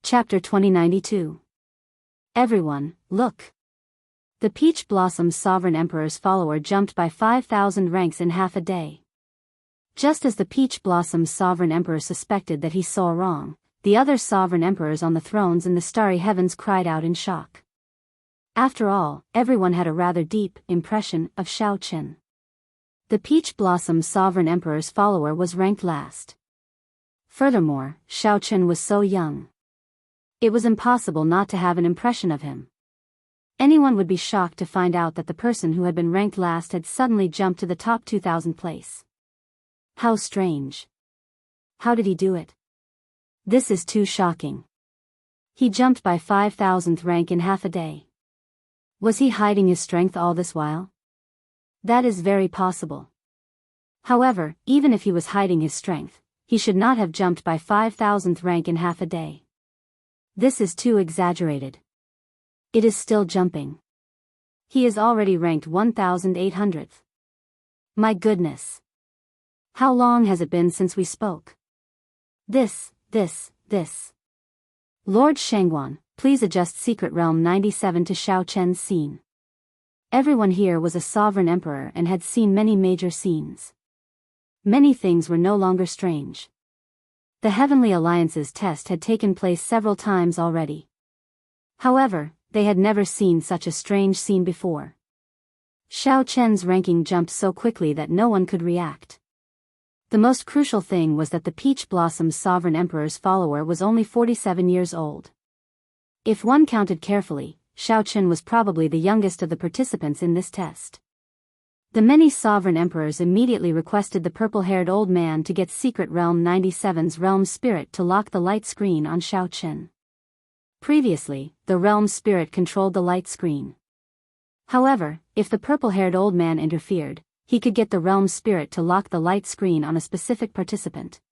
Chapter 2092. Everyone, look! The Peach Blossom's sovereign emperor's follower jumped by 5,000 ranks in half a day. Just as the Peach Blossom's sovereign emperor suspected that he saw wrong, the other sovereign emperors on the thrones in the starry heavens cried out in shock. After all, everyone had a rather deep impression of Xiao Qin. The Peach Blossom's sovereign emperor's follower was ranked last. Furthermore, Xiao Qin was so young. It was impossible not to have an impression of him. Anyone would be shocked to find out that the person who had been ranked last had suddenly jumped to the top 2,000 place. How strange. How did he do it? This is too shocking. He jumped by 5,000th rank in half a day. Was he hiding his strength all this while? That is very possible. However, even if he was hiding his strength, he should not have jumped by 5,000th rank in half a day. This is too exaggerated. It is still jumping. He is already ranked 1,800th. My goodness. How long has it been since we spoke? This. Lord Shangguan, please adjust Secret Realm 97 to Xiao Chen's scene. Everyone here was a sovereign emperor and had seen many major scenes. Many things were no longer strange. The Heavenly Alliance's test had taken place several times already. However, they had never seen such a strange scene before. Xiao Chen's ranking jumped so quickly that no one could react. The most crucial thing was that the Peach Blossom's sovereign emperor's follower was only 47 years old. If one counted carefully, Xiao Chen was probably the youngest of the participants in this test. The many sovereign emperors immediately requested the purple-haired old man to get Secret Realm 97's realm spirit to lock the light screen on Xiao Chen. Previously, the realm spirit controlled the light screen. However, if the purple-haired old man interfered, he could get the realm spirit to lock the light screen on a specific participant.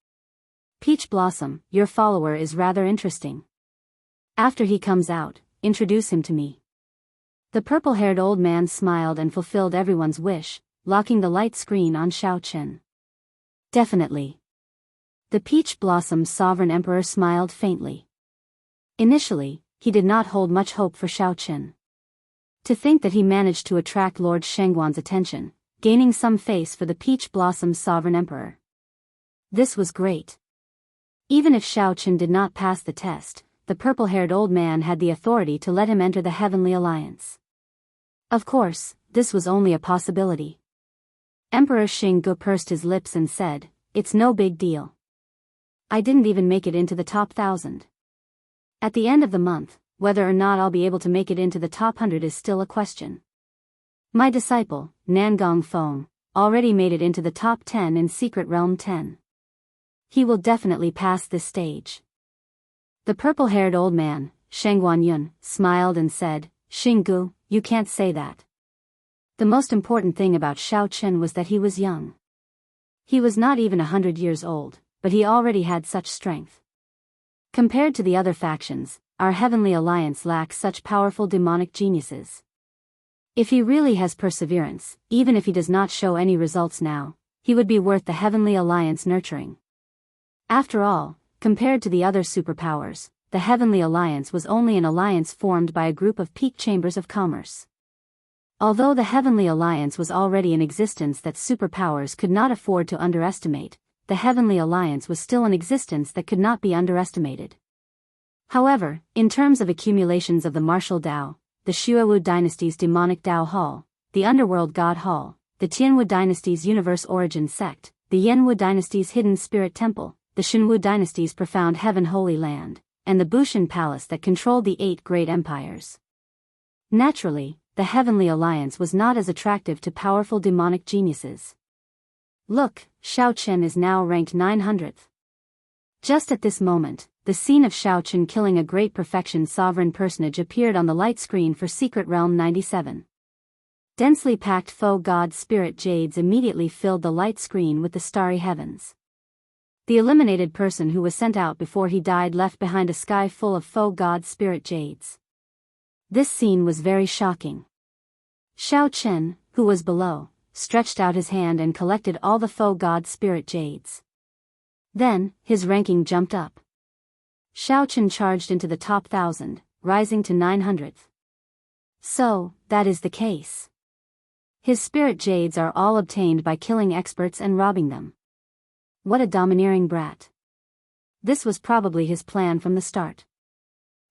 Peach Blossom, your follower is rather interesting. After he comes out, introduce him to me. The purple-haired old man smiled and fulfilled everyone's wish, locking the light screen on Xiao Chen. Definitely. The Peach Blossom's sovereign emperor smiled faintly. Initially, he did not hold much hope for Xiao Chen. To think that he managed to attract Lord Shangguan's attention, gaining some face for the Peach Blossom's sovereign emperor. This was great. Even if Xiao Chen did not pass the test, the purple-haired old man had the authority to let him enter the Heavenly Alliance. Of course, this was only a possibility. Emperor Xinggu pursed his lips and said, "It's no big deal. I didn't even make it into the top 1,000. At the end of the month, whether or not I'll be able to make it into the top 100 is still a question. My disciple, Nangong Feng, already made it into the top 10 in Secret Realm 10. He will definitely pass this stage." The purple-haired old man, Shangguan Yun, smiled and said, "Xinggu, you can't say that. The most important thing about Xiao Chen was that he was young. He was not even 100 years old, but he already had such strength. Compared to the other factions, our Heavenly Alliance lacks such powerful demonic geniuses. If he really has perseverance, even if he does not show any results now, he would be worth the Heavenly Alliance nurturing. After all, compared to the other superpowers, the Heavenly Alliance was only an alliance formed by a group of peak chambers of commerce. Although the Heavenly Alliance was already in existence that superpowers could not afford to underestimate, the Heavenly Alliance was still an existence that could not be underestimated. However, in terms of accumulations of the martial Dao, the Xuewu dynasty's demonic Dao Hall, the Underworld God Hall, the Tianwu dynasty's universe origin sect, the Yanwu dynasty's hidden spirit temple, the Xinwu dynasty's profound heaven holy land, and the Bushan palace that controlled the 8 great empires. Naturally, the Heavenly Alliance was not as attractive to powerful demonic geniuses. Look, Xiao Chen is now ranked 900th. Just at this moment, the scene of Xiao Chen killing a great perfection sovereign personage appeared on the light screen for Secret Realm 97. Densely packed faux god spirit jades immediately filled the light screen with the starry heavens. The eliminated person who was sent out before he died left behind a sky full of faux god spirit jades. This scene was very shocking. Xiao Chen, who was below, stretched out his hand and collected all the faux god spirit jades. Then, his ranking jumped up. Xiao Chen charged into the top 1,000, rising to 900th. So, that is the case. His spirit jades are all obtained by killing experts and robbing them. What a domineering brat. This was probably his plan from the start.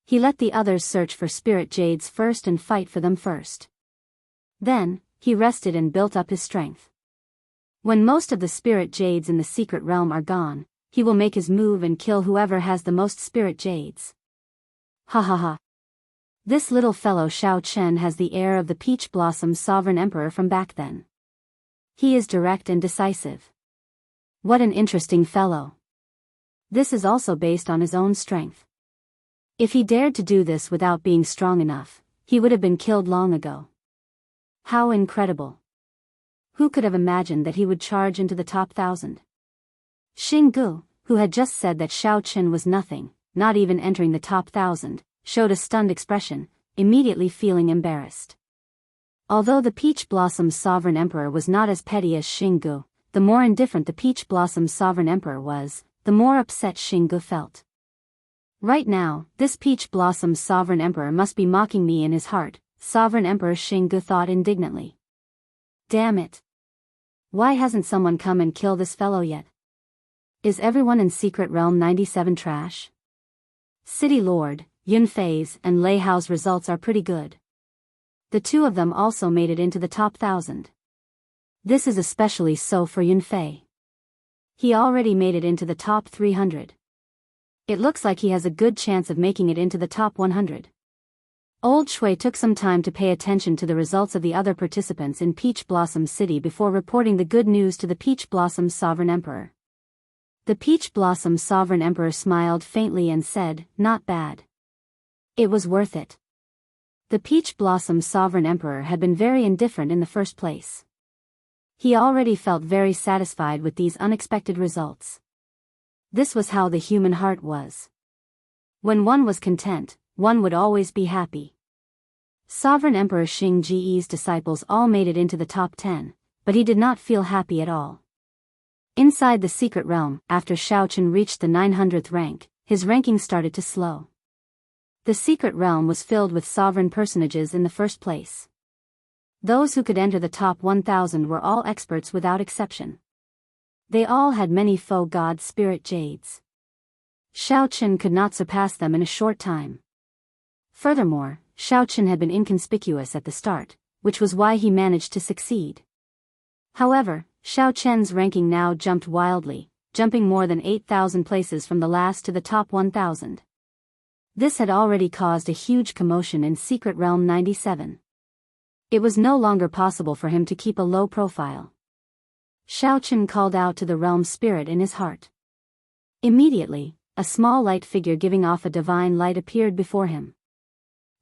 He let the others search for spirit jades first and fight for them first. Then, he rested and built up his strength. When most of the spirit jades in the secret realm are gone, he will make his move and kill whoever has the most spirit jades. Ha ha ha. This little fellow Xiao Chen has the air of the Peach Blossom Sovereign Emperor from back then. He is direct and decisive. What an interesting fellow. This is also based on his own strength. If he dared to do this without being strong enough, he would have been killed long ago. How incredible. Who could have imagined that he would charge into the top 1,000? Xing Gu, who had just said that Xiao Chen was nothing, not even entering the top 1,000, showed a stunned expression, immediately feeling embarrassed. Although the Peach Blossom Sovereign Emperor was not as petty as Xing Gu, the more indifferent the Peach Blossom Sovereign Emperor was, the more upset Xing Gu felt. Right now, this Peach Blossom Sovereign Emperor must be mocking me in his heart, Sovereign Emperor Xing Gu thought indignantly. Damn it. Why hasn't someone come and killed this fellow yet? Is everyone in Secret Realm 97 trash? City Lord, Yunfei's and Lei Hao's results are pretty good. The two of them also made it into the top 1,000. This is especially so for Yunfei. He already made it into the top 300. It looks like he has a good chance of making it into the top 100. Old Shui took some time to pay attention to the results of the other participants in Peach Blossom City before reporting the good news to the Peach Blossom Sovereign Emperor. The Peach Blossom Sovereign Emperor smiled faintly and said, "Not bad. It was worth it." The Peach Blossom Sovereign Emperor had been very indifferent in the first place. He already felt very satisfied with these unexpected results. This was how the human heart was. When one was content, one would always be happy. Sovereign Emperor Xing Ji's disciples all made it into the top 10, but he did not feel happy at all. Inside the secret realm, after Xiao Chen reached the 900th rank, his ranking started to slow. The secret realm was filled with sovereign personages in the first place. Those who could enter the top 1,000 were all experts without exception. They all had many faux god spirit jades. Xiao Chen could not surpass them in a short time. Furthermore, Xiao Chen had been inconspicuous at the start, which was why he managed to succeed. However, Xiao Chen's ranking now jumped wildly, jumping more than 8,000 places from the last to the top 1,000. This had already caused a huge commotion in Secret Realm 97. It was no longer possible for him to keep a low profile. Xiao Chen called out to the realm spirit in his heart. Immediately, a small light figure giving off a divine light appeared before him.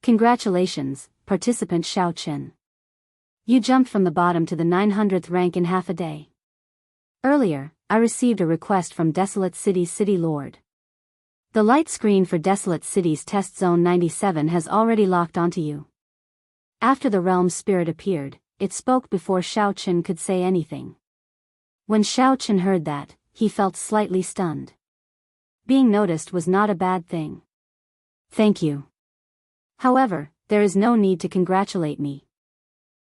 Congratulations, participant Xiao Chen. You jumped from the bottom to the 900th rank in half a day. Earlier, I received a request from Desolate City's City Lord. The light screen for Desolate City's Test Zone 97 has already locked onto you. After the realm spirit appeared, it spoke before Xiao Chen could say anything. When Xiao Chen heard that, he felt slightly stunned. Being noticed was not a bad thing. Thank you. However, there is no need to congratulate me.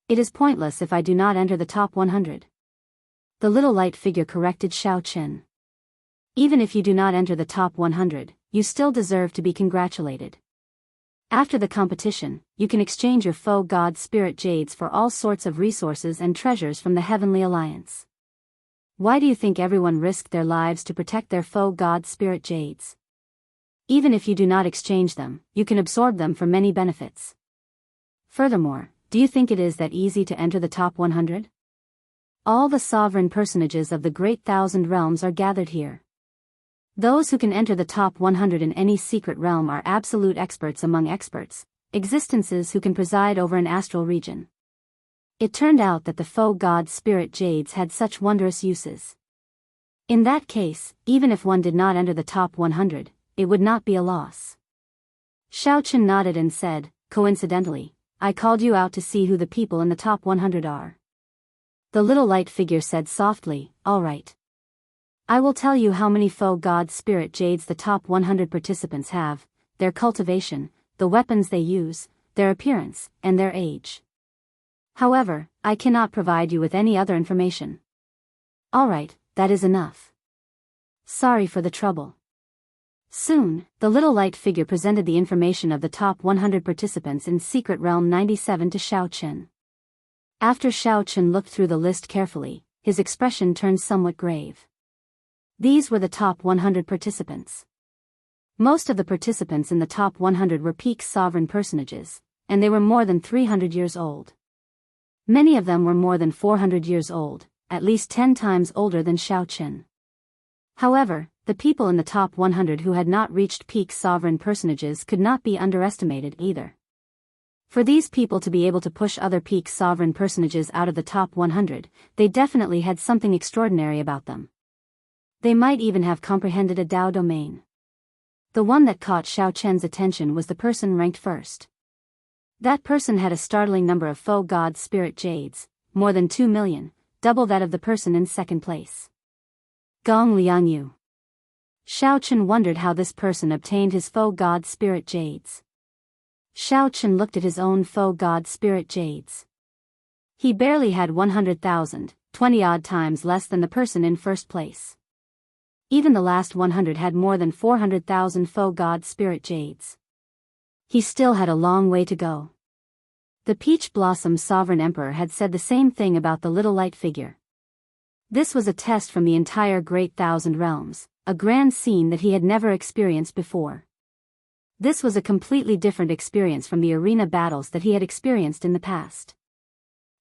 It is pointless if I do not enter the top 100. The little light figure corrected Xiao Chen. Even if you do not enter the top 100, you still deserve to be congratulated. After the competition, you can exchange your faux god spirit jades for all sorts of resources and treasures from the Heavenly Alliance. Why do you think everyone risked their lives to protect their faux god spirit jades? Even if you do not exchange them, you can absorb them for many benefits. Furthermore, do you think it is that easy to enter the top 100? All the sovereign personages of the Great Thousand Realms are gathered here. Those who can enter the top 100 in any secret realm are absolute experts among experts, existences who can preside over an astral region. It turned out that the faux god spirit jades had such wondrous uses. In that case, even if one did not enter the top 100, it would not be a loss. Xiao Chen nodded and said, coincidentally, I called you out to see who the people in the top 100 are. The little light figure said softly, all right. I will tell you how many faux god spirit jades the top 100 participants have, their cultivation, the weapons they use, their appearance, and their age. However, I cannot provide you with any other information. Alright, that is enough. Sorry for the trouble. Soon, the little light figure presented the information of the top 100 participants in Secret Realm 97 to Xiao Chen. After Xiao Chen looked through the list carefully, his expression turned somewhat grave. These were the top 100 participants. Most of the participants in the top 100 were peak sovereign personages, and they were more than 300 years old. Many of them were more than 400 years old, at least 10 times older than Xiao Chen. However, the people in the top 100 who had not reached peak sovereign personages could not be underestimated either. For these people to be able to push other peak sovereign personages out of the top 100, they definitely had something extraordinary about them. They might even have comprehended a Dao domain. The one that caught Xiao Chen's attention was the person ranked first. That person had a startling number of faux god spirit jades, more than 2 million, double that of the person in second place. Gong Liangyu. Xiao Chen wondered how this person obtained his faux god spirit jades. Xiao Chen looked at his own faux god spirit jades. He barely had 100,000, 20-odd times less than the person in first place. Even the last 100 had more than 400,000 faux god spirit jades. He still had a long way to go. The Peach Blossom Sovereign Emperor had said the same thing about the little light figure. This was a test from the entire Great Thousand Realms, a grand scene that he had never experienced before. This was a completely different experience from the arena battles that he had experienced in the past.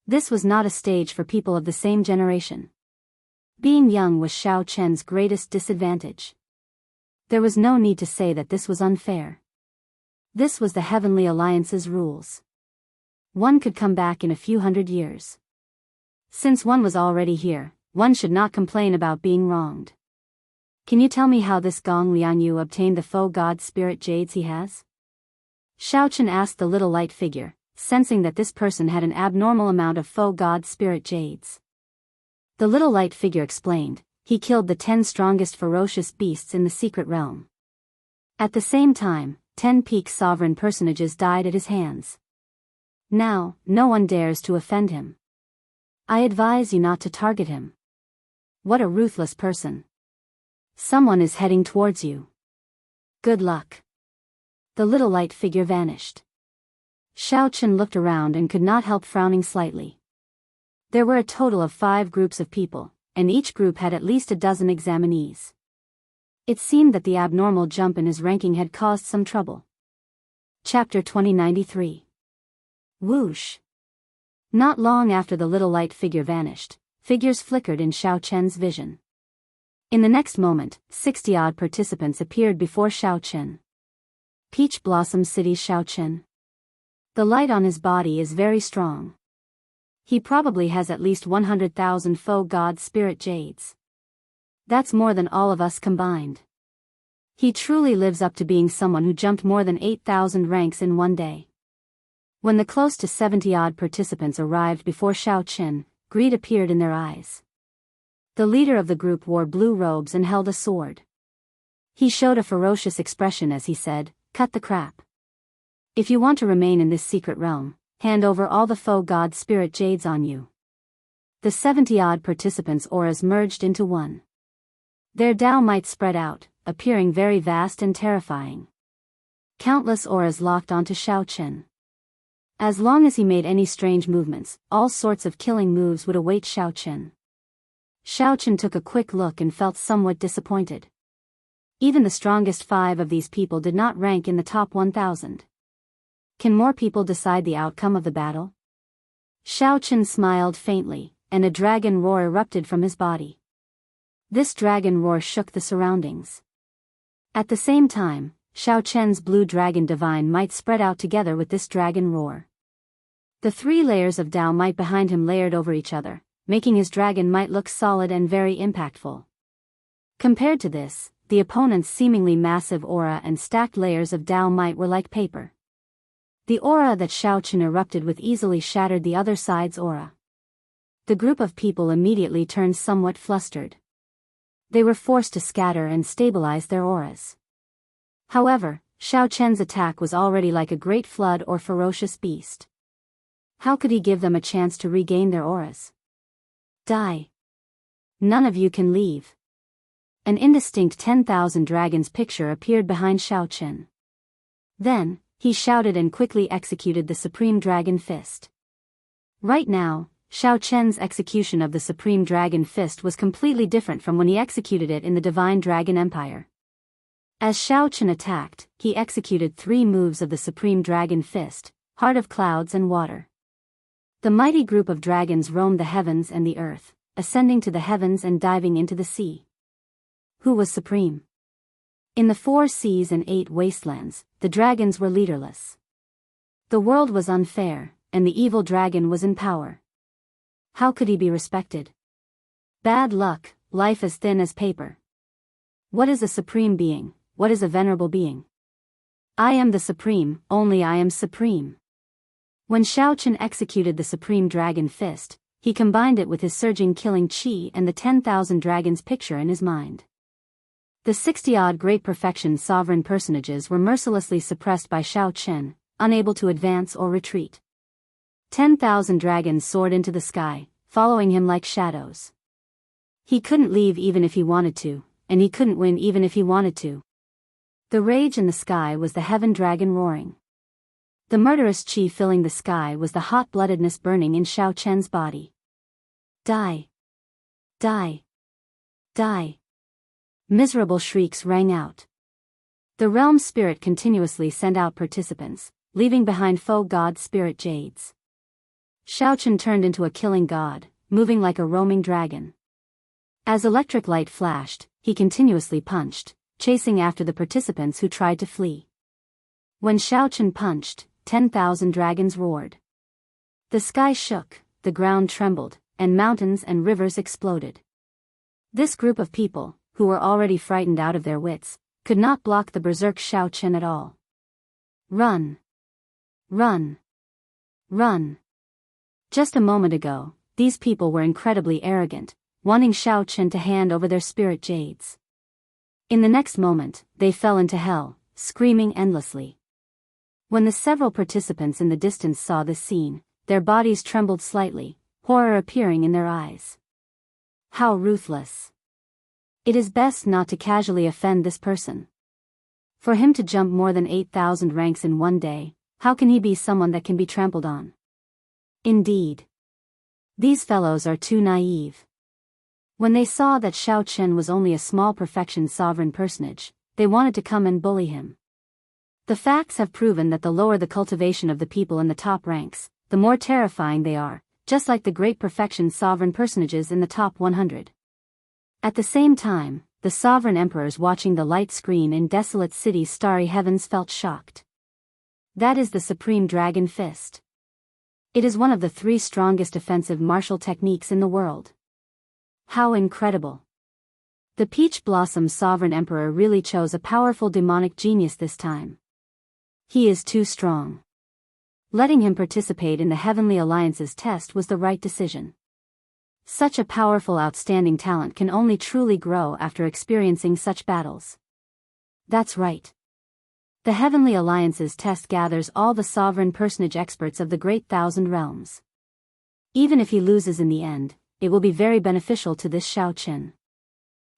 This was not a stage for people of the same generation. Being young was Xiao Chen's greatest disadvantage. There was no need to say that this was unfair. This was the Heavenly Alliance's rules. One could come back in a few hundred years. Since one was already here, one should not complain about being wronged. Can you tell me how this Gong Liangyu obtained the faux god spirit jades he has? Xiao Chen asked the little light figure, sensing that this person had an abnormal amount of faux god spirit jades. The little light figure explained, he killed the 10 strongest ferocious beasts in the secret realm. At the same time, 10 peak sovereign personages died at his hands. Now, no one dares to offend him. I advise you not to target him. What a ruthless person. Someone is heading towards you. Good luck. The little light figure vanished. Xiao Chen looked around and could not help frowning slightly. There were a total of 5 groups of people, and each group had at least a dozen examinees. It seemed that the abnormal jump in his ranking had caused some trouble. Chapter 2093. Whoosh. Not long after the little light figure vanished, figures flickered in Xiao Chen's vision. In the next moment, 60-odd participants appeared before Xiao Chen. Peach Blossom City Xiao Chen. The light on his body is very strong. He probably has at least 100,000 faux god spirit jades. That's more than all of us combined. He truly lives up to being someone who jumped more than 8,000 ranks in one day. When the close to 70-odd participants arrived before Xiao Chen, greed appeared in their eyes. The leader of the group wore blue robes and held a sword. He showed a ferocious expression as he said, "Cut the crap. If you want to remain in this secret realm, hand over all the faux god spirit jades on you." The 70-odd participants' auras merged into one. Their Dao might spread out, appearing very vast and terrifying. Countless auras locked onto Xiao Chen. As long as he made any strange movements, all sorts of killing moves would await Xiao Chen. Xiao Chen took a quick look and felt somewhat disappointed. Even the strongest 5 of these people did not rank in the top 1,000. Can more people decide the outcome of the battle? Xiao Chen smiled faintly, and a dragon roar erupted from his body. This dragon roar shook the surroundings. At the same time, Xiao Chen's blue dragon divine might spread out together with this dragon roar. The 3 layers of Dao might behind him layered over each other, making his dragon might look solid and very impactful. Compared to this, the opponent's seemingly massive aura and stacked layers of Dao might were like paper. The aura that Xiao Chen erupted with easily shattered the other side's aura. The group of people immediately turned somewhat flustered. They were forced to scatter and stabilize their auras. However, Xiao Chen's attack was already like a great flood or ferocious beast. How could he give them a chance to regain their auras? Die. None of you can leave. An indistinct 10,000 dragons picture appeared behind Xiao Chen. Then, he shouted and quickly executed the Supreme Dragon Fist. Right now, Xiao Chen's execution of the Supreme Dragon Fist was completely different from when he executed it in the Divine Dragon Empire. As Xiao Chen attacked, he executed 3 moves of the Supreme Dragon Fist, Heart of Clouds and Water. The mighty group of dragons roamed the heavens and the earth, ascending to the heavens and diving into the sea. Who was supreme? In the 4 seas and 8 wastelands, the dragons were leaderless. The world was unfair, and the evil dragon was in power. How could he be respected? Bad luck, life as thin as paper. What is a supreme being? What is a venerable being? I am the supreme, only I am supreme. When Xiao Chen executed the Supreme Dragon Fist, he combined it with his surging killing chi and the 10,000 dragons picture in his mind. The 60-odd great perfection sovereign personages were mercilessly suppressed by Xiao Chen, unable to advance or retreat. 10,000 dragons soared into the sky, following him like shadows. He couldn't leave even if he wanted to, and he couldn't win even if he wanted to. The rage in the sky was the heaven dragon roaring. The murderous chi filling the sky was the hot-bloodedness burning in Xiao Chen's body. Die! Die! Die! Miserable shrieks rang out. The realm spirit continuously sent out participants, leaving behind foe god spirit jades. Xiao Chen turned into a killing god, moving like a roaming dragon. As electric light flashed, he continuously punched, chasing after the participants who tried to flee. When Xiao Chen punched, 10,000 dragons roared. The sky shook, the ground trembled, and mountains and rivers exploded. This group of people, who were already frightened out of their wits, could not block the berserk Xiao Chen at all. Run! Run! Run! Just a moment ago, these people were incredibly arrogant, wanting Xiao Chen to hand over their spirit jades. In the next moment, they fell into hell, screaming endlessly. When the several participants in the distance saw this scene, their bodies trembled slightly, horror appearing in their eyes. How ruthless! It is best not to casually offend this person. For him to jump more than 8,000 ranks in one day, how can he be someone that can be trampled on? Indeed. These fellows are too naive. When they saw that Xiao Chen was only a small perfection sovereign personage, they wanted to come and bully him. The facts have proven that the lower the cultivation of the people in the top ranks, the more terrifying they are, just like the great perfection sovereign personages in the top 100. At the same time, the sovereign emperors watching the light screen in desolate cities' starry heavens felt shocked. That is the Supreme Dragon Fist. It is one of the 3 strongest offensive martial techniques in the world. How incredible! The Peach Blossom Sovereign Emperor really chose a powerful demonic genius this time. He is too strong. Letting him participate in the Heavenly Alliance's test was the right decision. Such a powerful outstanding talent can only truly grow after experiencing such battles. That's right. The Heavenly Alliance's test gathers all the sovereign personage experts of the Great Thousand Realms. Even if he loses in the end, it will be very beneficial to this Xiao Chen.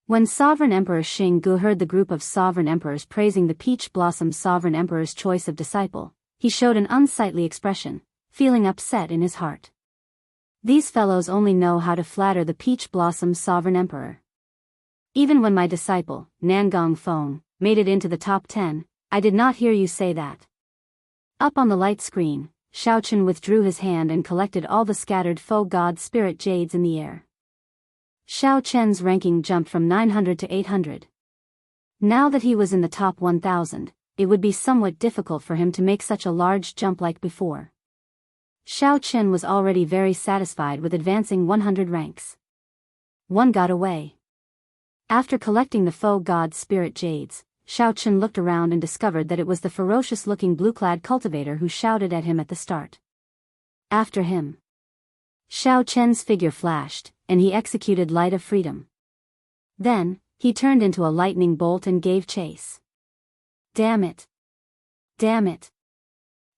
When Sovereign Emperor Xing Gu heard the group of sovereign emperors praising the Peach Blossom Sovereign Emperor's choice of disciple, he showed an unsightly expression, feeling upset in his heart. These fellows only know how to flatter the Peach Blossom Sovereign Emperor. Even when my disciple, Nangong Feng, made it into the top 10, I did not hear you say that. Up on the light screen, Xiao Chen withdrew his hand and collected all the scattered foe god spirit jades in the air. Xiao Chen's ranking jumped from 900 to 800. Now that he was in the top 1,000, it would be somewhat difficult for him to make such a large jump like before. Xiao Chen was already very satisfied with advancing 100 ranks. One got away. After collecting the foe god spirit jades, Xiao Chen looked around and discovered that it was the ferocious-looking blue-clad cultivator who shouted at him at the start. After him. Xiao Chen's figure flashed, and he executed Light of Freedom. Then, he turned into a lightning bolt and gave chase. Damn it! Damn it!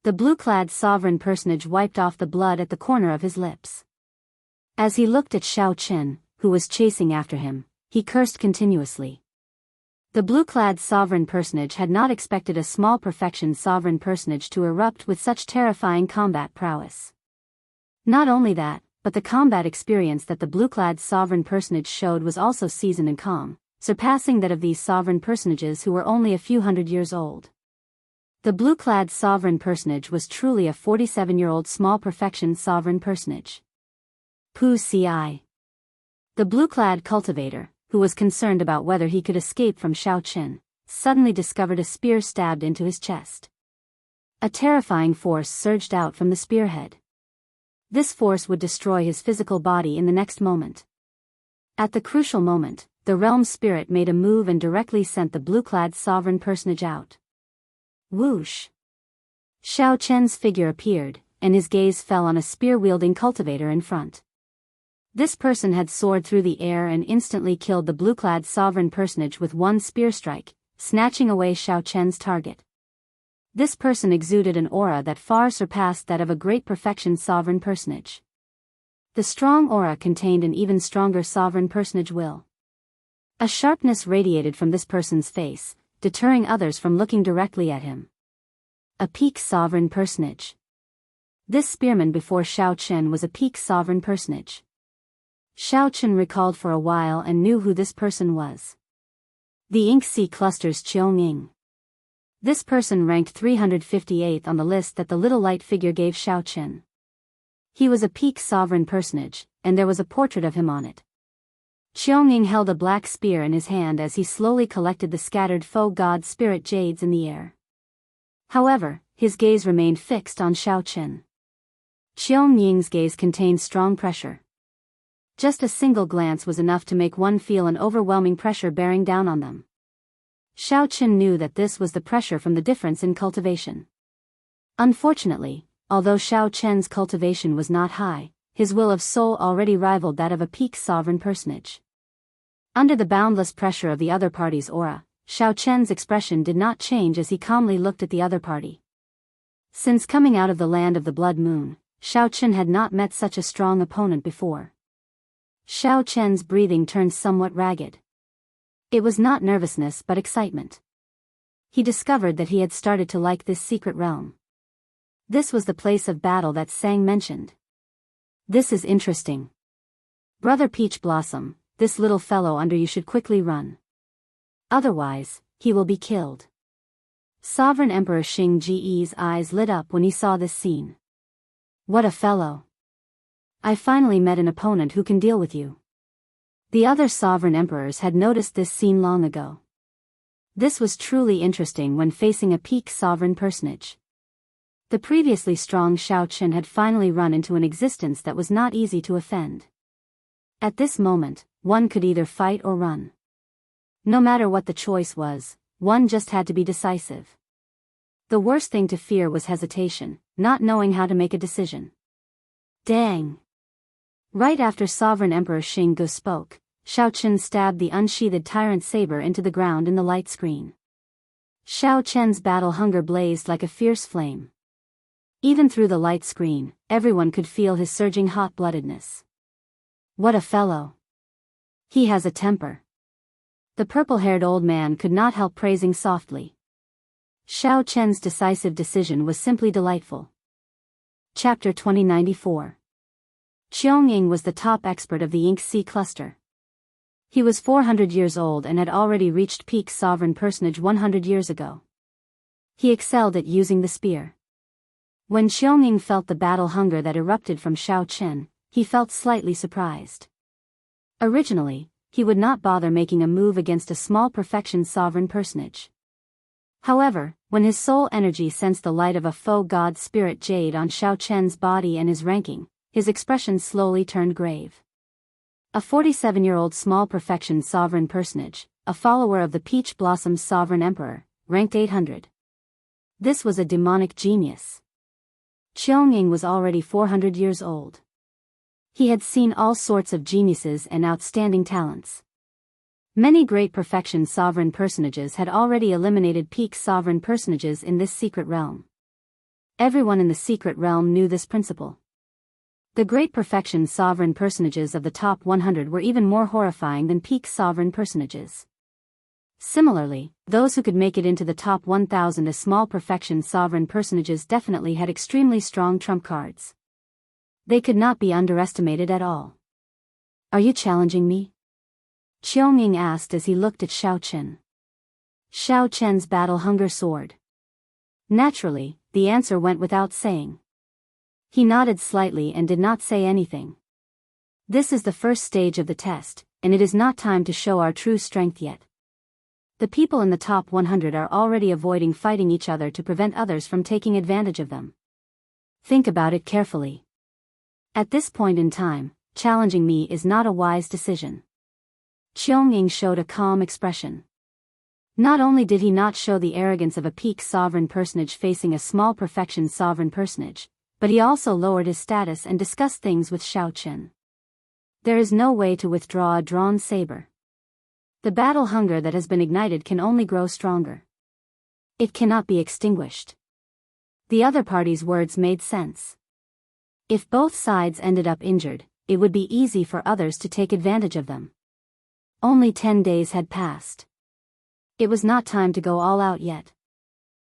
The blue-clad sovereign personage wiped off the blood at the corner of his lips. As he looked at Xiao Chen, who was chasing after him, he cursed continuously. The blue-clad sovereign personage had not expected a small perfection sovereign personage to erupt with such terrifying combat prowess. Not only that, but the combat experience that the blue-clad sovereign personage showed was also seasoned and calm, surpassing that of these sovereign personages who were only a few hundred years old. The blue-clad sovereign personage was truly a 47-year-old small perfection sovereign personage. Pu Ci. The blue-clad cultivator, who was concerned about whether he could escape from Xiao Chen, suddenly discovered a spear stabbed into his chest. A terrifying force surged out from the spearhead. This force would destroy his physical body in the next moment. At the crucial moment, the realm spirit made a move and directly sent the blue-clad sovereign personage out. Whoosh! Xiao Chen's figure appeared, and his gaze fell on a spear-wielding cultivator in front. This person had soared through the air and instantly killed the blue-clad sovereign personage with one spear strike, snatching away Xiao Chen's target. This person exuded an aura that far surpassed that of a great perfection sovereign personage. The strong aura contained an even stronger sovereign personage will. A sharpness radiated from this person's face, deterring others from looking directly at him. A peak sovereign personage. This spearman before Xiao Chen was a peak sovereign personage. Xiao Chen recalled for a while and knew who this person was. The Ink Sea Cluster's Qiong. This person ranked 358th on the list that the little light figure gave Xiao Chen. He was a peak sovereign personage, and there was a portrait of him on it. Qiong held a black spear in his hand as he slowly collected the scattered foe god spirit jades in the air. However, his gaze remained fixed on Xiao Chen. Qiong's gaze contained strong pressure. Just a single glance was enough to make one feel an overwhelming pressure bearing down on them. Xiao Chen knew that this was the pressure from the difference in cultivation. Unfortunately, although Xiao Chen's cultivation was not high, his will of soul already rivaled that of a peak sovereign personage. Under the boundless pressure of the other party's aura, Xiao Chen's expression did not change as he calmly looked at the other party. Since coming out of the land of the blood moon, Xiao Chen had not met such a strong opponent before. Xiao Chen's breathing turned somewhat ragged. It was not nervousness but excitement. He discovered that he had started to like this secret realm. This was the place of battle that Sang mentioned. This is interesting. Brother Peach Blossom, this little fellow under you should quickly run. Otherwise, he will be killed. Sovereign Emperor Xing Ji's eyes lit up when he saw this scene. What a fellow! I finally met an opponent who can deal with you. The other sovereign emperors had noticed this scene long ago. This was truly interesting when facing a peak sovereign personage. The previously strong Xiao Chen had finally run into an existence that was not easy to offend. At this moment, one could either fight or run. No matter what the choice was, one just had to be decisive. The worst thing to fear was hesitation, not knowing how to make a decision. Dang! Right after Sovereign Emperor Xing spoke, Xiao Chen stabbed the unsheathed tyrant saber into the ground in the light screen. Xiao Chen's battle hunger blazed like a fierce flame. Even through the light screen, everyone could feel his surging hot-bloodedness. What a fellow! He has a temper. The purple-haired old man could not help praising softly. Xiao Chen's decisive decision was simply delightful. Chapter 2094. Qiong was the top expert of the Ink Sea cluster. He was 400 years old and had already reached peak sovereign personage 100 years ago. He excelled at using the spear. When Qiong felt the battle hunger that erupted from Xiao Chen, he felt slightly surprised. Originally, he would not bother making a move against a small perfection sovereign personage. However, when his soul energy sensed the light of a foe god spirit jade on Xiao Chen's body and his ranking, his expression slowly turned grave. A 47-year-old small perfection sovereign personage, a follower of the Peach Blossom's sovereign emperor, ranked 800. This was a demonic genius. Qiong was already 400 years old. He had seen all sorts of geniuses and outstanding talents. Many great perfection sovereign personages had already eliminated peak sovereign personages in this secret realm. Everyone in the secret realm knew this principle. The great perfection sovereign personages of the top 100 were even more horrifying than peak sovereign personages. Similarly, those who could make it into the top 1,000 as small perfection sovereign personages definitely had extremely strong trump cards. They could not be underestimated at all. "Are you challenging me?" Qiongning asked as he looked at Xiao Chen. Xiao Chen's battle hunger soared. Naturally, the answer went without saying. He nodded slightly and did not say anything. "This is the first stage of the test, and it is not time to show our true strength yet. The people in the top 100 are already avoiding fighting each other to prevent others from taking advantage of them. Think about it carefully. At this point in time, challenging me is not a wise decision." Qiongning showed a calm expression. Not only did he not show the arrogance of a peak sovereign personage facing a small perfection sovereign personage, but he also lowered his status and discussed things with Xiao Chen. There is no way to withdraw a drawn saber. The battle hunger that has been ignited can only grow stronger. It cannot be extinguished. The other party's words made sense. If both sides ended up injured, it would be easy for others to take advantage of them. Only 10 days had passed. It was not time to go all out yet.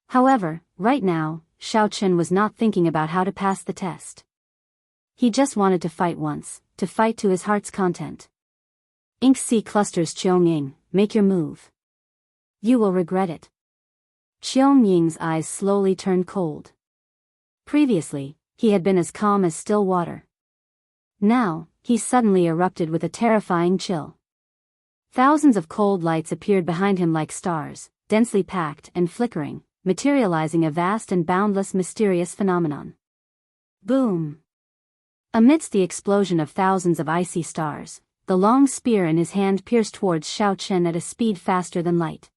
However, right now, Xiao Chen was not thinking about how to pass the test. He just wanted to fight once, to fight to his heart's content. Ink C clusters Qiongning, make your move. You will regret it. Qiongnying's eyes slowly turned cold. Previously, he had been as calm as still water. Now, he suddenly erupted with a terrifying chill. Thousands of cold lights appeared behind him like stars, densely packed and flickering, materializing a vast and boundless mysterious phenomenon. Boom! Amidst the explosion of thousands of icy stars, the long spear in his hand pierced towards Xiao Chen at a speed faster than light.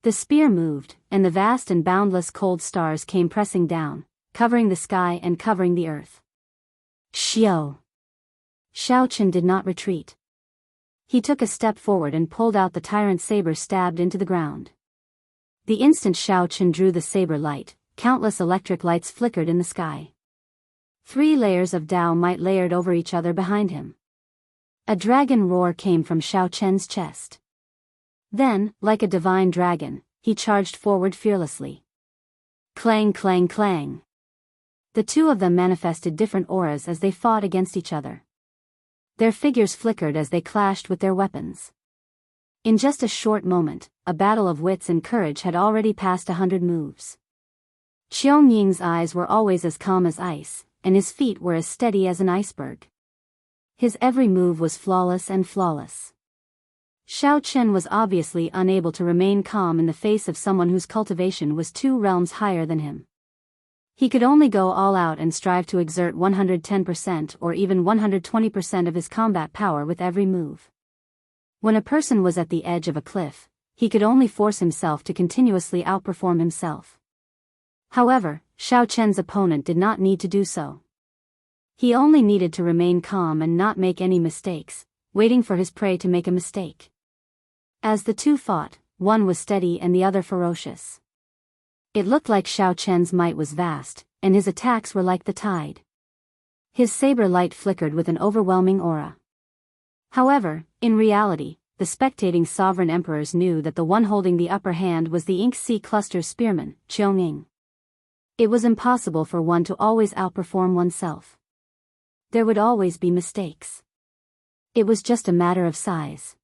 The spear moved, and the vast and boundless cold stars came pressing down, covering the sky and covering the earth. Xiao! Xiao Chen did not retreat. He took a step forward and pulled out the tyrant saber stabbed into the ground. The instant Xiao Chen drew the saber light, countless electric lights flickered in the sky. 3 layers of Dao might layered over each other behind him. A dragon roar came from Xiao Chen's chest. Then, like a divine dragon, he charged forward fearlessly. Clang clang clang. The two of them manifested different auras as they fought against each other. Their figures flickered as they clashed with their weapons. In just a short moment, a battle of wits and courage had already passed 100 moves. Qiongnying's eyes were always as calm as ice, and his feet were as steady as an iceberg. His every move was flawless and flawless. Xiao Chen was obviously unable to remain calm in the face of someone whose cultivation was 2 realms higher than him. He could only go all out and strive to exert 110% or even 120% of his combat power with every move. When a person was at the edge of a cliff, he could only force himself to continuously outperform himself. However, Xiao Chen's opponent did not need to do so. He only needed to remain calm and not make any mistakes, waiting for his prey to make a mistake. As the two fought, one was steady and the other ferocious. It looked like Xiao Chen's might was vast, and his attacks were like the tide. His saber light flickered with an overwhelming aura. However, in reality, the spectating sovereign emperors knew that the one holding the upper hand was the Ink C cluster spearman, Qiongning. It was impossible for one to always outperform oneself. There would always be mistakes. It was just a matter of size.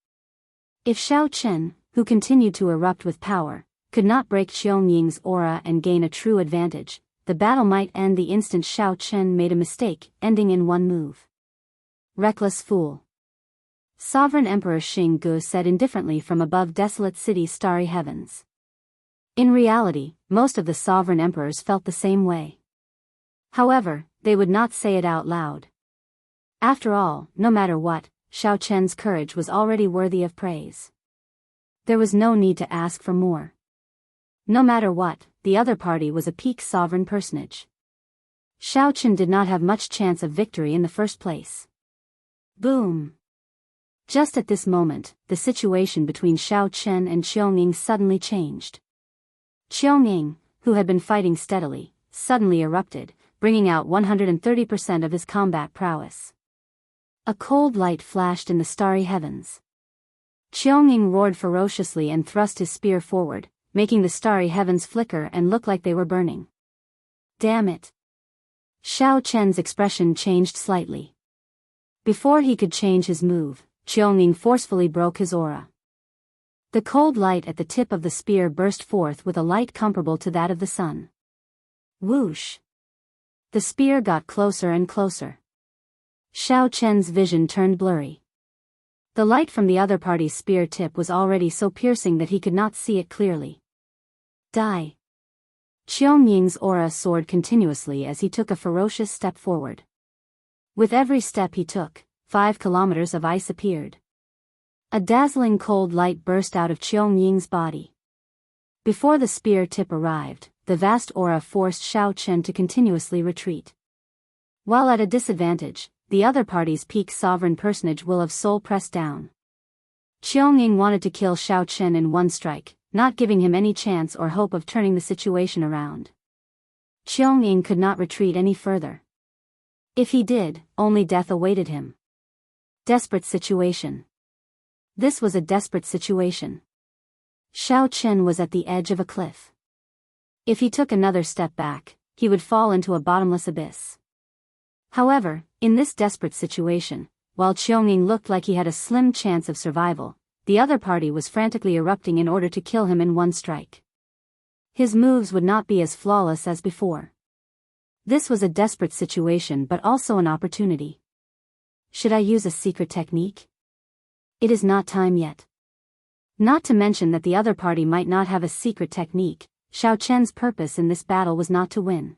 If Xiao Chen, who continued to erupt with power, could not break Qiongnying's aura and gain a true advantage, the battle might end the instant Xiao Chen made a mistake, ending in one move. Reckless fool. Sovereign Emperor Xing Gu said indifferently from above desolate city's starry heavens. In reality, most of the sovereign emperors felt the same way. However, they would not say it out loud. After all, no matter what, Xiao Chen's courage was already worthy of praise. There was no need to ask for more. No matter what, the other party was a peak sovereign personage. Xiao Chen did not have much chance of victory in the first place. Boom! Just at this moment, the situation between Xiao Chen and Qiunying suddenly changed. Qiunying, who had been fighting steadily, suddenly erupted, bringing out 130% of his combat prowess. A cold light flashed in the starry heavens. Qiunying roared ferociously and thrust his spear forward, making the starry heavens flicker and look like they were burning. Damn it! Xiao Chen's expression changed slightly. Before he could change his move, Qiunying forcefully broke his aura. The cold light at the tip of the spear burst forth with a light comparable to that of the sun. Whoosh! The spear got closer and closer. Xiao Chen's vision turned blurry. The light from the other party's spear tip was already so piercing that he could not see it clearly. Die! Qiunying's aura soared continuously as he took a ferocious step forward. With every step he took, 5 kilometers of ice appeared. A dazzling cold light burst out of Qiunying's body. Before the spear tip arrived, the vast aura forced Xiao Chen to continuously retreat. While at a disadvantage, the other party's peak sovereign personage will of soul pressed down. Qiunying wanted to kill Xiao Chen in one strike, not giving him any chance or hope of turning the situation around. Qiunying could not retreat any further. If he did, only death awaited him. Desperate situation. This was a desperate situation. Xiao Chen was at the edge of a cliff. If he took another step back, he would fall into a bottomless abyss. However, in this desperate situation, while Qiunying looked like he had a slim chance of survival, the other party was frantically erupting in order to kill him in one strike. His moves would not be as flawless as before. This was a desperate situation but also an opportunity. Should I use a secret technique? It is not time yet. Not to mention that the other party might not have a secret technique. Xiao Chen's purpose in this battle was not to win.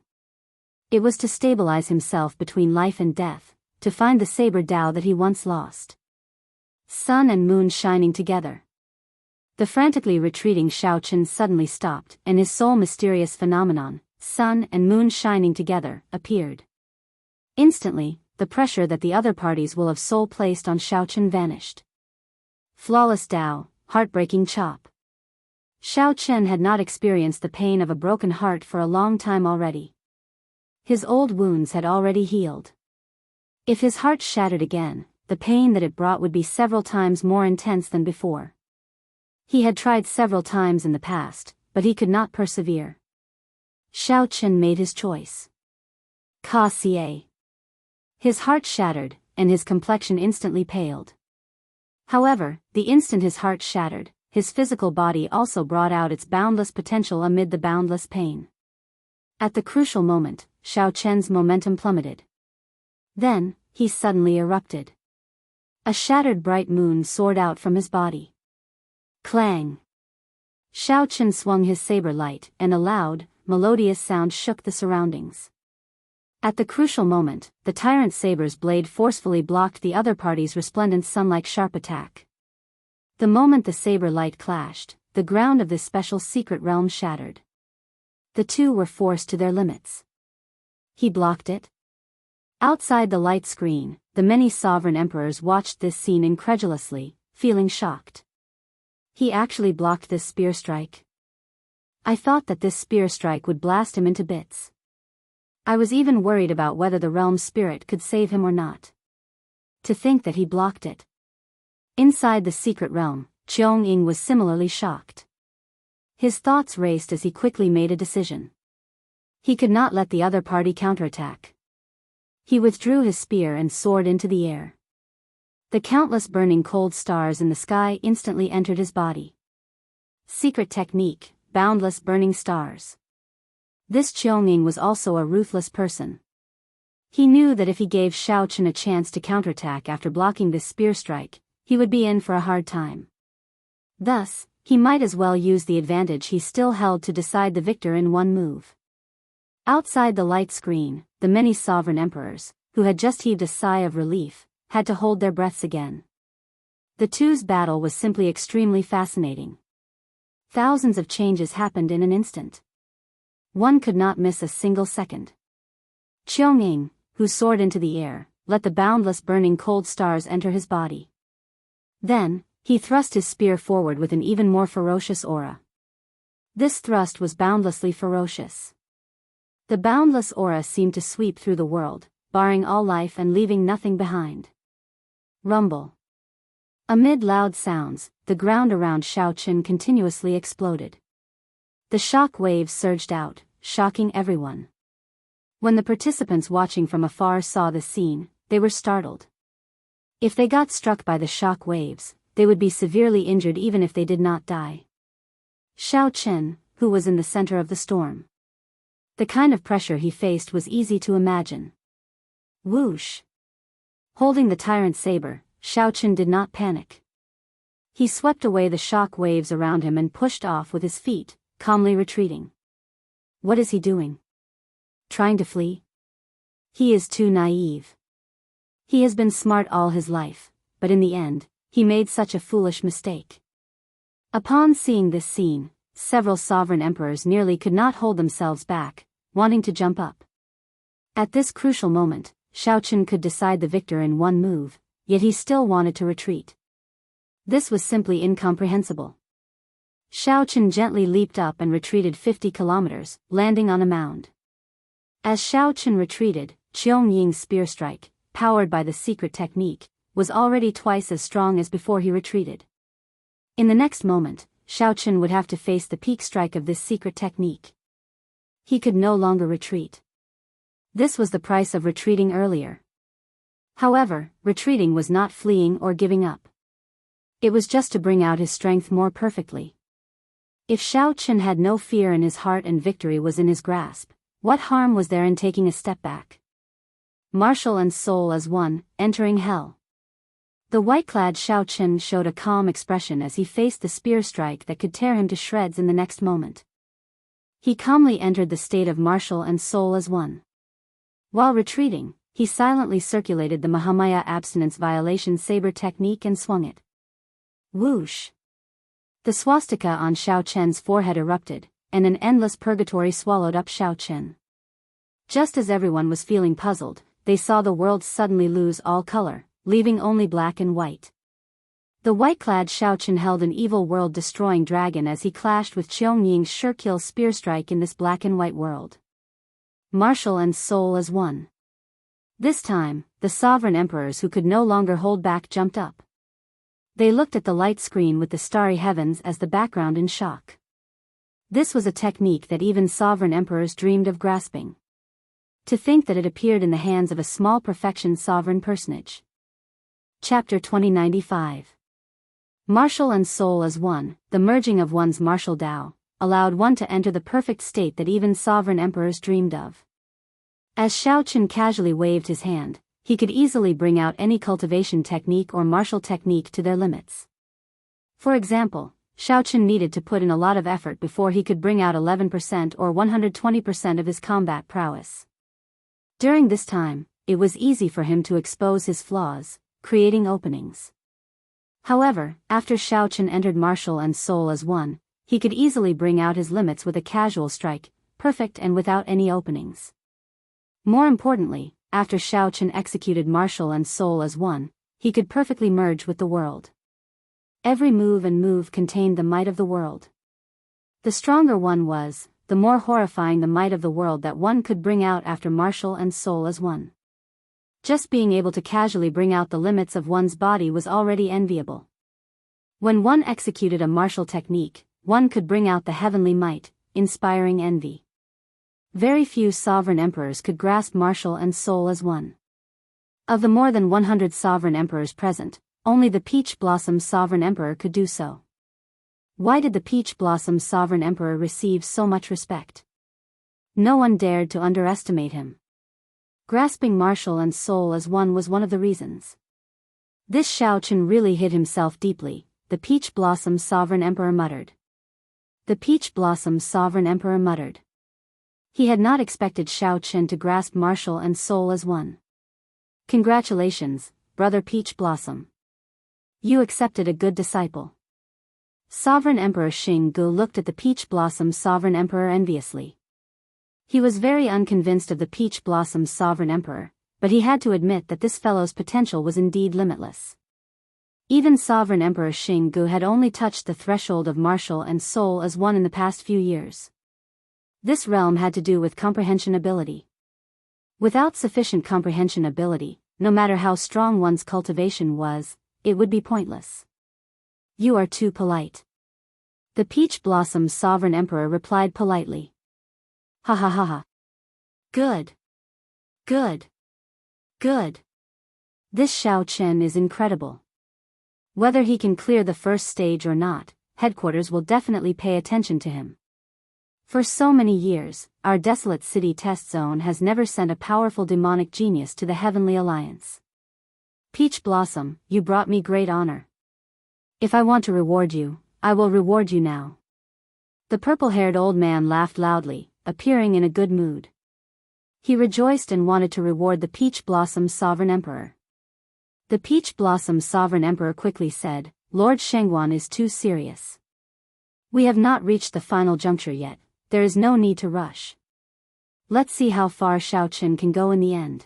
It was to stabilize himself between life and death, to find the saber Dao that he once lost. Sun and moon shining together. The frantically retreating Xiao Chen suddenly stopped, and his sole mysterious phenomenon, sun and moon shining together, appeared. Instantly, the pressure that the other parties will have soul placed on Xiao Chen vanished. Flawless Dao, heartbreaking chop. Xiao Chen had not experienced the pain of a broken heart for a long time already. His old wounds had already healed. If his heart shattered again, the pain that it brought would be several times more intense than before. He had tried several times in the past, but he could not persevere. Xiao Chen made his choice. Ka Xie. His heart shattered, and his complexion instantly paled. However, the instant his heart shattered, his physical body also brought out its boundless potential amid the boundless pain. At the crucial moment, Xiao Chen's momentum plummeted. Then, he suddenly erupted. A shattered bright moon soared out from his body. Clang! Xiao Chen swung his saber light, and a loud, melodious sound shook the surroundings. At the crucial moment, the tyrant saber's blade forcefully blocked the other party's resplendent sun-like sharp attack. The moment the saber light clashed, the ground of this special secret realm shattered. The two were forced to their limits. He blocked it? Outside the light screen, the many sovereign emperors watched this scene incredulously, feeling shocked. He actually blocked this spear strike? I thought that this spear strike would blast him into bits. I was even worried about whether the realm spirit could save him or not. To think that he blocked it. Inside the secret realm, Qiunying was similarly shocked. His thoughts raced as he quickly made a decision. He could not let the other party counterattack. He withdrew his spear and soared into the air. The countless burning cold stars in the sky instantly entered his body. Secret technique, boundless burning stars. This Qiunying was also a ruthless person. He knew that if he gave Xiao Chen a chance to counterattack after blocking this spear strike, he would be in for a hard time. Thus, he might as well use the advantage he still held to decide the victor in one move. Outside the light screen, the many sovereign emperors, who had just heaved a sigh of relief, had to hold their breaths again. The two's battle was simply extremely fascinating. Thousands of changes happened in an instant. One could not miss a single second. Qiunying, who soared into the air, let the boundless burning cold stars enter his body. Then, he thrust his spear forward with an even more ferocious aura. This thrust was boundlessly ferocious. The boundless aura seemed to sweep through the world, barring all life and leaving nothing behind. Rumble. Amid loud sounds, the ground around Xiaochen continuously exploded. The shock waves surged out, shocking everyone. When the participants watching from afar saw the scene, they were startled. If they got struck by the shock waves, they would be severely injured even if they did not die. Xiaochen, who was in the center of the storm. The kind of pressure he faced was easy to imagine. Whoosh! Holding the tyrant saber, Xiaochen did not panic. He swept away the shock waves around him and pushed off with his feet, calmly retreating. What is he doing? Trying to flee? He is too naive. He has been smart all his life, but in the end, he made such a foolish mistake. Upon seeing this scene, several sovereign emperors nearly could not hold themselves back, wanting to jump up. At this crucial moment, Xiaochen could decide the victor in one move, yet he still wanted to retreat. This was simply incomprehensible. Xiaochen gently leaped up and retreated 50 kilometers, landing on a mound. As Xiaochen retreated, Qiangying's spear strike, powered by the secret technique, was already twice as strong as before he retreated. In the next moment, Xiaochen would have to face the peak strike of this secret technique. He could no longer retreat. This was the price of retreating earlier. However, retreating was not fleeing or giving up. It was just to bring out his strength more perfectly. If Xiaochen had no fear in his heart and victory was in his grasp, what harm was there in taking a step back? Martial and soul as one, entering hell. The white-clad Xiaochen showed a calm expression as he faced the spear strike that could tear him to shreds in the next moment. He calmly entered the state of martial and soul as one. While retreating, he silently circulated the Mahamaya abstinence violation saber technique and swung it. Whoosh! The swastika on Xiaochen's forehead erupted, and an endless purgatory swallowed up Xiaochen. Just as everyone was feeling puzzled, they saw the world suddenly lose all color, leaving only black and white. The white-clad Xiaochen held an evil world-destroying dragon as he clashed with Qiangying's sure-kill spear strike in this black and white world. Martial and soul as one. This time, the sovereign emperors who could no longer hold back jumped up. They looked at the light screen with the starry heavens as the background in shock. This was a technique that even sovereign emperors dreamed of grasping. To think that it appeared in the hands of a small perfection sovereign personage. Chapter 2095. Martial and soul as one, the merging of one's martial Tao, allowed one to enter the perfect state that even sovereign emperors dreamed of. As Xiaochen casually waved his hand, he could easily bring out any cultivation technique or martial technique to their limits. For example, Xiaochen needed to put in a lot of effort before he could bring out 11% or 120% of his combat prowess. During this time, it was easy for him to expose his flaws, creating openings. However, after Xiaochen entered martial and soul as one, he could easily bring out his limits with a casual strike, perfect and without any openings. More importantly, after Xiaochen executed martial and soul as one, he could perfectly merge with the world. Every move contained the might of the world. The stronger one was, the more horrifying the might of the world that one could bring out after martial and soul as one. Just being able to casually bring out the limits of one's body was already enviable. When one executed a martial technique, one could bring out the heavenly might, inspiring envy. Very few sovereign emperors could grasp martial and soul as one. Of the more than 100 sovereign emperors present, only the Peach Blossom Sovereign Emperor could do so. Why did the Peach Blossom Sovereign Emperor receive so much respect? No one dared to underestimate him. Grasping martial and soul as one was one of the reasons. This Xiaochen really hid himself deeply, the Peach Blossom Sovereign Emperor muttered. The Peach Blossom Sovereign Emperor muttered. He had not expected Xiaochen to grasp martial and soul as one. Congratulations, Brother Peach Blossom. You accepted a good disciple. Sovereign Emperor Xing looked at the Peach Blossom Sovereign Emperor enviously. He was very unconvinced of the Peach Blossom Sovereign Emperor, but he had to admit that this fellow's potential was indeed limitless. Even Sovereign Emperor Xinggu had only touched the threshold of martial and soul as one in the past few years. This realm had to do with comprehension ability. Without sufficient comprehension ability, no matter how strong one's cultivation was, it would be pointless. You are too polite. The Peach Blossom's Sovereign Emperor replied politely. Ha ha ha ha. Good. Good. Good. This Xiao Chen is incredible. Whether he can clear the first stage or not, headquarters will definitely pay attention to him. For so many years, our desolate city test zone has never sent a powerful demonic genius to the Heavenly Alliance. Peach Blossom, you brought me great honor. If I want to reward you, I will reward you now. The purple-haired old man laughed loudly, appearing in a good mood. He rejoiced and wanted to reward the Peach Blossom's Sovereign Emperor. The Peach Blossom's Sovereign Emperor quickly said, Lord Shengguan is too serious. We have not reached the final juncture yet, there is no need to rush. Let's see how far Xiao Chen can go in the end.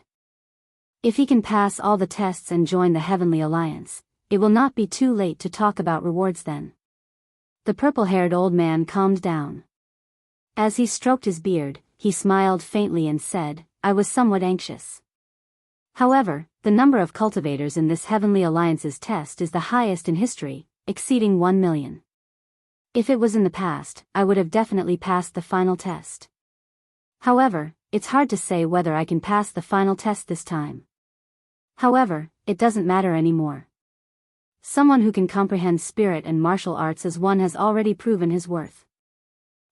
If he can pass all the tests and join the Heavenly Alliance, it will not be too late to talk about rewards then. The purple-haired old man calmed down. As he stroked his beard, he smiled faintly and said, I was somewhat anxious. However, the number of cultivators in this Heavenly Alliance's test is the highest in history, exceeding 1 million. If it was in the past, I would have definitely passed the final test. However, it's hard to say whether I can pass the final test this time. However, it doesn't matter anymore. Someone who can comprehend spirit and martial arts as one has already proven his worth.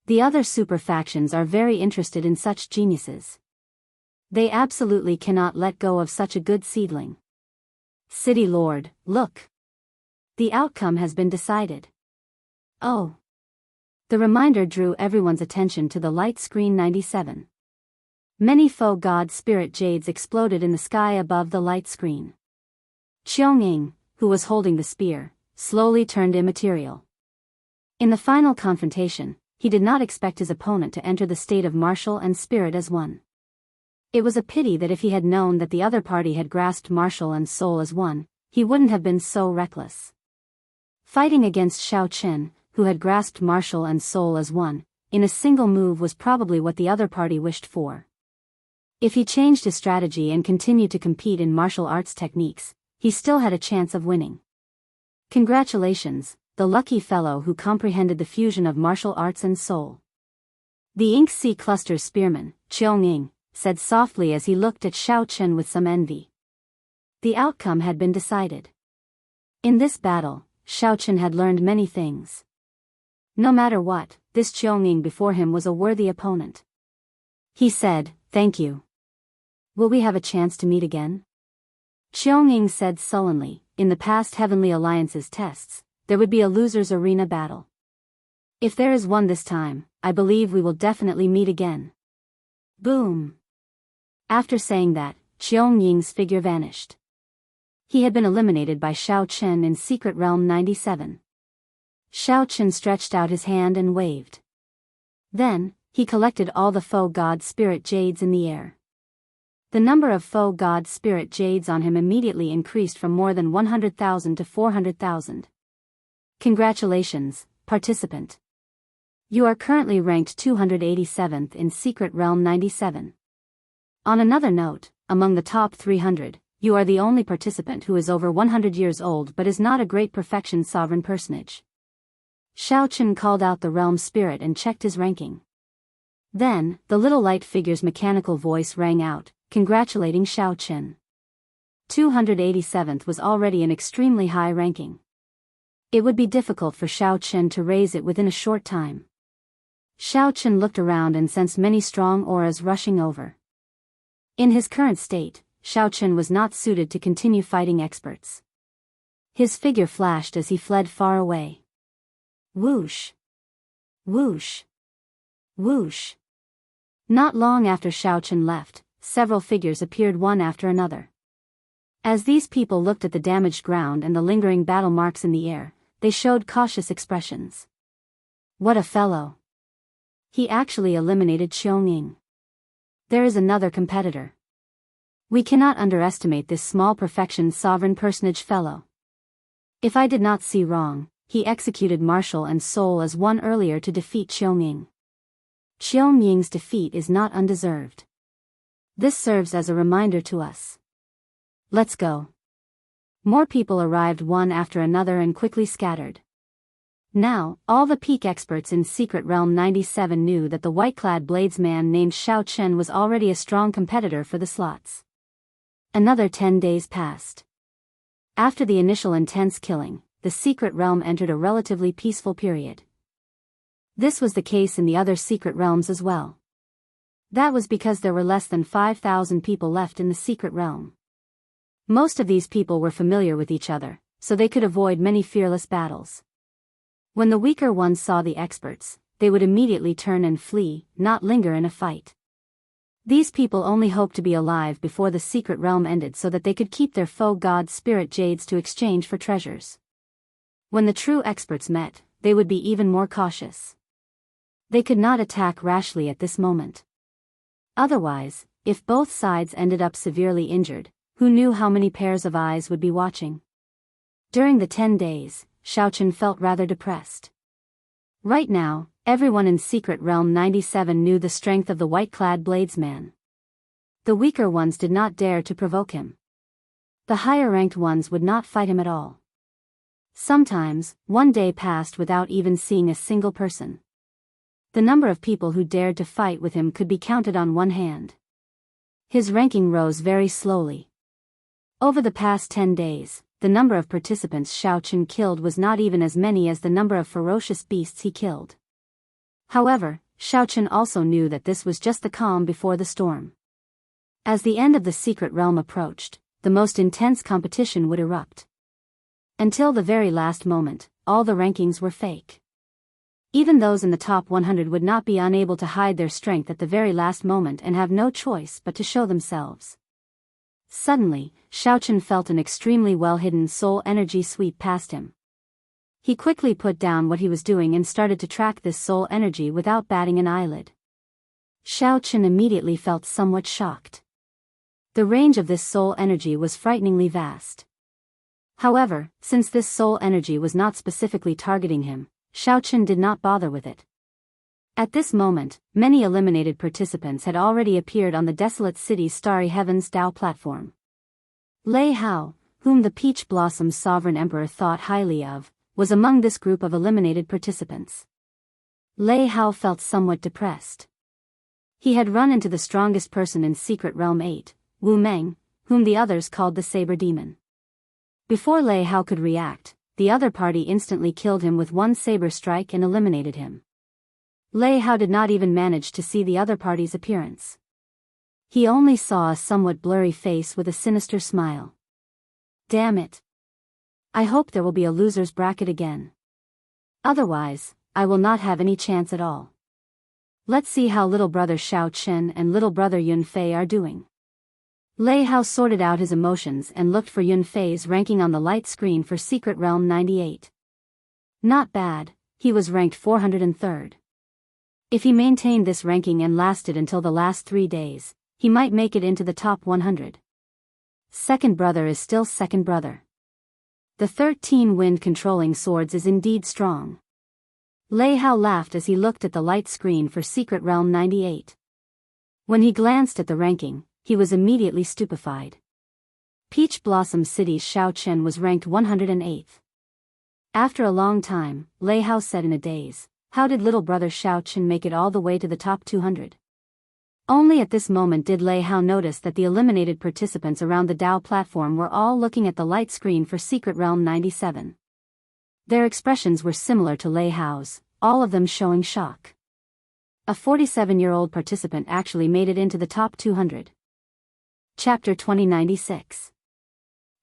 The other super factions are very interested in such geniuses. They absolutely cannot let go of such a good seedling. City Lord, look. The outcome has been decided. Oh. The reminder drew everyone's attention to the light screen 97. Many faux god spirit jades exploded in the sky above the light screen. Qionging, who was holding the spear, slowly turned immaterial. In the final confrontation, he did not expect his opponent to enter the state of martial and spirit as one. It was a pity that if he had known that the other party had grasped martial and soul as one, he wouldn't have been so reckless. Fighting against Xiao Chen, who had grasped martial and soul as one, in a single move was probably what the other party wished for. If he changed his strategy and continued to compete in martial arts techniques, he still had a chance of winning. Congratulations, the lucky fellow who comprehended the fusion of martial arts and soul. The Ink Sea Cluster's spearman, Qionging, said softly as he looked at Xiao Chen with some envy. The outcome had been decided. In this battle, Xiao Chen had learned many things. No matter what, this Qionging before him was a worthy opponent. He said, thank you. Will we have a chance to meet again? Qionging said sullenly, in the past Heavenly Alliance's tests, there would be a loser's arena battle. If there is one this time, I believe we will definitely meet again. Boom. After saying that, Qionging's figure vanished. He had been eliminated by Xiao Chen in Secret Realm 97. Xiao Chen stretched out his hand and waved. Then, he collected all the faux god spirit jades in the air. The number of faux god spirit jades on him immediately increased from more than 100,000 to 400,000. Congratulations, participant. You are currently ranked 287th in Secret Realm 97. On another note, among the top 300, you are the only participant who is over 100 years old but is not a great perfection sovereign personage. Xiao Chen called out the realm spirit and checked his ranking. Then, the little light figure's mechanical voice rang out, congratulating Xiao Chen. 287th was already an extremely high ranking. It would be difficult for Xiao Chen to raise it within a short time. Xiao Chen looked around and sensed many strong auras rushing over. In his current state, Xiao Chen was not suited to continue fighting experts. His figure flashed as he fled far away. Whoosh! Whoosh! Whoosh! Not long after Xiao Chen left, several figures appeared one after another. As these people looked at the damaged ground and the lingering battle marks in the air, they showed cautious expressions. What a fellow! He actually eliminated Qionging. There is another competitor. We cannot underestimate this small perfection sovereign personage fellow. If I did not see wrong, he executed Marshall and Soul as one earlier to defeat Xiaoming. Xiaoming's defeat is not undeserved. This serves as a reminder to us. Let's go. More people arrived one after another and quickly scattered. Now, all the peak experts in Secret Realm 97 knew that the white-clad bladesman named Xiao Chen was already a strong competitor for the slots. Another 10 days passed. After the initial intense killing, the Secret Realm entered a relatively peaceful period. This was the case in the other Secret Realms as well. That was because there were less than 5,000 people left in the Secret Realm. Most of these people were familiar with each other, so they could avoid many fearless battles. When the weaker ones saw the experts, they would immediately turn and flee, not linger in a fight. These people only hoped to be alive before the Secret Realm ended so that they could keep their foe god spirit jades to exchange for treasures. When the true experts met, they would be even more cautious. They could not attack rashly at this moment. Otherwise, if both sides ended up severely injured, who knew how many pairs of eyes would be watching? During the 10 days, Xiaochen felt rather depressed. Right now, everyone in Secret Realm 97 knew the strength of the white-clad bladesman. The weaker ones did not dare to provoke him. The higher-ranked ones would not fight him at all. Sometimes, one day passed without even seeing a single person. The number of people who dared to fight with him could be counted on one hand. His ranking rose very slowly. Over the past 10 days, the number of participants Xiao Chen killed was not even as many as the number of ferocious beasts he killed. However, Xiao Chen also knew that this was just the calm before the storm. As the end of the Secret Realm approached, the most intense competition would erupt. Until the very last moment, all the rankings were fake. Even those in the top 100 would not be unable to hide their strength at the very last moment and have no choice but to show themselves. Suddenly, Xiao Chen felt an extremely well-hidden soul energy sweep past him. He quickly put down what he was doing and started to track this soul energy without batting an eyelid. Xiao Chen immediately felt somewhat shocked. The range of this soul energy was frighteningly vast. However, since this soul energy was not specifically targeting him, Xiao Chen did not bother with it. At this moment, many eliminated participants had already appeared on the desolate city's starry heavens Dao platform. Lei Hao, whom the Peach Blossom's sovereign emperor thought highly of, was among this group of eliminated participants. Lei Hao felt somewhat depressed. He had run into the strongest person in Secret Realm 8, Wu Meng, whom the others called the Saber Demon. Before Lei Hao could react, the other party instantly killed him with one saber strike and eliminated him. Lei Hao did not even manage to see the other party's appearance. He only saw a somewhat blurry face with a sinister smile. Damn it. I hope there will be a loser's bracket again. Otherwise, I will not have any chance at all. Let's see how little brother Xiao Chen and little brother Yun Fei are doing. Lei Hao sorted out his emotions and looked for Yun Fei's ranking on the light screen for Secret Realm 98. Not bad, he was ranked 403rd. If he maintained this ranking and lasted until the last 3 days, he might make it into the top 100. Second brother is still second brother. The 13 wind-controlling swords is indeed strong. Lei Hao laughed as he looked at the light screen for Secret Realm 98. When he glanced at the ranking, he was immediately stupefied. Peach Blossom City's Xiao Chen was ranked 108th. After a long time, Lei Hao said in a daze, "How did little brother Xiao Chen make it all the way to the top 200? Only at this moment did Lei Hao notice that the eliminated participants around the Dao platform were all looking at the light screen for Secret Realm 97. Their expressions were similar to Lei Hao's, all of them showing shock. A 47-year-old participant actually made it into the top 200. Chapter 2096.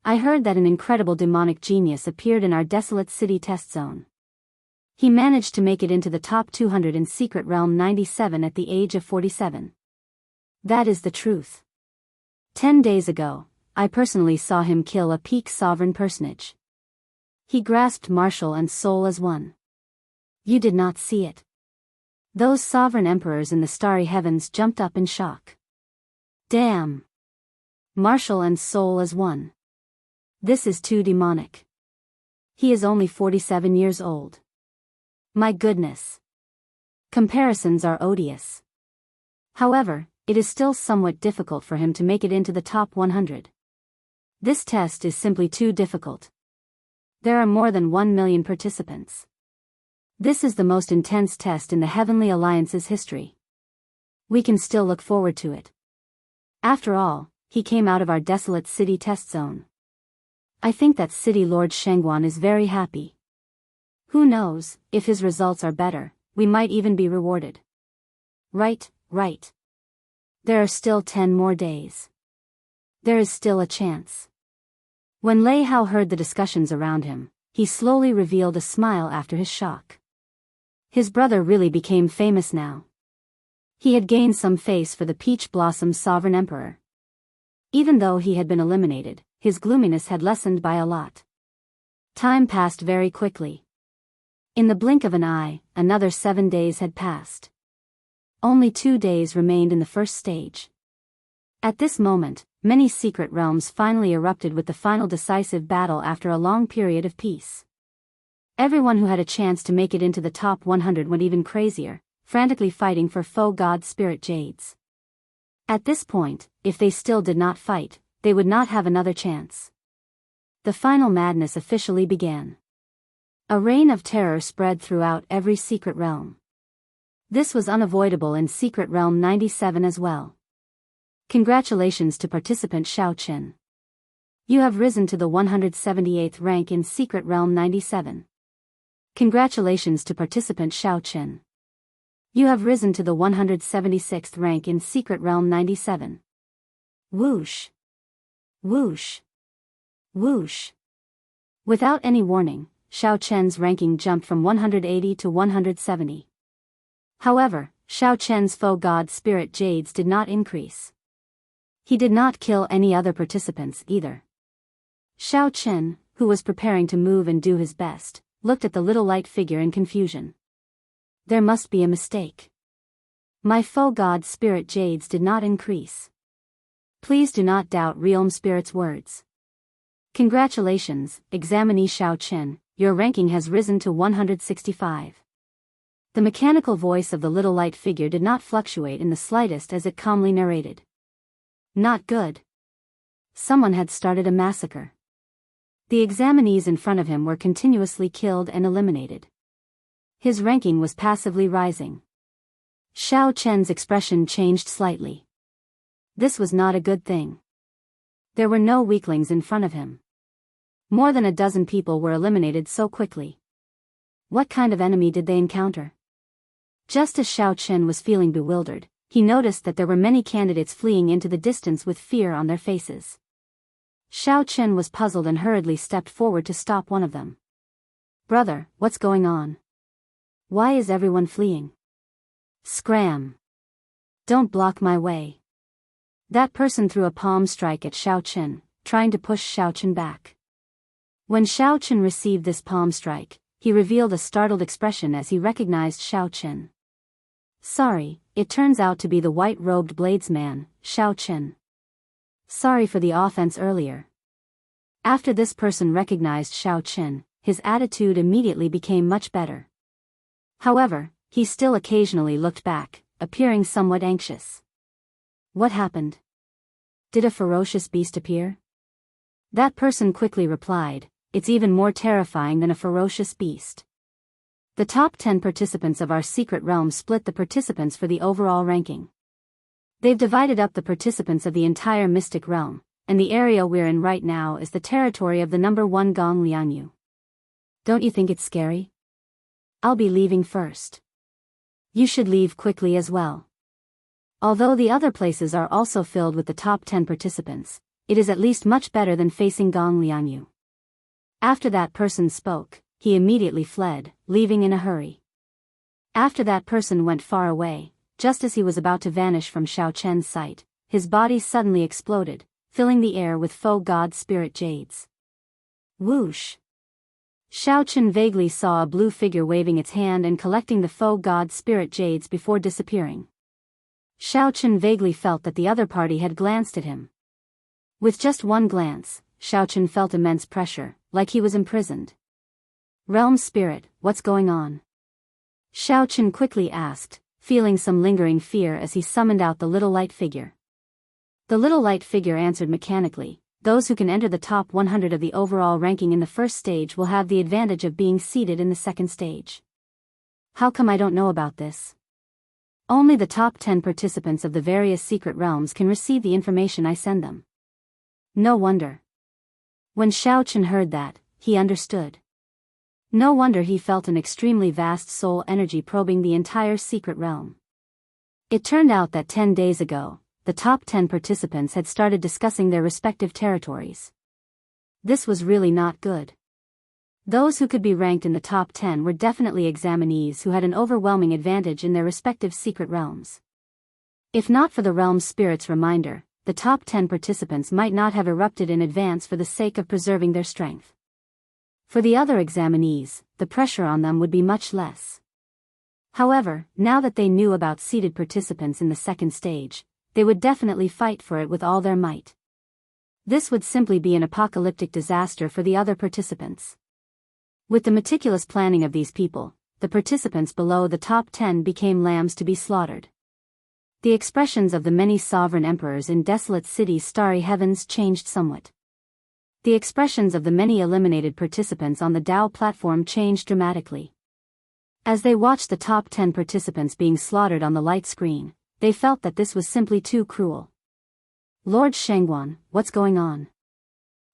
I heard that an incredible demonic genius appeared in our desolate city test zone. He managed to make it into the top 200 in Secret Realm 97 at the age of 47. That is the truth. 10 days ago, I personally saw him kill a peak sovereign personage. He grasped Marshall and Soul as one. You did not see it. Those sovereign emperors in the starry heavens jumped up in shock. Damn! Marshall and Soul as one. This is too demonic. He is only 47 years old. My goodness. Comparisons are odious. However, it is still somewhat difficult for him to make it into the top 100. This test is simply too difficult. There are more than 1 million participants. This is the most intense test in the Heavenly Alliance's history. We can still look forward to it. After all, he came out of our desolate city test zone. I think that City Lord Shengguan is very happy. Who knows, if his results are better, we might even be rewarded. Right. There are still 10 more days. There is still a chance. When Lei Hao heard the discussions around him, he slowly revealed a smile after his shock. His brother really became famous now. He had gained some face for the Peach Blossom Sovereign Emperor. Even though he had been eliminated, his gloominess had lessened by a lot. Time passed very quickly. In the blink of an eye, another 7 days had passed. Only 2 days remained in the first stage. At this moment, many secret realms finally erupted with the final decisive battle after a long period of peace. Everyone who had a chance to make it into the top 100 went even crazier, frantically fighting for foe god spirit jades. At this point, if they still did not fight, they would not have another chance. The final madness officially began. A reign of terror spread throughout every secret realm. This was unavoidable in Secret Realm 97 as well. Congratulations to participant Xiao Chen. You have risen to the 178th rank in Secret Realm 97. Congratulations to participant Xiao Chen. You have risen to the 176th rank in Secret Realm 97. Whoosh. Whoosh. Whoosh. Without any warning, Xiao Chen's ranking jumped from 180 to 170. However, Xiao Chen's foe god spirit jades did not increase. He did not kill any other participants either. Xiao Chen, who was preparing to move and do his best, looked at the little light figure in confusion. There must be a mistake. My foe god spirit jades did not increase. Please do not doubt Realm Spirit's words. Congratulations, examinee Xiao Chen, your ranking has risen to 165. The mechanical voice of the little light figure did not fluctuate in the slightest as it calmly narrated. Not good. Someone had started a massacre. The examinees in front of him were continuously killed and eliminated. His ranking was passively rising. Xiao Chen's expression changed slightly. This was not a good thing. There were no weaklings in front of him. More than a dozen people were eliminated so quickly. What kind of enemy did they encounter? Just as Xiao Chen was feeling bewildered, he noticed that there were many candidates fleeing into the distance with fear on their faces. Xiao Chen was puzzled and hurriedly stepped forward to stop one of them. Brother, what's going on? Why is everyone fleeing? Scram! Don't block my way. That person threw a palm strike at Xiao Chen, trying to push Xiao Chen back. When Xiao Chen received this palm strike, he revealed a startled expression as he recognized Xiao Chen. Sorry, it turns out to be the white-robed bladesman, Xiao Chen. Sorry for the offense earlier. After this person recognized Xiao Chen, his attitude immediately became much better. However, he still occasionally looked back, appearing somewhat anxious. What happened? Did a ferocious beast appear? That person quickly replied, it's even more terrifying than a ferocious beast. The top 10 participants of our secret realm split the participants for the overall ranking. They've divided up the participants of the entire mystic realm, and the area we're in right now is the territory of the number 1 Gong Liangyu. Don't you think it's scary? I'll be leaving first. You should leave quickly as well. Although the other places are also filled with the top 10 participants, it is at least much better than facing Gong Liangyu. After that person spoke, he immediately fled, leaving in a hurry. After that person went far away, just as he was about to vanish from Xiao Chen's sight, his body suddenly exploded, filling the air with foe god spirit jades. Whoosh! Xiao Chen vaguely saw a blue figure waving its hand and collecting the foe god spirit jades before disappearing. Xiao Chen vaguely felt that the other party had glanced at him. With just one glance, Xiao Chen felt immense pressure, like he was imprisoned. Realm spirit, what's going on? Xiao Chen quickly asked, feeling some lingering fear as he summoned out the little light figure. The little light figure answered mechanically, those who can enter the top 100 of the overall ranking in the first stage will have the advantage of being seated in the second stage. How come I don't know about this? Only the top 10 participants of the various secret realms can receive the information I send them. No wonder. When Xiao Chen heard that, he understood. No wonder he felt an extremely vast soul energy probing the entire secret realm. It turned out that 10 days ago, the top 10 participants had started discussing their respective territories. This was really not good. Those who could be ranked in the top 10 were definitely examinees who had an overwhelming advantage in their respective secret realms. If not for the realm spirit's reminder, the top 10 participants might not have erupted in advance for the sake of preserving their strength. For the other examinees, the pressure on them would be much less. However, now that they knew about seated participants in the second stage, they would definitely fight for it with all their might. This would simply be an apocalyptic disaster for the other participants. With the meticulous planning of these people, the participants below the top 10 became lambs to be slaughtered. The expressions of the many sovereign emperors in desolate cities' starry heavens changed somewhat. The expressions of the many eliminated participants on the Dao platform changed dramatically. As they watched the top 10 participants being slaughtered on the light screen, they felt that this was simply too cruel. Lord Shengguan, what's going on?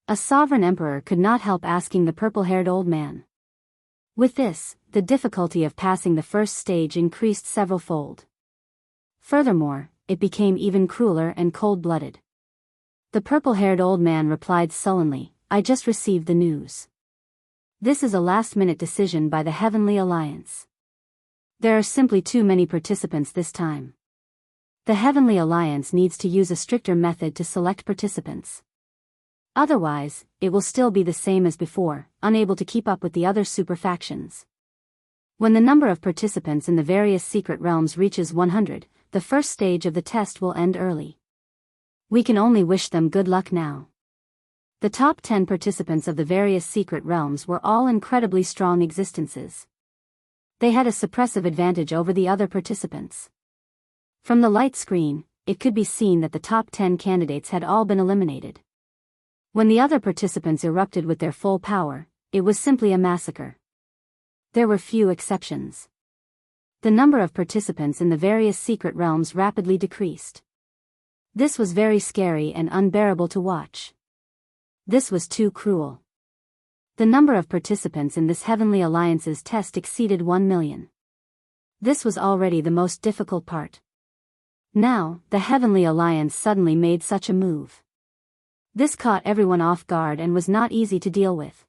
A sovereign emperor could not help asking the purple-haired old man. With this, the difficulty of passing the first stage increased several-fold. Furthermore, it became even crueler and cold-blooded. The purple-haired old man replied sullenly, I just received the news. This is a last-minute decision by the Heavenly Alliance. There are simply too many participants this time. The Heavenly Alliance needs to use a stricter method to select participants. Otherwise, it will still be the same as before, unable to keep up with the other super factions. When the number of participants in the various secret realms reaches 100, the first stage of the test will end early. We can only wish them good luck now. The top 10 participants of the various secret realms were all incredibly strong existences. They had a suppressive advantage over the other participants. From the light screen, it could be seen that the top 10 candidates had all been eliminated. When the other participants erupted with their full power, it was simply a massacre. There were few exceptions. The number of participants in the various secret realms rapidly decreased. This was very scary and unbearable to watch. This was too cruel. The number of participants in this Heavenly Alliance's test exceeded 1 million. This was already the most difficult part. Now, the Heavenly Alliance suddenly made such a move. This caught everyone off guard and was not easy to deal with.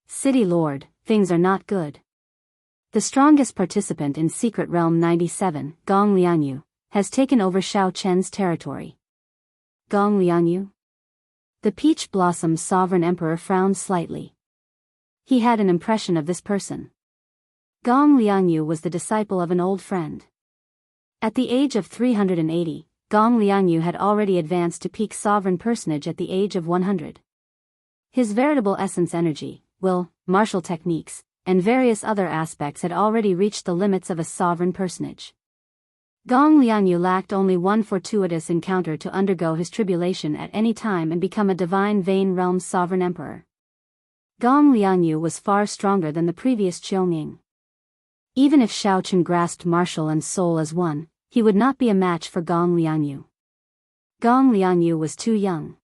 City Lord, things are not good. The strongest participant in Secret Realm 97, Gong Liangyu, has taken over Xiao Chen's territory. Gong Liangyu? The Peach Blossom Sovereign Emperor frowned slightly. He had an impression of this person. Gong Liangyu was the disciple of an old friend. At the age of 380, Gong Liangyu had already advanced to peak sovereign personage at the age of 100. His veritable essence energy, will, martial techniques, and various other aspects had already reached the limits of a sovereign personage. Gong Liangyu lacked only one fortuitous encounter to undergo his tribulation at any time and become a divine Vein Realm sovereign emperor. Gong Liangyu was far stronger than the previous Qiongning. Even if Xiao Chen grasped martial and soul as one, he would not be a match for Gong Liangyu. Gong Liangyu was too young.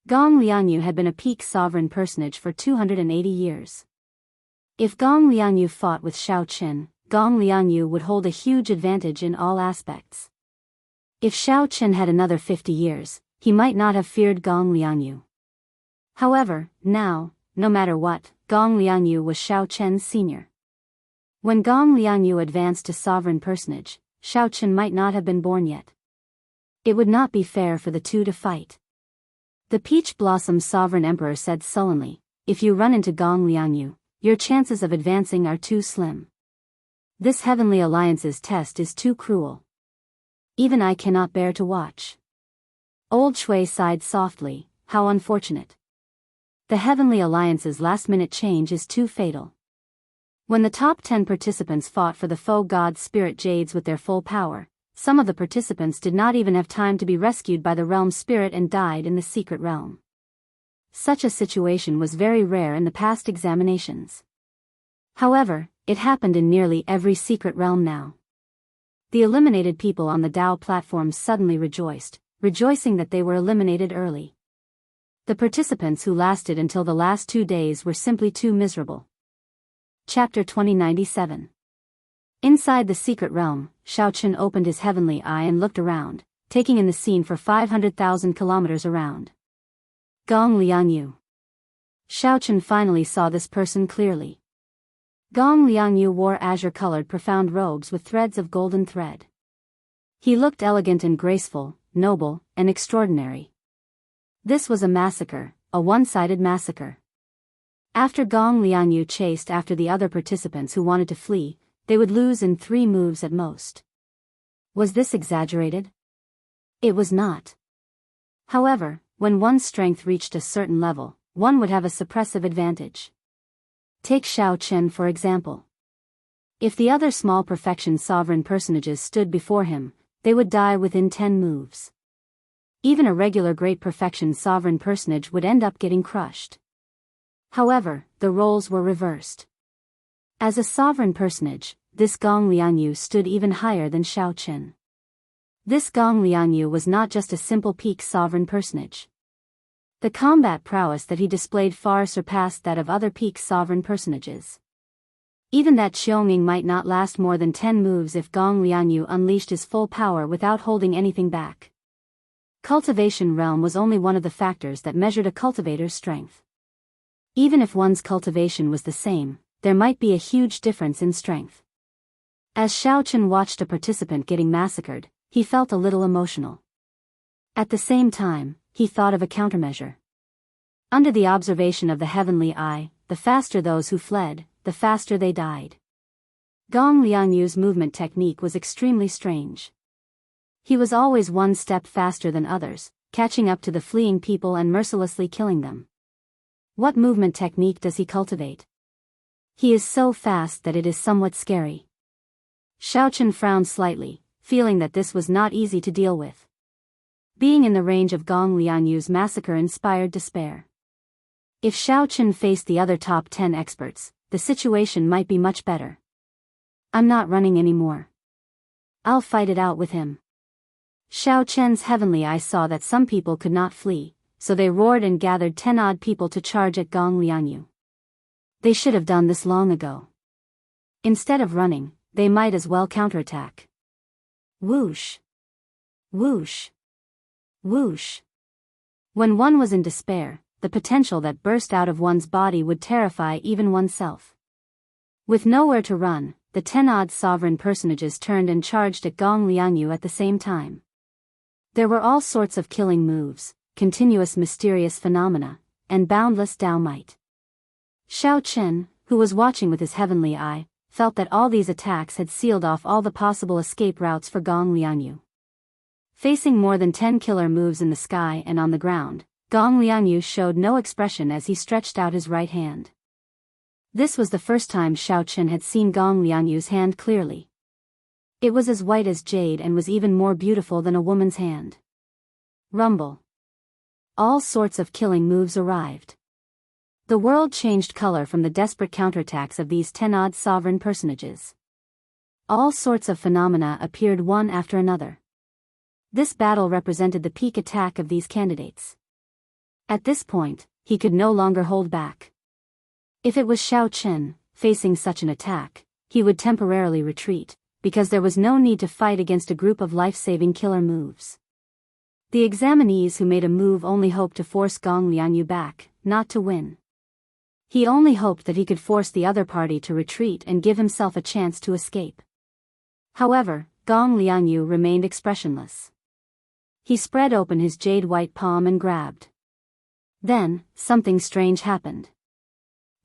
Gong Liangyu had been a peak sovereign personage for 280 years. If Gong Liangyu fought with Xiao Chen, Gong Liangyu would hold a huge advantage in all aspects. If Xiao Chen had another 50 years, he might not have feared Gong Liangyu. However, now, no matter what, Gong Liangyu was Xiao Chen's senior. When Gong Liangyu advanced to sovereign personage, Xiao Chen might not have been born yet. It would not be fair for the two to fight. The Peach Blossom Sovereign Emperor said sullenly, if you run into Gong Liangyu, your chances of advancing are too slim. This Heavenly Alliance's test is too cruel. Even I cannot bear to watch. Old Shui sighed softly, how unfortunate. The Heavenly Alliance's last-minute change is too fatal. When the top 10 participants fought for the foe god spirit Jades with their full power, some of the participants did not even have time to be rescued by the realm spirit and died in the secret realm. Such a situation was very rare in the past examinations. However, it happened in nearly every secret realm now. The eliminated people on the Dao platforms suddenly rejoiced, rejoicing that they were eliminated early. The participants who lasted until the last 2 days were simply too miserable. Chapter 2097. Inside the secret realm, Xiaochen opened his heavenly eye and looked around, taking in the scene for 500,000 kilometers around. Gong Liangyu. Xiaochen finally saw this person clearly. Gong Liangyu wore azure-colored profound robes with threads of golden thread. He looked elegant and graceful, noble, and extraordinary. This was a massacre, a one-sided massacre. After Gong Liangyu chased after the other participants who wanted to flee, they would lose in 3 moves at most. Was this exaggerated? It was not. However, when one's strength reached a certain level, one would have a suppressive advantage. Take Xiao Chen for example. If the other small perfection sovereign personages stood before him, they would die within 10 moves. Even a regular great perfection sovereign personage would end up getting crushed. However, the roles were reversed. As a sovereign personage, this Gong Liangyu stood even higher than Xiao Chen. This Gong Liangyu was not just a simple peak sovereign personage. The combat prowess that he displayed far surpassed that of other peak sovereign personages. Even that Xiongming might not last more than 10 moves if Gong Liangyu unleashed his full power without holding anything back. Cultivation realm was only one of the factors that measured a cultivator's strength. Even if one's cultivation was the same, there might be a huge difference in strength. As Xiaochen watched a participant getting massacred, he felt a little emotional. At the same time, he thought of a countermeasure. Under the observation of the heavenly eye, the faster those who fled, the faster they died. Gong Liangyu's movement technique was extremely strange. He was always one step faster than others, catching up to the fleeing people and mercilessly killing them. What movement technique does he cultivate? He is so fast that it is somewhat scary. Xiaochen frowned slightly, feeling that this was not easy to deal with. Being in the range of Gong Lianyu's massacre inspired despair. If Xiaochen faced the other top 10 experts, the situation might be much better. I'm not running anymore. I'll fight it out with him. Xiaochen's heavenly eye saw that some people could not flee, so they roared and gathered 10 odd people to charge at Gong Lianyu. They should have done this long ago. Instead of running, they might as well counterattack. Whoosh! Whoosh! Whoosh! When one was in despair, the potential that burst out of one's body would terrify even oneself. With nowhere to run, the 10 odd sovereign personages turned and charged at Gong Lianyu at the same time. There were all sorts of killing moves, continuous mysterious phenomena, and boundless Dao might. Xiao Chen, who was watching with his heavenly eye, felt that all these attacks had sealed off all the possible escape routes for Gong Lianyu. Facing more than 10 killer moves in the sky and on the ground, Gong Lianyu showed no expression as he stretched out his right hand. This was the first time Xiao Chen had seen Gong Lianyu's hand clearly. It was as white as jade and was even more beautiful than a woman's hand. Rumble. All sorts of killing moves arrived. The world changed color from the desperate counterattacks of these 10 odd sovereign personages. All sorts of phenomena appeared one after another. This battle represented the peak attack of these candidates. At this point, he could no longer hold back. If it was Xiao Chen, facing such an attack, he would temporarily retreat, because there was no need to fight against a group of life-saving killer moves. The examinees who made a move only hoped to force Gong Lianyu back, not to win. He only hoped that he could force the other party to retreat and give himself a chance to escape. However, Gong Lianyu remained expressionless. He spread open his jade-white palm and grabbed. Then, something strange happened.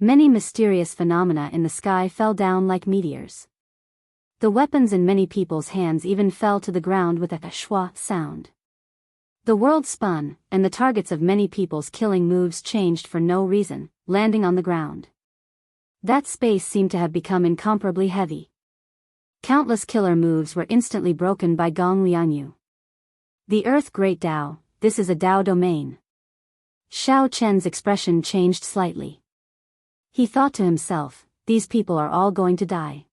Many mysterious phenomena in the sky fell down like meteors. The weapons in many people's hands even fell to the ground with a shwa sound. The world spun, and the targets of many people's killing moves changed for no reason, landing on the ground. That space seemed to have become incomparably heavy. Countless killer moves were instantly broken by Gong Lianyu. The Earth Great Tao, this is a Tao domain. Xiao Chen's expression changed slightly. He thought to himself, these people are all going to die.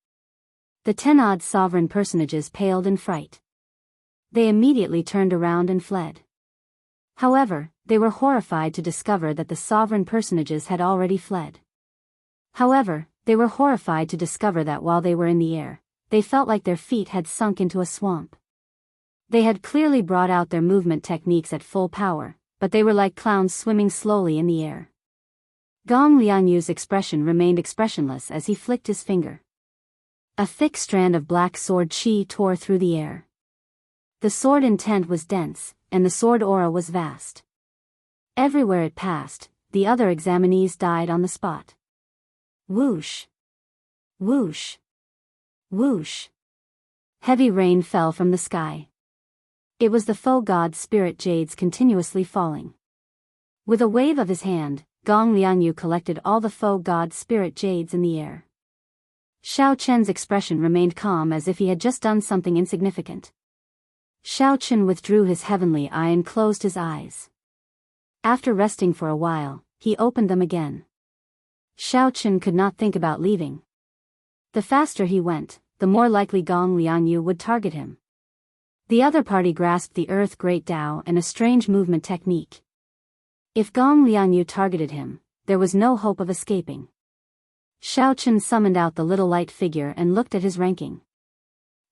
The 10-odd sovereign personages paled in fright. They immediately turned around and fled. However, they were horrified to discover that the sovereign personages had already fled. However, they were horrified to discover that while they were in the air, they felt like their feet had sunk into a swamp. They had clearly brought out their movement techniques at full power, but they were like clowns swimming slowly in the air. Gong Lianyu's expression remained expressionless as he flicked his finger. A thick strand of black sword chi tore through the air. The sword intent was dense, and the sword aura was vast. Everywhere it passed, the other examinees died on the spot. Whoosh! Whoosh! Whoosh! Heavy rain fell from the sky. It was the faux god spirit jades continuously falling. With a wave of his hand, Gong Lianyu collected all the faux god spirit jades in the air. Xiao Chen's expression remained calm as if he had just done something insignificant. Xiao Chen withdrew his heavenly eye and closed his eyes. After resting for a while, he opened them again. Xiao Chen could not think about leaving. The faster he went, the more likely Gong Lianyu would target him. The other party grasped the Earth Great Tao and a strange movement technique. If Gong Lianyu targeted him, there was no hope of escaping. Xiao Chen summoned out the little light figure and looked at his ranking.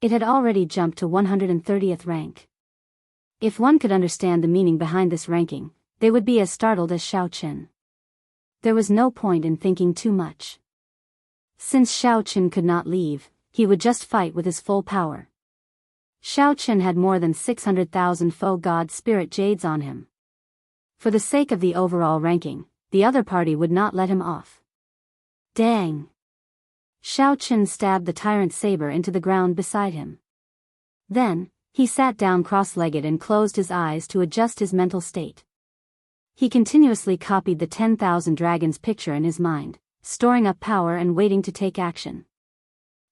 It had already jumped to 130th rank. If one could understand the meaning behind this ranking, they would be as startled as Xiao Chen. There was no point in thinking too much. Since Xiao Chen could not leave, he would just fight with his full power. Xiao Chen had more than 600,000 faux god spirit jades on him. For the sake of the overall ranking, the other party would not let him off. Dang! Xiao Chen stabbed the tyrant saber into the ground beside him. Then, he sat down cross-legged and closed his eyes to adjust his mental state. He continuously copied the 10,000 dragons picture in his mind, storing up power and waiting to take action.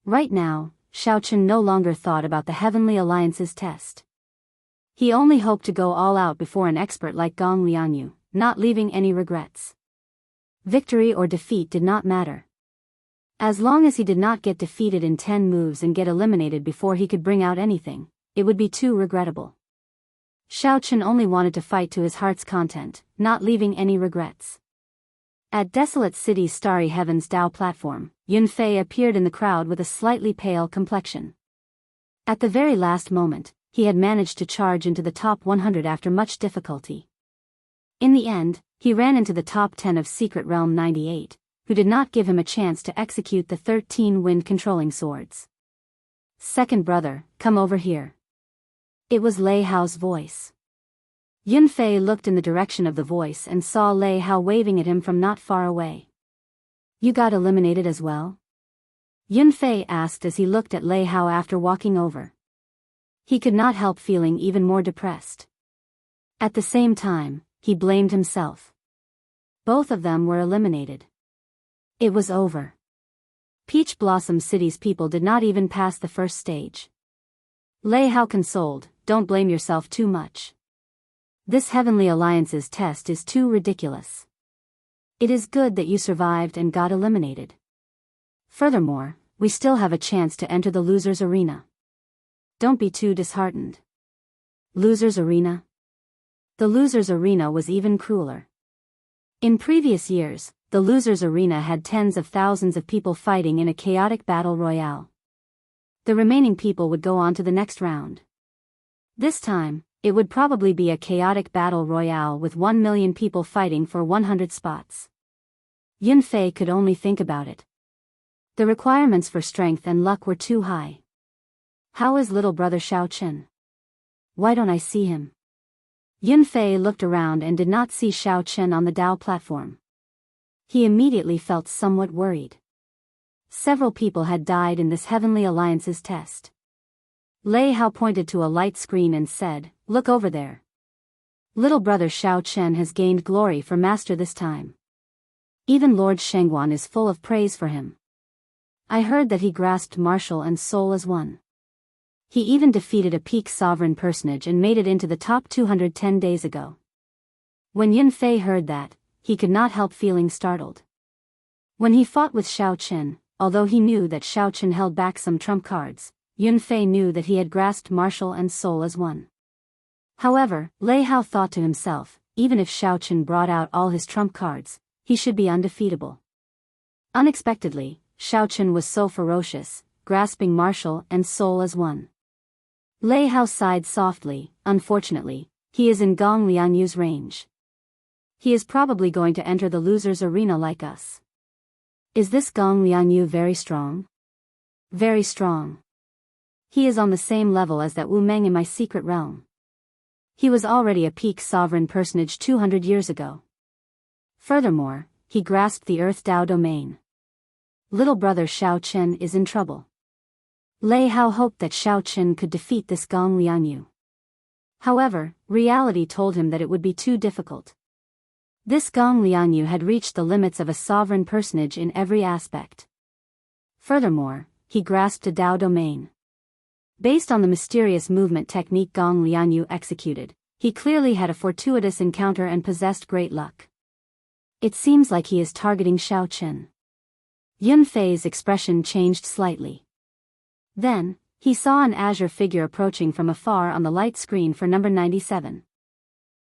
Right now, Xiao Chen no longer thought about the Heavenly Alliance's test. He only hoped to go all out before an expert like Gong Lianyu, not leaving any regrets. Victory or defeat did not matter. As long as he did not get defeated in 10 moves and get eliminated before he could bring out anything, it would be too regrettable. Xiao Chen only wanted to fight to his heart's content, not leaving any regrets. At Desolate City's Starry Heavens Tao platform, Yunfei appeared in the crowd with a slightly pale complexion. At the very last moment, he had managed to charge into the top 100 after much difficulty. In the end, he ran into the top 10 of Secret Realm 98, who did not give him a chance to execute the 13 wind-controlling swords. Second brother, come over here. It was Lei Hao's voice. Yunfei looked in the direction of the voice and saw Lei Hao waving at him from not far away. You got eliminated as well? Yunfei asked as he looked at Lei Hao after walking over. He could not help feeling even more depressed. At the same time, he blamed himself. Both of them were eliminated. It was over. Peach Blossom City's people did not even pass the first stage. Lei Hao consoled, don't blame yourself too much. This Heavenly Alliance's test is too ridiculous. It is good that you survived and got eliminated. Furthermore, we still have a chance to enter the loser's arena. Don't be too disheartened. Loser's arena? The loser's arena was even crueler. In previous years, the loser's arena had tens of thousands of people fighting in a chaotic battle royale. The remaining people would go on to the next round. This time, it would probably be a chaotic battle royale with 1 million people fighting for 100 spots. Yunfei could only think about it. The requirements for strength and luck were too high. How is little brother Xiao Chen? Why don't I see him? Yunfei looked around and did not see Xiao Chen on the Tao platform. He immediately felt somewhat worried. Several people had died in this Heavenly Alliance's test. Lei Hao pointed to a light screen and said, look over there. Little brother Xiao Chen has gained glory for master this time. Even Lord Shengguan is full of praise for him. I heard that he grasped martial and soul as one. He even defeated a peak sovereign personage and made it into the top 210 days ago. When Yun Fei heard that, he could not help feeling startled. When he fought with Xiao Chen, although he knew that Xiao Chen held back some trump cards, Yun Fei knew that he had grasped martial and soul as one. However, Lei Hao thought to himself, even if Xiao Chen brought out all his trump cards, he should be undefeatable. Unexpectedly, Xiao Chen was so ferocious, grasping martial and soul as one. Lei Hao sighed softly. Unfortunately, he is in Gong Lianyu's range. He is probably going to enter the loser's arena like us. Is this Gong Lianyu very strong? Very strong. He is on the same level as that Wu Meng in my secret realm. He was already a peak sovereign personage 200 years ago. Furthermore, he grasped the Earth Dao domain. Little brother Xiao Chen is in trouble. Lei Hao hoped that Xiao Chen could defeat this Gong Lianyu. However, reality told him that it would be too difficult. This Gong Lianyu had reached the limits of a sovereign personage in every aspect. Furthermore, he grasped a Dao domain. Based on the mysterious movement technique Gong Lianyu executed, he clearly had a fortuitous encounter and possessed great luck. It seems like he is targeting Xiao Chen. Yun Fei's expression changed slightly. Then, he saw an azure figure approaching from afar on the light screen for number 97.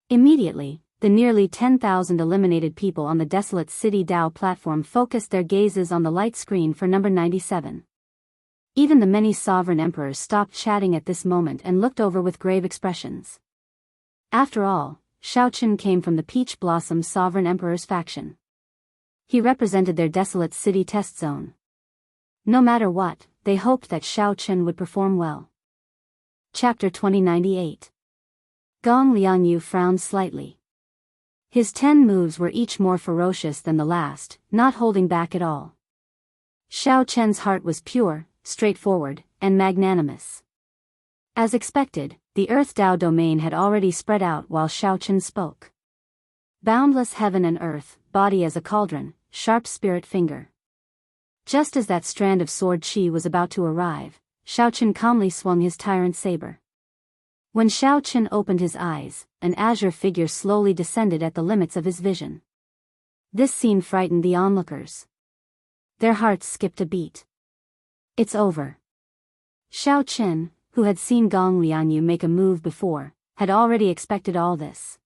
Immediately, the nearly 10,000 eliminated people on the desolate City Dao platform focused their gazes on the light screen for number 97. Even the many sovereign emperors stopped chatting at this moment and looked over with grave expressions. After all, Xiao Chen came from the Peach Blossom Sovereign Emperor's faction. He represented their desolate city test zone. No matter what, they hoped that Xiao Chen would perform well. Chapter 2098. Gong Lianyu frowned slightly. His 10 moves were each more ferocious than the last, not holding back at all. Xiao Chen's heart was pure, straightforward, and magnanimous. As expected, the Earth Dao domain had already spread out while Xiao Chen spoke. Boundless heaven and earth, body as a cauldron, sharp spirit finger. Just as that strand of sword chi was about to arrive, Xiao Chen calmly swung his tyrant saber. When Xiao Chen opened his eyes, an azure figure slowly descended at the limits of his vision. This scene frightened the onlookers. Their hearts skipped a beat. It's over. Xiao Chen, who had seen Gong Lianyu make a move before, had already expected all this.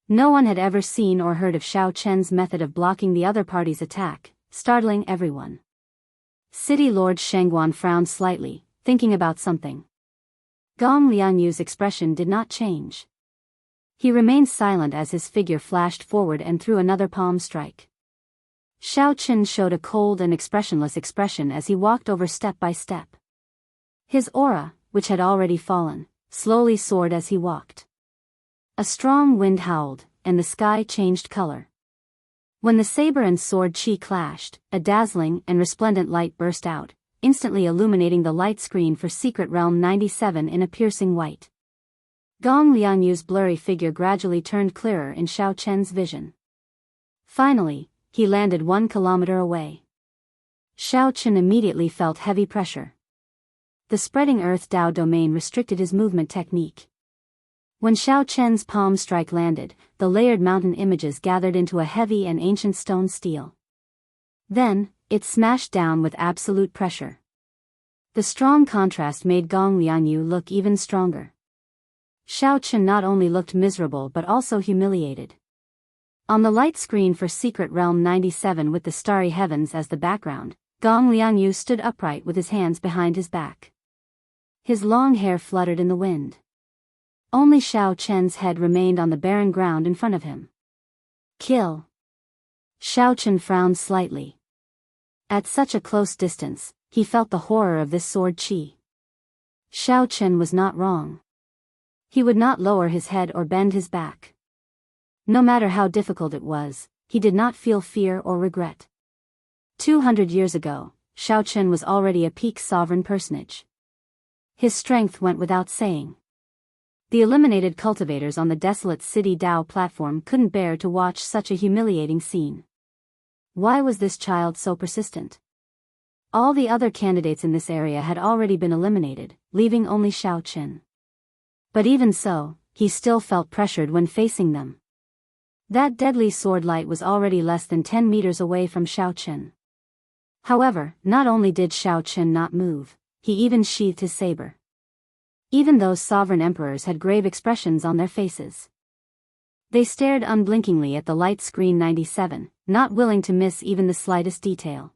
No one had ever seen or heard of Xiao Chen's method of blocking the other party's attack, startling everyone. City Lord Shengguan frowned slightly, thinking about something. Gong Lianyu's expression did not change. He remained silent as his figure flashed forward and threw another palm strike. Xiao Chen showed a cold and expressionless expression as he walked over step by step. His aura, which had already fallen, slowly soared as he walked. A strong wind howled, and the sky changed color. When the saber and sword chi clashed, a dazzling and resplendent light burst out, instantly illuminating the light screen for Secret Realm 97 in a piercing white. Gong Lianyu's blurry figure gradually turned clearer in Xiao Chen's vision. Finally, he landed 1 kilometer away. Xiao Chen immediately felt heavy pressure. The spreading Earth Dao domain restricted his movement technique. When Xiao Chen's palm strike landed, the layered mountain images gathered into a heavy and ancient stone steel. Then, it smashed down with absolute pressure. The strong contrast made Gong Lianyu look even stronger. Xiao Chen not only looked miserable but also humiliated. On the light screen for Secret Realm 97 with the starry heavens as the background, Gong Lianyu stood upright with his hands behind his back. His long hair fluttered in the wind. Only Xiao Chen's head remained on the barren ground in front of him. Kill. Xiao Chen frowned slightly. At such a close distance, he felt the horror of this sword chi. Xiao Chen was not wrong. He would not lower his head or bend his back. No matter how difficult it was, he did not feel fear or regret. 200 years ago, Xiao Chen was already a peak sovereign personage. His strength went without saying. The eliminated cultivators on the desolate City Dao platform couldn't bear to watch such a humiliating scene. Why was this child so persistent? All the other candidates in this area had already been eliminated, leaving only Xiao Chen. But even so, he still felt pressured when facing them. That deadly sword light was already less than 10 meters away from Xiao Chen. However, not only did Xiao Chen not move, he even sheathed his saber. Even those sovereign emperors had grave expressions on their faces. They stared unblinkingly at the light screen 97, not willing to miss even the slightest detail.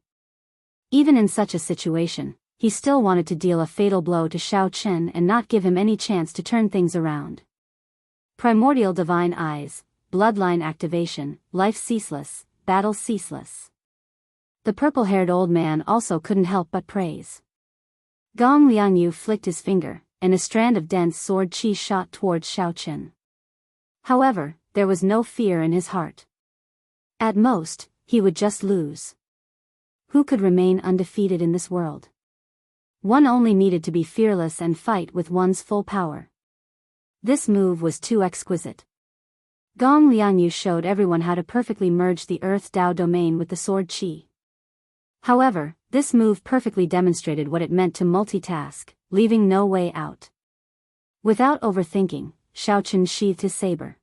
Even in such a situation, he still wanted to deal a fatal blow to Xiao Chen and not give him any chance to turn things around. Primordial divine eyes, bloodline activation, life ceaseless, battle ceaseless. The purple-haired old man also couldn't help but praise. Gong Liangyu flicked his finger, and a strand of dense sword chi shot towards Xiao Chen. However, there was no fear in his heart. At most, he would just lose. Who could remain undefeated in this world? One only needed to be fearless and fight with one's full power. This move was too exquisite. Gong Liangyu showed everyone how to perfectly merge the Earth Dao domain with the sword chi. However, this move perfectly demonstrated what it meant to multitask, leaving no way out. Without overthinking, Xiao Chen sheathed his saber.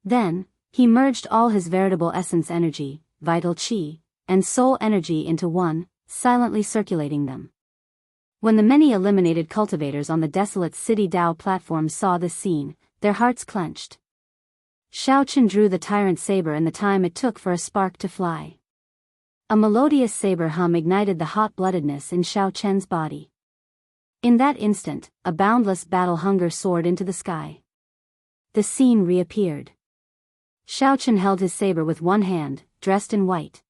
Then, he merged all his veritable essence energy, vital chi, and soul energy into one, silently circulating them. When the many eliminated cultivators on the desolate City Dao platform saw this scene, their hearts clenched. Xiao Chen drew the tyrant saber in the time it took for a spark to fly. A melodious saber hum ignited the hot-bloodedness in Xiao Chen's body. In that instant, a boundless battle hunger soared into the sky. The scene reappeared. Xiao Chen held his saber with one hand, dressed in white.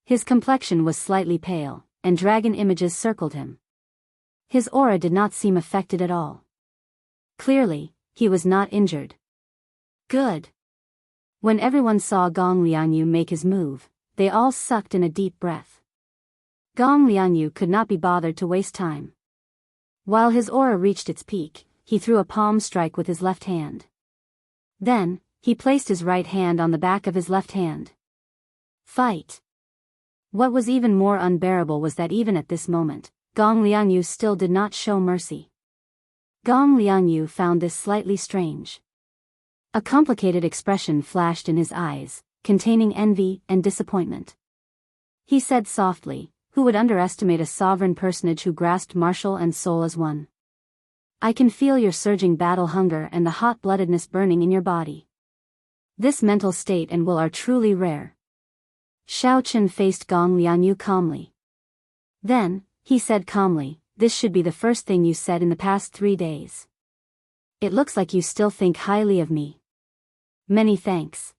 His complexion was slightly pale, and dragon images circled him. His aura did not seem affected at all. Clearly, he was not injured. Good. When everyone saw Gong Liangyu make his move, they all sucked in a deep breath. Gong Liangyu could not be bothered to waste time. While his aura reached its peak, he threw a palm strike with his left hand. Then, he placed his right hand on the back of his left hand. Fight! What was even more unbearable was that even at this moment, Gong Liangyu still did not show mercy. Gong Liangyu found this slightly strange. A complicated expression flashed in his eyes, containing envy and disappointment. He said softly, "Who would underestimate a sovereign personage who grasped martial and soul as one? I can feel your surging battle hunger and the hot-bloodedness burning in your body. This mental state and will are truly rare." Xiao Chen faced Gong Liangyu calmly. Then, he said calmly, "This should be the first thing you said in the past 3 days. It looks like you still think highly of me. Many thanks.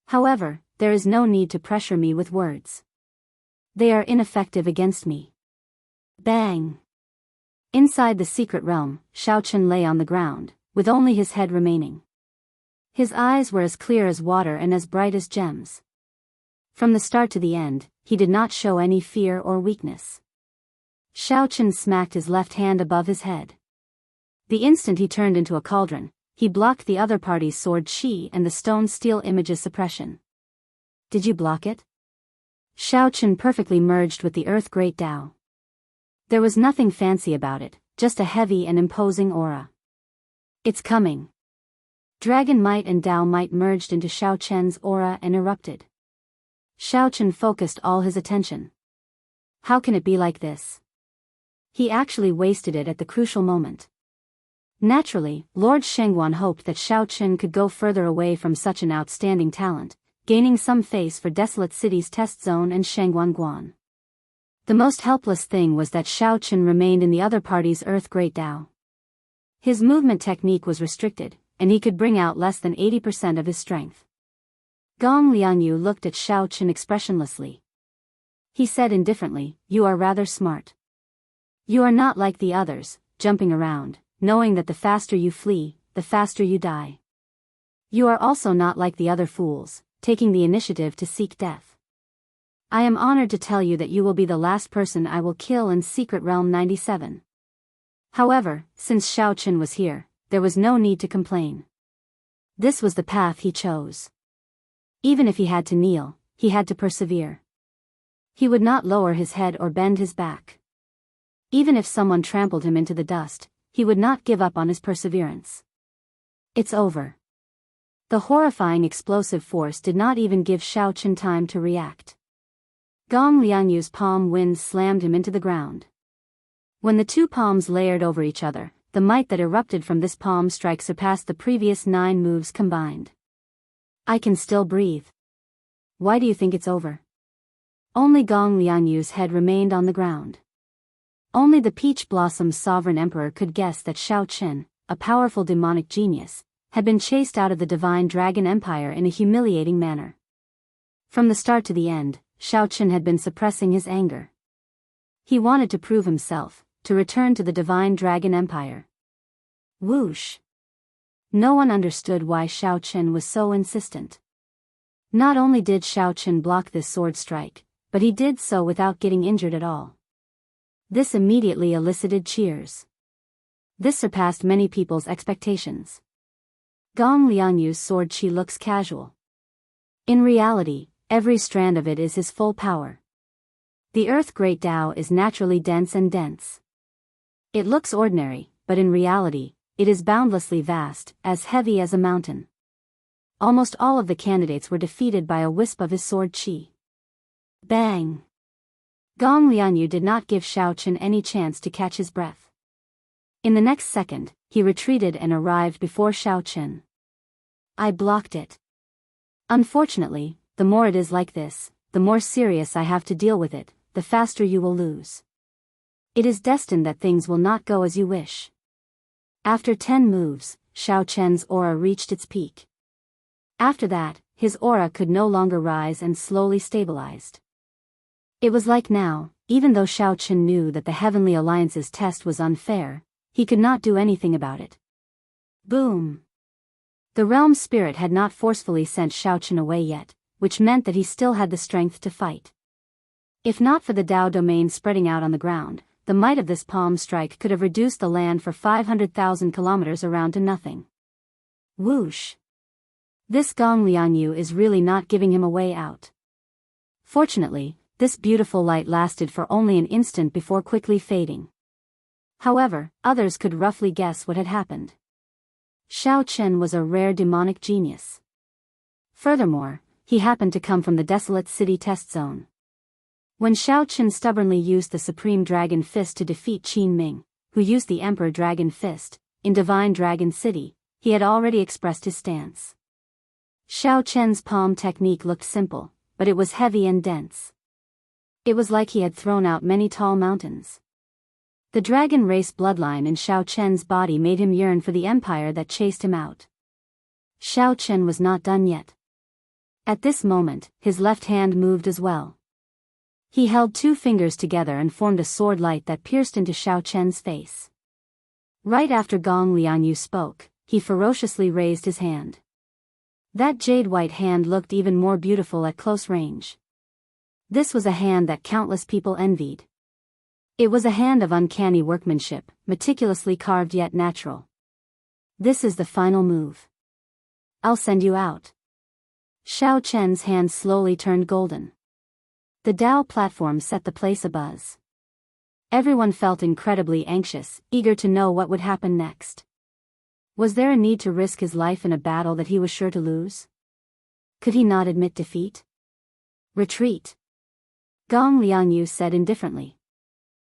However, there is no need to pressure me with words. They are ineffective against me." Bang! Inside the secret realm, Xiao Chen lay on the ground, with only his head remaining. His eyes were as clear as water and as bright as gems. From the start to the end, he did not show any fear or weakness. Xiao Chen smacked his left hand above his head. The instant he turned into a cauldron, he blocked the other party's sword chi and the stone steel image's suppression. "Did you block it?" Xiao Chen perfectly merged with the Earth Great Dao. There was nothing fancy about it, just a heavy and imposing aura. "It's coming." Dragon might and Dao might merged into Xiao Chen's aura and erupted. Xiao Chen focused all his attention. How can it be like this? He actually wasted it at the crucial moment. Naturally, Lord Shengguan hoped that Xiao Chen could go further away from such an outstanding talent, gaining some face for Desolate City's test zone and Shengguan Guan. The most helpless thing was that Xiao Chen remained in the other party's Earth Great Dao. His movement technique was restricted, and he could bring out less than 80% of his strength. Gong Liangyu looked at Xiao Chen expressionlessly. He said indifferently, "You are rather smart. You are not like the others, jumping around, knowing that the faster you flee, the faster you die. You are also not like the other fools, taking the initiative to seek death. I am honored to tell you that you will be the last person I will kill in Secret Realm 97. However, since Xiao Chen was here, there was no need to complain. This was the path he chose. Even if he had to kneel, he had to persevere. He would not lower his head or bend his back. Even if someone trampled him into the dust, he would not give up on his perseverance. It's over. The horrifying explosive force did not even give Xiaochen time to react. Gong Lianyu's palm wind slammed him into the ground. When the two palms layered over each other, the might that erupted from this palm strike surpassed the previous 9 moves combined. I can still breathe. Why do you think it's over? Only Gong Lianyu's head remained on the ground. Only the Peach Blossom's sovereign emperor could guess that Xiaochen, a powerful demonic genius, had been chased out of the divine dragon empire in a humiliating manner. From the start to the end, Xiaochen had been suppressing his anger. He wanted to prove himself, to return to the divine dragon empire. Whoosh! No one understood why Xiaochen was so insistent. Not only did Xiaochen block this sword strike, but he did so without getting injured at all. This immediately elicited cheers. This surpassed many people's expectations. Gong Lianyu's sword qi looks casual. In reality, every strand of it is his full power. The Earth Great Tao is naturally dense and dense. It looks ordinary, but in reality, it is boundlessly vast, as heavy as a mountain. Almost all of the candidates were defeated by a wisp of his sword qi. Bang! Gong Lianyu did not give Xiaochen any chance to catch his breath. In the next second, he retreated and arrived before Xiaochen. I blocked it. Unfortunately, the more it is like this, the more serious I have to deal with it, the faster you will lose. It is destined that things will not go as you wish. After 10 moves, Xiaochen's aura reached its peak. After that, his aura could no longer rise and slowly stabilized. It was like now, even though Xiaochen knew that the Heavenly Alliance's test was unfair, he could not do anything about it. Boom! The realm spirit had not forcefully sent Xiaochen away yet, which meant that he still had the strength to fight. If not for the Tao domain spreading out on the ground, the might of this palm strike could have reduced the land for 500,000 kilometers around to nothing. Whoosh! This Gong Lianyu is really not giving him a way out. Fortunately, this beautiful light lasted for only an instant before quickly fading. However, others could roughly guess what had happened. Xiaochen was a rare demonic genius. Furthermore, he happened to come from the desolate city test zone. When Xiaochen stubbornly used the Supreme Dragon Fist to defeat Qin Ming, who used the Emperor Dragon Fist, in Divine Dragon City, he had already expressed his stance. Xiaochen's palm technique looked simple, but it was heavy and dense. It was like he had thrown out many tall mountains. The dragon race bloodline in Xiaochen's body made him yearn for the empire that chased him out. Xiaochen was not done yet. At this moment, his left hand moved as well. He held 2 fingers together and formed a sword light that pierced into Xiaochen's face. Right after Gong Lianyu spoke, he ferociously raised his hand. That jade-white hand looked even more beautiful at close range. This was a hand that countless people envied. It was a hand of uncanny workmanship, meticulously carved yet natural. This is the final move. I'll send you out. Xiaochen's hand slowly turned golden. The Tao platform set the place abuzz. Everyone felt incredibly anxious, eager to know what would happen next. Was there a need to risk his life in a battle that he was sure to lose? Could he not admit defeat? Retreat. Gong Lianyu said indifferently.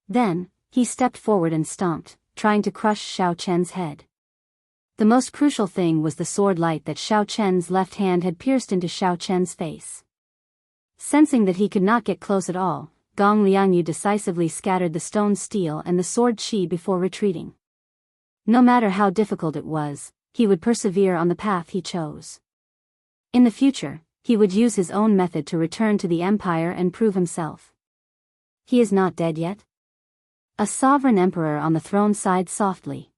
Then, he stepped forward and stomped, trying to crush Xiaochen's head. The most crucial thing was the sword light that Xiaochen's left hand had pierced into Xiaochen's face. Sensing that he could not get close at all, Gong Lianyu decisively scattered the stone steel and the sword qi before retreating. No matter how difficult it was, he would persevere on the path he chose. In the future, he would use his own method to return to the empire and prove himself. He is not dead yet? A sovereign emperor on the throne sighed softly.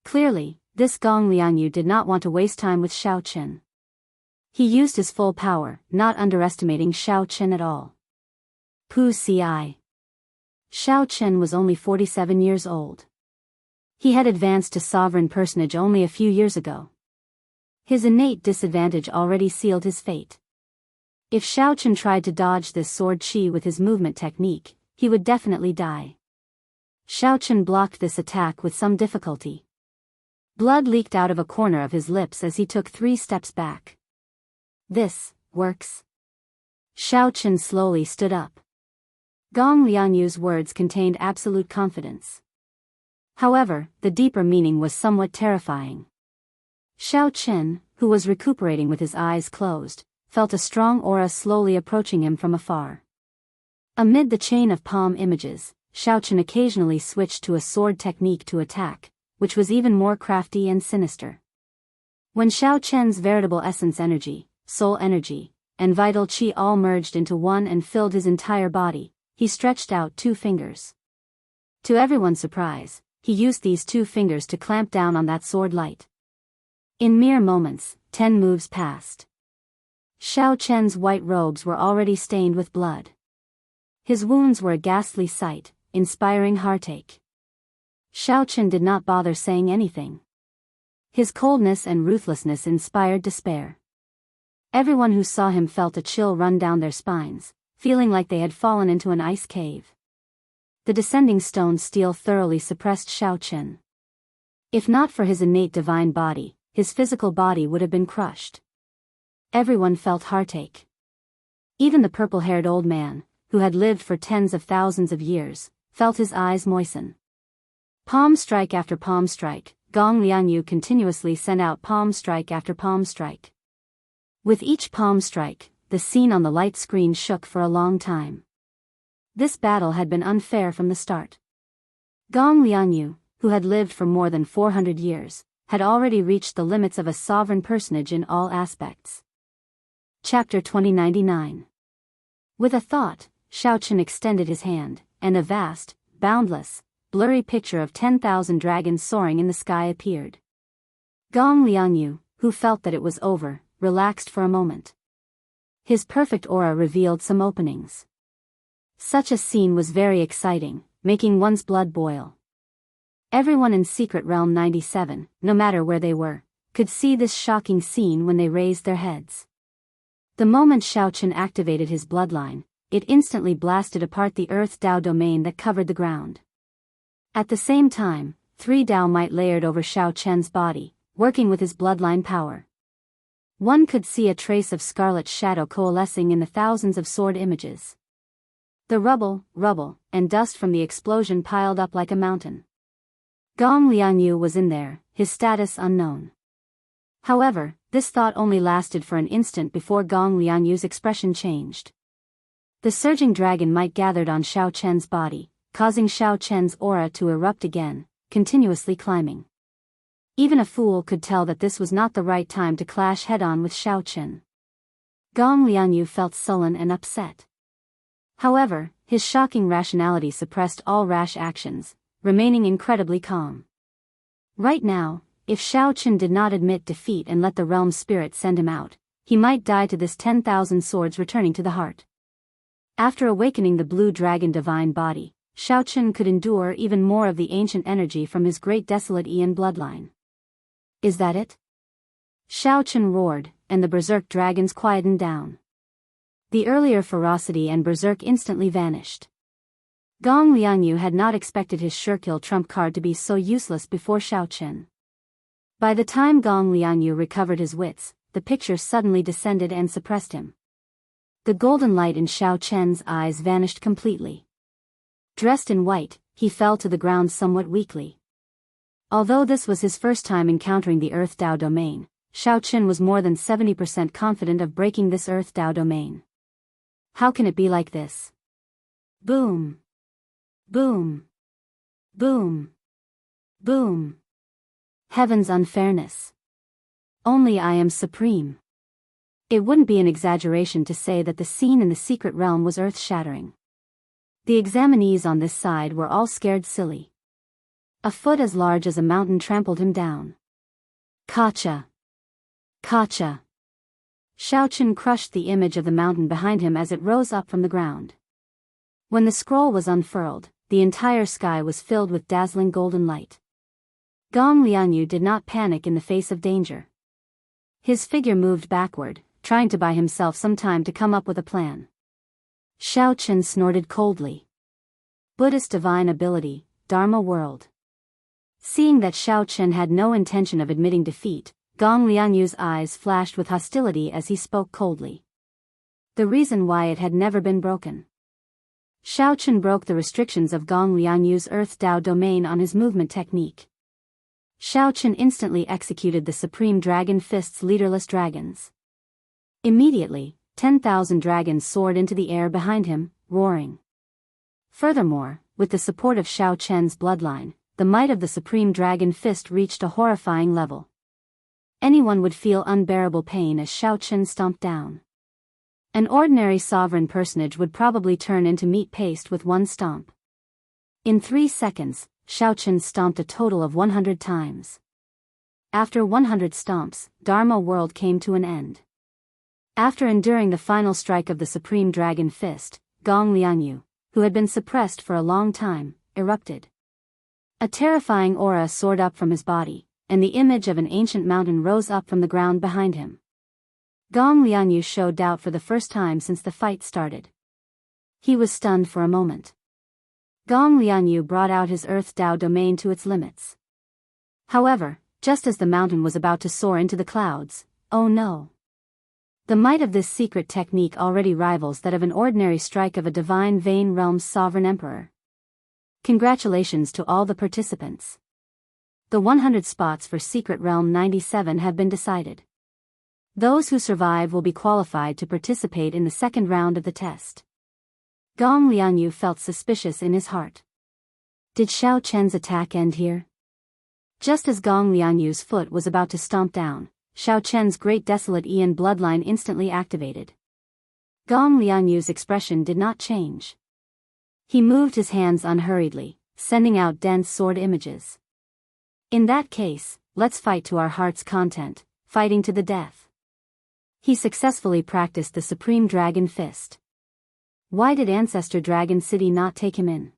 Clearly, this Gong Lianyu did not want to waste time with Xiaochen. He used his full power, not underestimating Xiaochen at all. Pu Ci. Xiaochen was only 47 years old. He had advanced to sovereign personage only a few years ago. His innate disadvantage already sealed his fate. If Xiao Chen tried to dodge this sword chi with his movement technique, he would definitely die. Xiao Chen blocked this attack with some difficulty. Blood leaked out of a corner of his lips as he took 3 steps back. This works. Xiao Chen slowly stood up. Gong Lianyu's words contained absolute confidence. However, the deeper meaning was somewhat terrifying. Xiao Chen, who was recuperating with his eyes closed, felt a strong aura slowly approaching him from afar. Amid the chain of palm images, Xiao Chen occasionally switched to a sword technique to attack, which was even more crafty and sinister. When Xiao Chen's veritable essence energy, soul energy, and vital qi all merged into one and filled his entire body, he stretched out 2 fingers. To everyone's surprise, he used these 2 fingers to clamp down on that sword light. In mere moments, 10 moves passed. Xiao Chen's white robes were already stained with blood. His wounds were a ghastly sight, inspiring heartache. Xiao Chen did not bother saying anything. His coldness and ruthlessness inspired despair. Everyone who saw him felt a chill run down their spines, feeling like they had fallen into an ice cave. The descending stone steel thoroughly suppressed Xiao Chen. If not for his innate divine body, his physical body would have been crushed. Everyone felt heartache. Even the purple-haired old man, who had lived for tens of thousands of years, felt his eyes moisten. Palm strike after palm strike, Gong Lianyu continuously sent out palm strike after palm strike. With each palm strike, the scene on the light screen shook for a long time. This battle had been unfair from the start. Gong Lianyu, who had lived for more than 400 years, had already reached the limits of a sovereign personage in all aspects. Chapter 2099. With a thought, Xiao Chen extended his hand, and a vast, boundless, blurry picture of 10,000 dragons soaring in the sky appeared. Gong Lianyu, who felt that it was over, relaxed for a moment. His perfect aura revealed some openings. Such a scene was very exciting, making one's blood boil. Everyone in Secret Realm 97, no matter where they were, could see this shocking scene when they raised their heads. The moment Xiao Chen activated his bloodline, it instantly blasted apart the Earth Dao domain that covered the ground. At the same time, 3 Dao might layered over Xiao Chen's body, working with his bloodline power. One could see a trace of scarlet shadow coalescing in the thousands of sword images. The rubble, and dust from the explosion piled up like a mountain. Gong Lianyu was in there, his status unknown. However, this thought only lasted for an instant before Gong Lianyu's expression changed. The surging dragon might gathered on Xiao Chen's body, causing Xiao Chen's aura to erupt again, continuously climbing. Even a fool could tell that this was not the right time to clash head-on with Xiao Chen. Gong Lianyu felt sullen and upset. However, his shocking rationality suppressed all rash actions, remaining incredibly calm. Right now, if Xiao Chen did not admit defeat and let the realm spirit send him out, he might die to this 10,000 swords returning to the heart. After awakening the blue dragon divine body, Xiao Chen could endure even more of the ancient energy from his great desolate Ian bloodline. Is that it? Xiao Chen roared, and the berserk dragons quietened down. The earlier ferocity and berserk instantly vanished. Gong Lianyu had not expected his sure-kill trump card to be so useless before Xiao Chen. By the time Gong Lianyu recovered his wits, the picture suddenly descended and suppressed him. The golden light in Xiao Chen's eyes vanished completely. Dressed in white, he fell to the ground somewhat weakly. Although this was his first time encountering the Earth Dao domain, Xiao Chen was more than 70% confident of breaking this Earth Dao domain. How can it be like this? Boom! Boom! Boom! Boom! Heaven's unfairness. Only I am supreme. It wouldn't be an exaggeration to say that the scene in the secret realm was earth-shattering. The examinees on this side were all scared silly. A foot as large as a mountain trampled him down. Kacha! Kacha! Xiao Chen crushed the image of the mountain behind him as it rose up from the ground. When the scroll was unfurled, the entire sky was filled with dazzling golden light. Gong Lianyu did not panic in the face of danger. His figure moved backward, trying to buy himself some time to come up with a plan. Xiao Chen snorted coldly. Buddhist divine ability, Dharma world. Seeing that Xiao Chen had no intention of admitting defeat, Gong Lianyu's eyes flashed with hostility as he spoke coldly. The reason why it had never been broken. Xiao Chen broke the restrictions of Gong Lianyu's Earth Dao domain on his movement technique. Xiao Chen instantly executed the Supreme Dragon Fist's leaderless dragons. Immediately, 10,000 dragons soared into the air behind him, roaring. Furthermore, with the support of Xiao Chen's bloodline, the might of the Supreme Dragon Fist reached a horrifying level. Anyone would feel unbearable pain as Xiao Chen stomped down. An ordinary sovereign personage would probably turn into meat paste with one stomp. In 3 seconds, Xiao Chen stomped a total of 100 times. After 100 stomps, Dharma world came to an end. After enduring the final strike of the Supreme Dragon Fist, Gong Lianyu, who had been suppressed for a long time, erupted. A terrifying aura soared up from his body, and the image of an ancient mountain rose up from the ground behind him. Gong Lianyu showed doubt for the first time since the fight started. He was stunned for a moment. Gong Lianyu brought out his Earth Dao domain to its limits. However, just as the mountain was about to soar into the clouds, oh no! The might of this secret technique already rivals that of an ordinary strike of a divine Vane Realm's sovereign emperor. Congratulations to all the participants. The 100 spots for Secret Realm 97 have been decided. Those who survive will be qualified to participate in the second round of the test. Gong Lianyu felt suspicious in his heart. Did Xiao Chen's attack end here? Just as Gong Lianyu's foot was about to stomp down, Xiao Chen's great desolate Ian bloodline instantly activated. Gong Lianyu's expression did not change. He moved his hands unhurriedly, sending out dense sword images. In that case, let's fight to our heart's content, fighting to the death. He successfully practiced the Supreme Dragon Fist. Why did Ancestor Dragon City not take him in?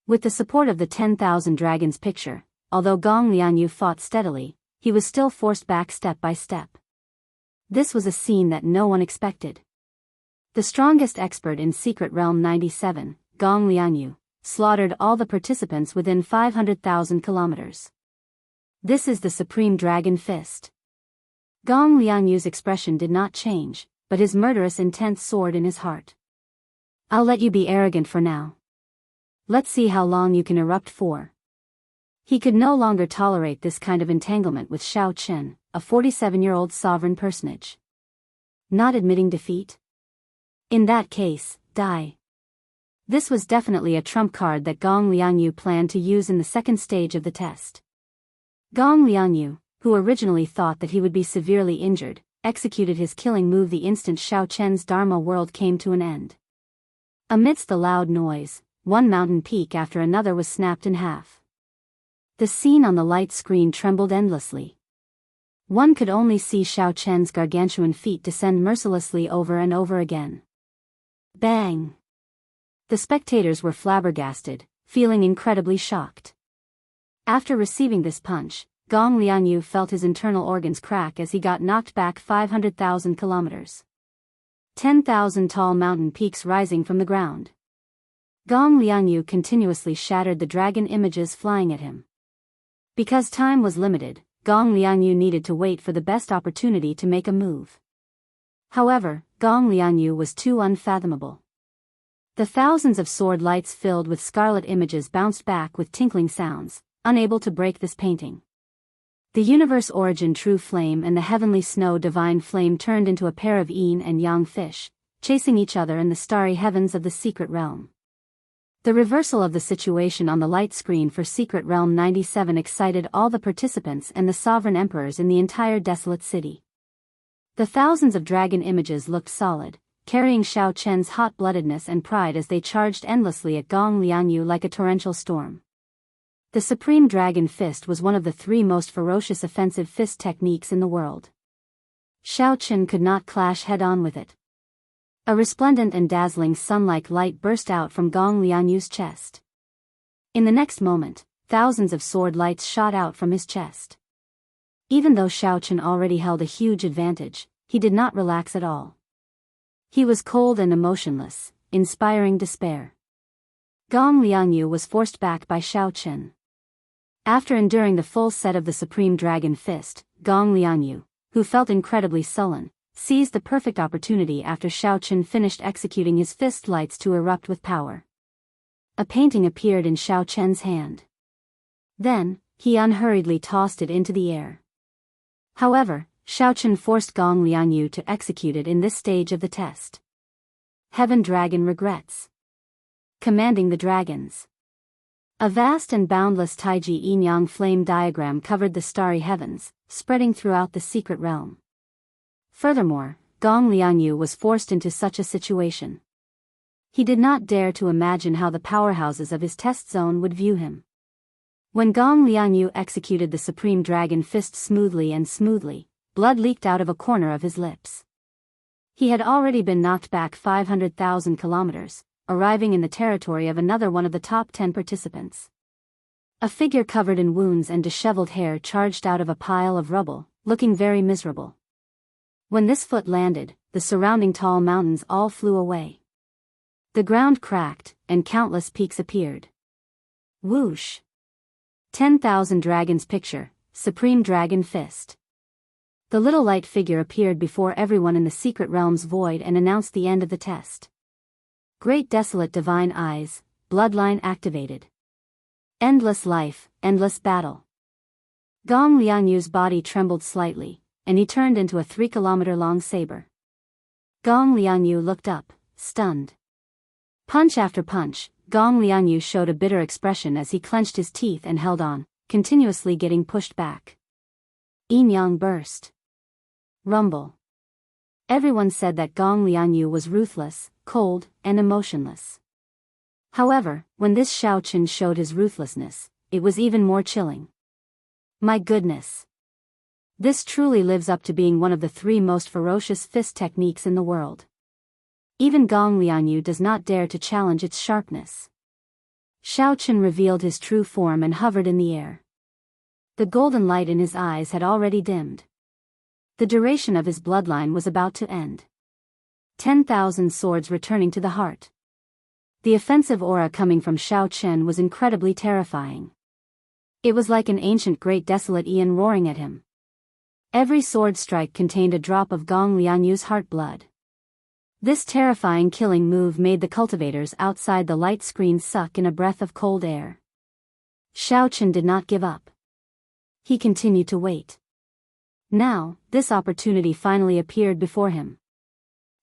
With the support of the 10,000 dragons picture, although Gong Lianyu fought steadily, he was still forced back step by step. This was a scene that no one expected. The strongest expert in Secret Realm 97, Gong Lianyu, slaughtered all the participants within 500,000 kilometers. This is the Supreme Dragon Fist. Gong Lianyu's expression did not change, but his murderous intent soared in his heart. I'll let you be arrogant for now. Let's see how long you can erupt for. He could no longer tolerate this kind of entanglement with Xiao Chen, a 47-year-old sovereign personage. Not admitting defeat? In that case, die. This was definitely a trump card that Gong Lianyu planned to use in the second stage of the test. Gong Lianyu, who originally thought that he would be severely injured, executed his killing move the instant Xiao Chen's Dharma world came to an end. Amidst the loud noise, one mountain peak after another was snapped in half. The scene on the light screen trembled endlessly. One could only see Xiao Chen's gargantuan feet descend mercilessly over and over again. Bang! The spectators were flabbergasted, feeling incredibly shocked. After receiving this punch, Gong Lianyu felt his internal organs crack as he got knocked back 500,000 kilometers. 10,000 tall mountain peaks rising from the ground. Gong Lianyu continuously shattered the dragon images flying at him. Because time was limited, Gong Lianyu needed to wait for the best opportunity to make a move. However, Gong Lianyu was too unfathomable. The thousands of sword lights filled with scarlet images bounced back with tinkling sounds, unable to break this painting. The universe origin true flame and the heavenly snow divine flame turned into a pair of yin and yang fish, chasing each other in the starry heavens of the secret realm. The reversal of the situation on the light screen for Secret Realm 97 excited all the participants and the sovereign emperors in the entire desolate city. The thousands of dragon images looked solid, carrying Xiao Chen's hot-bloodedness and pride as they charged endlessly at Gong Lianyu like a torrential storm. The Supreme Dragon Fist was one of the 3 most ferocious offensive fist techniques in the world. Xiao Chen could not clash head-on with it. A resplendent and dazzling sun-like light burst out from Gong Lianyu's chest. In the next moment, thousands of sword lights shot out from his chest. Even though Xiao Chen already held a huge advantage, he did not relax at all. He was cold and emotionless, inspiring despair. Gong Liangyu was forced back by Xiao Chen. After enduring the full set of the Supreme Dragon Fist, Gong Liangyu, who felt incredibly sullen, seized the perfect opportunity after Xiao Chen finished executing his fist lights to erupt with power. A painting appeared in Xiao Chen's hand. Then, he unhurriedly tossed it into the air. However, Xiao Chen forced Gong Liangyu to execute it in this stage of the test. Heaven Dragon regrets. Commanding the dragons. A vast and boundless Taiji yin-yang flame diagram covered the starry heavens, spreading throughout the secret realm. Furthermore, Gong Liangyu was forced into such a situation. He did not dare to imagine how the powerhouses of his test zone would view him. When Gong Liangyu executed the Supreme Dragon Fist smoothly, blood leaked out of a corner of his lips. He had already been knocked back 500,000 kilometers, arriving in the territory of another one of the top 10 participants. A figure covered in wounds and disheveled hair charged out of a pile of rubble, looking very miserable. When this foot landed, the surrounding tall mountains all flew away. The ground cracked, and countless peaks appeared. Whoosh! 10,000 Dragons Picture, Supreme Dragon Fist. The little light figure appeared before everyone in the secret realm's void and announced the end of the test. Great desolate divine eyes, bloodline activated. Endless life, endless battle. Gong Liangyu's body trembled slightly, and he turned into a 3-kilometer-long saber. Gong Liangyu looked up, stunned. Punch after punch, Gong Liangyu showed a bitter expression as he clenched his teeth and held on, continuously getting pushed back. Yin-yang burst. Rumble. Everyone said that Gong Liangyu was ruthless, cold, and emotionless. However, when this Xiao Chen showed his ruthlessness, it was even more chilling. My goodness. This truly lives up to being one of the 3 most ferocious fist techniques in the world. Even Gong Liangyu does not dare to challenge its sharpness. Xiao Chen revealed his true form and hovered in the air. The golden light in his eyes had already dimmed. The duration of his bloodline was about to end. 10,000 swords returning to the heart. The offensive aura coming from Xiao Chen was incredibly terrifying. It was like an ancient great desolate Aeon roaring at him. Every sword strike contained a drop of Gong Liangyu's heart blood. This terrifying killing move made the cultivators outside the light screen suck in a breath of cold air. Xiao Chen did not give up. He continued to wait. Now, this opportunity finally appeared before him.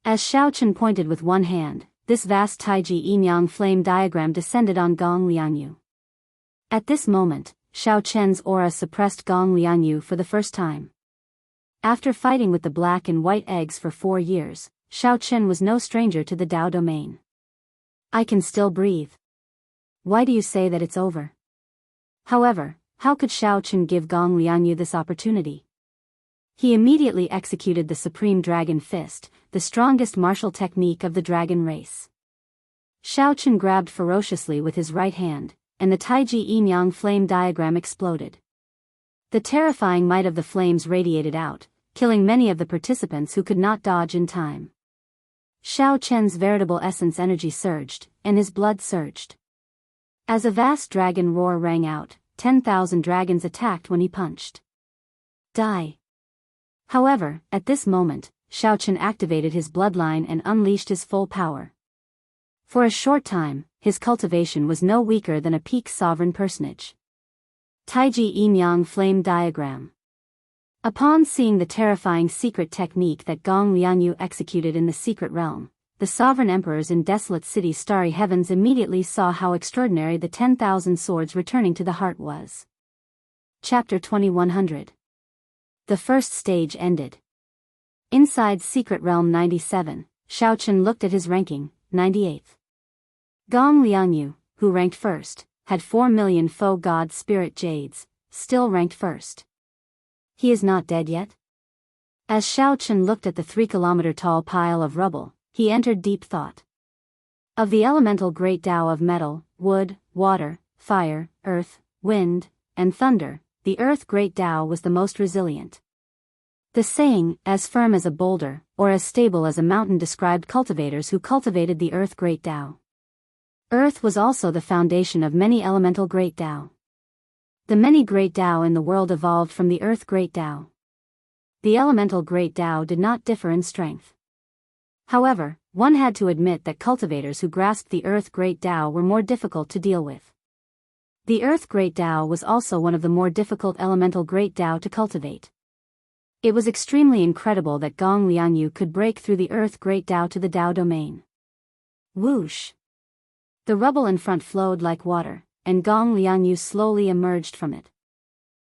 As Xiao Chen pointed with one hand, this vast Taiji yin-yang flame diagram descended on Gong Liangyu. At this moment, Xiao Chen's aura suppressed Gong Liangyu for the first time. After fighting with the black and white eggs for 4 years, Xiao Chen was no stranger to the Dao domain. I can still breathe. Why do you say that it's over? However, how could Xiao Chen give Gong Liangyu this opportunity? He immediately executed the Supreme Dragon Fist, the strongest martial technique of the dragon race. Xiao Chen grabbed ferociously with his right hand, and the Taiji yin-yang flame diagram exploded. The terrifying might of the flames radiated out, killing many of the participants who could not dodge in time. Xiao Chen's veritable essence energy surged, and his blood surged. As a vast dragon roar rang out, 10,000 dragons attacked when he punched. Die. However, at this moment, Xiao Chen activated his bloodline and unleashed his full power. For a short time, his cultivation was no weaker than a peak sovereign personage. Taiji yin-yang flame diagram. Upon seeing the terrifying secret technique that Gong Liangyu executed in the secret realm, the sovereign emperors in Desolate City's starry heavens immediately saw how extraordinary the 10,000 swords returning to the heart was. Chapter 2100. The first stage ended. Inside Secret Realm 97, Xiao Chen looked at his ranking, 98th. Gong Liangyu, who ranked first, had 4 million faux god spirit jades, still ranked first. He is not dead yet? As Xiao Chen looked at the 3-kilometer-tall pile of rubble, he entered deep thought. Of the elemental great Tao of metal, wood, water, fire, earth, wind, and thunder, the Earth Great Tao was the most resilient. The saying, as firm as a boulder, or as stable as a mountain, described cultivators who cultivated the Earth Great Tao. Earth was also the foundation of many elemental Great Tao. The many Great Tao in the world evolved from the Earth Great Tao. The elemental Great Tao did not differ in strength. However, one had to admit that cultivators who grasped the Earth Great Tao were more difficult to deal with. The Earth Great Tao was also one of the more difficult elemental Great Tao to cultivate. It was extremely incredible that Gong Liangyu could break through the Earth Great Tao to the Tao domain. Whoosh! The rubble in front flowed like water, and Gong Liangyu slowly emerged from it.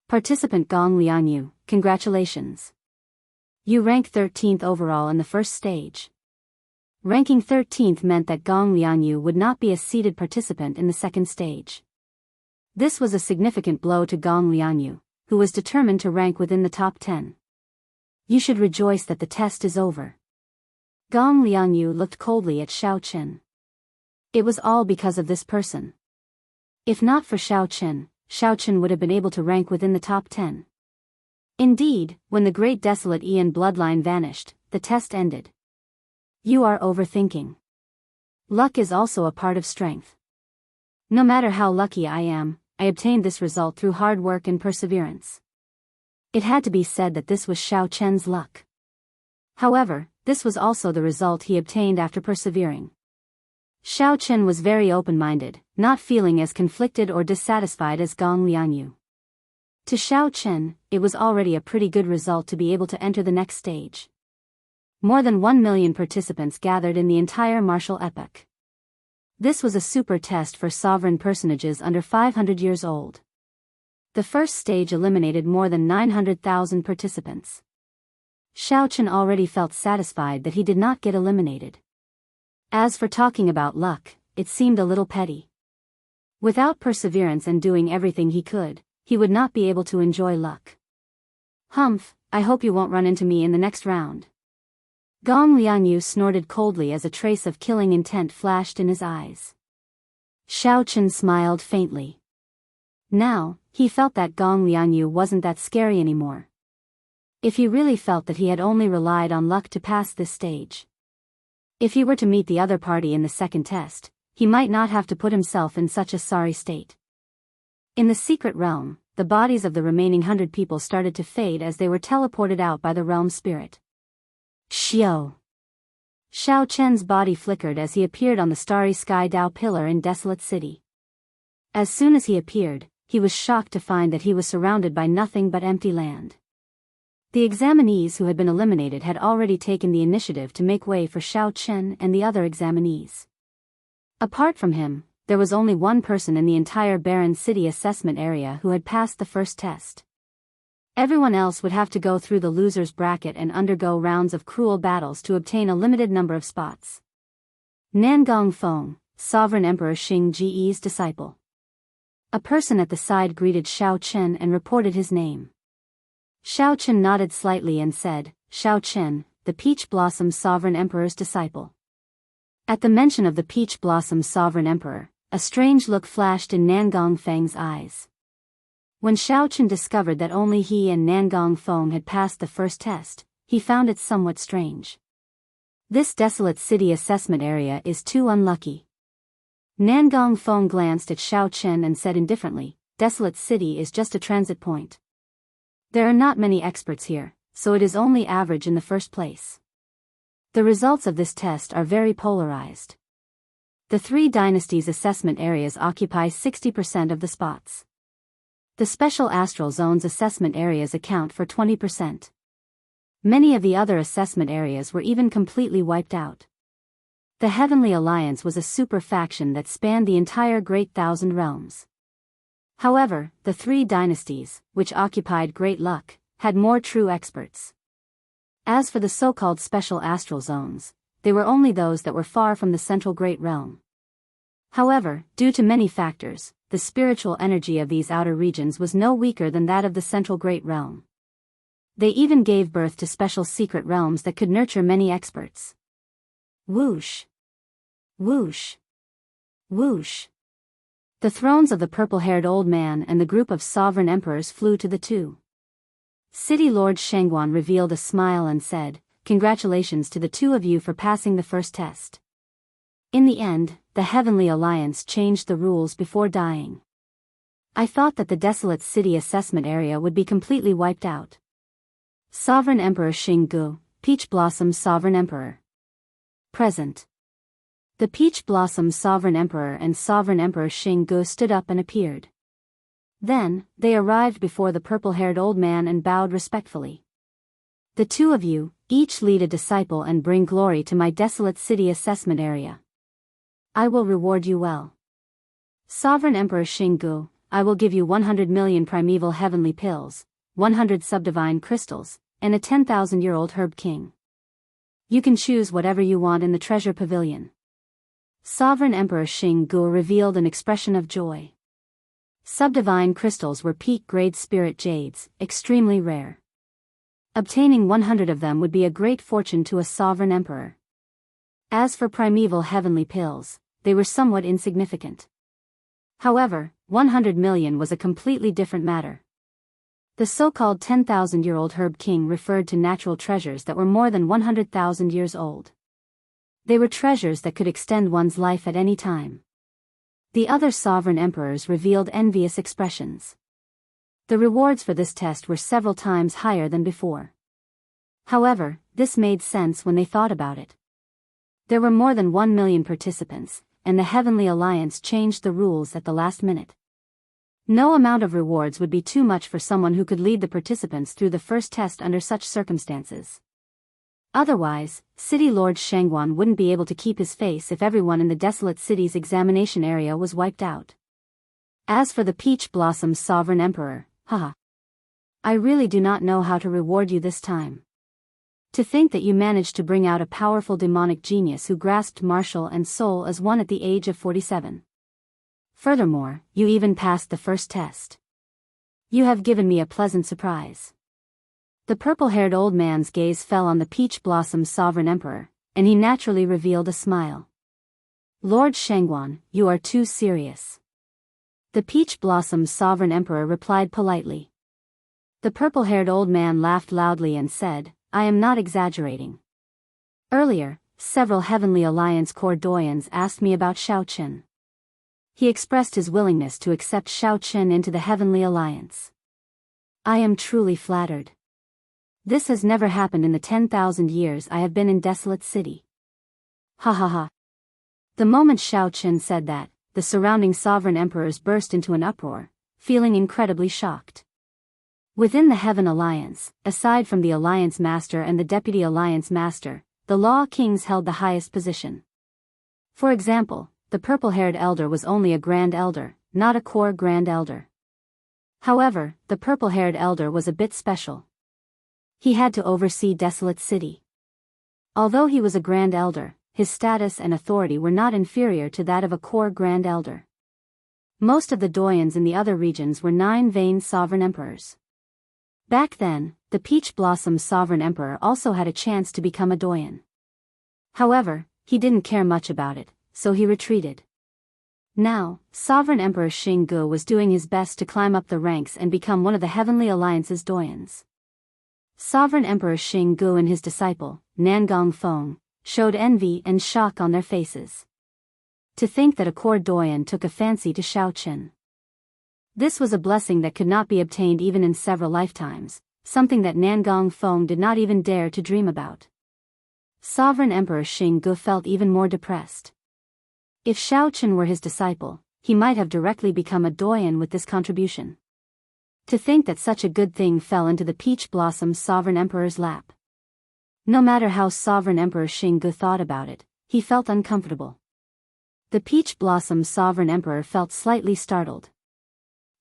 Participant Gong Liangyu, congratulations. You ranked 13th overall in the first stage. Ranking 13th meant that Gong Liangyu would not be a seeded participant in the second stage. This was a significant blow to Gong Liangyu, who was determined to rank within the top 10. You should rejoice that the test is over. Gong Liangyu looked coldly at Xiao Chen. It was all because of this person. If not for Xiao Chen would have been able to rank within the top 10. Indeed, when the great desolate Ian bloodline vanished, the test ended. You are overthinking. Luck is also a part of strength. No matter how lucky I am, I obtained this result through hard work and perseverance. It had to be said that this was Xiao Chen's luck. However, this was also the result he obtained after persevering. Xiao Chen was very open-minded, not feeling as conflicted or dissatisfied as Gong Liangyu. To Xiao Chen, it was already a pretty good result to be able to enter the next stage. More than 1 million participants gathered in the entire martial epoch. This was a super test for sovereign personages under 500 years old. The first stage eliminated more than 900,000 participants. Xiao Chen already felt satisfied that he did not get eliminated. As for talking about luck, it seemed a little petty. Without perseverance and doing everything he could, he would not be able to enjoy luck. Humph, I hope you won't run into me in the next round. Gong Liangyu snorted coldly as a trace of killing intent flashed in his eyes. Xiao Chen smiled faintly. Now, he felt that Gong Liangyu wasn't that scary anymore. If he really felt that he had only relied on luck to pass this stage. If he were to meet the other party in the second test, he might not have to put himself in such a sorry state. In the secret realm, the bodies of the remaining 100 people started to fade as they were teleported out by the realm spirit. Xiao Chen's body flickered as he appeared on the starry sky Dao pillar in Desolate City. As soon as he appeared, he was shocked to find that he was surrounded by nothing but empty land. The examinees who had been eliminated had already taken the initiative to make way for Xiao Chen and the other examinees. Apart from him, there was only one person in the entire Barren City assessment area who had passed the first test. Everyone else would have to go through the loser's bracket and undergo rounds of cruel battles to obtain a limited number of spots. Nangong Feng, Sovereign Emperor Xing Ji's disciple. A person at the side greeted Xiao Chen and reported his name. Xiao Chen nodded slightly and said, Xiao Chen, the Peach Blossom Sovereign Emperor's disciple. At the mention of the Peach Blossom Sovereign Emperor, a strange look flashed in Nangong Feng's eyes. When Xiao Chen discovered that only he and Nangong Feng had passed the first test, he found it somewhat strange. This desolate city assessment area is too unlucky. Nangong Feng glanced at Xiao Chen and said indifferently, Desolate City is just a transit point. There are not many experts here, so it is only average in the first place. The results of this test are very polarized. The 3 dynasties assessment areas occupy 60% of the spots. The special astral zones assessment areas account for 20%. Many of the other assessment areas were even completely wiped out. The Heavenly Alliance was a super faction that spanned the entire Great Thousand Realms. However, the 3 dynasties, which occupied Great Luck, had more true experts. As for the so-called special astral zones, they were only those that were far from the central Great Realm. However, due to many factors, the spiritual energy of these outer regions was no weaker than that of the central Great Realm. They even gave birth to special secret realms that could nurture many experts. Whoosh! Whoosh! Whoosh! The thrones of the purple-haired old man and the group of sovereign emperors flew to the two. City Lord Shangguan revealed a smile and said, "Congratulations to the two of you for passing the first test." In the end, the Heavenly Alliance changed the rules before dying. I thought that the desolate city assessment area would be completely wiped out. Sovereign Emperor Xinggu, Peach Blossom Sovereign Emperor. Present. The Peach Blossom Sovereign Emperor and Sovereign Emperor Xinggu stood up and appeared. Then, they arrived before the purple-haired old man and bowed respectfully. "The two of you, each lead a disciple and bring glory to my desolate city assessment area. I will reward you well. Sovereign Emperor Xinggu, I will give you 100 million primeval heavenly pills, 100 subdivine crystals, and a 10,000-year-old herb king. You can choose whatever you want in the treasure pavilion." Sovereign Emperor Xinggu revealed an expression of joy. Subdivine crystals were peak-grade spirit jades, extremely rare. Obtaining 100 of them would be a great fortune to a sovereign emperor. As for primeval heavenly pills, they were somewhat insignificant. However, 100 million was a completely different matter. The so-called 10,000-year-old herb king referred to natural treasures that were more than 100,000 years old. They were treasures that could extend one's life at any time. The other sovereign emperors revealed envious expressions. The rewards for this test were several times higher than before. However, this made sense when they thought about it. There were more than 1 million participants, and the Heavenly Alliance changed the rules at the last minute. No amount of rewards would be too much for someone who could lead the participants through the first test under such circumstances. Otherwise, City Lord Shangguan wouldn't be able to keep his face if everyone in the desolate city's examination area was wiped out. As for the Peach Blossom Sovereign Emperor, haha. I really do not know how to reward you this time. To think that you managed to bring out a powerful demonic genius who grasped martial and soul as one at the age of 47. Furthermore, you even passed the first test. You have given me a pleasant surprise. The purple-haired old man's gaze fell on the Peach Blossom Sovereign Emperor, and he naturally revealed a smile. "Lord Shangguan, you are too serious." The Peach Blossom Sovereign Emperor replied politely. The purple-haired old man laughed loudly and said, "I am not exaggerating. Earlier, several Heavenly Alliance Corps doyens asked me about Xiao Chen. He expressed his willingness to accept Xiao Chen into the Heavenly Alliance. I am truly flattered. This has never happened in the 10,000 years I have been in Desolate City." Ha ha ha. The moment Xiao Chen said that, the surrounding sovereign emperors burst into an uproar, feeling incredibly shocked. Within the Heaven Alliance, aside from the Alliance Master and the Deputy Alliance Master, the Law Kings held the highest position. For example, the purple-haired elder was only a Grand Elder, not a Core Grand Elder. However, the purple-haired elder was a bit special. He had to oversee Desolate City. Although he was a Grand Elder, his status and authority were not inferior to that of a Core Grand Elder. Most of the doyens in the other regions were 9 vain sovereign emperors. Back then, the Peach Blossom Sovereign Emperor also had a chance to become a doyen. However, he didn't care much about it, so he retreated. Now, Sovereign Emperor Xinggu was doing his best to climb up the ranks and become one of the Heavenly Alliance's doyens. Sovereign Emperor Xinggu and his disciple, Nangong Feng, showed envy and shock on their faces. To think that a Core doyen took a fancy to Xiao Chen. This was a blessing that could not be obtained even in several lifetimes, something that Nangong Feng did not even dare to dream about. Sovereign Emperor Xinggu felt even more depressed. If Xiao Chen were his disciple, he might have directly become a doyen with this contribution. To think that such a good thing fell into the Peach Blossom Sovereign Emperor's lap. No matter how Sovereign Emperor Xinggu thought about it, he felt uncomfortable. The Peach Blossom Sovereign Emperor felt slightly startled.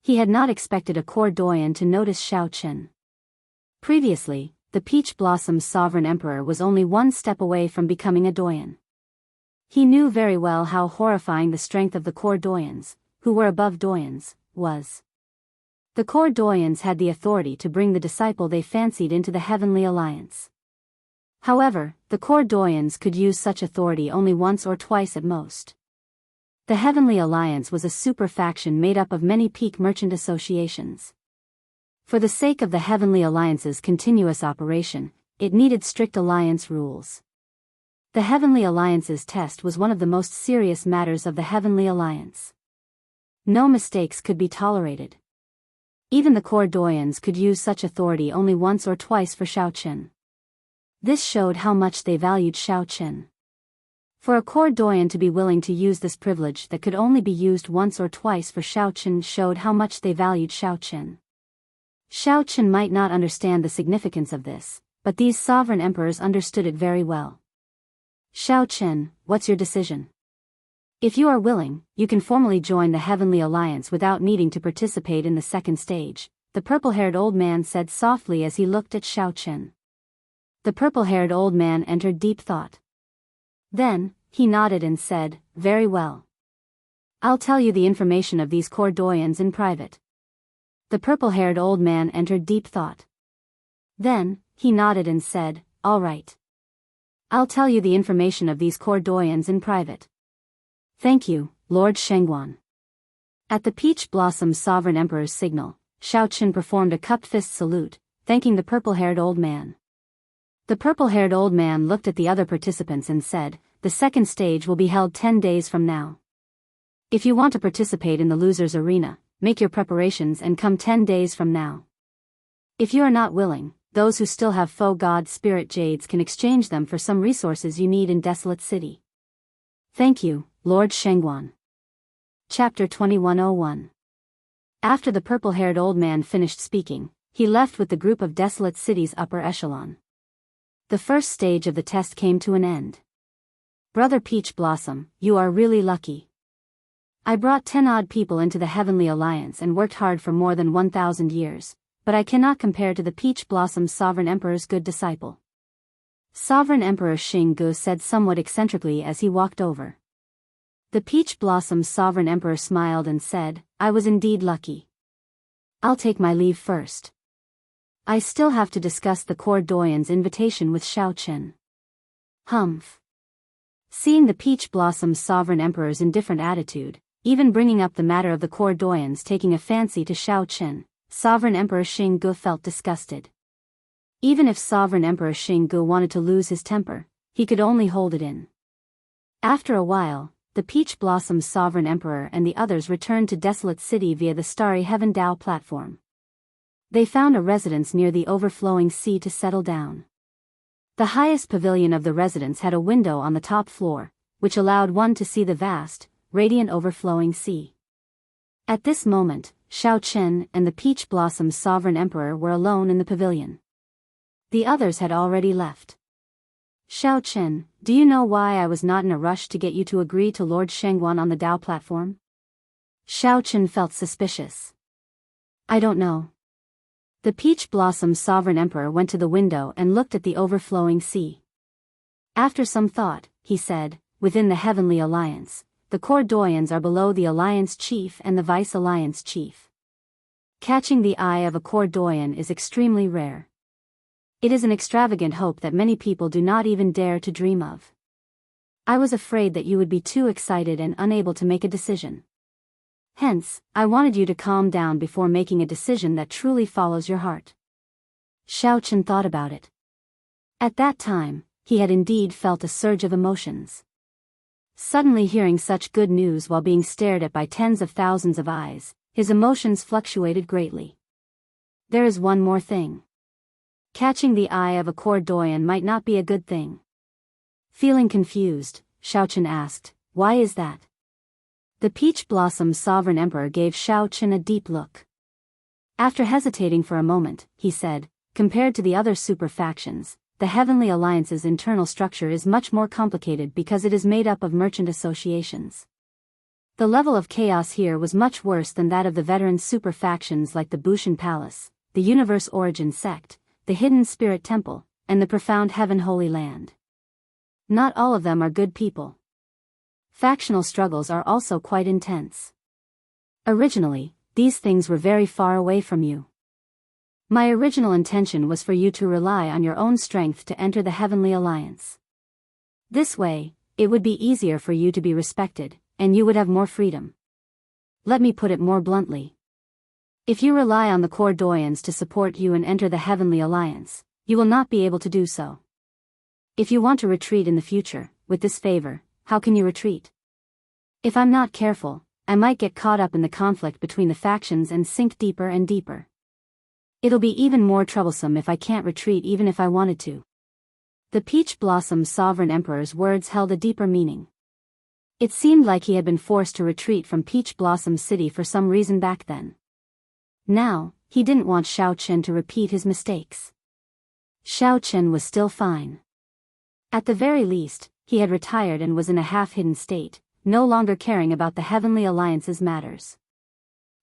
He had not expected a Core doyen to notice Xiao Chen. Previously, the Peach Blossom Sovereign Emperor was only one step away from becoming a doyen. He knew very well how horrifying the strength of the Core doyens, who were above doyens, was. The Core doyens had the authority to bring the disciple they fancied into the Heavenly Alliance. However, the Core doyens could use such authority only once or twice at most. The Heavenly Alliance was a super faction made up of many peak merchant associations. For the sake of the Heavenly Alliance's continuous operation, it needed strict alliance rules. The Heavenly Alliance's test was one of the most serious matters of the Heavenly Alliance. No mistakes could be tolerated. Even the core doyens could use such authority only once or twice for Xiaochen. This showed how much they valued Xiaochen. For a core doyen to be willing to use this privilege that could only be used once or twice for Xiaochen showed how much they valued Xiaochen. Xiaochen might not understand the significance of this, but these sovereign emperors understood it very well. Xiaochen, what's your decision? If you are willing, you can formally join the Heavenly Alliance without needing to participate in the second stage, the purple-haired old man said softly as he looked at Xiaochen. The purple-haired old man entered deep thought. Then, he nodded and said, very well. I'll tell you the information of these core doyens in private. The purple-haired old man entered deep thought. Then, he nodded and said, all right. I'll tell you the information of these core doyens in private. Thank you, Lord Shengguan. At the Peach Blossom Sovereign Emperor's signal, Xiaochen performed a cupped fist salute, thanking the purple-haired old man. The purple-haired old man looked at the other participants and said, the second stage will be held 10 days from now. If you want to participate in the loser's arena, make your preparations and come 10 days from now. If you are not willing, those who still have faux god spirit jades can exchange them for some resources you need in Desolate City. Thank you, Lord Shengguan. Chapter 2101. After the purple-haired old man finished speaking, he left with the group of Desolate City's upper echelon. The first stage of the test came to an end. Brother Peach Blossom, you are really lucky. I brought 10 odd people into the Heavenly Alliance and worked hard for more than 1,000 years, but I cannot compare to the Peach Blossom Sovereign Emperor's good disciple. Sovereign Emperor Xinggu said somewhat eccentrically as he walked over. The Peach Blossom Sovereign Emperor smiled and said, I was indeed lucky. I'll take my leave first. I still have to discuss the core doyen's invitation with Xiaochen. Humph. Seeing the Peach Blossom Sovereign Emperor's indifferent attitude, even bringing up the matter of the core doyens taking a fancy to Xiaochen, Sovereign Emperor Xinggu felt disgusted. Even if Sovereign Emperor Xinggu wanted to lose his temper, he could only hold it in. After a while, the Peach Blossom Sovereign Emperor and the others returned to Desolate City via the Starry Heaven Dao platform. They found a residence near the overflowing sea to settle down. The highest pavilion of the residence had a window on the top floor, which allowed one to see the vast, radiant overflowing sea. At this moment, Xiaochen and the Peach Blossom Sovereign Emperor were alone in the pavilion. The others had already left. Xiaochen, do you know why I was not in a rush to get you to agree to Lord Shengguan on the Dao platform? Xiaochen felt suspicious. I don't know. The Peach Blossom Sovereign Emperor went to the window and looked at the overflowing sea. After some thought, he said, within the Heavenly Alliance, the core doyens are below the Alliance Chief and the Vice Alliance Chief. Catching the eye of a core doyen is extremely rare. It is an extravagant hope that many people do not even dare to dream of. I was afraid that you would be too excited and unable to make a decision. Hence, I wanted you to calm down before making a decision that truly follows your heart. Xiaochen thought about it. At that time, he had indeed felt a surge of emotions. Suddenly hearing such good news while being stared at by tens of thousands of eyes, his emotions fluctuated greatly. There is one more thing. Catching the eye of a core doyen might not be a good thing. Feeling confused, Xiaochen asked, why is that? The Peach Blossom Sovereign Emperor gave Xiaochen a deep look. After hesitating for a moment, he said, compared to the other super factions, the Heavenly Alliance's internal structure is much more complicated because it is made up of merchant associations. The level of chaos here was much worse than that of the veteran super factions like the Bushan Palace, the Universe Origin Sect, the Hidden Spirit Temple, and the Profound Heaven Holy Land. Not all of them are good people. Factional struggles are also quite intense. Originally, these things were very far away from you. My original intention was for you to rely on your own strength to enter the Heavenly Alliance. This way, it would be easier for you to be respected, and you would have more freedom. Let me put it more bluntly. If you rely on the clairvoyants to support you and enter the Heavenly Alliance, you will not be able to do so. If you want to retreat in the future, with this favor, how can you retreat? If I'm not careful, I might get caught up in the conflict between the factions and sink deeper and deeper. It'll be even more troublesome if I can't retreat even if I wanted to. The Peach Blossom Sovereign Emperor's words held a deeper meaning. It seemed like he had been forced to retreat from Peach Blossom City for some reason back then. Now, he didn't want Xiao Chen to repeat his mistakes. Xiao Chen was still fine. At the very least, he had retired and was in a half-hidden state, no longer caring about the Heavenly Alliance's matters.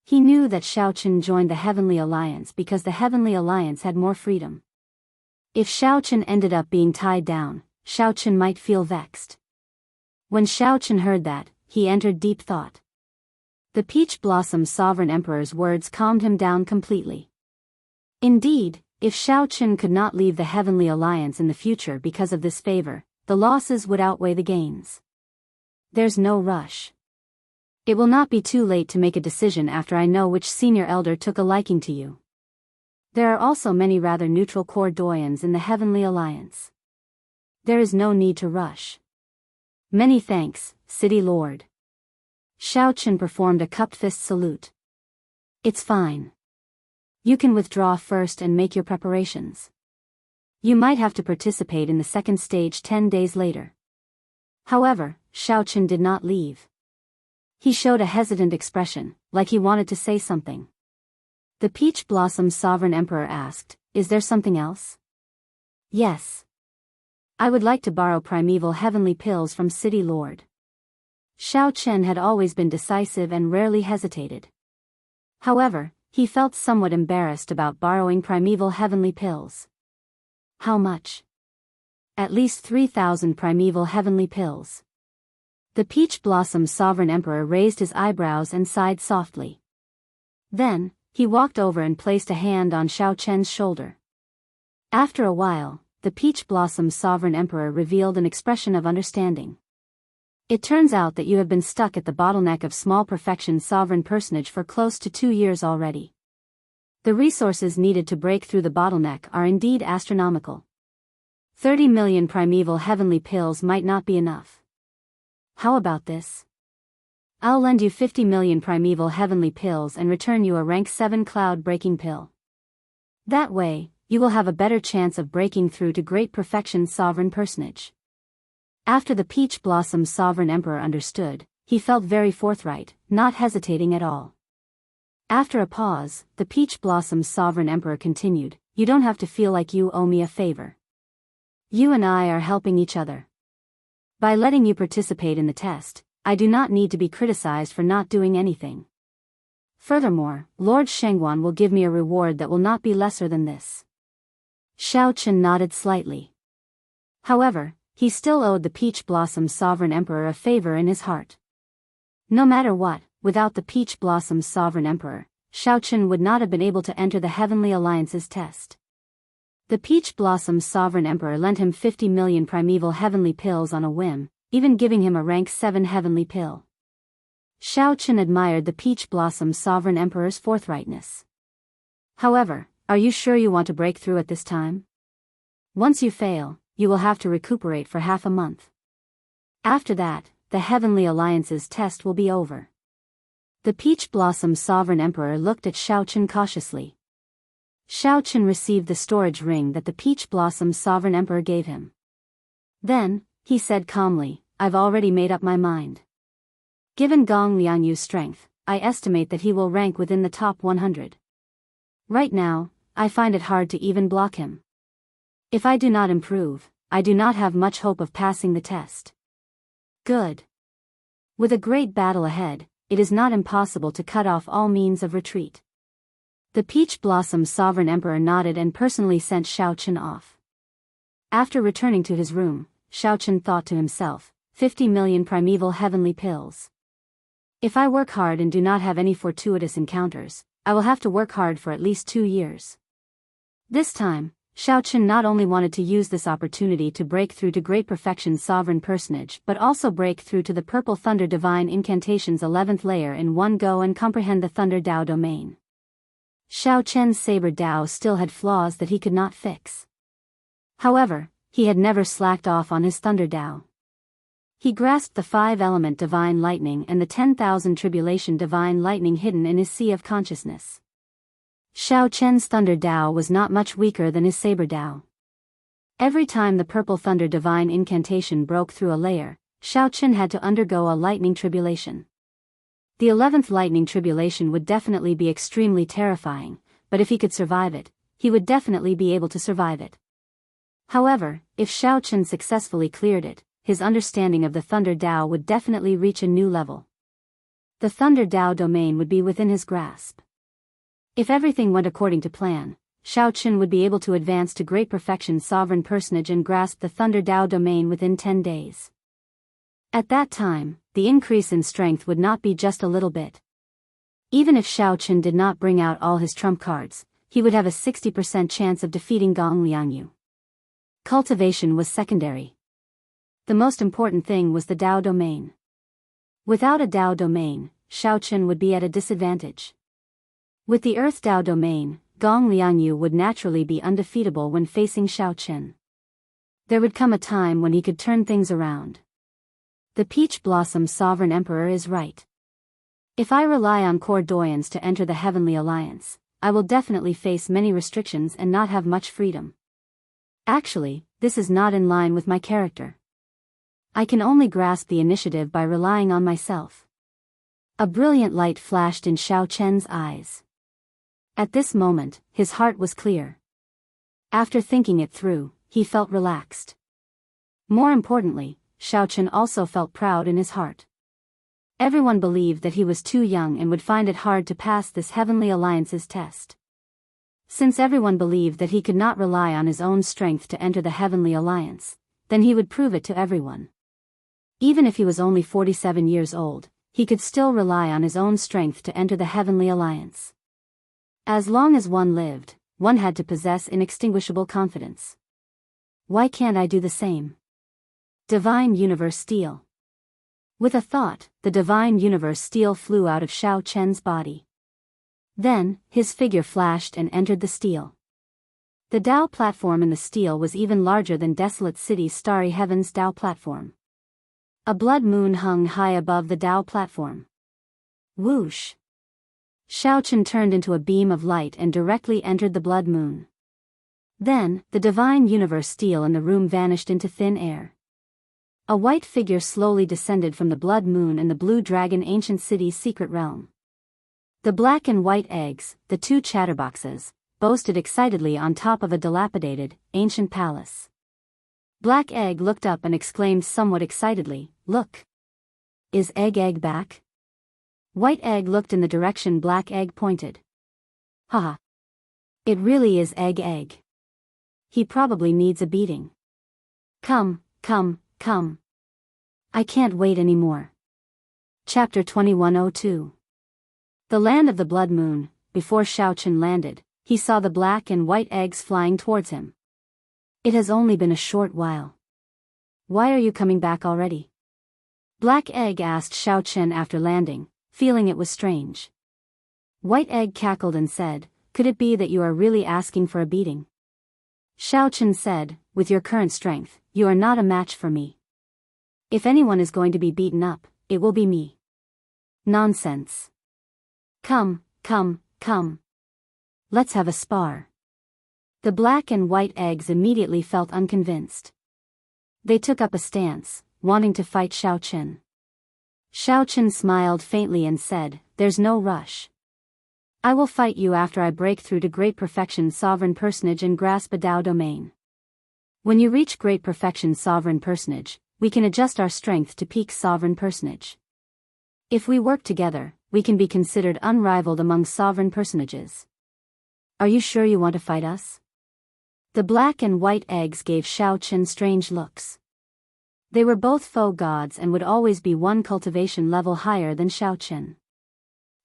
He knew that Xiao Chen joined the Heavenly Alliance because the Heavenly Alliance had more freedom. If Xiao Chen ended up being tied down, Xiao Chen might feel vexed. When Xiao Chen heard that, he entered deep thought. The Peach Blossom Sovereign Emperor's words calmed him down completely. Indeed, if Xiao Chen could not leave the Heavenly Alliance in the future because of this favor, the losses would outweigh the gains. There's no rush. It will not be too late to make a decision after I know which senior elder took a liking to you. There are also many rather neutral clairvoyants in the Heavenly Alliance. There is no need to rush. Many thanks, City Lord. Xiao Chen performed a cupped fist salute. It's fine. You can withdraw first and make your preparations. You might have to participate in the second stage 10 days later. However, Xiao Chen did not leave. He showed a hesitant expression, like he wanted to say something. The Peach Blossom Sovereign Emperor asked, "Is there something else?" "Yes. I would like to borrow primeval heavenly pills from City Lord." Xiao Chen had always been decisive and rarely hesitated. However, he felt somewhat embarrassed about borrowing primeval heavenly pills. How much? At least 3,000 primeval heavenly pills. The Peach Blossom Sovereign Emperor raised his eyebrows and sighed softly. Then, he walked over and placed a hand on Xiao Chen's shoulder. After a while, the Peach Blossom Sovereign Emperor revealed an expression of understanding. It turns out that you have been stuck at the bottleneck of small perfection sovereign personage for close to 2 years already. The resources needed to break through the bottleneck are indeed astronomical. 30 million primeval heavenly pills might not be enough. How about this? I'll lend you 50 million primeval heavenly pills and return you a rank 7 cloud-breaking pill. That way, you will have a better chance of breaking through to great perfection sovereign personage. After the Peach Blossom Sovereign Emperor understood, he felt very forthright, not hesitating at all. After a pause, the Peach Blossom Sovereign Emperor continued, "You don't have to feel like you owe me a favor. You and I are helping each other. By letting you participate in the test, I do not need to be criticized for not doing anything. Furthermore, Lord Shengguan will give me a reward that will not be lesser than this." Xiao Chen nodded slightly. However, he still owed the Peach Blossom Sovereign Emperor a favor in his heart. No matter what, without the Peach Blossom Sovereign Emperor, Xiao Chen would not have been able to enter the Heavenly Alliance's test. The Peach Blossom Sovereign Emperor lent him 50 million primeval heavenly pills on a whim, even giving him a rank 7 heavenly pill. Xiao Chen admired the Peach Blossom Sovereign Emperor's forthrightness. However, are you sure you want to break through at this time? Once you fail, you will have to recuperate for half a month. After that, the Heavenly Alliance's test will be over. The Peach Blossom Sovereign Emperor looked at Xiao Chen cautiously. Xiao Chen received the storage ring that the Peach Blossom Sovereign Emperor gave him. Then, he said calmly, "I've already made up my mind. Given Gong Lianyu's strength, I estimate that he will rank within the top 100. Right now, I find it hard to even block him. If I do not improve, I do not have much hope of passing the test." Good. With a great battle ahead, it is not impossible to cut off all means of retreat. The Peach Blossom Sovereign Emperor nodded and personally sent Xiao Chen off. After returning to his room, Xiao Chen thought to himself, 50 million primeval heavenly pills. If I work hard and do not have any fortuitous encounters, I will have to work hard for at least 2 years. This time, Shao Chen not only wanted to use this opportunity to break through to Great Perfection's sovereign personage but also break through to the Purple Thunder Divine Incantation's 11th layer in one go and comprehend the Thunder Dao domain. Shao Chen's Saber Dao still had flaws that he could not fix. However, he had never slacked off on his Thunder Dao. He grasped the 5-element Divine Lightning and the 10,000 Tribulation Divine Lightning hidden in his Sea of Consciousness. Shao Chen's Thunder Dao was not much weaker than his Saber Dao. Every time the Purple Thunder Divine Incantation broke through a layer, Shao Chen had to undergo a lightning tribulation. The 11th lightning tribulation would definitely be extremely terrifying, but if he could survive it, he would definitely be able to survive it. However, if Shao Chen successfully cleared it, his understanding of the Thunder Dao would definitely reach a new level. The Thunder Dao domain would be within his grasp. If everything went according to plan, Shao Chen would be able to advance to Great Perfection's sovereign personage and grasp the Thunder Dao domain within 10 days. At that time, the increase in strength would not be just a little bit. Even if Shao Chen did not bring out all his trump cards, he would have a 60% chance of defeating Gong Liangyu. Cultivation was secondary. The most important thing was the Dao domain. Without a Dao domain, Shao Chen would be at a disadvantage. With the Earth Dao domain, Gong Liangyu would naturally be undefeatable when facing Shao Chen. There would come a time when he could turn things around. The Peach Blossom Sovereign Emperor is right. If I rely on core doyens to enter the Heavenly Alliance, I will definitely face many restrictions and not have much freedom. Actually, this is not in line with my character. I can only grasp the initiative by relying on myself. A brilliant light flashed in Shao Chen's eyes. At this moment, his heart was clear. After thinking it through, he felt relaxed. More importantly, Shao Chen also felt proud in his heart. Everyone believed that he was too young and would find it hard to pass this Heavenly Alliance's test. Since everyone believed that he could not rely on his own strength to enter the Heavenly Alliance, then he would prove it to everyone. Even if he was only 47 years old, he could still rely on his own strength to enter the Heavenly Alliance. As long as one lived, one had to possess inextinguishable confidence. Why can't I do the same? Divine Universe Steel. With a thought, the Divine Universe Steel flew out of Shao Chen's body. Then, his figure flashed and entered the steel. The Dao platform in the steel was even larger than Desolate City's Starry Heaven's Dao platform. A blood moon hung high above the Dao platform. Whoosh! Shao Chen turned into a beam of light and directly entered the blood moon. Then, the Divine Universe Steel in the room vanished into thin air. A white figure slowly descended from the blood moon and the blue dragon ancient city's secret realm. The black and white eggs, the two chatterboxes, boasted excitedly on top of a dilapidated, ancient palace. Black Egg looked up and exclaimed somewhat excitedly, "Look! Is Egg back?" White Egg looked in the direction Black Egg pointed. Haha. It really is Egg. He probably needs a beating. Come. I can't wait anymore. Chapter 2102. The land of the blood moon. Before Shao Chen landed, he saw the black and white eggs flying towards him. It has only been a short while. Why are you coming back already? Black Egg asked Shao Chen after landing, feeling it was strange. White Egg cackled and said, "Could it be that you are really asking for a beating?" Shao Chen said, "With your current strength, you are not a match for me. If anyone is going to be beaten up, it will be me." Nonsense. Come. Let's have a spar. The black and white eggs immediately felt unconvinced. They took up a stance, wanting to fight Shao Chen. Shao Chen smiled faintly and said, "There's no rush. I will fight you after I break through to Great Perfection's sovereign personage and grasp a Dao domain. When you reach Great Perfection's sovereign personage, we can adjust our strength to peak sovereign personage. If we work together, we can be considered unrivaled among sovereign personages. Are you sure you want to fight us?" The black and white eggs gave Shao Chen strange looks. They were both faux gods and would always be one cultivation level higher than Shao Chen.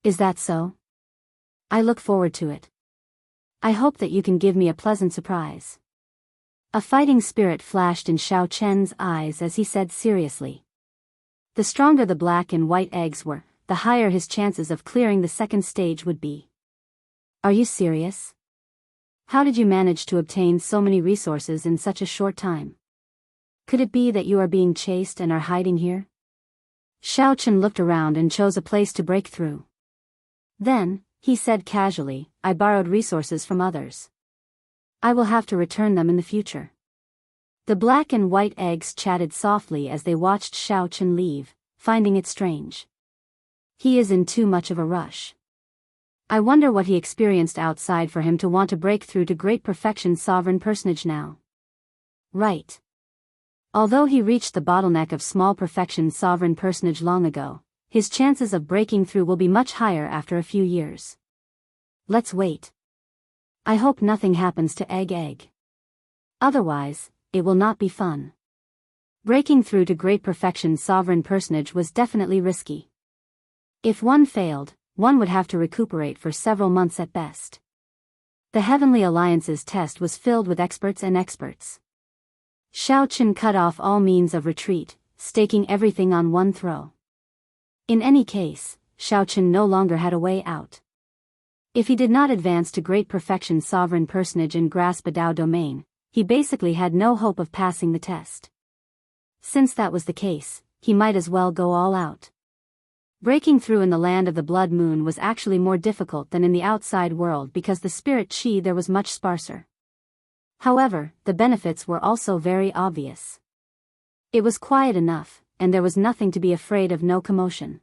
Is that so? I look forward to it. I hope that you can give me a pleasant surprise. A fighting spirit flashed in Xiao Chen's eyes as he said seriously. The stronger the black and white eggs were, the higher his chances of clearing the second stage would be. Are you serious? How did you manage to obtain so many resources in such a short time? Could it be that you are being chased and are hiding here? Xiao Chen looked around and chose a place to break through. Then, he said casually, I borrowed resources from others. I will have to return them in the future. The black and white eggs chatted softly as they watched Xiao Chen leave, finding it strange. He is in too much of a rush. I wonder what he experienced outside for him to want to break through to great perfection sovereign personage now. Right. Although he reached the bottleneck of small perfection sovereign personage long ago, his chances of breaking through will be much higher after a few years. Let's wait. I hope nothing happens to Egg. Otherwise, it will not be fun. Breaking through to great perfection sovereign personage was definitely risky. If one failed, one would have to recuperate for several months at best. The Heavenly Alliance's test was filled with experts and experts. Xiao Chen cut off all means of retreat, staking everything on one throw. In any case, Xiao Chen no longer had a way out. If he did not advance to great perfection sovereign personage and grasp a Dao domain, he basically had no hope of passing the test. Since that was the case, he might as well go all out. Breaking through in the land of the blood moon was actually more difficult than in the outside world because the spirit chi there was much sparser. However, the benefits were also very obvious. It was quiet enough, and there was nothing to be afraid of, no commotion.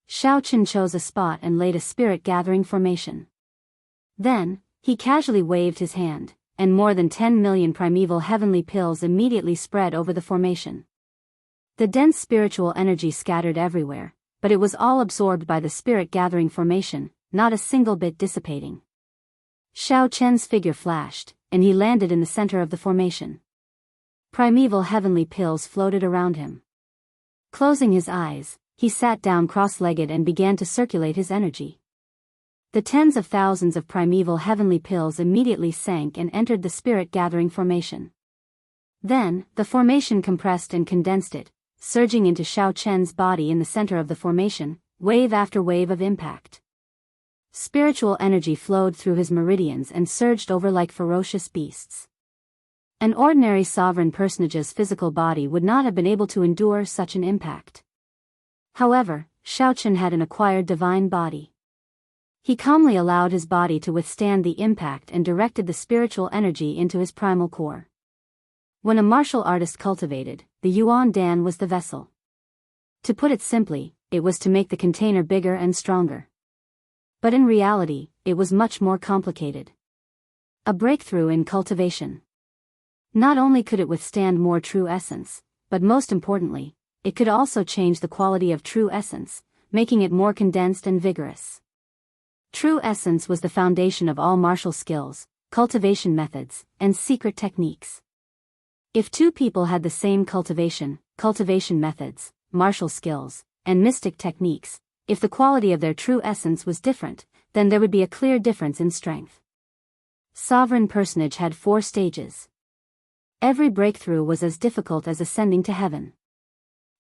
Xiao Chen chose a spot and laid a spirit gathering formation. Then, he casually waved his hand, and more than 10 million primeval heavenly pills immediately spread over the formation. The dense spiritual energy scattered everywhere, but it was all absorbed by the spirit gathering formation, not a single bit dissipating. Xiao Chen's figure flashed, and he landed in the center of the formation. Primeval heavenly pills floated around him. Closing his eyes, he sat down cross-legged and began to circulate his energy. The tens of thousands of primeval heavenly pills immediately sank and entered the spirit gathering formation. Then, the formation compressed and condensed it, surging into Xiao Chen's body in the center of the formation, wave after wave of impact. Spiritual energy flowed through his meridians and surged over like ferocious beasts. An ordinary sovereign personage's physical body would not have been able to endure such an impact. However, Xiao Chen had an acquired divine body. He calmly allowed his body to withstand the impact and directed the spiritual energy into his primal core. When a martial artist cultivated, the Yuan Dan was the vessel. To put it simply, it was to make the container bigger and stronger. But in reality, it was much more complicated. A breakthrough in cultivation. Not only could it withstand more true essence, but most importantly, it could also change the quality of true essence, making it more condensed and vigorous. True essence was the foundation of all martial skills, cultivation methods, and secret techniques. If two people had the same cultivation methods, martial skills, and mystic techniques, if the quality of their true essence was different, then there would be a clear difference in strength. Sovereign personage had 4 stages. Every breakthrough was as difficult as ascending to heaven.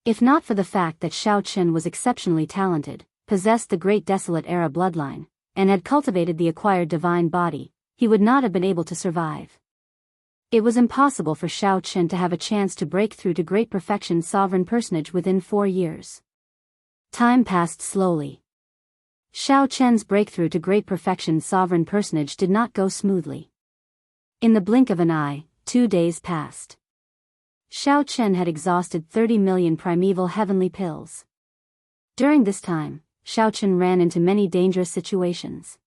If not for the fact that Xiao Chen was exceptionally talented, possessed the great desolate era bloodline, and had cultivated the acquired divine body, he would not have been able to survive. It was impossible for Xiao Chen to have a chance to break through to great perfection sovereign personage within 4 years. Time passed slowly. Xiao Chen's breakthrough to great perfection sovereign personage did not go smoothly. In the blink of an eye, 2 days passed. Xiao Chen had exhausted 30 million primeval heavenly pills. During this time, Xiao Chen ran into many dangerous situations.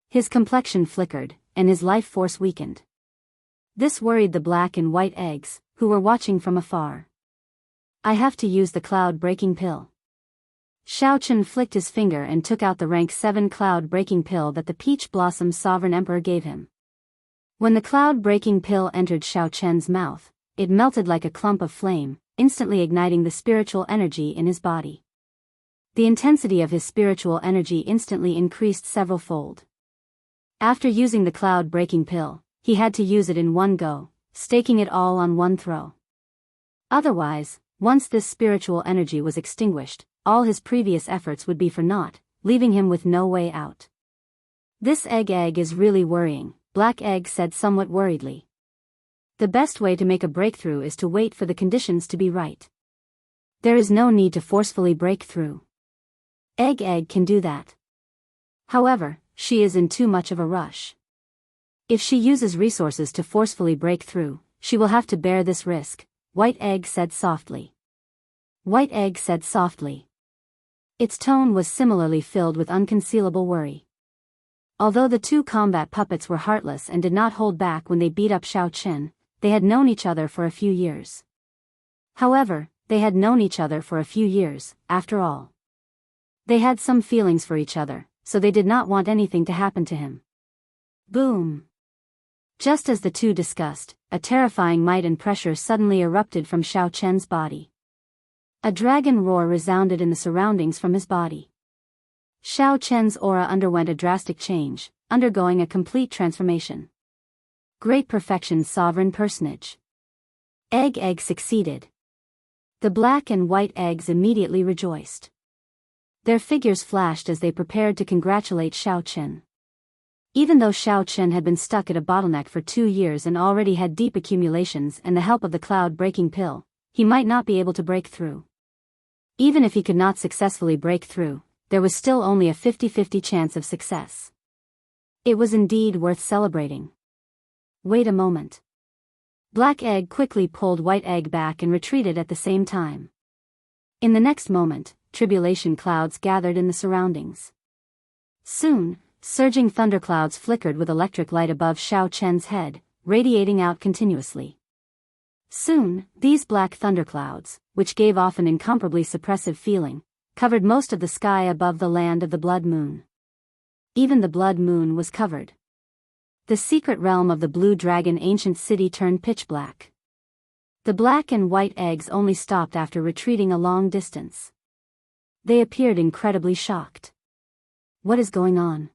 His complexion flickered, and his life force weakened. This worried the black and white eggs, who were watching from afar. I have to use the cloud-breaking pill. Xiao Chen flicked his finger and took out the rank 7 cloud-breaking pill that the Peach Blossom Sovereign Emperor gave him. When the cloud-breaking pill entered Xiao Chen's mouth, it melted like a clump of flame, instantly igniting the spiritual energy in his body. The intensity of his spiritual energy instantly increased several-fold. After using the cloud-breaking pill, he had to use it in one go, staking it all on one throw. Otherwise, once this spiritual energy was extinguished, all his previous efforts would be for naught, leaving him with no way out. This egg is really worrying, Black Egg said somewhat worriedly. The best way to make a breakthrough is to wait for the conditions to be right. There is no need to forcefully break through. Egg can do that. However, she is in too much of a rush. If she uses resources to forcefully break through, she will have to bear this risk, White Egg said softly. White Egg said softly. Its tone was similarly filled with unconcealable worry. Although the two combat puppets were heartless and did not hold back when they beat up Xiao Chen, they had known each other for a few years. However, they had known each other for a few years, after all. They had some feelings for each other, so they did not want anything to happen to him. Boom! Just as the two discussed, a terrifying might and pressure suddenly erupted from Xiao Chen's body. A dragon roar resounded in the surroundings from his body. Xiao Chen's aura underwent a drastic change, undergoing a complete transformation. Great Perfection's sovereign personage. Egg succeeded. The Black and White Eggs immediately rejoiced. Their figures flashed as they prepared to congratulate Xiao Chen. Even though Xiao Chen had been stuck at a bottleneck for 2 years and already had deep accumulations and the help of the cloud-breaking pill, he might not be able to break through. Even if he could not successfully break through, there was still only a 50-50 chance of success. It was indeed worth celebrating. Wait a moment. Black Egg quickly pulled White Egg back and retreated at the same time. In the next moment, tribulation clouds gathered in the surroundings. Soon, surging thunderclouds flickered with electric light above Xiao Chen's head, radiating out continuously. Soon, these black thunderclouds, which gave off an incomparably suppressive feeling, covered most of the sky above the land of the Blood Moon. Even the Blood Moon was covered. The secret realm of the Blue Dragon ancient city turned pitch black. The Black and White Eggs only stopped after retreating a long distance. They appeared incredibly shocked. What is going on?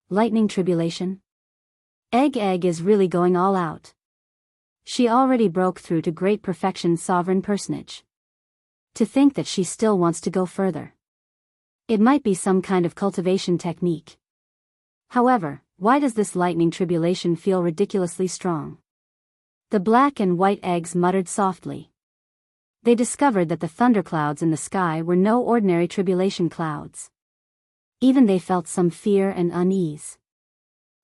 Lightning tribulation? Egg is really going all out. She already broke through to Great Perfection's sovereign personage. To think that she still wants to go further. It might be some kind of cultivation technique. However, why does this lightning tribulation feel ridiculously strong? The Black and White Eggs muttered softly. They discovered that the thunderclouds in the sky were no ordinary tribulation clouds. Even they felt some fear and unease.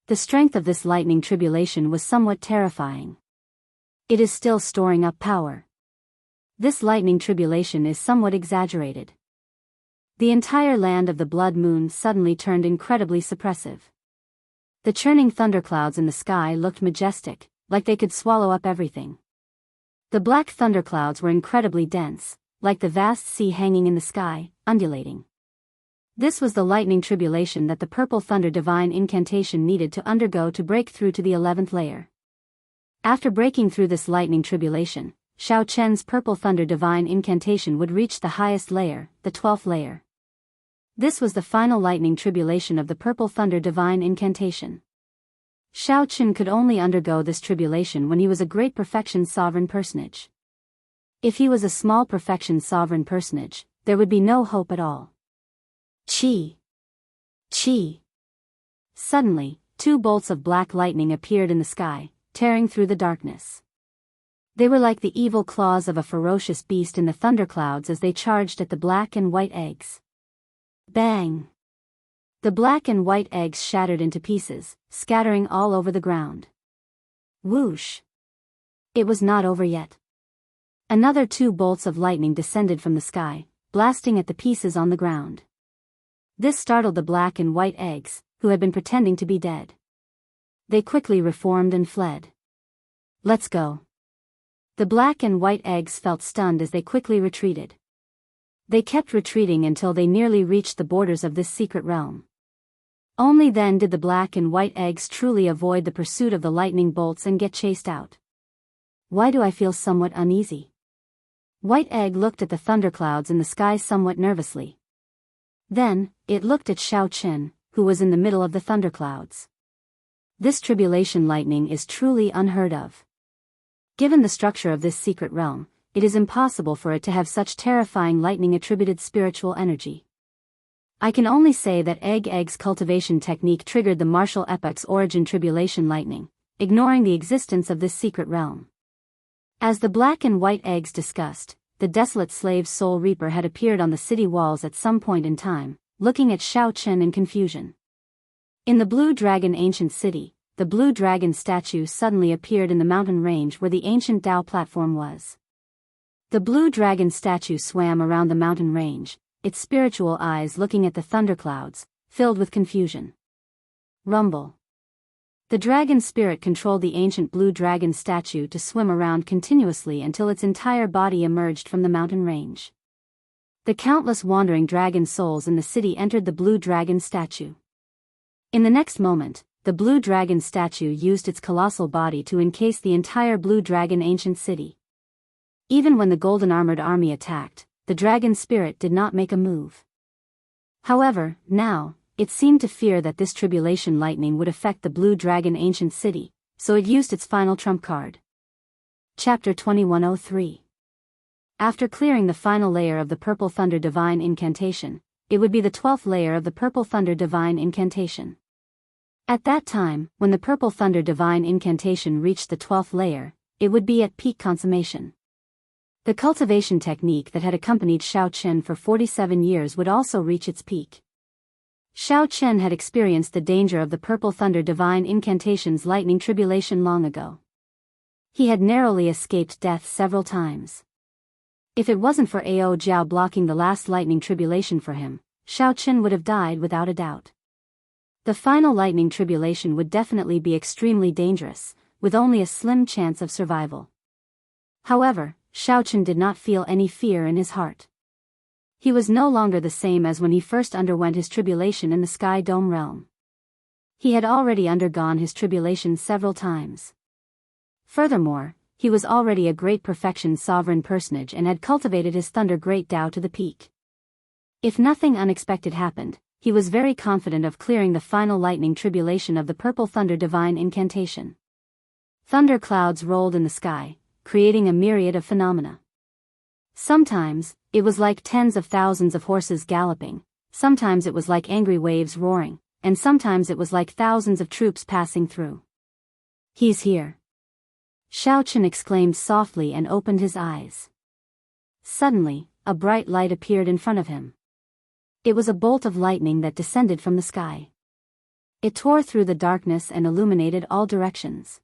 The strength of this lightning tribulation was somewhat terrifying. It is still storing up power. This lightning tribulation is somewhat exaggerated. The entire land of the Blood Moon suddenly turned incredibly suppressive. The churning thunderclouds in the sky looked majestic, like they could swallow up everything. The black thunderclouds were incredibly dense, like the vast sea hanging in the sky, undulating. This was the lightning tribulation that the Purple Thunder Divine Incantation needed to undergo to break through to the 11th layer. After breaking through this lightning tribulation, Xiao Chen's Purple Thunder Divine Incantation would reach the highest layer, the 12th layer. This was the final lightning tribulation of the Purple Thunder Divine Incantation. Xiao Chen could only undergo this tribulation when he was a Great Perfection sovereign personage. If he was a small Perfection sovereign personage, there would be no hope at all. Chi! Chi! Suddenly, 2 bolts of black lightning appeared in the sky, tearing through the darkness. They were like the evil claws of a ferocious beast in the thunderclouds as they charged at the Black and White Eggs. Bang! The Black and White Eggs shattered into pieces, scattering all over the ground. Whoosh! It was not over yet. Another 2 bolts of lightning descended from the sky, blasting at the pieces on the ground. This startled the Black and White Eggs, who had been pretending to be dead. They quickly reformed and fled. Let's go. The Black and White Eggs felt stunned as they quickly retreated. They kept retreating until they nearly reached the borders of this secret realm. Only then did the Black and White Eggs truly avoid the pursuit of the lightning bolts and get chased out. Why do I feel somewhat uneasy? White Egg looked at the thunderclouds in the sky somewhat nervously. Then, it looked at Xiao Chen, who was in the middle of the thunderclouds. This tribulation lightning is truly unheard of. Given the structure of this secret realm, it is impossible for it to have such terrifying lightning-attributed spiritual energy. I can only say that Egg's cultivation technique triggered the martial epoch's origin tribulation lightning, ignoring the existence of this secret realm. As the black and white eggs discussed, the desolate slave soul reaper had appeared on the city walls at some point in time, looking at Xiao Chen in confusion. In the Blue Dragon ancient city, the Blue Dragon statue suddenly appeared in the mountain range where the ancient Tao platform was. The Blue Dragon statue swam around the mountain range, its spiritual eyes looking at the thunderclouds, filled with confusion. Rumble. The dragon spirit controlled the ancient Blue Dragon statue to swim around continuously until its entire body emerged from the mountain range. The countless wandering dragon souls in the city entered the Blue Dragon statue. In the next moment, the Blue Dragon statue used its colossal body to encase the entire Blue Dragon ancient city. Even when the golden armored army attacked, the dragon spirit did not make a move. However, now, it seemed to fear that this tribulation lightning would affect the Blue Dragon ancient city, so it used its final trump card. Chapter 2103. After clearing the final layer of the Purple Thunder Divine Incantation, it would be the 12th layer of the Purple Thunder Divine Incantation. At that time, when the Purple Thunder Divine Incantation reached the 12th layer, it would be at peak consummation. The cultivation technique that had accompanied Xiao Chen for 47 years would also reach its peak. Xiao Chen had experienced the danger of the Purple Thunder Divine Incantation's lightning tribulation long ago. He had narrowly escaped death several times. If it wasn't for Ao Jiao blocking the last lightning tribulation for him, Xiao Chen would have died without a doubt. The final lightning tribulation would definitely be extremely dangerous, with only a slim chance of survival. However, Xiao Chen did not feel any fear in his heart. He was no longer the same as when he first underwent his tribulation in the Sky Dome realm. He had already undergone his tribulation several times. Furthermore, he was already a great perfection sovereign personage and had cultivated his Thunder Great Tao to the peak. If nothing unexpected happened, he was very confident of clearing the final lightning tribulation of the Purple Thunder Divine Incantation. Thunder clouds rolled in the sky, creating a myriad of phenomena. Sometimes, it was like tens of thousands of horses galloping, sometimes it was like angry waves roaring, and sometimes it was like thousands of troops passing through. "He's here!" Xiao Chen exclaimed softly and opened his eyes. Suddenly, a bright light appeared in front of him. It was a bolt of lightning that descended from the sky. It tore through the darkness and illuminated all directions.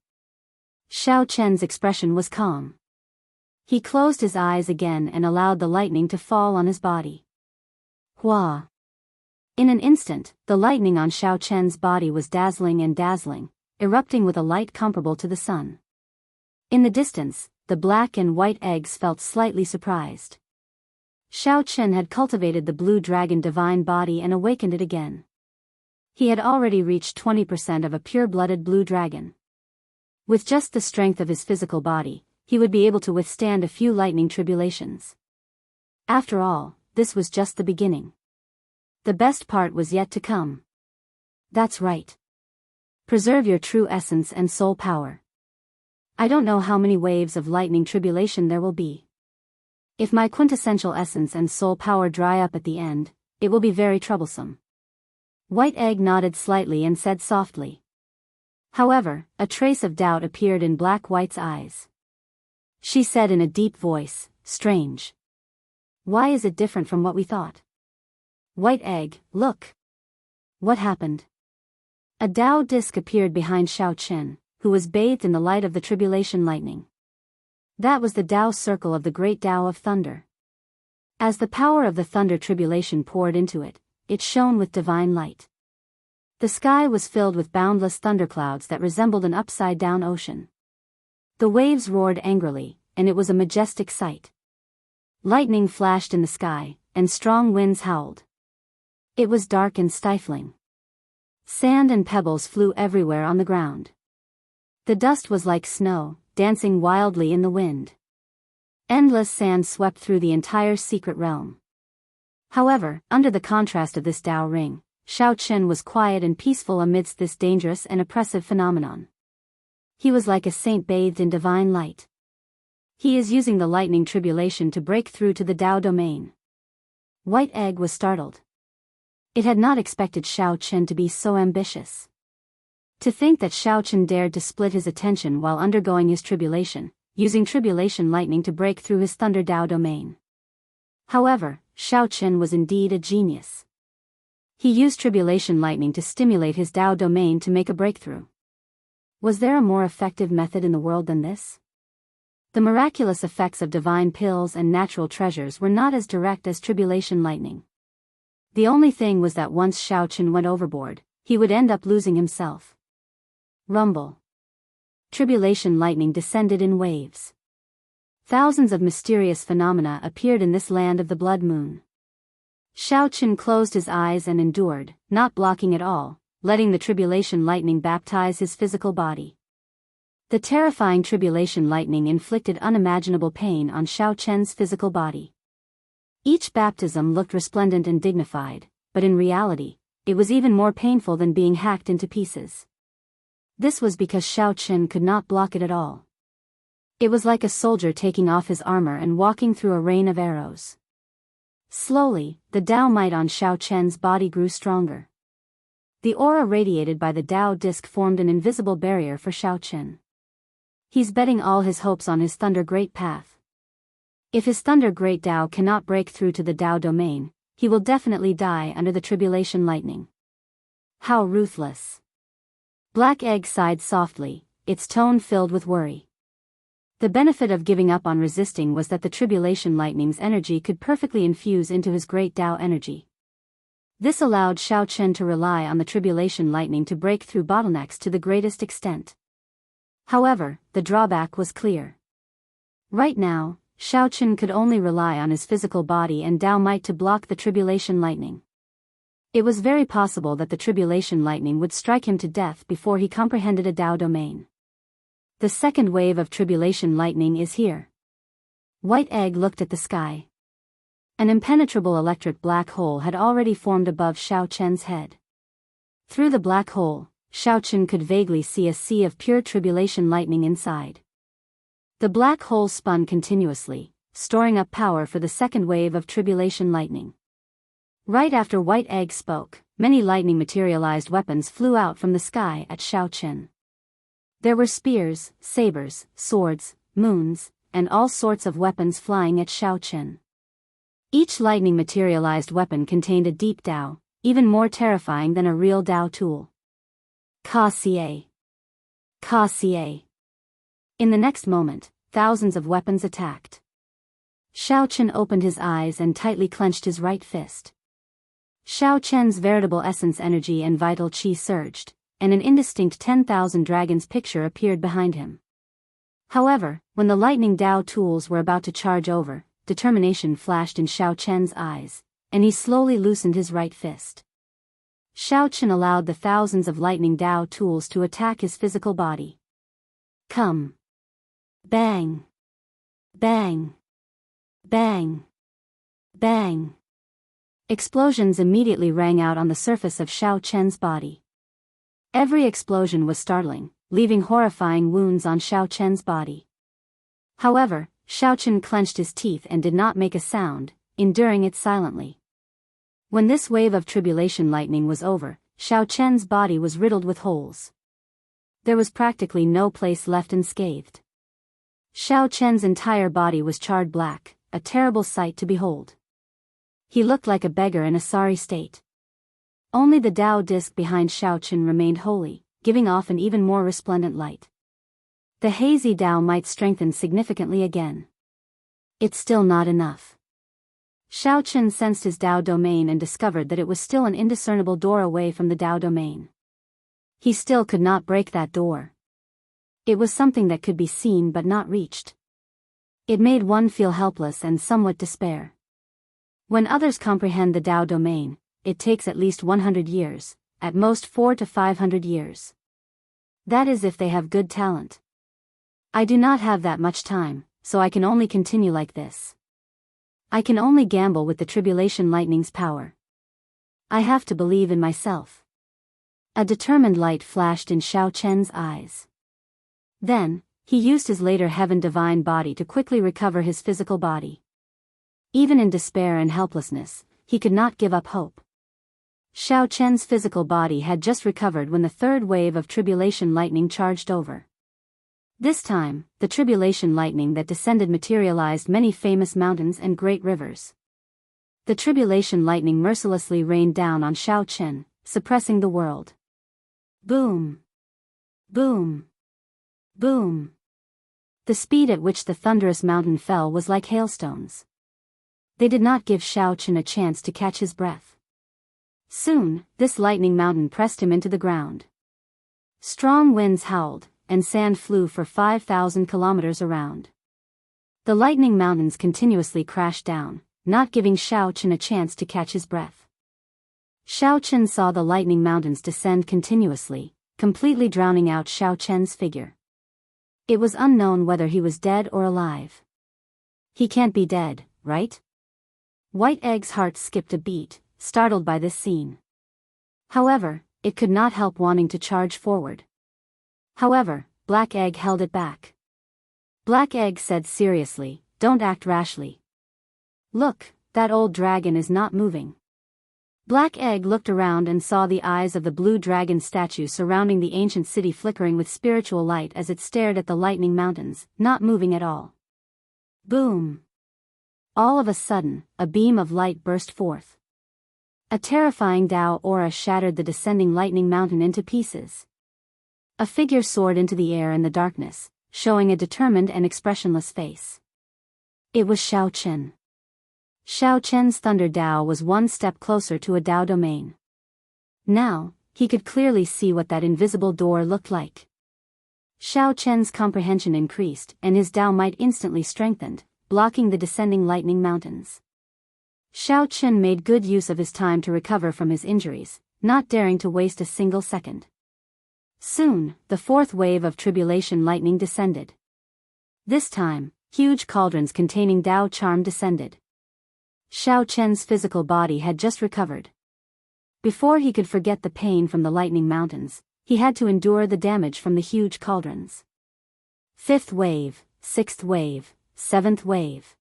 Xiao Chen's expression was calm. He closed his eyes again and allowed the lightning to fall on his body. Hua! In an instant, the lightning on Xiao Chen's body was dazzling, erupting with a light comparable to the sun. In the distance, the black and white eggs felt slightly surprised. Xiao Chen had cultivated the Blue Dragon divine body and awakened it again. He had already reached 20% of a pure-blooded Blue Dragon. With just the strength of his physical body, he would be able to withstand a few lightning tribulations. After all, this was just the beginning. The best part was yet to come. That's right. Preserve your true essence and soul power. I don't know how many waves of lightning tribulation there will be. If my quintessential essence and soul power dry up at the end, it will be very troublesome. White Egg nodded slightly and said softly. However, a trace of doubt appeared in Black White's eyes. She said in a deep voice, "Strange. Why is it different from what we thought?" White Egg, look. What happened? A Tao disc appeared behind Xiao Chen, who was bathed in the light of the tribulation lightning. That was the Tao circle of the great Tao of thunder. As the power of the thunder tribulation poured into it, it shone with divine light. The sky was filled with boundless thunderclouds that resembled an upside-down ocean. The waves roared angrily, and it was a majestic sight. Lightning flashed in the sky, and strong winds howled. It was dark and stifling. Sand and pebbles flew everywhere on the ground. The dust was like snow, dancing wildly in the wind. Endless sand swept through the entire secret realm. However, under the contrast of this Tao ring, Xiao Chen was quiet and peaceful amidst this dangerous and oppressive phenomenon. He was like a saint bathed in divine light. He is using the lightning tribulation to break through to the Tao domain. White Egg was startled. It had not expected Xiao Chen to be so ambitious. To think that Xiao Chen dared to split his attention while undergoing his tribulation, using tribulation lightning to break through his Thunder Tao domain. However, Xiao Chen was indeed a genius. He used tribulation lightning to stimulate his Tao domain to make a breakthrough. Was there a more effective method in the world than this? The miraculous effects of divine pills and natural treasures were not as direct as tribulation lightning. The only thing was that once Xiao Chen went overboard, he would end up losing himself. Rumble. Tribulation lightning descended in waves. Thousands of mysterious phenomena appeared in this land of the blood moon. Xiao Chen closed his eyes and endured, not blocking at all, letting the tribulation lightning baptize his physical body. The terrifying tribulation lightning inflicted unimaginable pain on Xiao Chen's physical body. Each baptism looked resplendent and dignified, but in reality, it was even more painful than being hacked into pieces. This was because Xiao Chen could not block it at all. It was like a soldier taking off his armor and walking through a rain of arrows. Slowly, the Tao might on Xiao Chen's body grew stronger. The aura radiated by the Tao disc formed an invisible barrier for Xiao Chen. He's betting all his hopes on his Thunder Great Path. If his Thunder Great Tao cannot break through to the Tao domain, he will definitely die under the tribulation lightning. How ruthless. Black Egg sighed softly, its tone filled with worry. The benefit of giving up on resisting was that the tribulation lightning's energy could perfectly infuse into his great Tao energy. This allowed Xiao Chen to rely on the tribulation lightning to break through bottlenecks to the greatest extent. However, the drawback was clear. Right now, Xiao Chen could only rely on his physical body and Tao might to block the tribulation lightning. It was very possible that the tribulation lightning would strike him to death before he comprehended a Tao domain. The second wave of tribulation lightning is here. White Egg looked at the sky. An impenetrable electric black hole had already formed above Xiao Chen's head. Through the black hole, Xiao Chen could vaguely see a sea of pure tribulation lightning inside. The black hole spun continuously, storing up power for the second wave of tribulation lightning. Right after White Egg spoke, many lightning-materialized weapons flew out from the sky at Xiao Chen. There were spears, sabers, swords, moons, and all sorts of weapons flying at Xiao Chen. Each lightning-materialized weapon contained a deep Tao, even more terrifying than a real Tao tool. Ka-Xie. Ka-Xie. In the next moment, thousands of weapons attacked. Xiao Chen opened his eyes and tightly clenched his right fist. Xiao Chen's veritable essence energy and vital qi surged, and an indistinct 10,000 dragons picture appeared behind him. However, when the lightning Tao tools were about to charge over, determination flashed in Xiao Chen's eyes, and he slowly loosened his right fist. Xiao Chen allowed the thousands of lightning Tao tools to attack his physical body. Come. Bang. Bang. Bang. Bang. Explosions immediately rang out on the surface of Xiao Chen's body. Every explosion was startling, leaving horrifying wounds on Xiao Chen's body. However, Xiao Chen clenched his teeth and did not make a sound, enduring it silently. When this wave of tribulation lightning was over, Xiao Chen's body was riddled with holes. There was practically no place left unscathed. Xiao Chen's entire body was charred black, a terrible sight to behold. He looked like a beggar in a sorry state. Only the Tao disc behind Xiao Chen remained holy, giving off an even more resplendent light. The hazy Tao might strengthen significantly again. It's still not enough. Xiao Chen sensed his Tao domain and discovered that it was still an indiscernible door away from the Tao domain. He still could not break that door. It was something that could be seen but not reached. It made one feel helpless and somewhat despair. When others comprehend the Tao domain, it takes at least 100 years, at most 400 to 500 years. That is if they have good talent. I do not have that much time, so I can only continue like this. I can only gamble with the tribulation lightning's power. I have to believe in myself. A determined light flashed in Xiao Chen's eyes. Then, He used his later heaven divine body to quickly recover his physical body. Even in despair and helplessness, he could not give up hope. Xiao Chen's physical body had just recovered when the third wave of tribulation lightning charged over. This time, the tribulation lightning that descended materialized many famous mountains and great rivers. The tribulation lightning mercilessly rained down on Xiao Chen, suppressing the world. Boom! Boom! Boom! The speed at which the thunderous mountain fell was like hailstones. They did not give Xiao Chen a chance to catch his breath. Soon, this lightning mountain pressed him into the ground. Strong winds howled, and sand flew for 5,000 kilometers around. The lightning mountains continuously crashed down, not giving Xiao Chen a chance to catch his breath. Xiao Chen saw the lightning mountains descend continuously, completely drowning out Xiao Chen's figure. It was unknown whether he was dead or alive. He can't be dead, right? White Egg's heart skipped a beat, startled by this scene. However, it could not help wanting to charge forward. However, Black Egg held it back. Black Egg said seriously, "Don't act rashly. Look, that old dragon is not moving." Black Egg looked around and saw the eyes of the blue dragon statue surrounding the ancient city flickering with spiritual light as it stared at the lightning mountains, not moving at all. Boom! All of a sudden, a beam of light burst forth. A terrifying Dao aura shattered the descending lightning mountain into pieces. A figure soared into the air in the darkness, showing a determined and expressionless face. It was Xiao Chen. Xiao Chen's Thunder Dao was one step closer to a Dao domain. Now, he could clearly see what that invisible door looked like. Xiao Chen's comprehension increased and his Dao might instantly strengthened, blocking the descending lightning mountains. Xiao Chen made good use of his time to recover from his injuries, not daring to waste a single second. Soon, the fourth wave of tribulation lightning descended. This time, huge cauldrons containing Dao charm descended. Xiao Chen's physical body had just recovered. Before he could forget the pain from the lightning mountains, he had to endure the damage from the huge cauldrons. Fifth wave, sixth wave, seventh wave.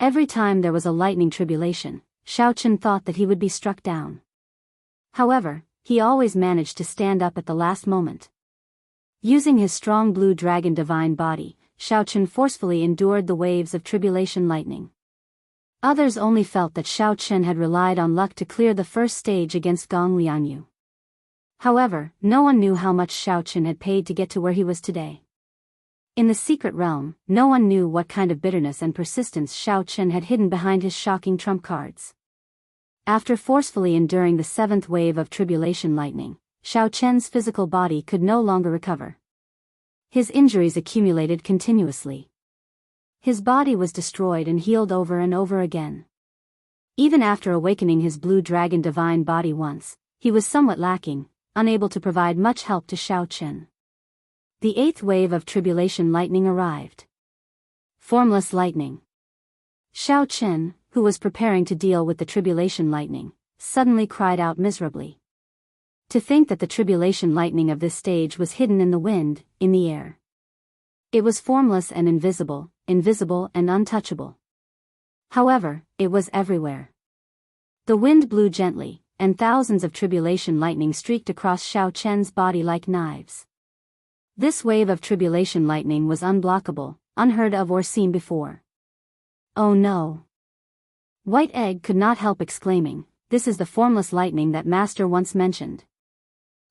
Every time there was a lightning tribulation, Xiao Chen thought that he would be struck down. However, he always managed to stand up at the last moment. Using his strong blue dragon divine body, Xiao Chen forcefully endured the waves of tribulation lightning. Others only felt that Xiao Chen had relied on luck to clear the first stage against Gong Lianyu. However, no one knew how much Xiao Chen had paid to get to where he was today. In the secret realm, no one knew what kind of bitterness and persistence Xiao Chen had hidden behind his shocking trump cards. After forcefully enduring the seventh wave of tribulation lightning, Xiao Chen's physical body could no longer recover. His injuries accumulated continuously. His body was destroyed and healed over and over again. Even after awakening his blue dragon divine body once, he was somewhat lacking, unable to provide much help to Xiao Chen. The eighth wave of tribulation lightning arrived. Formless lightning. Xiao Chen, who was preparing to deal with the tribulation lightning, suddenly cried out miserably. To think that the tribulation lightning of this stage was hidden in the wind, in the air. It was formless and invisible, invisible and untouchable. However, it was everywhere. The wind blew gently, and thousands of tribulation lightning streaked across Xiao Chen's body like knives. This wave of tribulation lightning was unblockable, unheard of or seen before. Oh no! White Egg could not help exclaiming, "This is the formless lightning that Master once mentioned."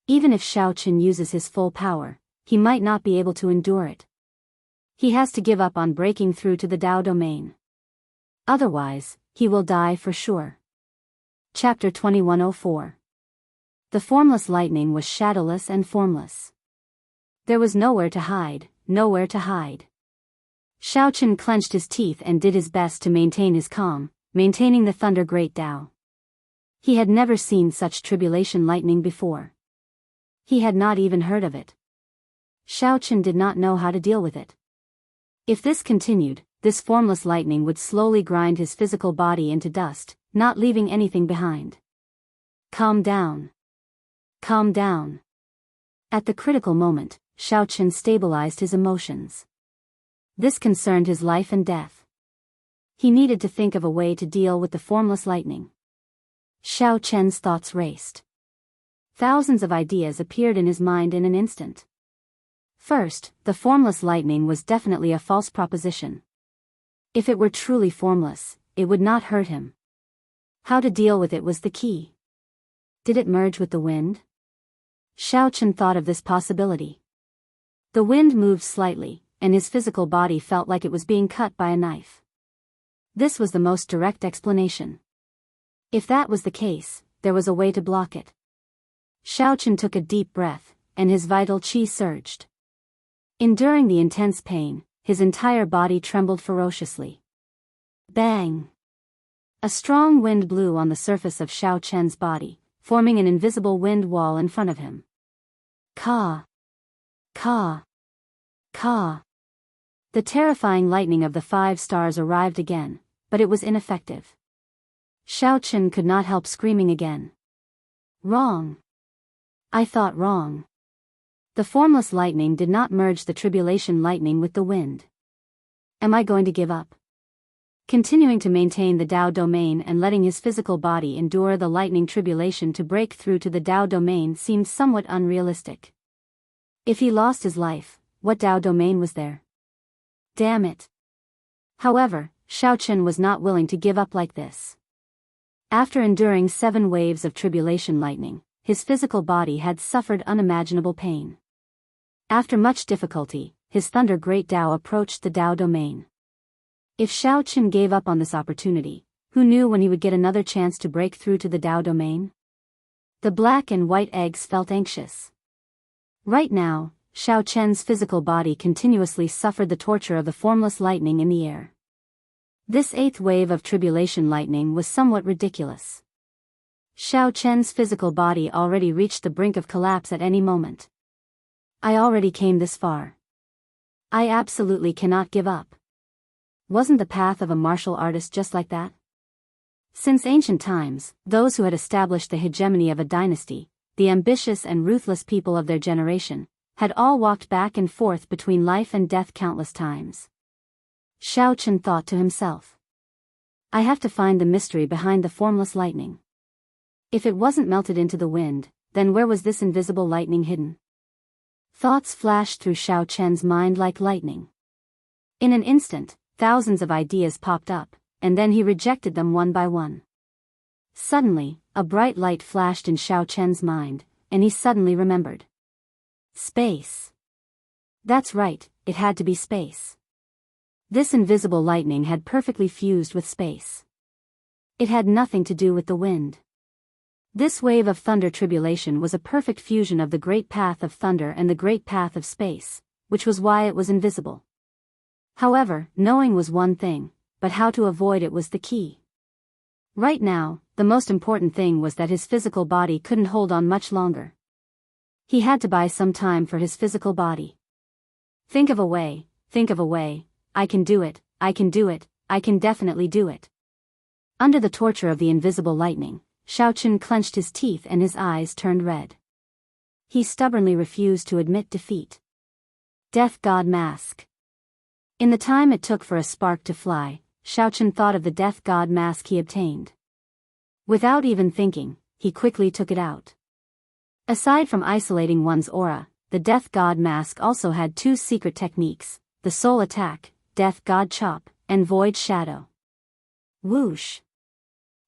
Even if Xiao Chen uses his full power, he might not be able to endure it. He has to give up on breaking through to the Dao domain. Otherwise, he will die for sure. Chapter 2104. The formless lightning was shadowless and formless. There was nowhere to hide, nowhere to hide. Xiao Chen clenched his teeth and did his best to maintain his calm, maintaining the Thunder Great Dao. He had never seen such tribulation lightning before. He had not even heard of it. Xiao Chen did not know how to deal with it. If this continued, this formless lightning would slowly grind his physical body into dust, not leaving anything behind. Calm down. Calm down. At the critical moment, Xiao Chen stabilized his emotions. This concerned his life and death. He needed to think of a way to deal with the formless lightning. Xiao Chen's thoughts raced. Thousands of ideas appeared in his mind in an instant. First, the formless lightning was definitely a false proposition. If it were truly formless, it would not hurt him. How to deal with it was the key. Did it merge with the wind? Xiao Chen thought of this possibility. The wind moved slightly, and his physical body felt like it was being cut by a knife. This was the most direct explanation. If that was the case, there was a way to block it. Xiao Chen took a deep breath, and his vital qi surged. Enduring the intense pain, his entire body trembled ferociously. Bang! A strong wind blew on the surface of Xiao Chen's body, forming an invisible wind wall in front of him. Ka! Ka! Ka! The terrifying lightning of the 5 stars arrived again, but it was ineffective. Xiao Chen could not help screaming again. Wrong! I thought wrong. The formless lightning did not merge the tribulation lightning with the wind. Am I going to give up? Continuing to maintain the Tao domain and letting his physical body endure the lightning tribulation to break through to the Tao domain seemed somewhat unrealistic. If he lost his life, what Tao domain was there? Damn it! However, Xiao Chen was not willing to give up like this. After enduring 7 waves of tribulation lightning, his physical body had suffered unimaginable pain. After much difficulty, his Thunder Great Tao approached the Tao domain. If Xiao Chen gave up on this opportunity, who knew when he would get another chance to break through to the Tao domain? The black and white eggs felt anxious. Right now, Xiao Chen's physical body continuously suffered the torture of the formless lightning in the air. This 8th wave of tribulation lightning was somewhat ridiculous. Xiao Chen's physical body already reached the brink of collapse at any moment. I already came this far. I absolutely cannot give up. Wasn't the path of a martial artist just like that? Since ancient times, those who had established the hegemony of a dynasty, the ambitious and ruthless people of their generation, had all walked back and forth between life and death countless times. Xiao Chen thought to himself. I have to find the mystery behind the formless lightning. If it wasn't melted into the wind, then where was this invisible lightning hidden? Thoughts flashed through Xiao Chen's mind like lightning. In an instant, thousands of ideas popped up, and then he rejected them one by one. Suddenly, a bright light flashed in Xiao Chen's mind, and he suddenly remembered. Space. That's right, it had to be space. This invisible lightning had perfectly fused with space. It had nothing to do with the wind. This wave of thunder tribulation was a perfect fusion of the great path of thunder and the great path of space, which was why it was invisible. However, knowing was one thing, but how to avoid it was the key. Right now, the most important thing was that his physical body couldn't hold on much longer. He had to buy some time for his physical body. Think of a way, I can do it, I can definitely do it. Under the torture of the invisible lightning, Xiao Chen clenched his teeth and his eyes turned red. He stubbornly refused to admit defeat. Death God Mask. In the time it took for a spark to fly, Xiao Chen thought of the Death God Mask he obtained. Without even thinking, he quickly took it out. Aside from isolating one's aura, the Death God Mask also had 2 secret techniques, the Soul Attack, Death God Chop, and Void Shadow. Whoosh!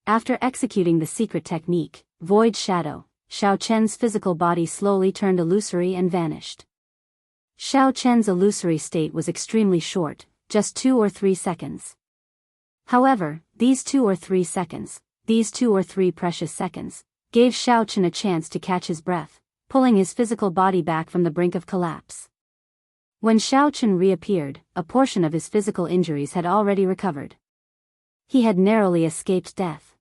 After executing the secret technique, Void Shadow, Xiao Chen's physical body slowly turned illusory and vanished. Xiao Chen's illusory state was extremely short, just 2 or 3 seconds. However, these 2 or 3 seconds, these 2 or 3 precious seconds, gave Xiao Chen a chance to catch his breath, pulling his physical body back from the brink of collapse. When Xiao Chen reappeared, a portion of his physical injuries had already recovered. He had narrowly escaped death.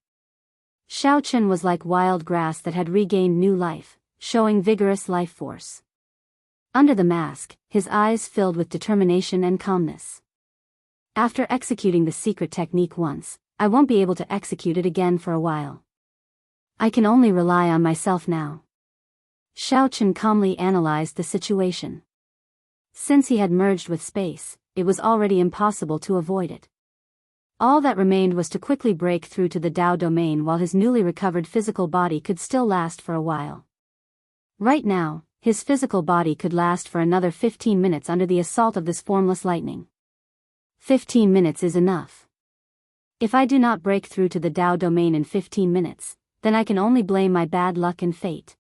Xiao Chen was like wild grass that had regained new life, showing vigorous life force. Under the mask, his eyes filled with determination and calmness. After executing the secret technique once, I won't be able to execute it again for a while. I can only rely on myself now. Xiao Chen calmly analyzed the situation. Since he had merged with space, it was already impossible to avoid it. All that remained was to quickly break through to the Tao domain while his newly recovered physical body could still last for a while. Right now, his physical body could last for another 15 minutes under the assault of this formless lightning. 15 minutes is enough. If I do not break through to the Tao domain in 15 minutes, then I can only blame my bad luck and fate.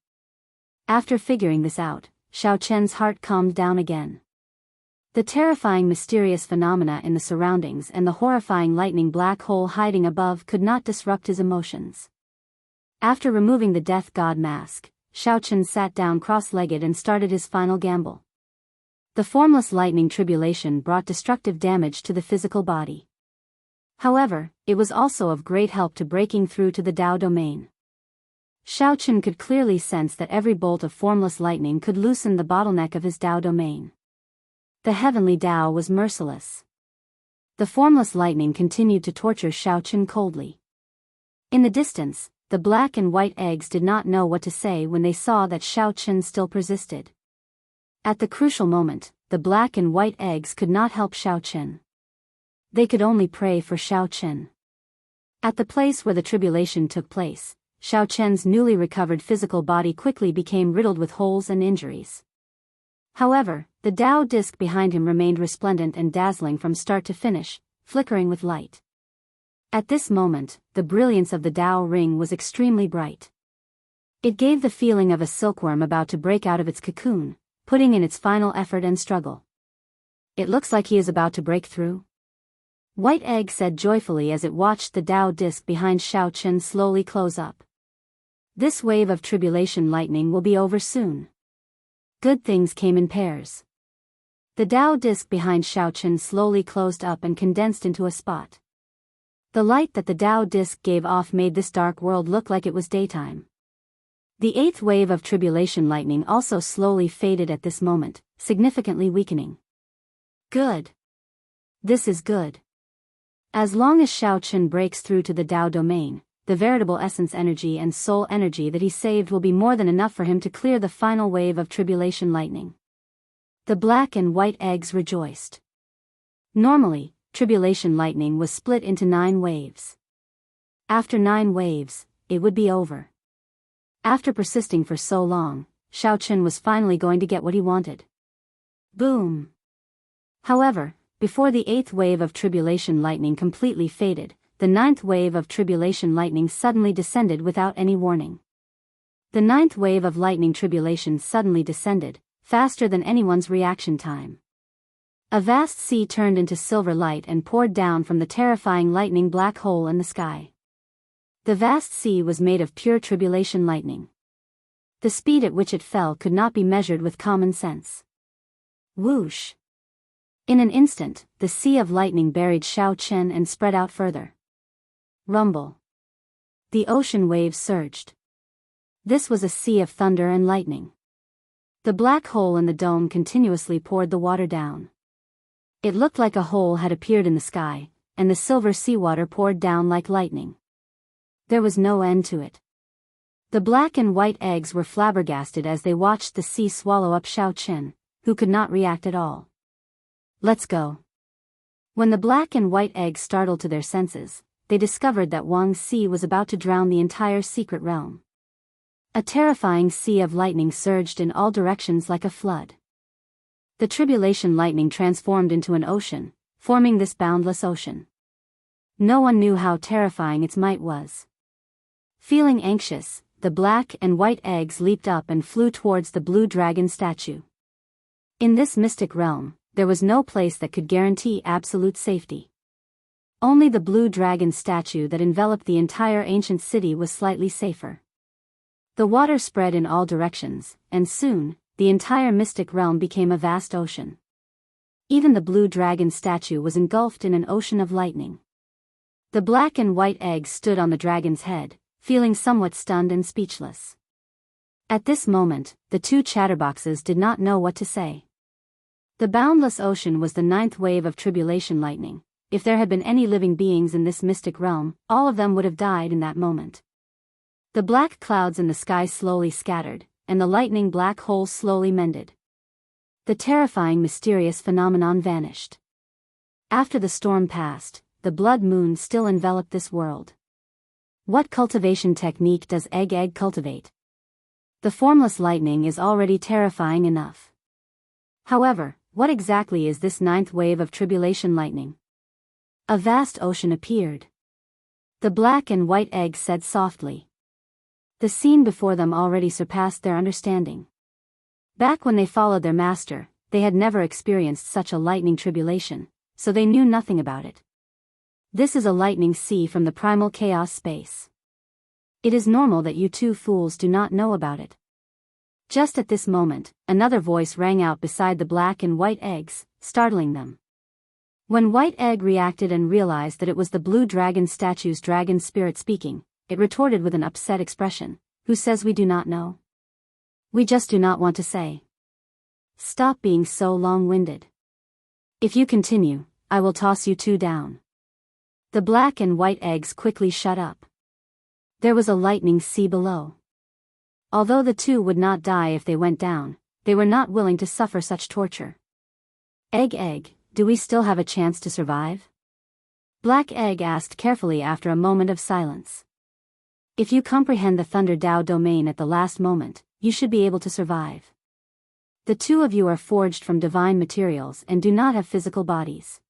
After figuring this out, Xiao Chen's heart calmed down again. The terrifying mysterious phenomena in the surroundings and the horrifying lightning black hole hiding above could not disrupt his emotions. After removing the death god mask, Xiao Chen sat down cross-legged and started his final gamble. The formless lightning tribulation brought destructive damage to the physical body. However, it was also of great help to breaking through to the Tao domain. Xiao Chen could clearly sense that every bolt of formless lightning could loosen the bottleneck of his Tao domain. The heavenly Tao was merciless. The formless lightning continued to torture Xiao Chen coldly. In the distance, the black and white eggs did not know what to say when they saw that Xiao Chen still persisted. At the crucial moment, the black and white eggs could not help Xiao Chen. They could only pray for Xiao Chen. At the place where the tribulation took place, Xiao Chen's newly recovered physical body quickly became riddled with holes and injuries. However, the Tao disc behind him remained resplendent and dazzling from start to finish, flickering with light. At this moment, the brilliance of the Tao ring was extremely bright. It gave the feeling of a silkworm about to break out of its cocoon, putting in its final effort and struggle. It looks like he is about to break through. White Egg said joyfully as it watched the Tao disc behind Xiao Chen slowly close up. This wave of tribulation lightning will be over soon. Good things came in pairs. The Tao disc behind Xiao Chen slowly closed up and condensed into a spot. The light that the Tao disc gave off made this dark world look like it was daytime. The eighth wave of tribulation lightning also slowly faded at this moment, significantly weakening. Good. This is good. As long as Xiao Chen breaks through to the Tao domain, the veritable essence energy and soul energy that he saved will be more than enough for him to clear the final wave of tribulation lightning. The black and white eggs rejoiced. Normally, tribulation lightning was split into 9 waves. After 9 waves, it would be over. After persisting for so long, Xiao Chen was finally going to get what he wanted. Boom! However, before the 8th wave of tribulation lightning completely faded, the 9th wave of tribulation lightning suddenly descended without any warning. The 9th wave of lightning tribulation suddenly descended, faster than anyone's reaction time. A vast sea turned into silver light and poured down from the terrifying lightning black hole in the sky. The vast sea was made of pure tribulation lightning. The speed at which it fell could not be measured with common sense. Whoosh! In an instant, the sea of lightning buried Xiao Chen and spread out further. Rumble. The ocean waves surged. This was a sea of thunder and lightning. The black hole in the dome continuously poured the water down. It looked like a hole had appeared in the sky, and the silver seawater poured down like lightning. There was no end to it. The black and white eggs were flabbergasted as they watched the sea swallow up Xiao Chen, who could not react at all. Let's go. When the black and white eggs startled to their senses, they discovered that Wang's sea was about to drown the entire secret realm. A terrifying sea of lightning surged in all directions like a flood. The tribulation lightning transformed into an ocean, forming this boundless ocean. No one knew how terrifying its might was. Feeling anxious, the black and white eggs leaped up and flew towards the blue dragon statue. In this mystic realm, there was no place that could guarantee absolute safety. Only the blue dragon statue that enveloped the entire ancient city was slightly safer. The water spread in all directions, and soon, the entire mystic realm became a vast ocean. Even the blue dragon statue was engulfed in an ocean of lightning. The black and white eggs stood on the dragon's head, feeling somewhat stunned and speechless. At this moment, the 2 chatterboxes did not know what to say. The boundless ocean was the 9th wave of tribulation lightning. If there had been any living beings in this mystic realm, all of them would have died in that moment. The black clouds in the sky slowly scattered, and the lightning black hole slowly mended. The terrifying mysterious phenomenon vanished. After the storm passed, the blood moon still enveloped this world. What cultivation technique does egg cultivate? The formless lightning is already terrifying enough. However, what exactly is this ninth wave of tribulation lightning? A vast ocean appeared. The black and white egg said softly. The scene before them already surpassed their understanding. Back when they followed their master, they had never experienced such a lightning tribulation, so they knew nothing about it. This is a lightning sea from the primal chaos space. It is normal that you two fools do not know about it. Just at this moment, another voice rang out beside the black and white eggs, startling them. When White Egg reacted and realized that it was the blue dragon statue's dragon spirit speaking, it retorted with an upset expression, "Who says we do not know? We just do not want to say. Stop being so long-winded. If you continue, I will toss you two down." The black and white eggs quickly shut up. There was a lightning sea below. Although the two would not die if they went down, they were not willing to suffer such torture. Egg, do we still have a chance to survive? Black Egg asked carefully after a moment of silence. If you comprehend the Thunder Dao domain at the last moment, you should be able to survive. The two of you are forged from divine materials and do not have physical bodies.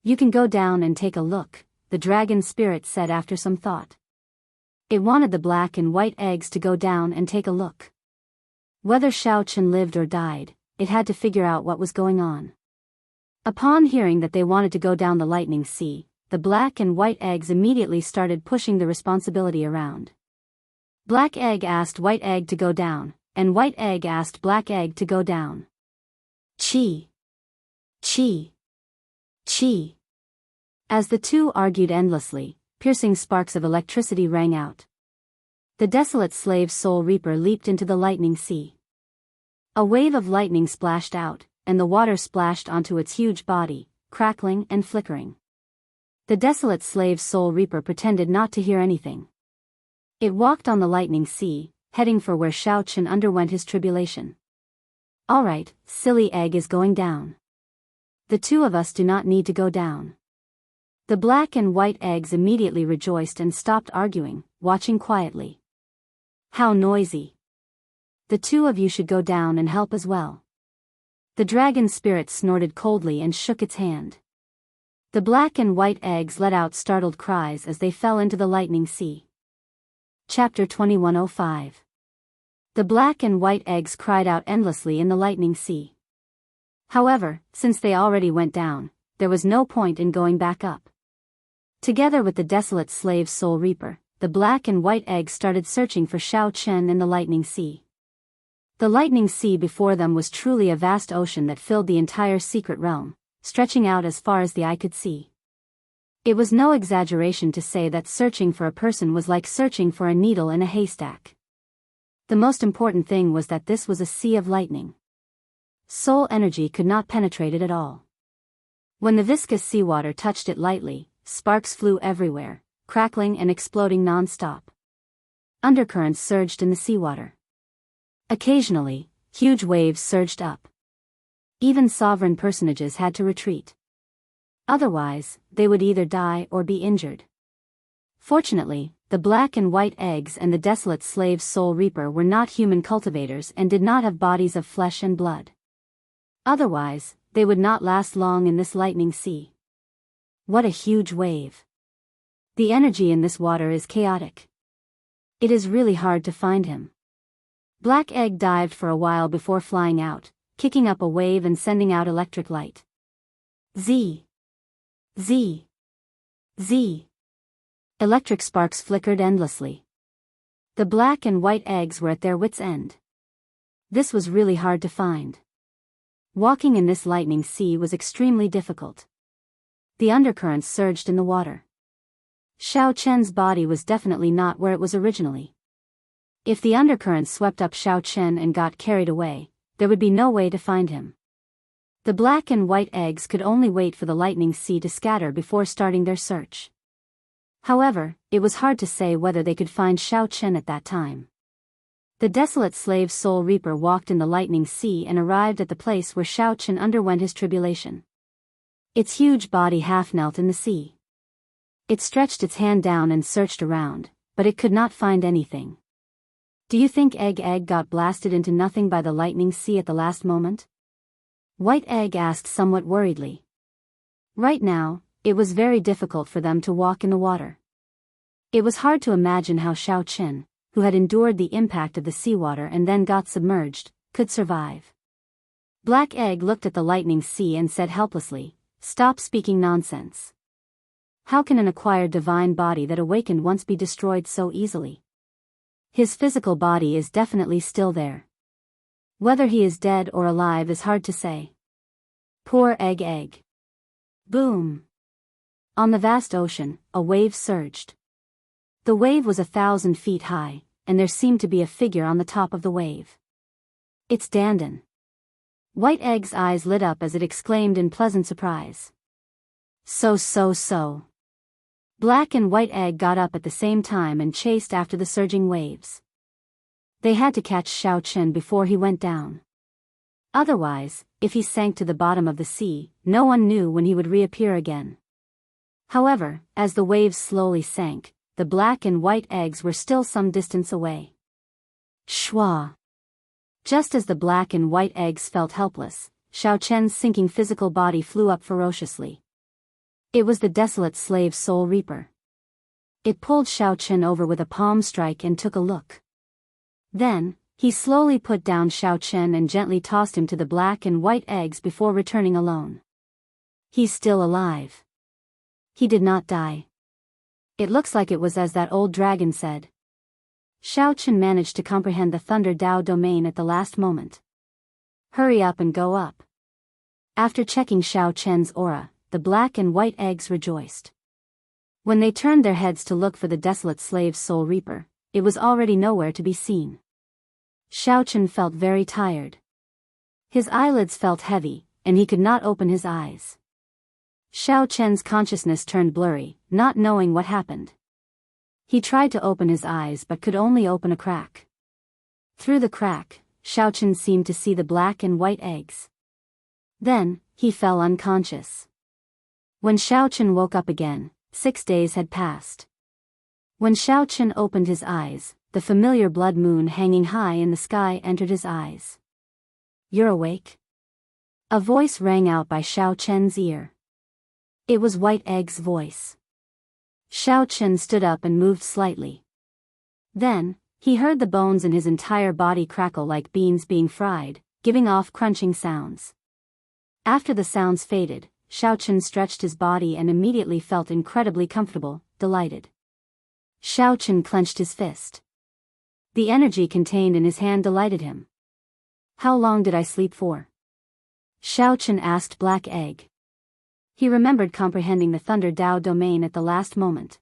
You can go down and take a look, the dragon spirit said after some thought. It wanted the black and white eggs to go down and take a look. Whether Xiao Chen lived or died, it had to figure out what was going on. Upon hearing that they wanted to go down the lightning sea, the black and white eggs immediately started pushing the responsibility around. Black Egg asked White Egg to go down, and White Egg asked Black Egg to go down. Chi! Chi! Chi! As the two argued endlessly, piercing sparks of electricity rang out. The desolate slave soul reaper leaped into the lightning sea. A wave of lightning splashed out, and the water splashed onto its huge body, crackling and flickering. The desolate slave soul reaper pretended not to hear anything. It walked on the lightning sea, heading for where Xiao Chen underwent his tribulation. "Alright, silly egg is going down. The two of us do not need to go down." The black and white eggs immediately rejoiced and stopped arguing, watching quietly. "How noisy. The two of you should go down and help as well." The dragon spirit snorted coldly and shook its hand. The black and white eggs let out startled cries as they fell into the lightning sea. Chapter 2105. The black and white eggs cried out endlessly in the lightning sea. However, since they already went down, there was no point in going back up. Together with the desolate slave soul reaper, the black and white eggs started searching for Xiao Chen in the lightning sea. The lightning sea before them was truly a vast ocean that filled the entire secret realm, stretching out as far as the eye could see. It was no exaggeration to say that searching for a person was like searching for a needle in a haystack. The most important thing was that this was a sea of lightning. Soul energy could not penetrate it at all. When the viscous seawater touched it lightly, sparks flew everywhere, crackling and exploding non-stop. Undercurrents surged in the seawater. Occasionally, huge waves surged up. Even sovereign personages had to retreat. Otherwise, they would either die or be injured. Fortunately, the black and white eggs and the desolate slave soul reaper were not human cultivators and did not have bodies of flesh and blood. Otherwise, they would not last long in this lightning sea. What a huge wave. The energy in this water is chaotic. It is really hard to find him. Black Egg dived for a while before flying out, kicking up a wave and sending out electric light. Z. Z. Z. Electric sparks flickered endlessly. The black and white eggs were at their wits' end. This was really hard to find. Walking in this lightning sea was extremely difficult. The undercurrents surged in the water. Xiao Chen's body was definitely not where it was originally. If the undercurrents swept up Xiao Chen and got carried away, there would be no way to find him. The black and white eggs could only wait for the lightning sea to scatter before starting their search. However, it was hard to say whether they could find Xiao Chen at that time. The desolate slave soul reaper walked in the lightning sea and arrived at the place where Shao Chen underwent his tribulation. Its huge body half knelt in the sea. It stretched its hand down and searched around, but it could not find anything. Do you think Egg got blasted into nothing by the lightning sea at the last moment? White Egg asked somewhat worriedly. Right now, it was very difficult for them to walk in the water. It was hard to imagine how Shao Chen, who had endured the impact of the seawater and then got submerged, could survive. Black Egg looked at the lightning sea and said helplessly, "Stop speaking nonsense. How can an acquired divine body that awakened once be destroyed so easily? His physical body is definitely still there. Whether he is dead or alive is hard to say." Poor Egg. Boom! On the vast ocean, a wave surged. The wave was 1,000 feet high, and there seemed to be a figure on the top of the wave. "It's Dandan." White Egg's eyes lit up as it exclaimed in pleasant surprise. So. Black and White Egg got up at the same time and chased after the surging waves. They had to catch Shao Chen before he went down. Otherwise, if he sank to the bottom of the sea, no one knew when he would reappear again. However, as the waves slowly sank, the black and white eggs were still some distance away. Shwa! Just as the black and white eggs felt helpless, Shao Chen's sinking physical body flew up ferociously. It was the desolate slave soul reaper. It pulled Shao Chen over with a palm strike and took a look. Then, he slowly put down Shao Chen and gently tossed him to the black and white eggs before returning alone. "He's still alive. He did not die. It looks like it was as that old dragon said." Shao Chen managed to comprehend the Thunder Dao domain at the last moment. "Hurry up and go up." After checking Shao Chen's aura, the black and white eggs rejoiced. When they turned their heads to look for the desolate slave soul reaper, it was already nowhere to be seen. Shao Chen felt very tired. His eyelids felt heavy, and he could not open his eyes. Shao Chen's consciousness turned blurry, not knowing what happened. He tried to open his eyes but could only open a crack. Through the crack, Shao Chen seemed to see the black and white eggs. Then, he fell unconscious. When Shao Chen woke up again, 6 days had passed. When Shao Chen opened his eyes, the familiar blood moon hanging high in the sky entered his eyes. "You're awake?" A voice rang out by Shao Chen's ear. It was White Egg's voice. Shao Chen stood up and moved slightly. Then, he heard the bones in his entire body crackle like beans being fried, giving off crunching sounds. After the sounds faded, Shao Chen stretched his body and immediately felt incredibly comfortable, delighted. Shao Chen clenched his fist. The energy contained in his hand delighted him. "How long did I sleep for?" Shao Chen asked Black Egg. He remembered comprehending the Thunder Dao domain at the last moment.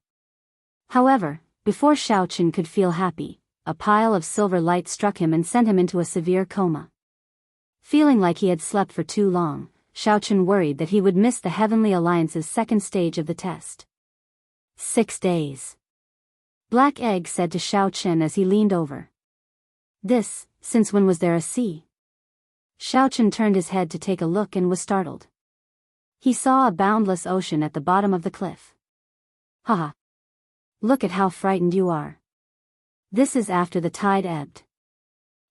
However, before Shao Chen could feel happy, a pile of silver light struck him and sent him into a severe coma. Feeling like he had slept for too long, Shao Chen worried that he would miss the Heavenly Alliance's second stage of the test. 6 days. Black Egg said to Shao Chen as he leaned over. Since when was there a sea?" Shao Chen turned his head to take a look and was startled. He saw a boundless ocean at the bottom of the cliff. "Haha. Look at how frightened you are. This is after the tide ebbed.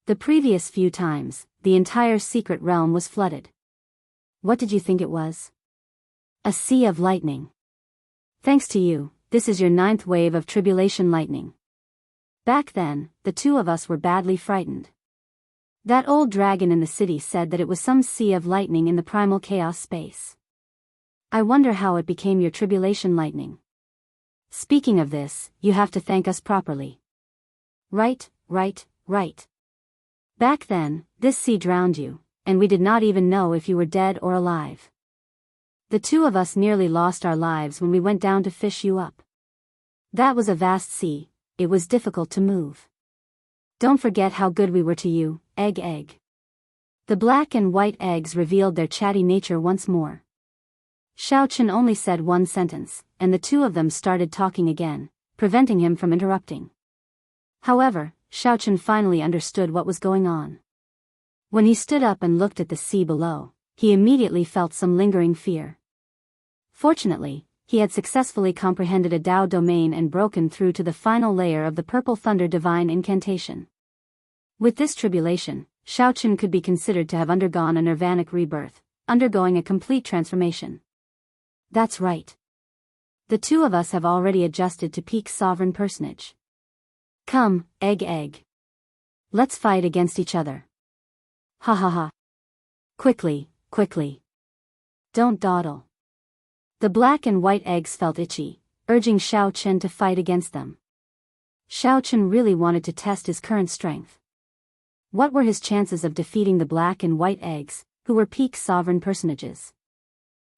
The previous few times, the entire secret realm was flooded. What did you think it was? A sea of lightning. Thanks to you, this is your 9th wave of tribulation lightning. Back then, the two of us were badly frightened. That old dragon in the city said that it was some sea of lightning in the primal chaos space. I wonder how it became your tribulation lightning. Speaking of this, you have to thank us properly." Right. Back then, this sea drowned you, and we did not even know if you were dead or alive. The two of us nearly lost our lives when we went down to fish you up. That was a vast sea, it was difficult to move. Don't forget how good we were to you, Egg. The black and white eggs revealed their chatty nature once more. Shao Chen only said one sentence, and the two of them started talking again, preventing him from interrupting. However, Shao Chen finally understood what was going on. When he stood up and looked at the sea below, he immediately felt some lingering fear. Fortunately, he had successfully comprehended a Dao domain and broken through to the final layer of the Purple Thunder divine incantation. With this tribulation, Shao Chen could be considered to have undergone a nirvanic rebirth, undergoing a complete transformation. That's right. The two of us have already adjusted to peak sovereign personage. Come, egg. Let's fight against each other. Ha ha ha. Quickly. Don't dawdle. The black and white eggs felt itchy, urging Shao Chen to fight against them. Shao Chen really wanted to test his current strength. What were his chances of defeating the black and white eggs, who were peak sovereign personages?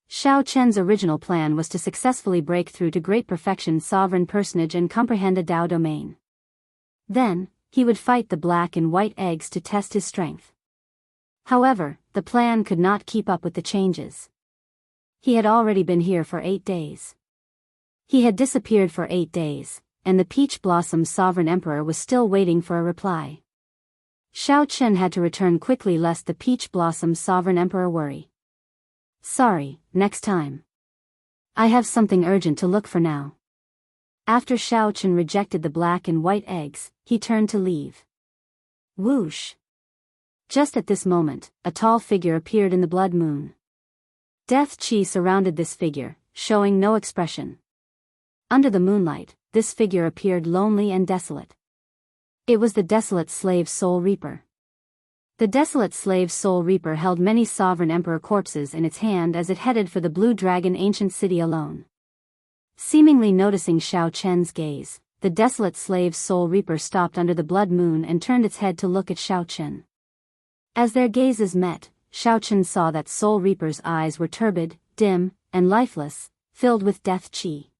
Shao Chen's original plan was to successfully break through to great perfection sovereign personage and comprehend a Dao domain. Then, he would fight the black and white eggs to test his strength. However, the plan could not keep up with the changes. He had already been here for 8 days. He had disappeared for 8 days, and the Peach Blossom Sovereign Emperor was still waiting for a reply. Shao Chen had to return quickly lest the Peach Blossom Sovereign Emperor worry. Sorry, next time. I have something urgent to look for now. After Shao Chen rejected the black and white eggs, he turned to leave. Whoosh! Just at this moment, a tall figure appeared in the blood moon. Death Qi surrounded this figure, showing no expression. Under the moonlight, this figure appeared lonely and desolate. It was the desolate slave Soul Reaper. The desolate slave Soul Reaper held many sovereign emperor corpses in its hand as it headed for the Blue Dragon ancient city alone. Seemingly noticing Shao Chen's gaze, the desolate slave Soul Reaper stopped under the blood moon and turned its head to look at Shao Chen. As their gazes met, Shao Chen saw that Soul Reaper's eyes were turbid, dim, and lifeless, filled with death qi.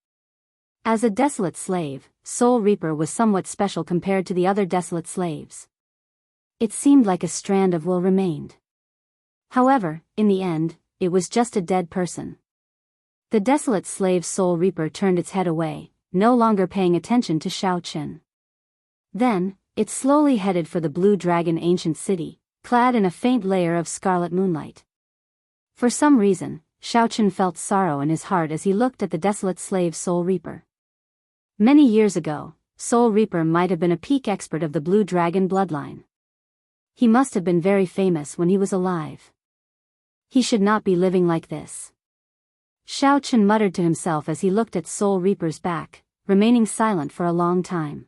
As a desolate slave, Soul Reaper was somewhat special compared to the other desolate slaves. It seemed like a strand of will remained. However, in the end, it was just a dead person. The desolate slave Soul Reaper turned its head away, no longer paying attention to Shao Chen. Then, it slowly headed for the Blue Dragon ancient city, clad in a faint layer of scarlet moonlight. For some reason, Shao Chen felt sorrow in his heart as he looked at the desolate slave Soul Reaper. Many years ago, Soul Reaper might have been a peak expert of the Blue Dragon bloodline. He must have been very famous when he was alive. He should not be living like this. Shao Chen muttered to himself as he looked at Soul Reaper's back, remaining silent for a long time.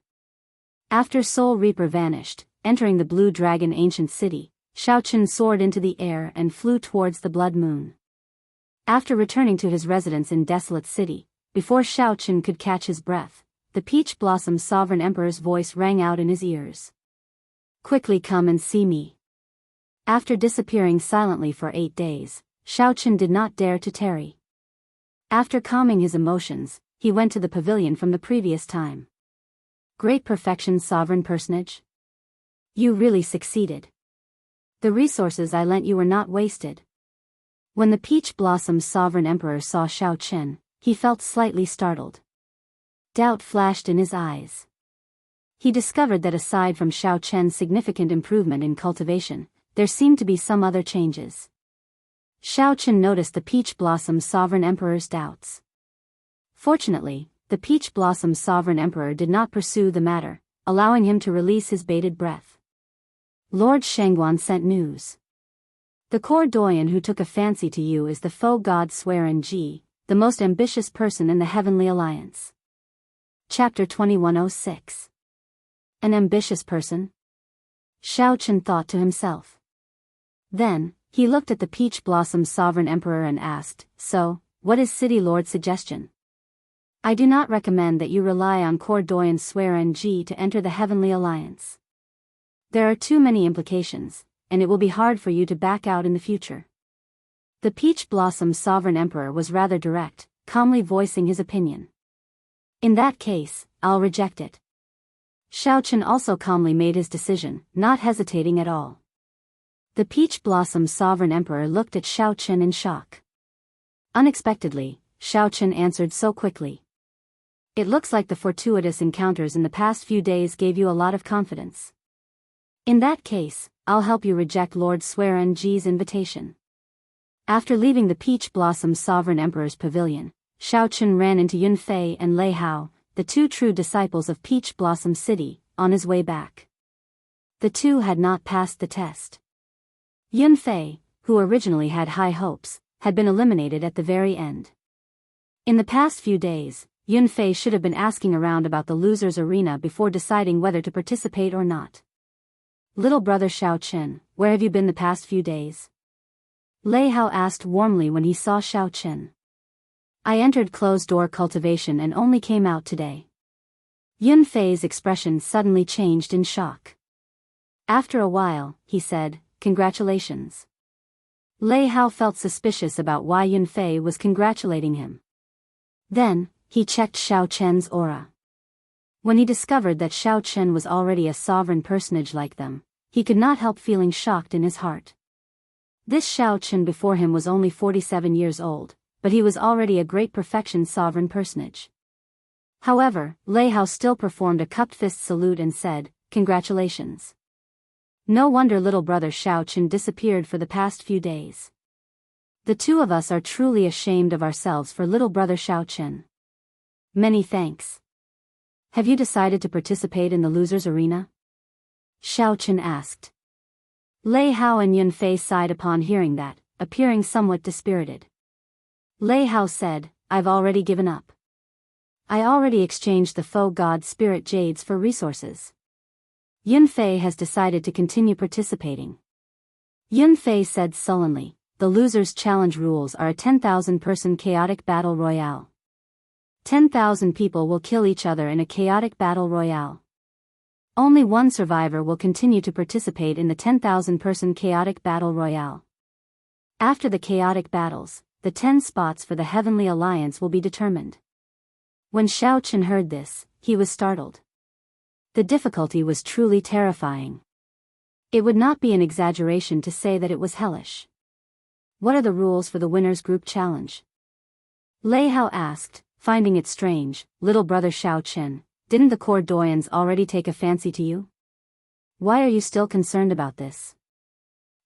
After Soul Reaper vanished, entering the Blue Dragon ancient city, Shao Chen soared into the air and flew towards the blood moon. After returning to his residence in Desolate City, before Shao Chen could catch his breath, the Peach Blossom Sovereign Emperor's voice rang out in his ears. Quickly come and see me. After disappearing silently for 8 days, Shao Chen did not dare to tarry. After calming his emotions, he went to the pavilion from the previous time. Great perfection sovereign personage. You really succeeded. The resources I lent you were not wasted. When the Peach Blossom Sovereign Emperor saw Shao Chen, he felt slightly startled. Doubt flashed in his eyes. He discovered that aside from Shao Chen's significant improvement in cultivation, there seemed to be some other changes. Shao Chen noticed the Peach Blossom Sovereign Emperor's doubts. Fortunately, the Peach Blossom Sovereign Emperor did not pursue the matter, allowing him to release his bated breath. Lord Shangguan sent news. The court doyen who took a fancy to you is the faux god Swearen Ji, the most ambitious person in the Heavenly Alliance. Chapter 2106. An ambitious person? Shao Chen thought to himself. Then, he looked at the Peach Blossom Sovereign Emperor and asked, So, what is City Lord's suggestion? I do not recommend that you rely on court doyen Swearen Ji to enter the Heavenly Alliance. There are too many implications, and it will be hard for you to back out in the future. The Peach Blossom Sovereign Emperor was rather direct, calmly voicing his opinion. In that case, I'll reject it. Shao Chen also calmly made his decision, not hesitating at all. The Peach Blossom Sovereign Emperor looked at Shao Chen in shock. Unexpectedly, Shao Chen answered so quickly. It looks like the fortuitous encounters in the past few days gave you a lot of confidence. In that case, I'll help you reject Lord Swearenji's invitation. After leaving the Peach Blossom Sovereign Emperor's pavilion, Xiao Chen ran into Yun Fei and Lei Hao, the two true disciples of Peach Blossom City, on his way back. The two had not passed the test. Yun Fei, who originally had high hopes, had been eliminated at the very end. In the past few days, Yun Fei should have been asking around about the losers' arena before deciding whether to participate or not. Little brother Xiao Chen, where have you been the past few days? Lei Hao asked warmly when he saw Xiao Chen. I entered closed-door cultivation and only came out today. Yun Fei's expression suddenly changed in shock. After a while, he said, congratulations. Lei Hao felt suspicious about why Yun Fei was congratulating him. Then, he checked Xiao Chen's aura. When he discovered that Xiao Chen was already a sovereign personage like them, he could not help feeling shocked in his heart. This Xiao Chen before him was only 47 years old, but he was already a great perfection sovereign personage. However, Lei Hao still performed a cupped fist salute and said, congratulations. No wonder little brother Xiao Chen disappeared for the past few days. The two of us are truly ashamed of ourselves for little brother Xiao Chen. Many thanks. Have you decided to participate in the losers' arena? Xiao Chen asked. Lei Hao and Yun Fei sighed upon hearing that, appearing somewhat dispirited. Lei Hao said, I've already given up. I already exchanged the faux god spirit jades for resources. Yun Fei has decided to continue participating. Yun Fei said sullenly, the losers' challenge rules are a 10,000-person chaotic battle royale. 10,000 people will kill each other in a chaotic battle royale. Only one survivor will continue to participate in the 10,000-person chaotic battle royale. After the chaotic battles, the 10 spots for the Heavenly Alliance will be determined. When Xiao Chen heard this, he was startled. The difficulty was truly terrifying. It would not be an exaggeration to say that it was hellish. What are the rules for the winners group challenge? Lei Hao asked, finding it strange, little brother Xiao Chen, didn't the court doyens already take a fancy to you? Why are you still concerned about this?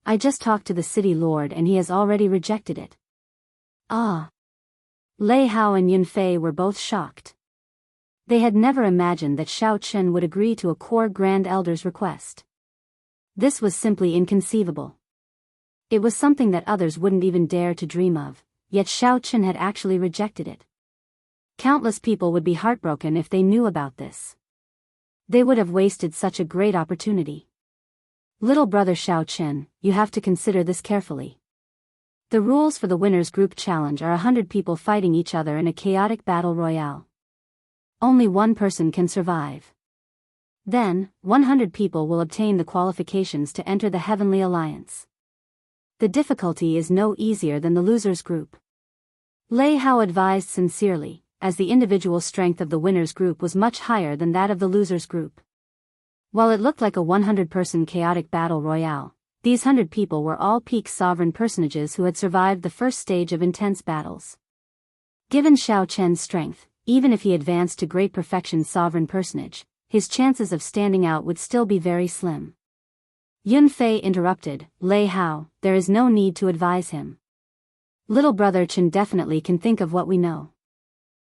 I just talked to the city lord and he has already rejected it. Ah. Lei Hao and Yun Fei were both shocked. They had never imagined that Xiao Chen would agree to a core Grand Elder's request. This was simply inconceivable. It was something that others wouldn't even dare to dream of, yet Xiao Chen had actually rejected it. Countless people would be heartbroken if they knew about this. They would have wasted such a great opportunity. Little brother Xiao Chen, you have to consider this carefully. The rules for the winners group challenge are 100 people fighting each other in a chaotic battle royale. Only one person can survive. Then, 100 people will obtain the qualifications to enter the Heavenly Alliance. The difficulty is no easier than the losers group. Lei Hao advised sincerely, as the individual strength of the winners group was much higher than that of the losers group. While it looked like a 100-person chaotic battle royale, these 100 people were all peak sovereign personages who had survived the first stage of intense battles. Given Xiao Chen's strength, even if he advanced to great perfection sovereign personage, his chances of standing out would still be very slim. Yun Fei interrupted, Lei Hao, there is no need to advise him. Little brother Chen definitely can think of what we know.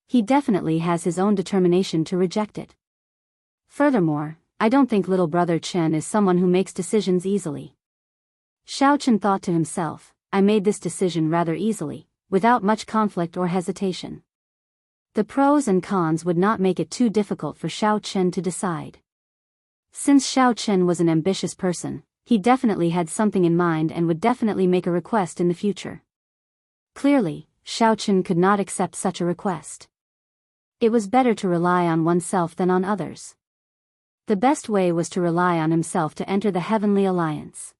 He definitely has his own determination to reject it. Furthermore, I don't think little brother Chen is someone who makes decisions easily. Xiao Chen thought to himself, I made this decision rather easily, without much conflict or hesitation. The pros and cons would not make it too difficult for Xiao Chen to decide. Since Xiao Chen was an ambitious person, he definitely had something in mind and would definitely make a request in the future. Clearly, Xiao Chen could not accept such a request. It was better to rely on oneself than on others. The best way was to rely on himself to enter the Heavenly Alliance.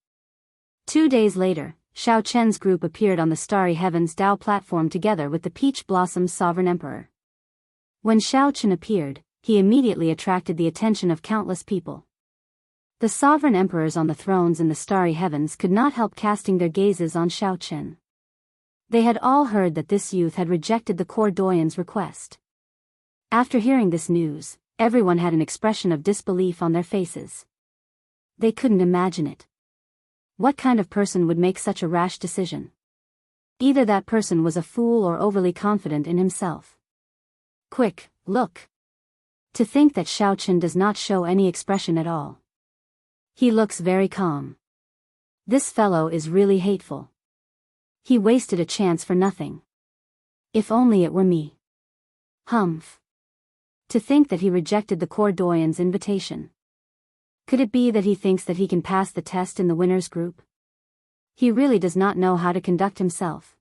2 days later, Xiao Chen's group appeared on the Starry Heavens Dao platform together with the Peach Blossom Sovereign Emperor. When Xiao Chen appeared, he immediately attracted the attention of countless people. The sovereign emperors on the thrones in the Starry Heavens could not help casting their gazes on Xiao Chen. They had all heard that this youth had rejected the court doyen's request. After hearing this news, everyone had an expression of disbelief on their faces. They couldn't imagine it. What kind of person would make such a rash decision? Either that person was a fool or overly confident in himself. Quick, look. To think that Xiao Chen does not show any expression at all. He looks very calm. This fellow is really hateful. He wasted a chance for nothing. If only it were me. Humph. To think that he rejected the cour doyen's invitation. Could it be that he thinks that he can pass the test in the winners group? He really does not know how to conduct himself.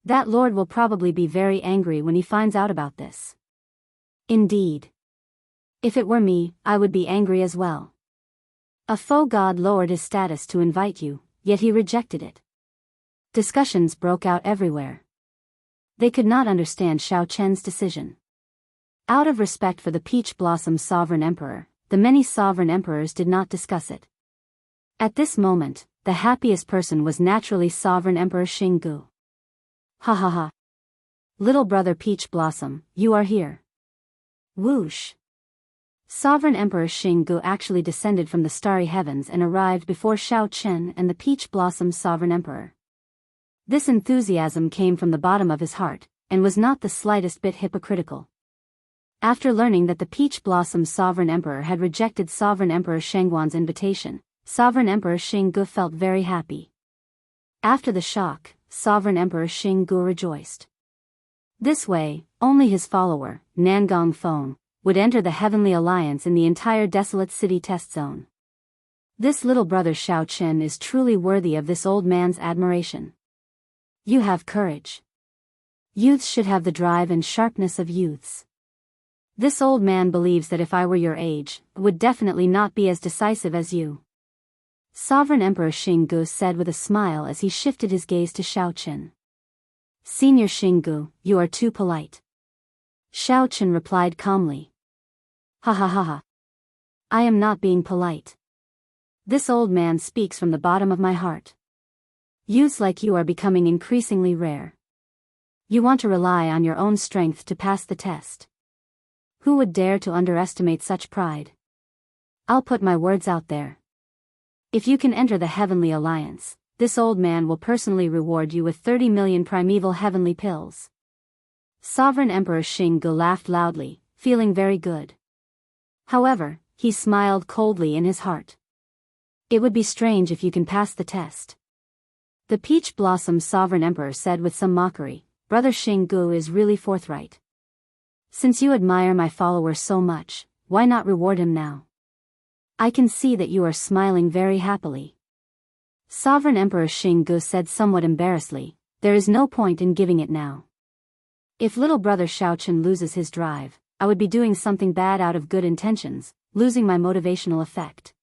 That lord will probably be very angry when he finds out about this. Indeed. If it were me, I would be angry as well. A faux god lowered his status to invite you, yet he rejected it. Discussions broke out everywhere. They could not understand Xiao Chen's decision. Out of respect for the Peach Blossom Sovereign Emperor, the many sovereign emperors did not discuss it. At this moment, the happiest person was naturally Sovereign Emperor Xinggu. Ha ha ha. Little brother Peach Blossom, you are here. Whoosh. Sovereign Emperor Xinggu actually descended from the starry heavens and arrived before Xiao Chen and the Peach Blossom Sovereign Emperor. This enthusiasm came from the bottom of his heart, and was not the slightest bit hypocritical. After learning that the Peach Blossom Sovereign Emperor had rejected Sovereign Emperor Shengguan's invitation, Sovereign Emperor Xinggu felt very happy. After the shock, Sovereign Emperor Xinggu rejoiced. This way, only his follower, Nangong Feng, would enter the Heavenly Alliance in the entire desolate city test zone. This little brother Xiao Chen is truly worthy of this old man's admiration. You have courage. Youths should have the drive and sharpness of youths. This old man believes that if I were your age, would definitely not be as decisive as you. Sovereign Emperor Xinggu said with a smile as he shifted his gaze to Xiao Chen. Senior Xinggu, you are too polite. Xiao Chen replied calmly. Ha ha ha ha. I am not being polite. This old man speaks from the bottom of my heart. Youths like you are becoming increasingly rare. You want to rely on your own strength to pass the test. Who would dare to underestimate such pride? I'll put my words out there. If you can enter the Heavenly Alliance, this old man will personally reward you with 30 million primeval heavenly pills. Sovereign Emperor Xinggu laughed loudly, feeling very good. However, he smiled coldly in his heart. It would be strange if you can pass the test. The Peach Blossom Sovereign Emperor said with some mockery, Brother Xinggu is really forthright. Since you admire my follower so much, why not reward him now? I can see that you are smiling very happily. Sovereign Emperor Xinggu said somewhat embarrassedly, there is no point in giving it now. If little brother Xiao Chen loses his drive, I would be doing something bad out of good intentions, losing my motivational effect.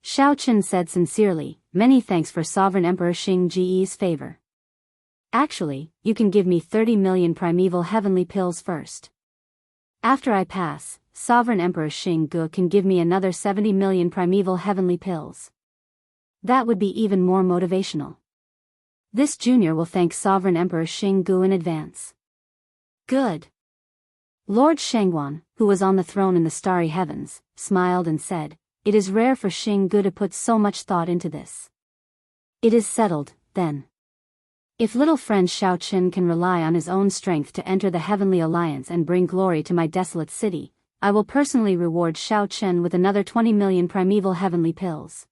Xiao Chen said sincerely, many thanks for Sovereign Emperor Xingji's favor. Actually, you can give me 30 million primeval heavenly pills first. After I pass, Sovereign Emperor Xinggu can give me another 70 million primeval heavenly pills. That would be even more motivational. This junior will thank Sovereign Emperor Xinggu in advance. Good. Lord Shengguan, who was on the throne in the starry heavens, smiled and said, it is rare for Xinggu to put so much thought into this. It is settled, then. If little friend Xiao Chen can rely on his own strength to enter the Heavenly Alliance and bring glory to my desolate city, I will personally reward Xiao Chen with another 20 million primeval heavenly pills.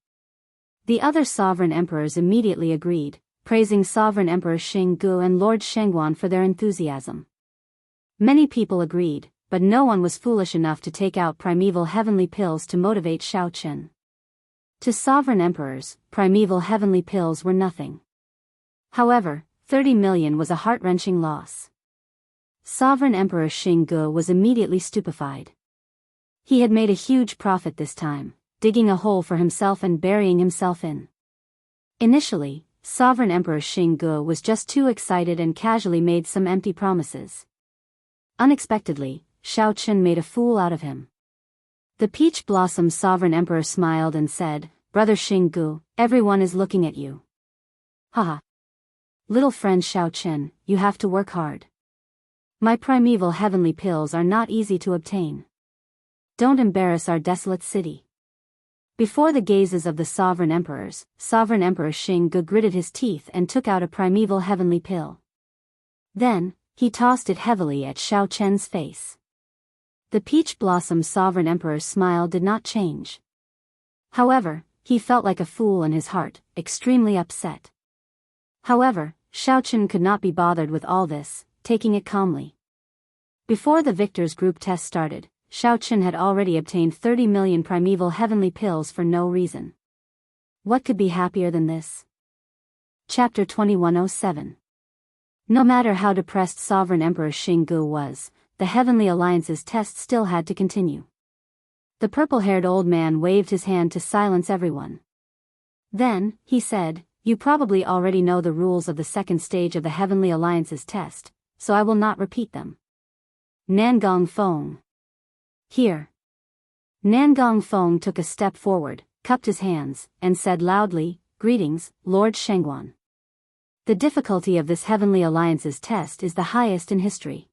The other sovereign emperors immediately agreed, praising Sovereign Emperor Xinggu and Lord Shengguan for their enthusiasm. Many people agreed, but no one was foolish enough to take out primeval heavenly pills to motivate Xiao Chen. To sovereign emperors, primeval heavenly pills were nothing. However, 30 million was a heart-wrenching loss. Sovereign Emperor Xinggu was immediately stupefied. He had made a huge profit this time, digging a hole for himself and burying himself in. Initially, Sovereign Emperor Xinggu was just too excited and casually made some empty promises. Unexpectedly, Xiao Chen made a fool out of him. The Peach Blossom Sovereign Emperor smiled and said, Brother Xinggu, everyone is looking at you. Haha. Little friend Xiao Chen, you have to work hard. My primeval heavenly pills are not easy to obtain. Don't embarrass our desolate city. Before the gazes of the sovereign emperors, Sovereign Emperor Xing gritted his teeth and took out a primeval heavenly pill. Then, he tossed it heavily at Xiao Chen's face. The peach blossom Sovereign Emperor's smile did not change. However, he felt like a fool in his heart, extremely upset. However, Xiao Chen could not be bothered with all this, taking it calmly. Before the victors group test started, Xiao Chen had already obtained 30 million primeval heavenly pills for no reason. What could be happier than this? Chapter 2107. No matter how depressed Sovereign Emperor Xinggu was, the Heavenly Alliance's test still had to continue. The purple-haired old man waved his hand to silence everyone. Then, he said, "You probably already know the rules of the second stage of the Heavenly Alliance's test, so I will not repeat them." Nangong Feng. Here. Nangong Feng took a step forward, cupped his hands, and said loudly, "Greetings, Lord Shengguan. The difficulty of this Heavenly Alliance's test is the highest in history.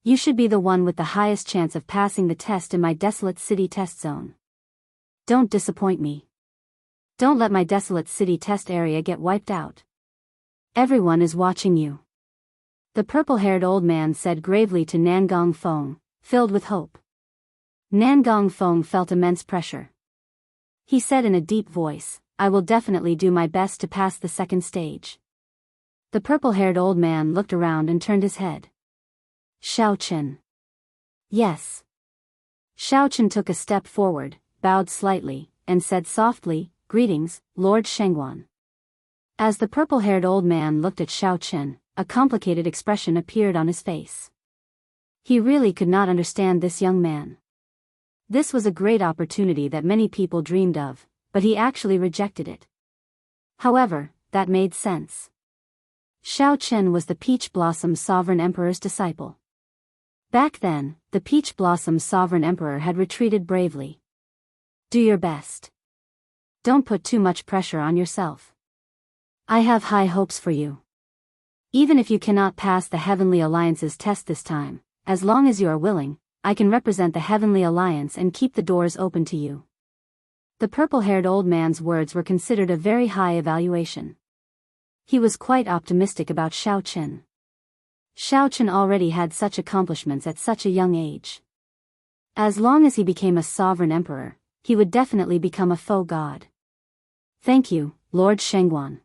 You should be the one with the highest chance of passing the test in my desolate city test zone. Don't disappoint me. Don't let my desolate city test area get wiped out. Everyone is watching you." The purple-haired old man said gravely to Nangong Feng, filled with hope. Nangong Feng felt immense pressure. He said in a deep voice, "I will definitely do my best to pass the second stage." The purple-haired old man looked around and turned his head. Xiao Chen. Yes. Xiao Chen took a step forward, bowed slightly, and said softly, "Greetings, Lord Shengguan." As the purple-haired old man looked at Xiao Chen, a complicated expression appeared on his face. He really could not understand this young man. This was a great opportunity that many people dreamed of, but he actually rejected it. However, that made sense. Xiao Chen was the Peach Blossom Sovereign Emperor's disciple. Back then, the Peach Blossom Sovereign Emperor had retreated bravely. Do your best. Don't put too much pressure on yourself. I have high hopes for you. Even if you cannot pass the Heavenly Alliance's test this time, as long as you are willing, I can represent the Heavenly Alliance and keep the doors open to you. The purple-haired old man's words were considered a very high evaluation. He was quite optimistic about Xiao Chen. Xiao Chen already had such accomplishments at such a young age. As long as he became a sovereign emperor, he would definitely become a faux god. Thank you, Lord Shengguan.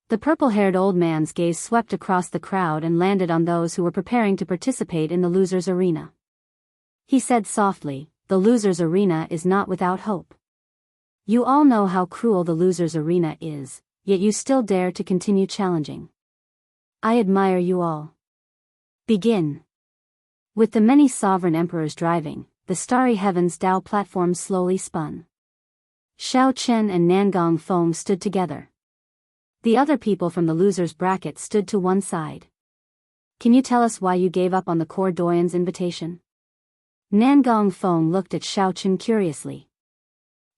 The purple-haired old man's gaze swept across the crowd and landed on those who were preparing to participate in the losers' arena. He said softly, "The losers' arena is not without hope. You all know how cruel the losers' arena is, yet you still dare to continue challenging. I admire you all. Begin." With the many sovereign emperors driving, the starry heavens Tao platform slowly spun. Xiao Chen and Nangong Feng stood together. The other people from the losers' bracket stood to one side. "Can you tell us why you gave up on the Core Doyen's invitation?" Nangong Feng looked at Xiao Chen curiously.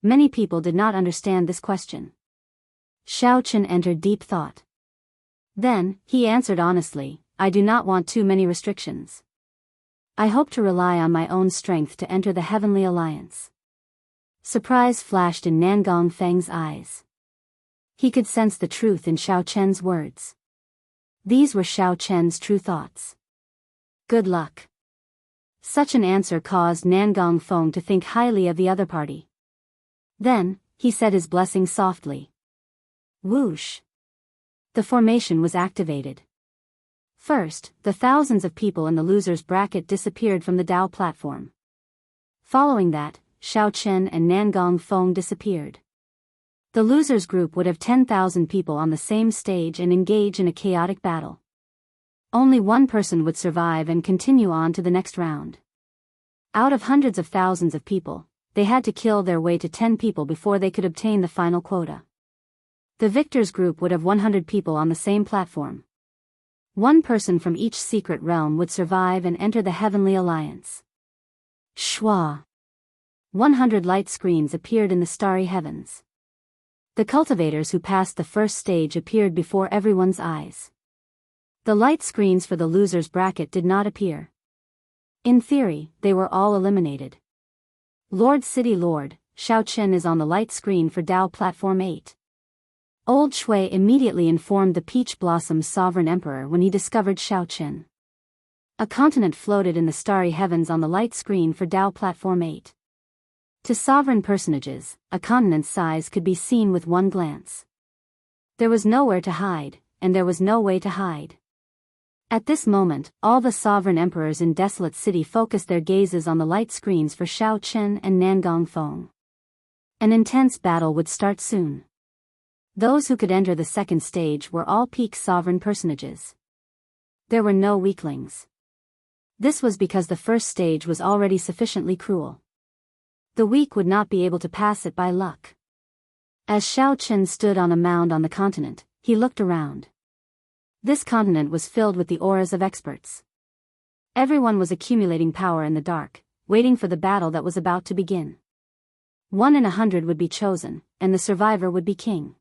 Many people did not understand this question. Xiao Chen entered deep thought. Then, he answered honestly, "I do not want too many restrictions. I hope to rely on my own strength to enter the Heavenly Alliance." Surprise flashed in Nangong Feng's eyes. He could sense the truth in Xiao Chen's words. These were Xiao Chen's true thoughts. Good luck. Such an answer caused Nangong Feng to think highly of the other party. Then, he said his blessing softly. Whoosh! The formation was activated. First, the thousands of people in the losers' bracket disappeared from the Dao platform. Following that, Xiao Chen and Nangong Feng disappeared. The losers group would have 10,000 people on the same stage and engage in a chaotic battle. Only one person would survive and continue on to the next round. Out of hundreds of thousands of people, they had to kill their way to 10 people before they could obtain the final quota. The victors group would have 100 people on the same platform. One person from each secret realm would survive and enter the Heavenly Alliance. Shwa! 100 light screens appeared in the starry heavens. The cultivators who passed the first stage appeared before everyone's eyes. The light screens for the losers bracket did not appear. In theory, they were all eliminated. Lord City Lord, Xiao Chen is on the light screen for Dao Platform 8. Old Shui immediately informed the Peach Blossom's sovereign emperor when he discovered Xiao Chen. A continent floated in the starry heavens on the light screen for Dao Platform 8. To sovereign personages, a continent's size could be seen with one glance. There was nowhere to hide, and there was no way to hide. At this moment, all the sovereign emperors in Desolate City focused their gazes on the light screens for Xiao Chen and Nangong Feng. An intense battle would start soon. Those who could enter the second stage were all peak sovereign personages. There were no weaklings. This was because the first stage was already sufficiently cruel. The weak would not be able to pass it by luck. As Xiao Chen stood on a mound on the continent, he looked around. This continent was filled with the auras of experts. Everyone was accumulating power in the dark, waiting for the battle that was about to begin. 1 in 100 would be chosen, and the survivor would be king.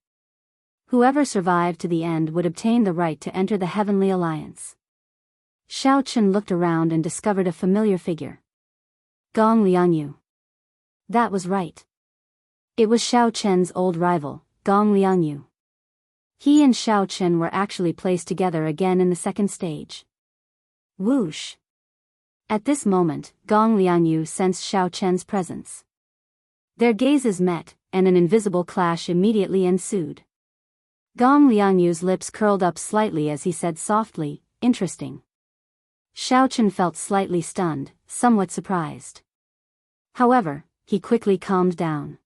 Whoever survived to the end would obtain the right to enter the Heavenly Alliance. Xiao Chen looked around and discovered a familiar figure. Gong Liangyu. That was right. It was Xiao Chen's old rival, Gong Liangyu. He and Xiao Chen were actually placed together again in the second stage. Whoosh! At this moment, Gong Liangyu sensed Xiao Chen's presence. Their gazes met, and an invisible clash immediately ensued. Gong Liangyu's lips curled up slightly as he said softly, "Interesting." Xiao Chen felt slightly stunned, somewhat surprised. However, he quickly calmed down.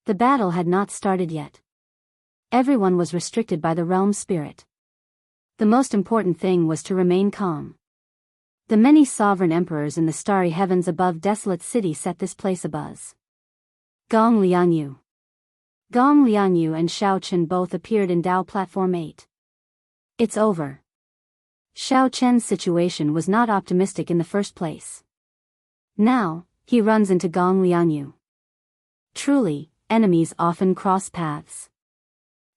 The battle had not started yet. Everyone was restricted by the realm spirit. The most important thing was to remain calm. The many sovereign emperors in the starry heavens above Desolate City set this place abuzz. Gong Liangyu. Gong Liangyu and Xiao Chen both appeared in Dao Platform 8. It's over. Xiao Chen's situation was not optimistic in the first place. Now, he runs into Gong Liangyu. Truly, enemies often cross paths.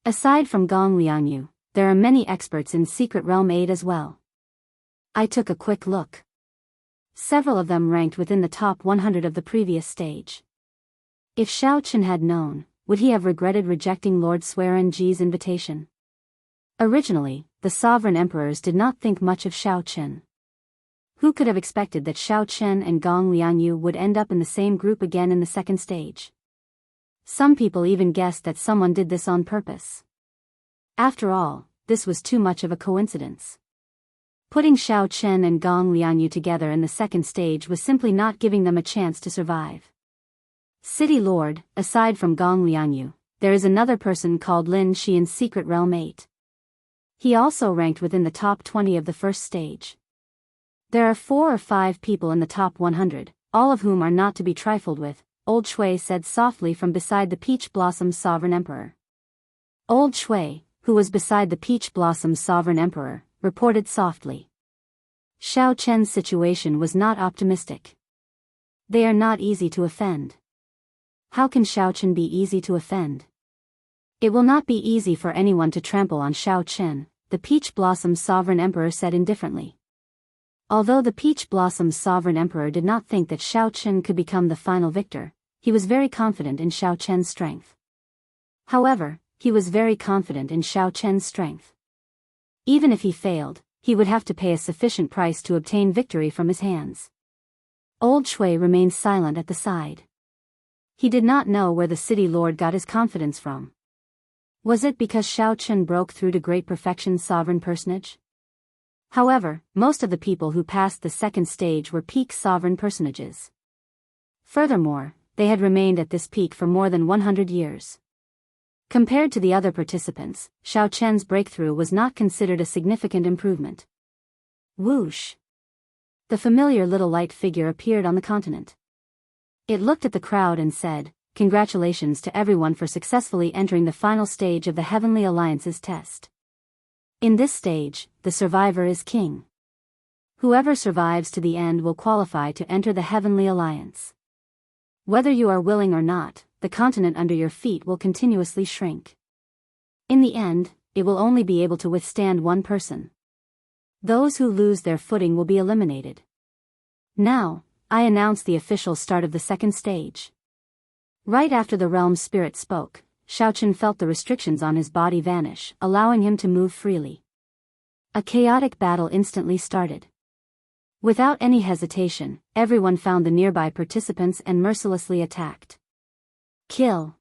Aside from Gong Liangyu, there are many experts in Secret Realm 8 as well. I took a quick look. Several of them ranked within the top 100 of the previous stage. If Xiao Chen had known, would he have regretted rejecting Lord Swearenji's invitation? Originally, the sovereign emperors did not think much of Xiao Chen. Who could have expected that Xiao Chen and Gong Liangyu would end up in the same group again in the second stage? Some people even guessed that someone did this on purpose. After all, this was too much of a coincidence. Putting Xiao Chen and Gong Liangyu together in the second stage was simply not giving them a chance to survive. City Lord, aside from Gong Liangyu, there is another person called Lin Shi in Secret Realm 8. He also ranked within the top 20 of the first stage. There are 4 or 5 people in the top 100, all of whom are not to be trifled with, Old Shui said softly from beside the Peach Blossom's sovereign emperor. Old Shui, who was beside the Peach Blossom's sovereign emperor, reported softly. Xiao Chen's situation was not optimistic. They are not easy to offend. How can Xiao Chen be easy to offend? It will not be easy for anyone to trample on Xiao Chen, the Peach Blossom's sovereign emperor said indifferently. Although the Peach Blossom's sovereign emperor did not think that Xiao Chen could become the final victor, he was very confident in Xiao Chen's strength. However, he was very confident in Xiao Chen's strength. Even if he failed, he would have to pay a sufficient price to obtain victory from his hands. Old Shui remained silent at the side. He did not know where the city lord got his confidence from. Was it because Xiao Chen broke through to great perfection's sovereign personage? However, most of the people who passed the second stage were peak sovereign personages. Furthermore, they had remained at this peak for more than 100 years. Compared to the other participants, Xiao Chen's breakthrough was not considered a significant improvement. Whoosh! The familiar little light figure appeared on the continent. It looked at the crowd and said, "Congratulations to everyone for successfully entering the final stage of the Heavenly Alliance's test. In this stage, the survivor is king. Whoever survives to the end will qualify to enter the Heavenly Alliance. Whether you are willing or not, the continent under your feet will continuously shrink. In the end, it will only be able to withstand one person. Those who lose their footing will be eliminated. Now, I announce the official start of the second stage. Right after the realm spirit spoke, Xiaochen felt the restrictions on his body vanish, allowing him to move freely. A chaotic battle instantly started. Without any hesitation, everyone found the nearby participants and mercilessly attacked. Kill.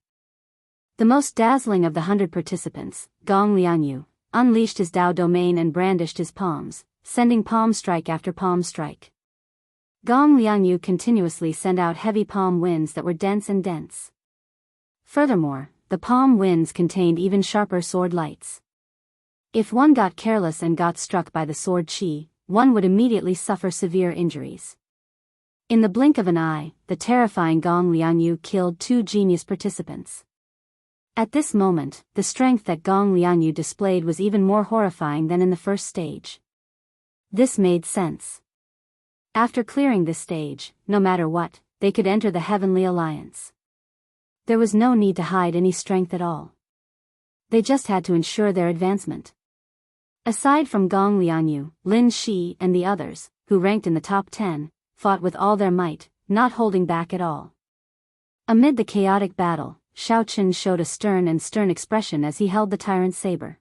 The most dazzling of the 100 participants, Gong Lianyu, unleashed his Dao domain and brandished his palms, sending palm strike after palm strike. Gong Lianyu continuously sent out heavy palm winds that were dense and dense. Furthermore, the palm winds contained even sharper sword lights. If one got careless and got struck by the sword chi, one would immediately suffer severe injuries. In the blink of an eye, the terrifying Gong Lianyu killed 2 genius participants. At this moment, the strength that Gong Lianyu displayed was even more horrifying than in the first stage. This made sense. After clearing this stage, no matter what, they could enter the Heavenly Alliance. There was no need to hide any strength at all. They just had to ensure their advancement. Aside from Gong Lianyu, Lin Shi and the others, who ranked in the top 10, fought with all their might, not holding back at all. Amid the chaotic battle, Xiaochen showed a stern expression as he held the tyrant's saber.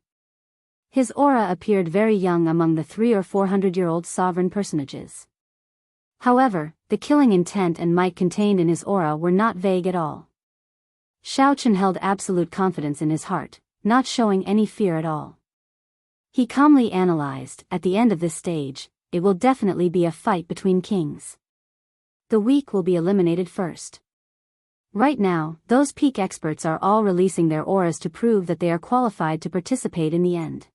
His aura appeared very young among the 300 or 400-year-old sovereign personages. However, the killing intent and might contained in his aura were not vague at all. Xiaochen held absolute confidence in his heart, not showing any fear at all. He calmly analyzed, at the end of this stage, it will definitely be a fight between kings. The weak will be eliminated first. Right now, those peak experts are all releasing their auras to prove that they are qualified to participate in the end.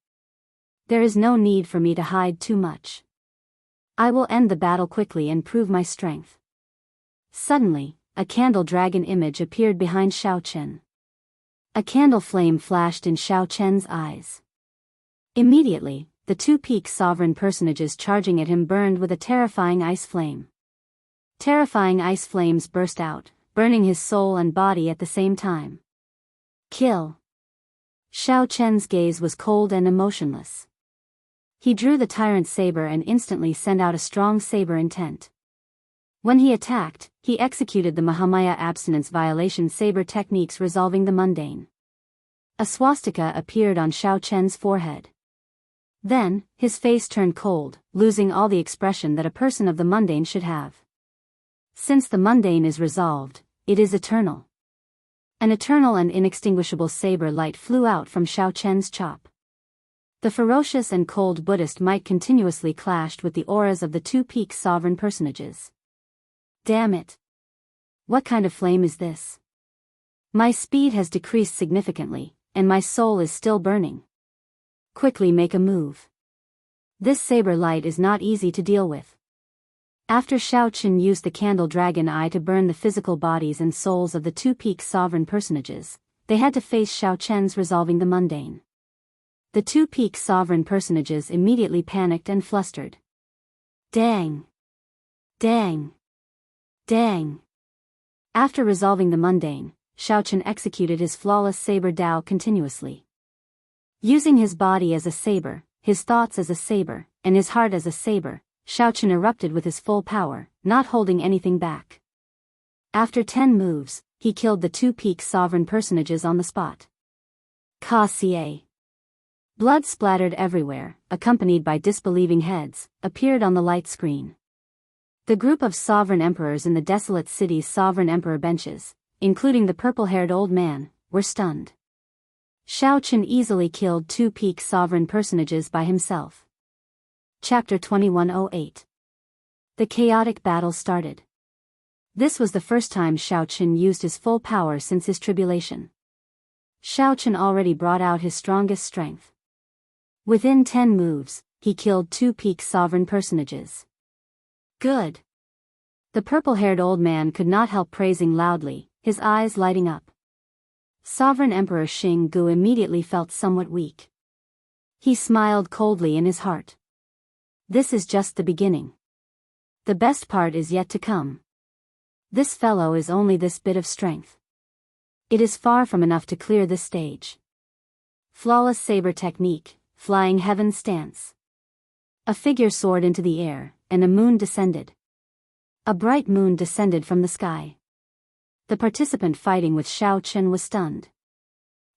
There is no need for me to hide too much. I will end the battle quickly and prove my strength. Suddenly, a candle dragon image appeared behind Xiaochen. A candle flame flashed in Xiaochen's eyes. Immediately, the 2 peak sovereign personages charging at him burned with a terrifying ice flame. Terrifying ice flames burst out, burning his soul and body at the same time. Kill. Xiaochen's gaze was cold and emotionless. He drew the tyrant's saber and instantly sent out a strong saber intent. When he attacked, he executed the Mahamaya abstinence violation saber techniques, resolving the mundane. A swastika appeared on Xiaochen's forehead. Then, his face turned cold, losing all the expression that a person of the mundane should have. Since the mundane is resolved, it is eternal. An eternal and inextinguishable saber light flew out from Xiaochen's chop. The ferocious and cold Buddhist might continuously clashed with the auras of the 2 peak sovereign personages. Damn it! What kind of flame is this? My speed has decreased significantly, and my soul is still burning. Quickly make a move. This saber light is not easy to deal with. After Xiaochen used the candle dragon eye to burn the physical bodies and souls of the 2 peak sovereign personages, they had to face Xiaochen's resolving the mundane. The 2 peak sovereign personages immediately panicked and flustered. Dang! Dang! Dang! After resolving the mundane, Xiaochen executed his flawless saber Dao continuously. Using his body as a saber, his thoughts as a saber, and his heart as a saber, Xiaochen erupted with his full power, not holding anything back. After 10 moves, he killed the 2 peak sovereign personages on the spot. Ka-ca. Blood splattered everywhere, accompanied by disbelieving heads, appeared on the light screen. The group of sovereign emperors in the desolate city's sovereign emperor benches, including the purple-haired old man, were stunned. Xiaochen easily killed 2 peak sovereign personages by himself. Chapter 2108. The chaotic battle started. This was the first time Xiaochen used his full power since his tribulation. Xiaochen already brought out his strongest strength. Within 10 moves, he killed 2 peak sovereign personages. Good. The purple-haired old man could not help praising loudly, his eyes lighting up. Sovereign Emperor Xing Gu immediately felt somewhat weak. He smiled coldly in his heart. This is just the beginning. The best part is yet to come. This fellow is only this bit of strength. It is far from enough to clear this stage. Flawless saber technique, flying heaven stance. A figure soared into the air, and a moon descended. A bright moon descended from the sky. The participant fighting with Xiao Chen was stunned.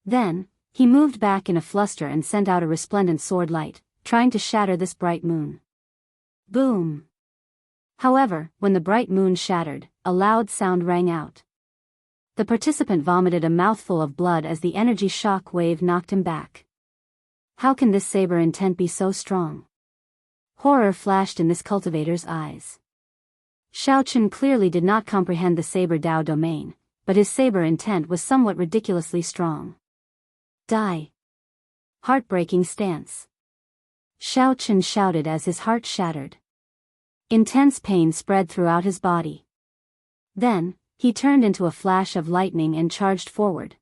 Then, he moved back in a fluster and sent out a resplendent sword light, trying to shatter this bright moon. Boom! However, when the bright moon shattered, a loud sound rang out. The participant vomited a mouthful of blood as the energy shock wave knocked him back. How can this saber intent be so strong? Horror flashed in this cultivator's eyes. Xiao Chen clearly did not comprehend the saber Dao domain, but his saber intent was somewhat ridiculously strong. Die! Heartbreaking stance. Xiao Chen shouted as his heart shattered. Intense pain spread throughout his body. Then, he turned into a flash of lightning and charged forward.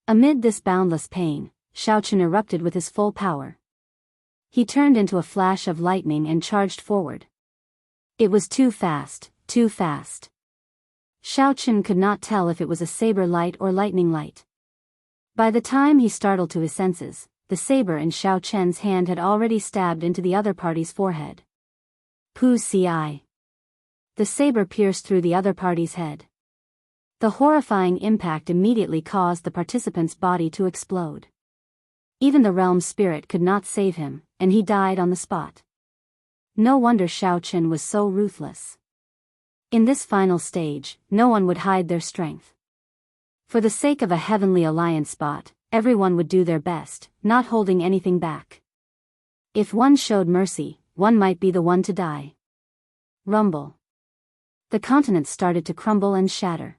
Amid this boundless pain, Xiao Chen erupted with his full power. He turned into a flash of lightning and charged forward. It was too fast, too fast. Xiao Chen could not tell if it was a saber light or lightning light. By the time he startled to his senses, the saber in Xiao Chen's hand had already stabbed into the other party's forehead. Pu ci. The saber pierced through the other party's head. The horrifying impact immediately caused the participant's body to explode. Even the realm spirit could not save him, and he died on the spot. No wonder Xiao Chen was so ruthless. In this final stage, no one would hide their strength. For the sake of a heavenly alliance spot, everyone would do their best, not holding anything back. If one showed mercy, one might be the one to die. Rumble. The continent started to crumble and shatter.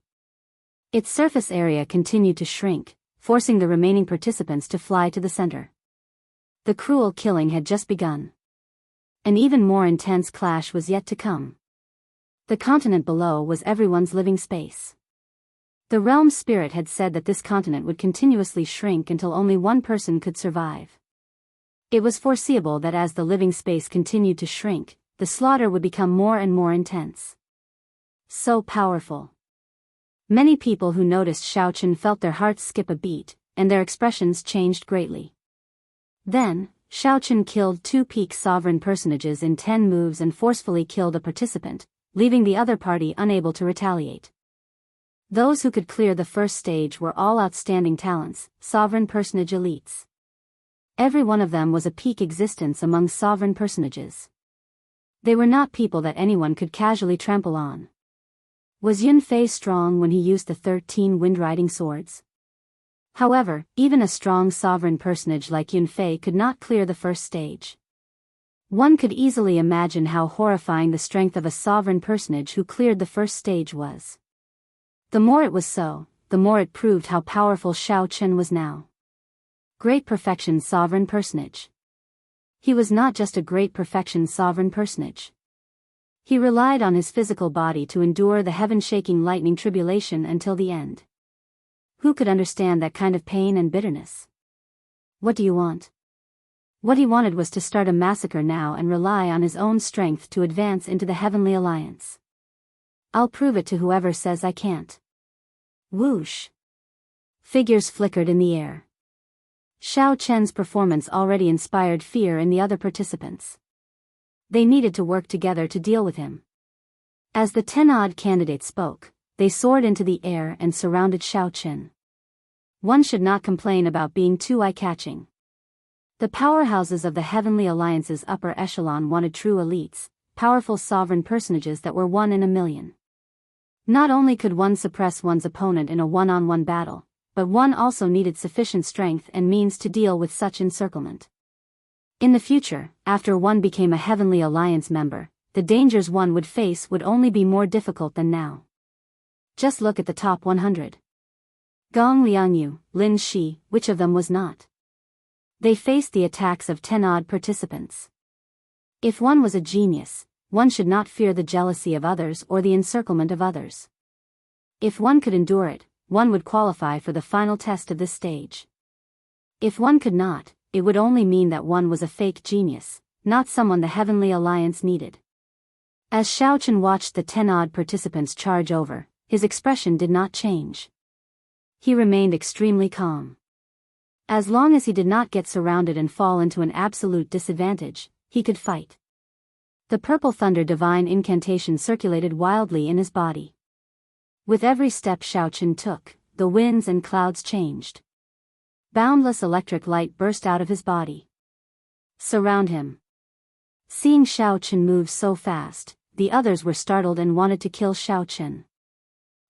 Its surface area continued to shrink, forcing the remaining participants to fly to the center. The cruel killing had just begun. An even more intense clash was yet to come. The continent below was everyone's living space. The realm spirit had said that this continent would continuously shrink until only one person could survive. It was foreseeable that as the living space continued to shrink, the slaughter would become more and more intense. So powerful. Many people who noticed Xiao Chen felt their hearts skip a beat, and their expressions changed greatly. Then, Xiao Chen killed 2 peak sovereign personages in 10 moves and forcefully killed a participant, leaving the other party unable to retaliate. Those who could clear the first stage were all outstanding talents, sovereign personage elites. Every one of them was a peak existence among sovereign personages. They were not people that anyone could casually trample on. Was Yunfei strong when he used the 13 wind-riding swords? However, even a strong sovereign personage like Yunfei could not clear the first stage. One could easily imagine how horrifying the strength of a sovereign personage who cleared the first stage was. The more it was so, the more it proved how powerful Xiao Chen was now. Great perfection sovereign personage. He was not just a great perfection sovereign personage. He relied on his physical body to endure the heaven-shaking lightning tribulation until the end. Who could understand that kind of pain and bitterness? What do you want? What he wanted was to start a massacre now and rely on his own strength to advance into the heavenly alliance. I'll prove it to whoever says I can't. Whoosh! Figures flickered in the air. Xiao Chen's performance already inspired fear in the other participants. They needed to work together to deal with him. As the 10-odd candidates spoke, they soared into the air and surrounded Xiao Chen. One should not complain about being too eye-catching. The powerhouses of the Heavenly Alliance's upper echelon wanted true elites, powerful sovereign personages that were 1 in a million. Not only could one suppress one's opponent in a one-on-one battle, but one also needed sufficient strength and means to deal with such encirclement. In the future, after one became a Heavenly Alliance member, the dangers one would face would only be more difficult than now. Just look at the top 100. Gong Liangyu, Lin Shi, which of them was not? They faced the attacks of 10-odd participants. If one was a genius, one should not fear the jealousy of others or the encirclement of others. If one could endure it, one would qualify for the final test of this stage. If one could not, it would only mean that one was a fake genius, not someone the Heavenly Alliance needed. As Xiao Chen watched the 10-odd participants charge over, his expression did not change. He remained extremely calm. As long as he did not get surrounded and fall into an absolute disadvantage, he could fight. The purple thunder divine incantation circulated wildly in his body. With every step Xiao Chen took, the winds and clouds changed. Boundless electric light burst out of his body. Surround him. Seeing Xiao Chen move so fast, the others were startled and wanted to kill Xiao Chen.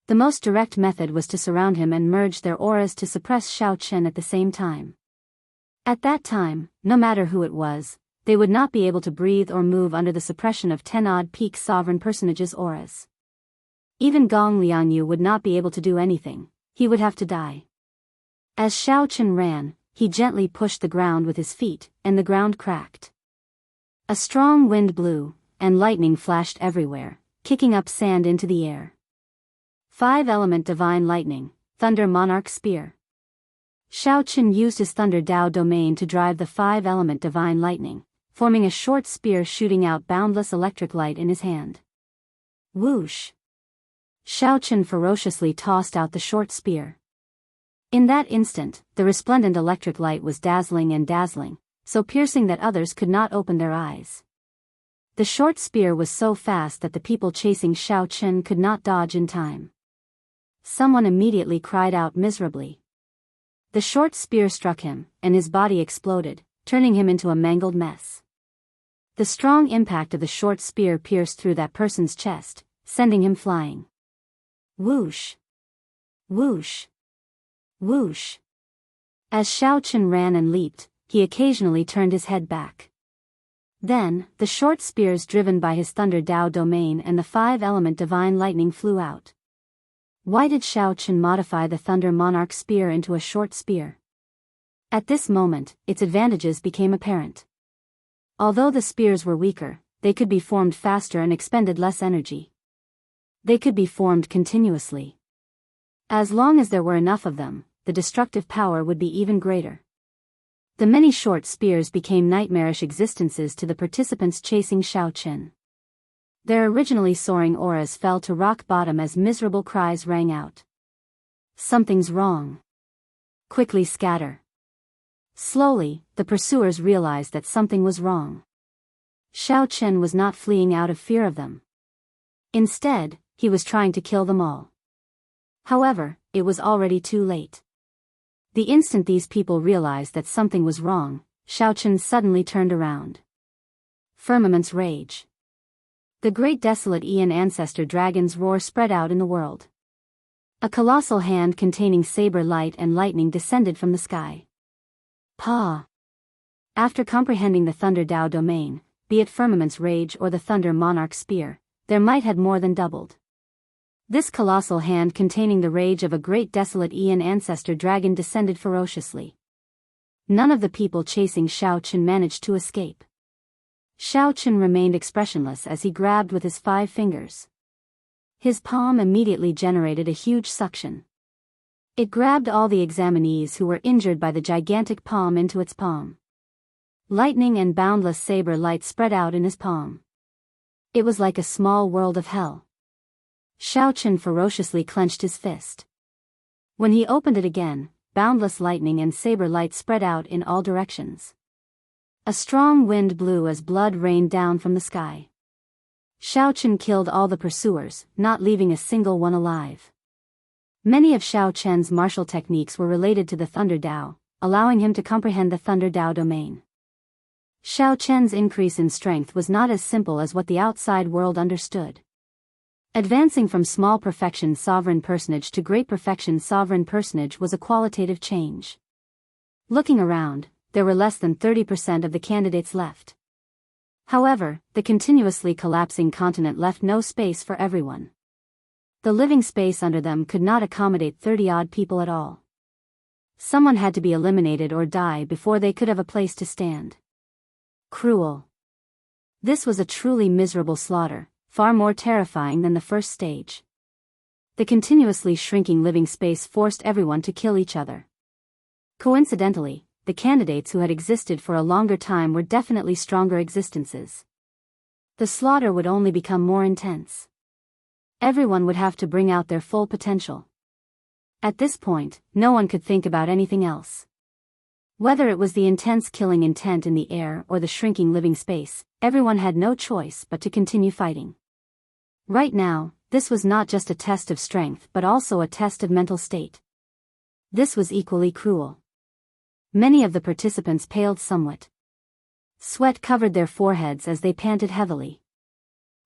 The most direct method was to surround him and merge their auras to suppress Xiao Chen at the same time. At that time, no matter who it was, they would not be able to breathe or move under the suppression of 10-odd peak sovereign personages' auras. Even Gong Liangyu would not be able to do anything, he would have to die. As Xiao Chen ran, he gently pushed the ground with his feet, and the ground cracked. A strong wind blew, and lightning flashed everywhere, kicking up sand into the air. 5-element divine lightning, thunder monarch spear. Xiao Chen used his thunder Dao domain to drive the 5-element divine lightning, forming a short spear shooting out boundless electric light in his hand. Whoosh! Xiao Chen ferociously tossed out the short spear. In that instant, the resplendent electric light was dazzling, so piercing that others could not open their eyes. The short spear was so fast that the people chasing Xiao Chen could not dodge in time. Someone immediately cried out miserably. The short spear struck him, and his body exploded, turning him into a mangled mess. The strong impact of the short spear pierced through that person's chest, sending him flying. Whoosh! Whoosh! Whoosh! As Xiao Chen ran and leaped, he occasionally turned his head back. Then, the short spears driven by his thunder Dao domain and the 5-element divine lightning flew out. Why did Xiao Chen modify the thunder monarch spear into a short spear? At this moment, its advantages became apparent. Although the spears were weaker, they could be formed faster and expended less energy. They could be formed continuously. As long as there were enough of them, the destructive power would be even greater. The many short spears became nightmarish existences to the participants chasing Xiao Chen. Their originally soaring auras fell to rock bottom as miserable cries rang out. Something's wrong. Quickly scatter. Slowly, the pursuers realized that something was wrong. Xiao Chen was not fleeing out of fear of them. Instead, he was trying to kill them all. However, it was already too late. The instant these people realized that something was wrong, Xiao Chen suddenly turned around. Firmament's rage. The great desolate Aeon ancestor dragon's roar spread out in the world. A colossal hand containing saber light and lightning descended from the sky. Pa! After comprehending the thunder Dao domain, be it firmament's rage or the thunder monarch spear, their might had more than doubled. This colossal hand containing the rage of a great desolate Aeon ancestor dragon descended ferociously. None of the people chasing Xiao Chen managed to escape. Xiao Chen remained expressionless as he grabbed with his 5 fingers. His palm immediately generated a huge suction. It grabbed all the examinees who were injured by the gigantic palm into its palm. Lightning and boundless saber light spread out in his palm. It was like a small world of hell. Xiao Chen ferociously clenched his fist. When he opened it again, boundless lightning and saber light spread out in all directions. A strong wind blew as blood rained down from the sky. Xiao Chen killed all the pursuers, not leaving a single one alive. Many of Xiao Chen's martial techniques were related to the Thunder Dao, allowing him to comprehend the Thunder Dao domain. Xiao Chen's increase in strength was not as simple as what the outside world understood. Advancing from small perfection sovereign personage to great perfection sovereign personage was a qualitative change. Looking around, there were less than 30% of the candidates left. However, the continuously collapsing continent left no space for everyone. The living space under them could not accommodate 30-odd people at all. Someone had to be eliminated or die before they could have a place to stand. Cruel. This was a truly miserable slaughter, far more terrifying than the first stage. The continuously shrinking living space forced everyone to kill each other. Coincidentally, the candidates who had existed for a longer time were definitely stronger existences. The slaughter would only become more intense. Everyone would have to bring out their full potential. At this point, no one could think about anything else. Whether it was the intense killing intent in the air or the shrinking living space, everyone had no choice but to continue fighting. Right now, this was not just a test of strength but also a test of mental state. This was equally cruel. Many of the participants paled somewhat. Sweat covered their foreheads as they panted heavily.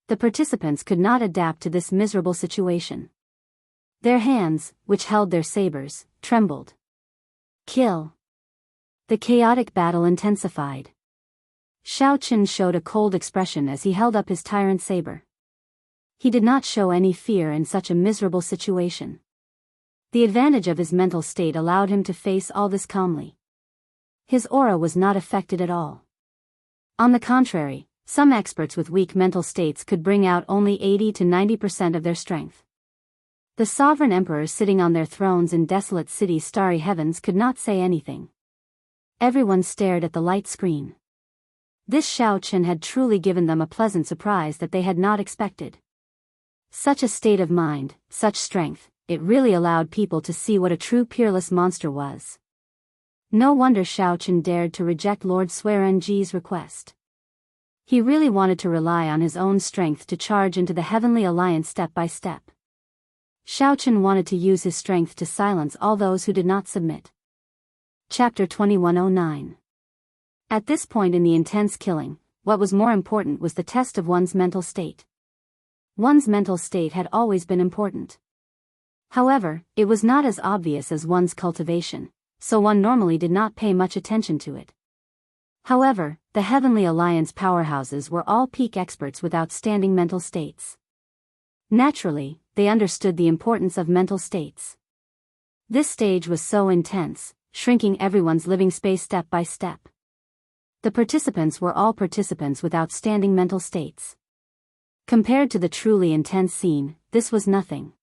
The participants could not adapt to this miserable situation. Their hands, which held their sabers, trembled. Kill. The chaotic battle intensified. Xiao Chen showed a cold expression as he held up his tyrant saber. He did not show any fear in such a miserable situation. The advantage of his mental state allowed him to face all this calmly. His aura was not affected at all. On the contrary, some experts with weak mental states could bring out only 80 to 90% of their strength. The sovereign emperors sitting on their thrones in desolate cities' starry heavens could not say anything. Everyone stared at the light screen. This Xiao Chen had truly given them a pleasant surprise that they had not expected. Such a state of mind, such strength, it really allowed people to see what a true peerless monster was. No wonder Xiao Chen dared to reject Lord Swearenji's request. He really wanted to rely on his own strength to charge into the Heavenly Alliance step by step. Xiao Chen wanted to use his strength to silence all those who did not submit. Chapter 2109. At this point in the intense killing, what was more important was the test of one's mental state. One's mental state had always been important. However, it was not as obvious as one's cultivation, so one normally did not pay much attention to it. However, the Heavenly Alliance powerhouses were all peak experts with outstanding mental states. Naturally, they understood the importance of mental states. This stage was so intense, shrinking everyone's living space step by step. The participants were all participants with outstanding mental states. Compared to the truly intense scene, this was nothing.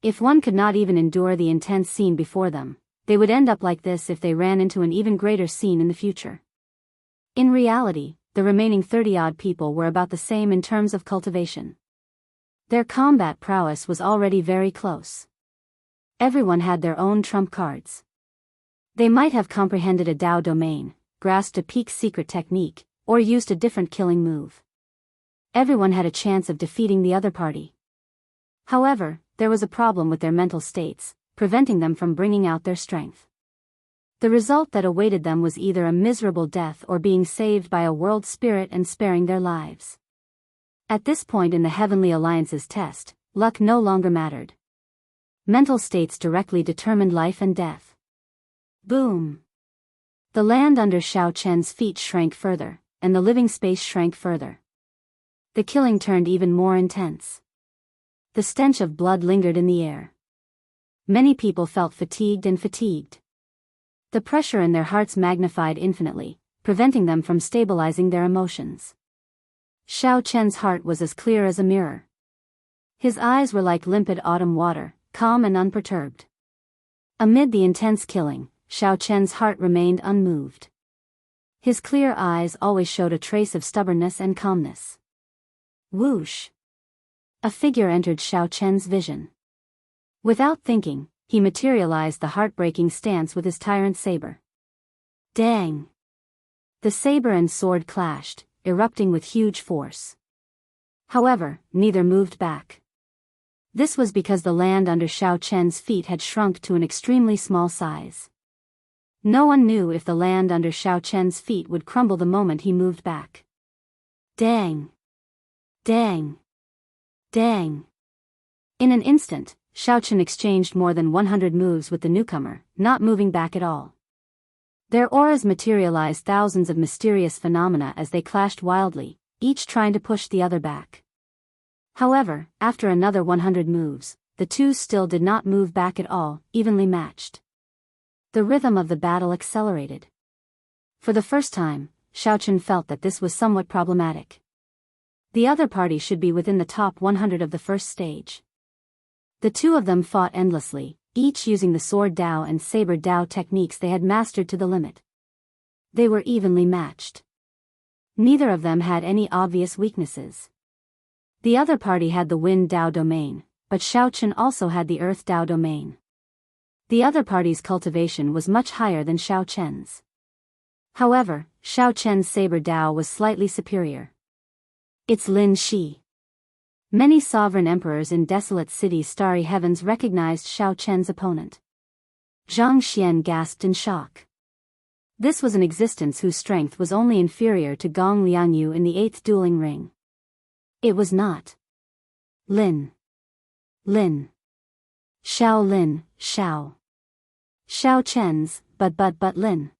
If one could not even endure the intense scene before them, they would end up like this if they ran into an even greater scene in the future. In reality, the remaining 30-odd people were about the same in terms of cultivation. Their combat prowess was already very close. Everyone had their own trump cards. They might have comprehended a Dao domain, grasped a peak secret technique, or used a different killing move. Everyone had a chance of defeating the other party. However, there was a problem with their mental states, preventing them from bringing out their strength. The result that awaited them was either a miserable death or being saved by a world spirit and sparing their lives. At this point in the Heavenly Alliance's test, luck no longer mattered. Mental states directly determined life and death. Boom! The land under Xiao Chen's feet shrank further, and the living space shrank further. The killing turned even more intense. The stench of blood lingered in the air. Many people felt fatigued. The pressure in their hearts magnified infinitely, preventing them from stabilizing their emotions. Xiao Chen's heart was as clear as a mirror. His eyes were like limpid autumn water, calm and unperturbed. Amid the intense killing, Xiao Chen's heart remained unmoved. His clear eyes always showed a trace of stubbornness and calmness. Whoosh! A figure entered Xiao Chen's vision. Without thinking, he materialized the heartbreaking stance with his tyrant saber. Dang! The saber and sword clashed, erupting with huge force. However, neither moved back. This was because the land under Xiao Chen's feet had shrunk to an extremely small size. No one knew if the land under Xiao Chen's feet would crumble the moment he moved back. Dang! Dang! Dang! In an instant, Xiao Chen exchanged more than 100 moves with the newcomer, not moving back at all. Their auras materialized thousands of mysterious phenomena as they clashed wildly, each trying to push the other back. However, after another 100 moves, the two still did not move back at all, evenly matched. The rhythm of the battle accelerated. For the first time, Xiao Chen felt that this was somewhat problematic. The other party should be within the top 100 of the first stage. The two of them fought endlessly, each using the sword Dao and saber Dao techniques they had mastered to the limit. They were evenly matched. Neither of them had any obvious weaknesses. The other party had the wind Dao domain, but Xiao Chen also had the earth Dao domain. The other party's cultivation was much higher than Xiao Chen's. However, Xiao Chen's saber Dao was slightly superior. It's Lin Shi. Many sovereign emperors in desolate cities' starry heavens recognized Xiao Chen's opponent. Zhang Xian gasped in shock. This was an existence whose strength was only inferior to Gong Liangyu in the 8th dueling ring. It was not Lin. Xiao Lin, Xiao. Xiao Chen's, but Lin.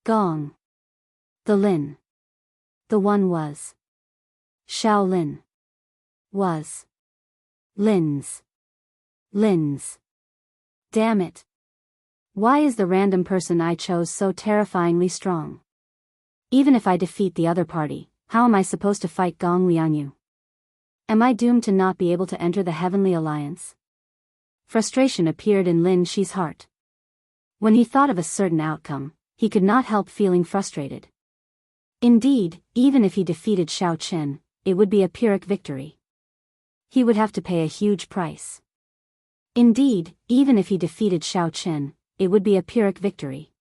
Gong. The Lin. The one was. Xiao Lin. Was. Lin's. Damn it. Why is the random person I chose so terrifyingly strong? Even if I defeat the other party, how am I supposed to fight Gong Liangyu? Am I doomed to not be able to enter the Heavenly Alliance? Frustration appeared in Lin Shi's heart. When he thought of a certain outcome, he could not help feeling frustrated. Indeed, even if he defeated Xiao Chen, it would be a Pyrrhic victory. He would have to pay a huge price. Indeed, even if he defeated Xiao Chen, it would be a Pyrrhic victory.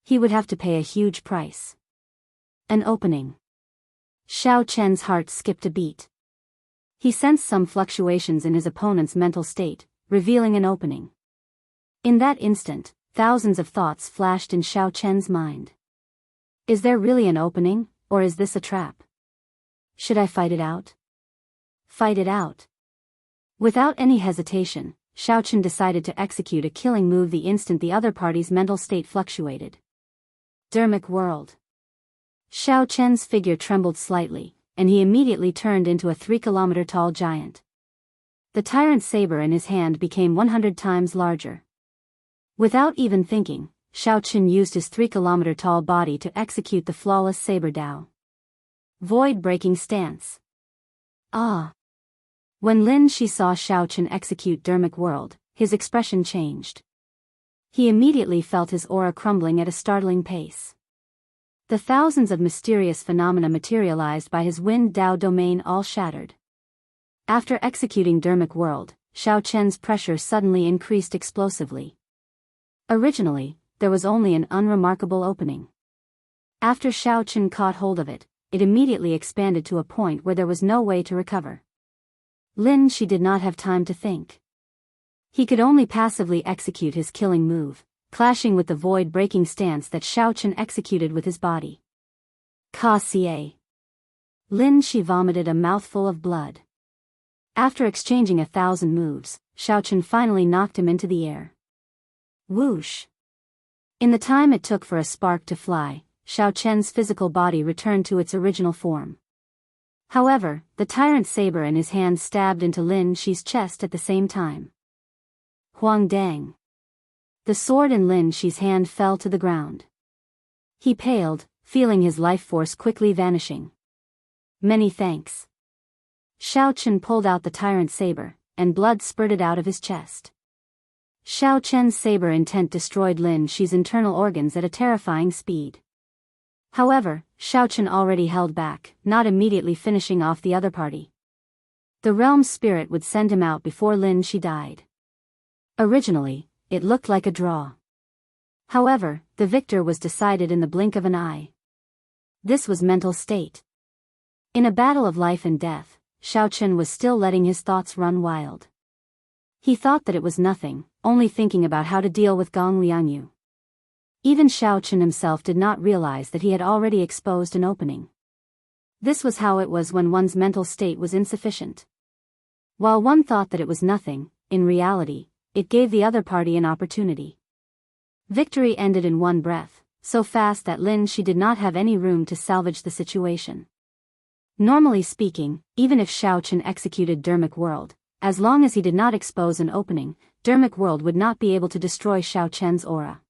He would have to pay a huge price. An opening. Xiao Chen's heart skipped a beat. He sensed some fluctuations in his opponent's mental state, revealing an opening. In that instant, thousands of thoughts flashed in Xiao Chen's mind. Is there really an opening, or is this a trap? Should I fight it out? Fight it out. Without any hesitation, Xiao Chen decided to execute a killing move the instant the other party's mental state fluctuated. Dermic World. Xiao Chen's figure trembled slightly, and he immediately turned into a 3-kilometer-tall giant. The tyrant saber in his hand became 100 times larger. Without even thinking, Xiao Chen used his 3-kilometer-tall body to execute the flawless saber Dao. Void-breaking stance. Ah! When Lin Shi saw Xiao Chen execute Dermic World, his expression changed. He immediately felt his aura crumbling at a startling pace. The thousands of mysterious phenomena materialized by his Wind Dao domain all shattered. After executing Dermic World, Xiao Chen's pressure suddenly increased explosively. Originally, there was only an unremarkable opening. After Xiao Chen caught hold of it, it immediately expanded to a point where there was no way to recover. Lin Shi did not have time to think. He could only passively execute his killing move, clashing with the void-breaking stance that Xiao Chen executed with his body. Ka-cie. Lin Shi vomited a mouthful of blood. After exchanging 1,000 moves, Xiao Chen finally knocked him into the air. Whoosh! In the time it took for a spark to fly, Xiao Chen's physical body returned to its original form. However, the tyrant saber in his hand stabbed into Lin Shi's chest at the same time. Huang Dang. The sword in Lin Shi's hand fell to the ground. He paled, feeling his life force quickly vanishing. Many thanks. Xiao Chen pulled out the tyrant saber, and blood spurted out of his chest. Xiao Chen's saber intent destroyed Lin Shi's internal organs at a terrifying speed. However, Xiao Chen already held back, not immediately finishing off the other party. The realm's spirit would send him out before Lin Shi died. Originally, it looked like a draw. However, the victor was decided in the blink of an eye. This was mental state. In a battle of life and death, Xiao Chen was still letting his thoughts run wild. He thought that it was nothing, only thinking about how to deal with Gong Liangyu. Even Xiao Chen himself did not realize that he had already exposed an opening. This was how it was when one's mental state was insufficient. While one thought that it was nothing, in reality, it gave the other party an opportunity. Victory ended in one breath, so fast that Lin Shi did not have any room to salvage the situation. Normally speaking, even if Xiao Chen executed Dermic World, as long as he did not expose an opening, Dermic World would not be able to destroy Xiao Chen's aura.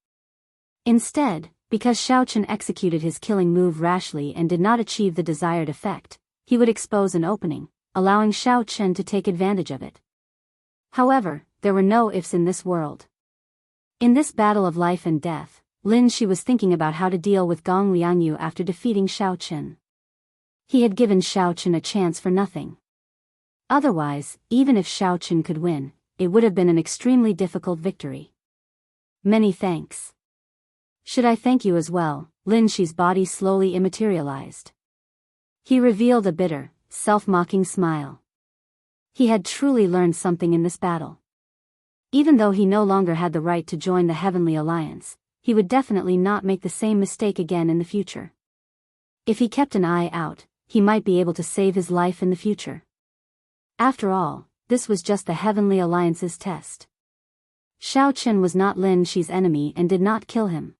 Instead, because Xiao Chen executed his killing move rashly and did not achieve the desired effect, he would expose an opening, allowing Xiao Chen to take advantage of it. However, there were no ifs in this world. In this battle of life and death, Lin Shi was thinking about how to deal with Gong Liangyu after defeating Xiao Chen. He had given Xiao Chen a chance for nothing. Otherwise, even if Xiao Chen could win, it would have been an extremely difficult victory. Many thanks. Should I thank you as well? Lin Shi's body slowly immaterialized. He revealed a bitter, self-mocking smile. He had truly learned something in this battle. Even though he no longer had the right to join the Heavenly Alliance, he would definitely not make the same mistake again in the future. If he kept an eye out, he might be able to save his life in the future. After all, this was just the Heavenly Alliance's test. Xiao Chen was not Lin Shi's enemy and did not kill him.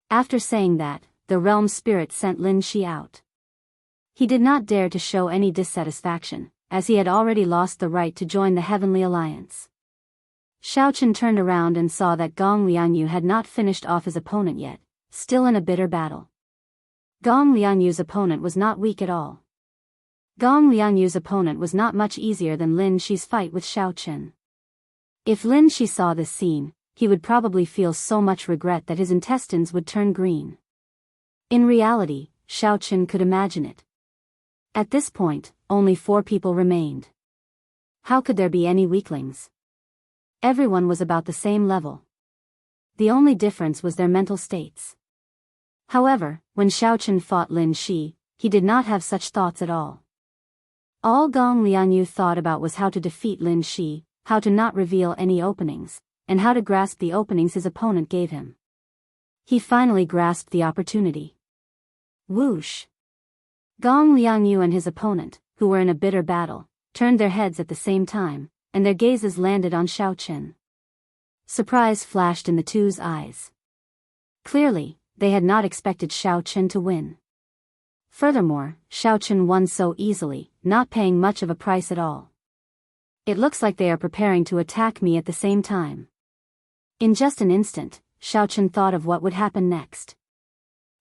After saying that, the realm spirit sent Lin Shi out. He did not dare to show any dissatisfaction, as he had already lost the right to join the Heavenly Alliance. Xiao Chen turned around and saw that Gong Lianyu had not finished off his opponent yet, still in a bitter battle. Gong Lianyu's opponent was not weak at all. Gong Lianyu's opponent was not much easier than Lin Shi's fight with Xiao Chen. If Lin Shi saw this scene, he would probably feel so much regret that his intestines would turn green. In reality, Xiao Chen could imagine it. At this point, only 4 people remained. How could there be any weaklings? Everyone was about the same level. The only difference was their mental states. However, when Xiao Chen fought Lin Shi, he did not have such thoughts at all. All Gong Lianyu thought about was how to defeat Lin Shi, how to not reveal any openings, and how to grasp the openings his opponent gave him. He finally grasped the opportunity. Whoosh! Gong Lianyu and his opponent, who were in a bitter battle, turned their heads at the same time, and their gazes landed on Xiao Chen. Surprise flashed in the two's eyes. Clearly, they had not expected Xiao Chen to win. Furthermore, Xiao Chen won so easily, not paying much of a price at all. It looks like they are preparing to attack me at the same time. In just an instant, Xiao Chen thought of what would happen next.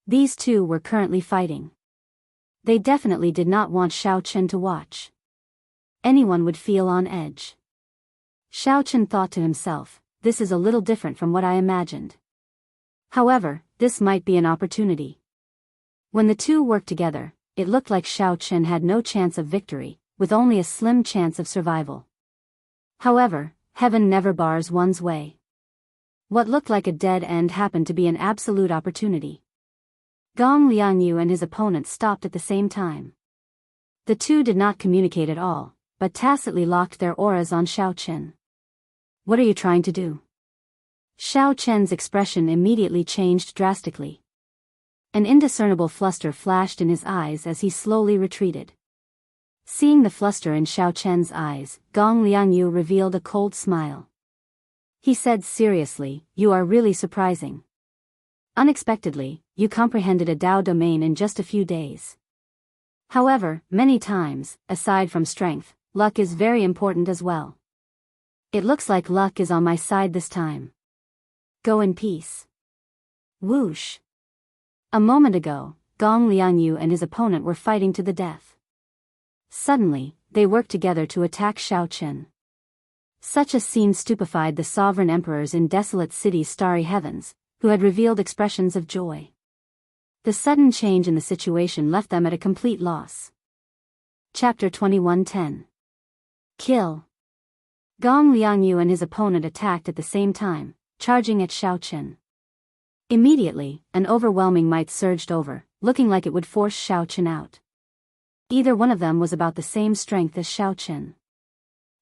These two were currently fighting. They definitely did not want Xiao Chen to watch. Anyone would feel on edge. Xiao Chen thought to himself, this is a little different from what I imagined. However, this might be an opportunity. When the two worked together, it looked like Xiao Chen had no chance of victory, with only a slim chance of survival. However, heaven never bars one's way. What looked like a dead end happened to be an absolute opportunity. Gong Lianyu and his opponent stopped at the same time. The two did not communicate at all, but tacitly locked their auras on Xiao Chen. What are you trying to do? Xiao Chen's expression immediately changed drastically. An indiscernible fluster flashed in his eyes as he slowly retreated. Seeing the fluster in Xiao Chen's eyes, Gong Lianyu revealed a cold smile. He said seriously, "You are really surprising. Unexpectedly, you comprehended a Dao domain in just a few days. However, many times, aside from strength, luck is very important as well. It looks like luck is on my side this time. Go in peace." Whoosh! A moment ago, Gong Lianyu and his opponent were fighting to the death. Suddenly, they worked together to attack Xiao Chen. Such a scene stupefied the sovereign emperors in Desolate City's starry heavens, who had revealed expressions of joy. The sudden change in the situation left them at a complete loss. Chapter 21:10. Kill. Gong Lianyu and his opponent attacked at the same time, charging at Xiao Chen. Immediately, an overwhelming might surged over, looking like it would force Xiao Chen out. Either one of them was about the same strength as Xiao Chen.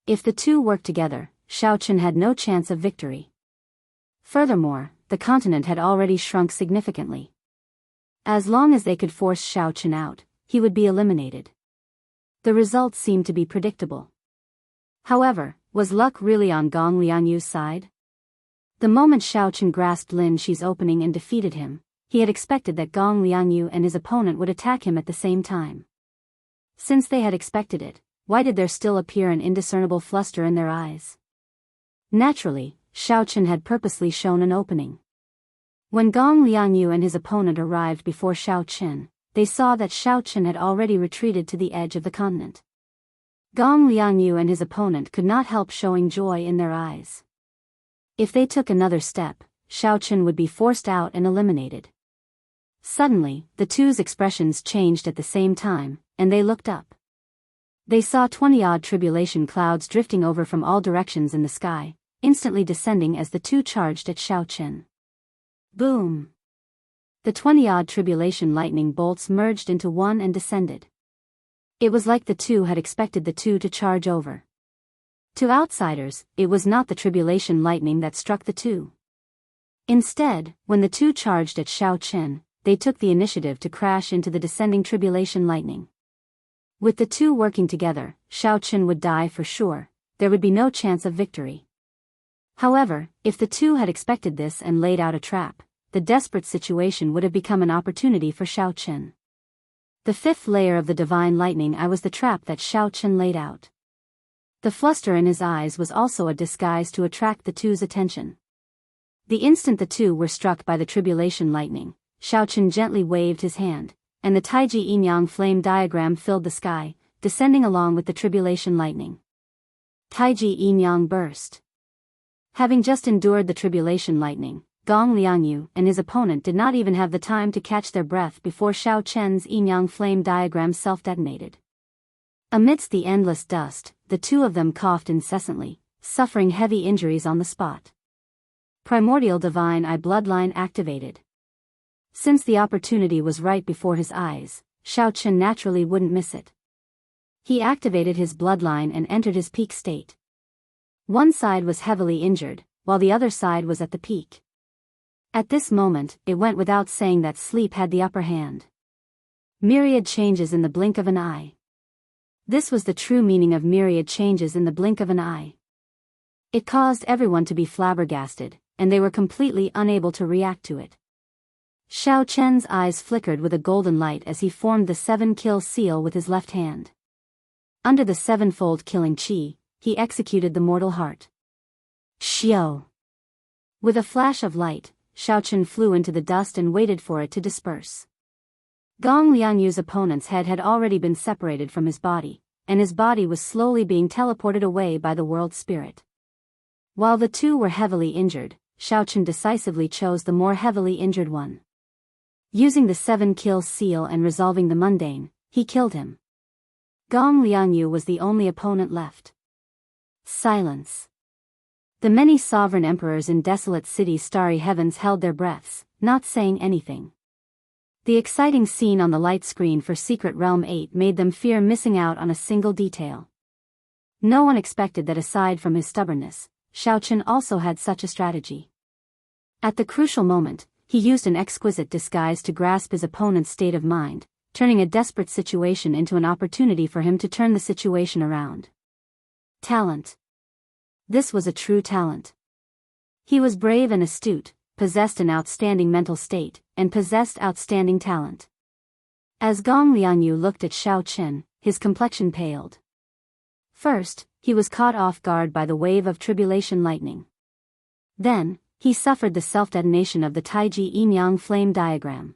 If the two worked together, Xiao Chen had no chance of victory. Furthermore, the continent had already shrunk significantly. As long as they could force Xiao Chen out, he would be eliminated. The results seemed to be predictable. However, was luck really on Gong Lianyu's side? The moment Xiao Chen grasped Lin Shi's opening and defeated him, he had expected that Gong Lianyu and his opponent would attack him at the same time. Since they had expected it, why did there still appear an indiscernible fluster in their eyes? Naturally, Xiao Chen had purposely shown an opening. When Gong Lianyu and his opponent arrived before Xiao Chen, they saw that Xiao Chen had already retreated to the edge of the continent. Gong Lianyu and his opponent could not help showing joy in their eyes. If they took another step, Xiao Chen would be forced out and eliminated. Suddenly, the two's expressions changed at the same time, and they looked up. They saw 20-odd tribulation clouds drifting over from all directions in the sky, instantly descending as the two charged at Xiao Chen. Boom! The 20-odd tribulation lightning bolts merged into one and descended. It was like the two had expected the two to charge over. To outsiders, it was not the tribulation lightning that struck the two. Instead, when the two charged at Xiao Chen, they took the initiative to crash into the descending tribulation lightning. With the two working together, Xiao Chen would die for sure. There would be no chance of victory. However, if the two had expected this and laid out a trap, the desperate situation would have become an opportunity for Xiao Chen. The fifth layer of the divine lightning eye was the trap that Xiao Chen laid out. The fluster in his eyes was also a disguise to attract the two's attention. The instant the two were struck by the tribulation lightning, Xiao Chen gently waved his hand, and the Taiji yin-yang flame diagram filled the sky, descending along with the tribulation lightning. Taiji yin-yang burst. Having just endured the tribulation lightning, Gong Liangyu and his opponent did not even have the time to catch their breath before Xiao Chen's yin-yang flame diagram self-detonated. Amidst the endless dust, the two of them coughed incessantly, suffering heavy injuries on the spot. Primordial Divine Eye bloodline activated. Since the opportunity was right before his eyes, Xiao Chen naturally wouldn't miss it. He activated his bloodline and entered his peak state. One side was heavily injured, while the other side was at the peak. At this moment, it went without saying that sleep had the upper hand. Myriad changes in the blink of an eye. This was the true meaning of myriad changes in the blink of an eye. It caused everyone to be flabbergasted, and they were completely unable to react to it. Xiao Chen's eyes flickered with a golden light as he formed the 7-kill seal with his left hand. Under the sevenfold killing chi, he executed the mortal heart. Xiao! With a flash of light, Xiao Chen flew into the dust and waited for it to disperse. Gong Liangyu's opponent's head had already been separated from his body, and his body was slowly being teleported away by the world spirit. While the two were heavily injured, Xiao Chen decisively chose the more heavily injured one. Using the 7-kill seal and resolving the mundane, he killed him. Gong Liangyu was the only opponent left. Silence. The many sovereign emperors in desolate cities' starry heavens held their breaths, not saying anything. The exciting scene on the light screen for Secret Realm 8 made them fear missing out on a single detail. No one expected that aside from his stubbornness, Xiao Chen also had such a strategy. At the crucial moment, he used an exquisite disguise to grasp his opponent's state of mind, turning a desperate situation into an opportunity for him to turn the situation around. Talent. This was a true talent. He was brave and astute, possessed an outstanding mental state, and possessed outstanding talent. As Gong Liangyu looked at Xiao Chen, his complexion paled. First, he was caught off guard by the wave of tribulation lightning. Then, he suffered the self-detonation of the Taiji yin-yang flame diagram.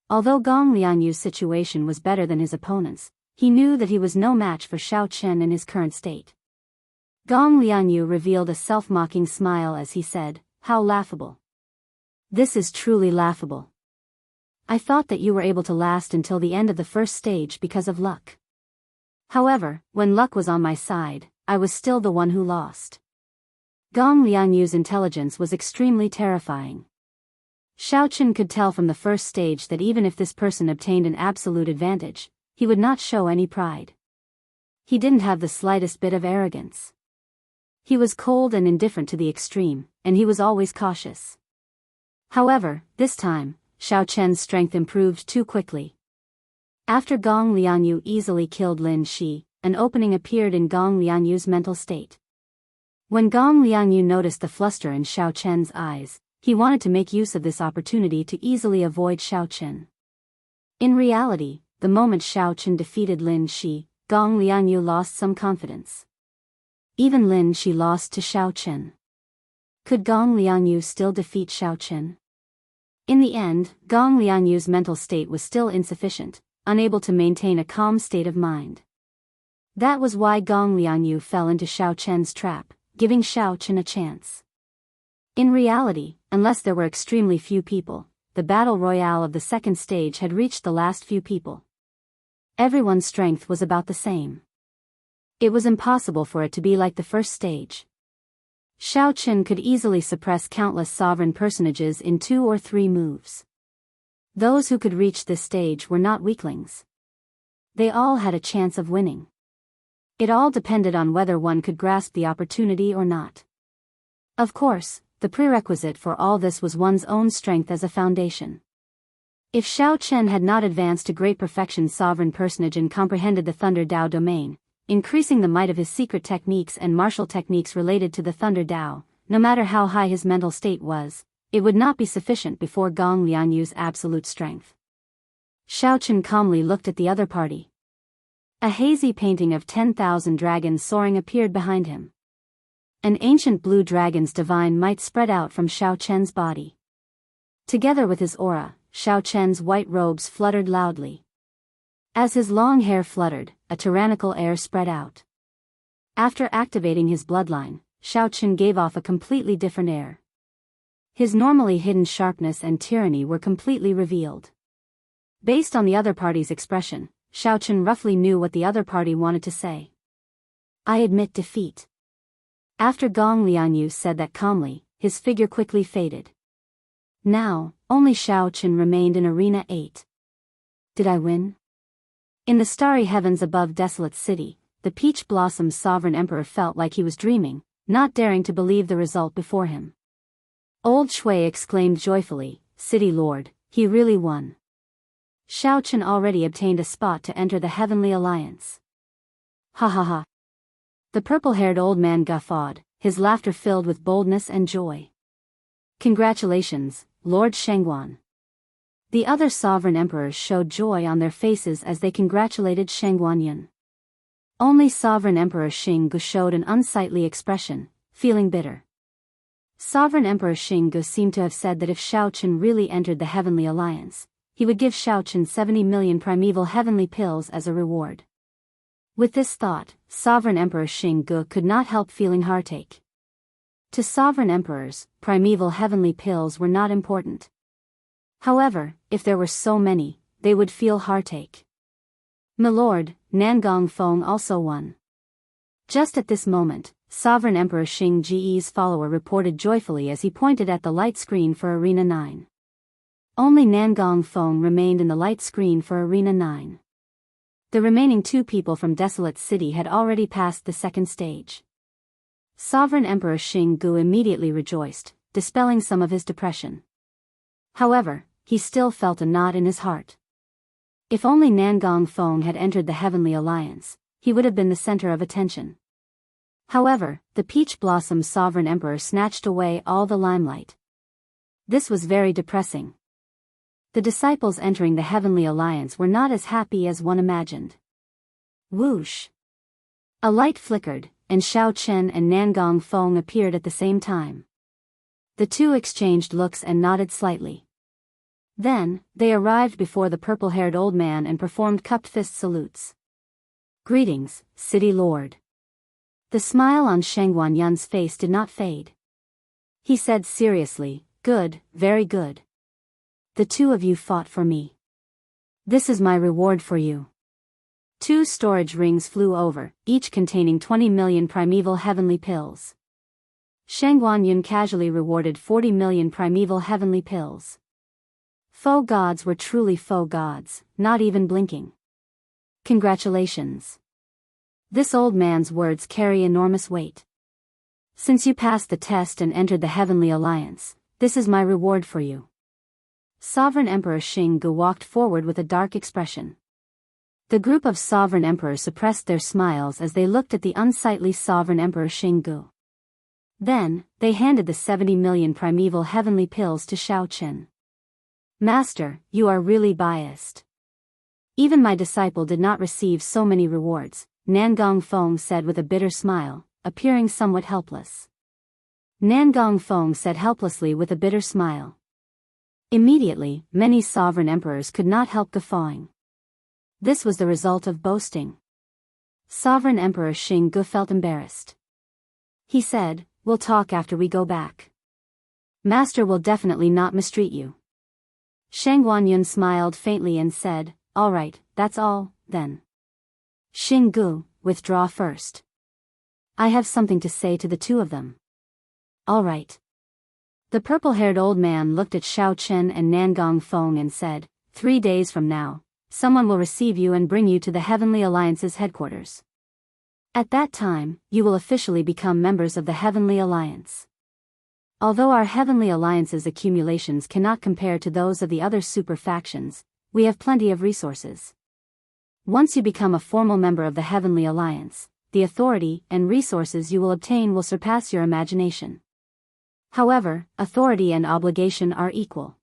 Although Gong Liangyu's situation was better than his opponent's, he knew that he was no match for Xiao Chen in his current state. Gong Liangyu revealed a self-mocking smile as he said, "How laughable. This is truly laughable. I thought that you were able to last until the end of the first stage because of luck. However, when luck was on my side, I was still the one who lost." Gong Liangyu's intelligence was extremely terrifying. Xiao Chen could tell from the first stage that even if this person obtained an absolute advantage, he would not show any pride. He didn't have the slightest bit of arrogance. He was cold and indifferent to the extreme, and he was always cautious. However, this time, Xiao Chen's strength improved too quickly. After Gong Liangyu easily killed Lin Shi, an opening appeared in Gong Liangyu's mental state. When Gong Liangyu noticed the fluster in Xiao Chen's eyes, he wanted to make use of this opportunity to easily avoid Xiao Chen. In reality, the moment Xiao Chen defeated Lin Shi, Gong Liangyu lost some confidence. Even Lin Shi lost to Xiao Chen. Could Gong Liangyu still defeat Xiao Chen? In the end, Gong Liangyu's mental state was still insufficient, unable to maintain a calm state of mind. That was why Gong Liangyu fell into Xiao Chen's trap, giving Xiao Chen a chance. In reality, unless there were extremely few people, the battle royale of the second stage had reached the last few people. Everyone's strength was about the same. It was impossible for it to be like the first stage. Shao Chen could easily suppress countless sovereign personages in 2 or 3 moves. Those who could reach this stage were not weaklings. They all had a chance of winning. It all depended on whether one could grasp the opportunity or not. Of course, the prerequisite for all this was one's own strength as a foundation. If Shao Chen had not advanced to great perfection sovereign personage and comprehended the Thunder Dao domain, increasing the might of his secret techniques and martial techniques related to the Thunder Dao, no matter how high his mental state was, it would not be sufficient before Gong Lianyu's absolute strength. Shao Chen calmly looked at the other party. A hazy painting of 10,000 dragons soaring appeared behind him. An ancient blue dragon's divine might spread out from Shao Chen's body. Together with his aura, Shao Chen's white robes fluttered loudly. As his long hair fluttered, a tyrannical air spread out. After activating his bloodline, Shao Chen gave off a completely different air. His normally hidden sharpness and tyranny were completely revealed. Based on the other party's expression, Shao Chen roughly knew what the other party wanted to say. I admit defeat. After Gong Lianyu said that calmly, his figure quickly faded. Now, only Shao Chen remained in Arena 8. Did I win? In the starry heavens above Desolate City, the Peach Blossom's sovereign emperor felt like he was dreaming, not daring to believe the result before him. Old Shui exclaimed joyfully, City Lord, he really won. Shao Chen already obtained a spot to enter the Heavenly Alliance. Ha ha ha. The purple-haired old man guffawed, his laughter filled with boldness and joy. Congratulations, Lord Shengguan. The other sovereign emperors showed joy on their faces as they congratulated Shengguan Yun. Only Sovereign Emperor Xinggu showed an unsightly expression, feeling bitter. Sovereign Emperor Xinggu seemed to have said that if Shao Chen really entered the Heavenly Alliance, he would give Shao Chen 70 million primeval heavenly pills as a reward. With this thought, Sovereign Emperor Xinggu could not help feeling heartache. To sovereign emperors, primeval heavenly pills were not important. However, if there were so many, they would feel heartache. Milord, Nangong Feng also won. Just at this moment, Sovereign Emperor Xing Ji's follower reported joyfully as he pointed at the light screen for Arena 9. Only Nangong Feng remained in the light screen for Arena 9. The remaining 2 people from Desolate City had already passed the second stage. Sovereign Emperor Xinggu immediately rejoiced, dispelling some of his depression. However, he still felt a knot in his heart. If only Nangong Feng had entered the Heavenly Alliance, he would have been the center of attention. However, the Peach Blossom Sovereign Emperor snatched away all the limelight. This was very depressing. The disciples entering the Heavenly Alliance were not as happy as one imagined. Whoosh! A light flickered, and Shao Chen and Nangong Feng appeared at the same time. The 2 exchanged looks and nodded slightly. Then, they arrived before the purple-haired old man and performed cupped fist salutes. Greetings, City Lord. The smile on Shengguan Yun's face did not fade. He said seriously, good, very good. The 2 of you fought for me. This is my reward for you. 2 storage rings flew over, each containing 20 million primeval heavenly pills. Shengguan Yun casually rewarded 40 million primeval heavenly pills. Faux gods were truly faux gods, not even blinking. Congratulations. This old man's words carry enormous weight. Since you passed the test and entered the Heavenly Alliance, this is my reward for you. Sovereign Emperor Xinggu walked forward with a dark expression. The group of Sovereign Emperors suppressed their smiles as they looked at the unsightly Sovereign Emperor Xinggu. Then, they handed the 70 million primeval heavenly pills to Shao Chen. Master, you are really biased. Even my disciple did not receive so many rewards, Nangong Feng said with a bitter smile, appearing somewhat helpless. Nangong Feng said helplessly with a bitter smile. Immediately, many sovereign emperors could not help guffawing. This was the result of boasting. Sovereign Emperor Xinggu felt embarrassed. He said, we'll talk after we go back. Master will definitely not mistreat you. Shengguan Yun smiled faintly and said, all right, that's all, then. Xinggu, withdraw first. I have something to say to the two of them. All right. The purple-haired old man looked at Xiao Chen and Nangong Feng and said, 3 days from now, someone will receive you and bring you to the Heavenly Alliance's headquarters. At that time, you will officially become members of the Heavenly Alliance. Although our Heavenly Alliance's accumulations cannot compare to those of the other super factions, we have plenty of resources. Once you become a formal member of the Heavenly Alliance, the authority and resources you will obtain will surpass your imagination. However, authority and obligation are equal.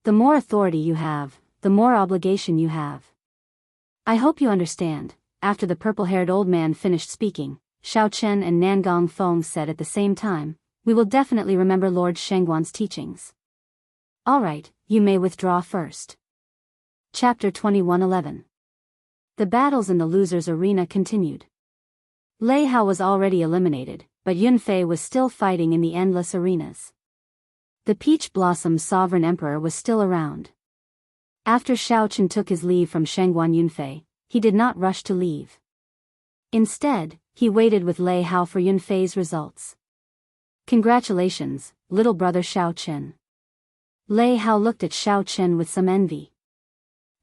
The more authority you have, the more obligation you have. I hope you understand. After the purple-haired old man finished speaking, Xiao Chen and Nangong Feng said at the same time, we will definitely remember Lord Shengguan's teachings. Alright, you may withdraw first. Chapter 21:11. The battles in the losers' arena continued. Lei Hao was already eliminated, but Yun Fei was still fighting in the endless arenas. The Peach Blossom Sovereign Emperor was still around. After Xiao Chen took his leave from Shengguan Yunfei, he did not rush to leave. Instead, he waited with Lei Hao for Yunfei's results. Congratulations, little brother Xiao Chen. Lei Hao looked at Xiao Chen with some envy.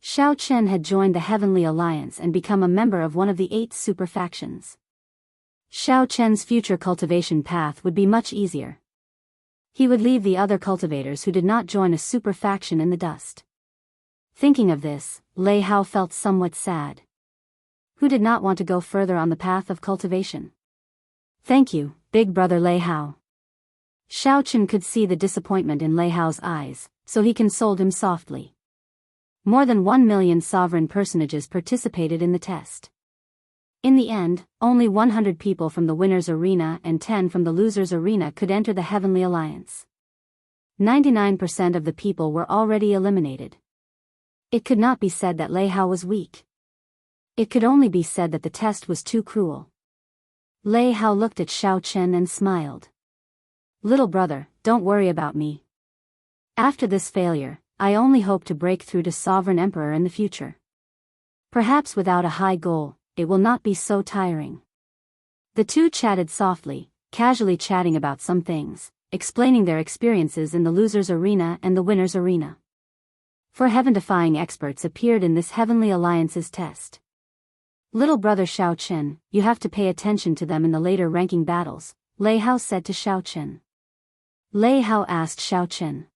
Xiao Chen had joined the Heavenly Alliance and become a member of one of the 8 super factions. Xiao Chen's future cultivation path would be much easier. He would leave the other cultivators who did not join a super faction in the dust. Thinking of this, Lei Hao felt somewhat sad. Who did not want to go further on the path of cultivation? Thank you, big brother Lei Hao. Xiao Chen could see the disappointment in Lei Hao's eyes, so he consoled him softly. More than 1 million sovereign personages participated in the test. In the end, only 100 people from the winner's arena and 10 from the loser's arena could enter the Heavenly Alliance. 99% of the people were already eliminated. It could not be said that Lei Hao was weak. It could only be said that the test was too cruel. Lei Hao looked at Xiao Chen and smiled. Little brother, don't worry about me. After this failure, I only hope to break through to Sovereign Emperor in the future. Perhaps without a high goal, it will not be so tiring. The two chatted softly, casually chatting about some things, explaining their experiences in the loser's arena and the winner's arena. 4 heaven-defying experts appeared in this Heavenly Alliance's test. Little brother Xiao Chen, you have to pay attention to them in the later ranking battles, Lei Hao said to Xiao Chen. Lei Hao asked Xiao Chen.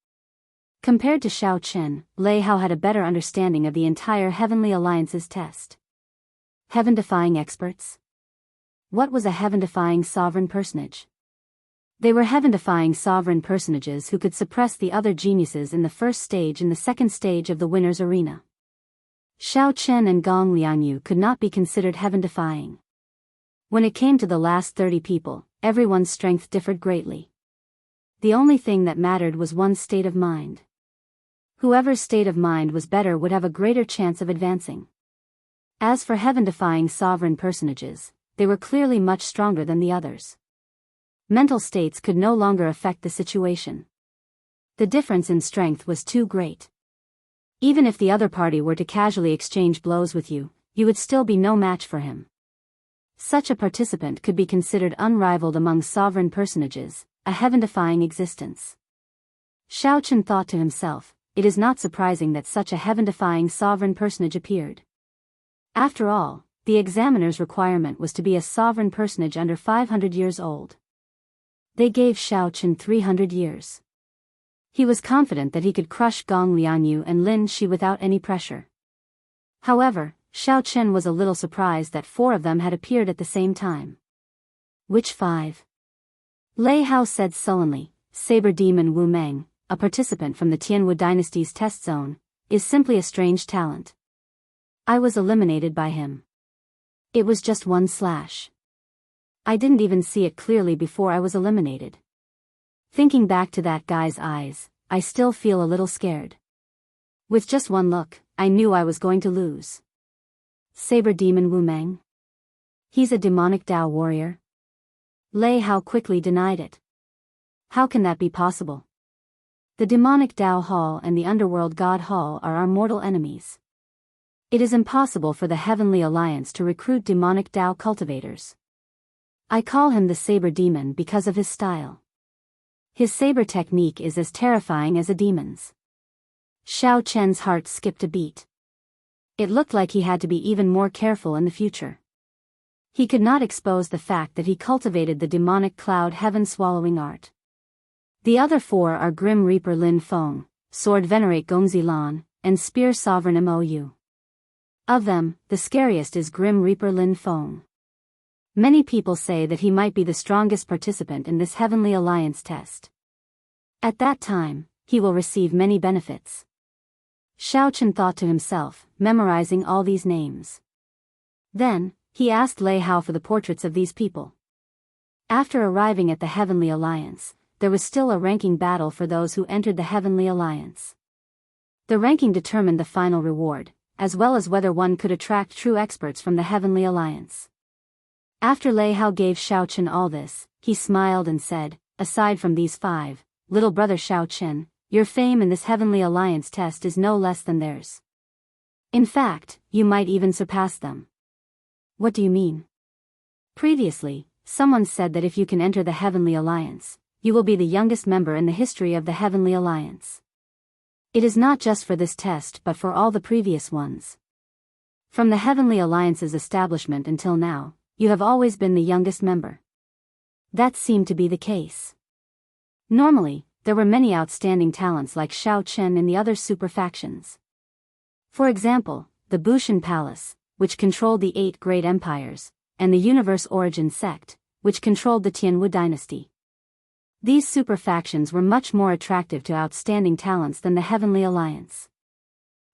Compared to Xiao Chen, Lei Hao had a better understanding of the entire Heavenly Alliance's test. Heaven-defying experts? What was a heaven-defying sovereign personage? They were heaven-defying sovereign personages who could suppress the other geniuses in the first stage and the second stage of the winner's arena. Xiao Chen and Gong Liangyu could not be considered heaven-defying. When it came to the last 30 people, everyone's strength differed greatly. The only thing that mattered was one's state of mind. Whoever's state of mind was better would have a greater chance of advancing. As for heaven-defying sovereign personages, they were clearly much stronger than the others. Mental states could no longer affect the situation. The difference in strength was too great. Even if the other party were to casually exchange blows with you, you would still be no match for him. Such a participant could be considered unrivaled among sovereign personages, a heaven-defying existence. Xiao Chen thought to himself, it is not surprising that such a heaven-defying sovereign personage appeared. After all, the examiner's requirement was to be a sovereign personage under 500 years old. They gave Xiao Chen 300 years. He was confident that he could crush Gong Liangyu and Lin Shi without any pressure. However, Xiao Chen was a little surprised that 4 of them had appeared at the same time. Which 5? Lei Hao said sullenly. Saber Demon Wu Meng, a participant from the Tianwu dynasty's test zone, is simply a strange talent. I was eliminated by him. It was just 1 slash. I didn't even see it clearly before I was eliminated. Thinking back to that guy's eyes, I still feel a little scared. With just 1 look, I knew I was going to lose. Saber Demon Wu Meng? He's a demonic Dao warrior? Lei Hao quickly denied it. How can that be possible? The demonic Dao Hall and the underworld God Hall are our mortal enemies. It is impossible for the Heavenly Alliance to recruit demonic Tao cultivators. I call him the Saber Demon because of his style. His saber technique is as terrifying as a demon's. Xiao Chen's heart skipped a beat. It looked like he had to be even more careful in the future. He could not expose the fact that he cultivated the demonic cloud heaven-swallowing art. The other four are Grim Reaper Lin Feng, Sword Venerate Gongzi Lan, and Spear Sovereign Mou. Of them, the scariest is Grim Reaper Lin Feng. Many people say that he might be the strongest participant in this Heavenly Alliance test. At that time, he will receive many benefits. Xiao Chen thought to himself, memorizing all these names. Then, he asked Lei Hao for the portraits of these people. After arriving at the Heavenly Alliance, there was still a ranking battle for those who entered the Heavenly Alliance. The ranking determined the final reward, as well as whether one could attract true experts from the Heavenly Alliance. After Lei Hao gave Xiao Chen all this, he smiled and said, "Aside from these five, little brother Xiao Chen, your fame in this Heavenly Alliance test is no less than theirs. In fact, you might even surpass them." "What do you mean?" "Previously, someone said that if you can enter the Heavenly Alliance, you will be the youngest member in the history of the Heavenly Alliance. It is not just for this test but for all the previous ones. From the Heavenly Alliance's establishment until now, you have always been the youngest member." That seemed to be the case. Normally, there were many outstanding talents like Xiao Chen in the other super factions. For example, the Bushan Palace, which controlled the 8 great empires, and the Universe Origin sect, which controlled the Tianwu dynasty. These super factions were much more attractive to outstanding talents than the Heavenly Alliance.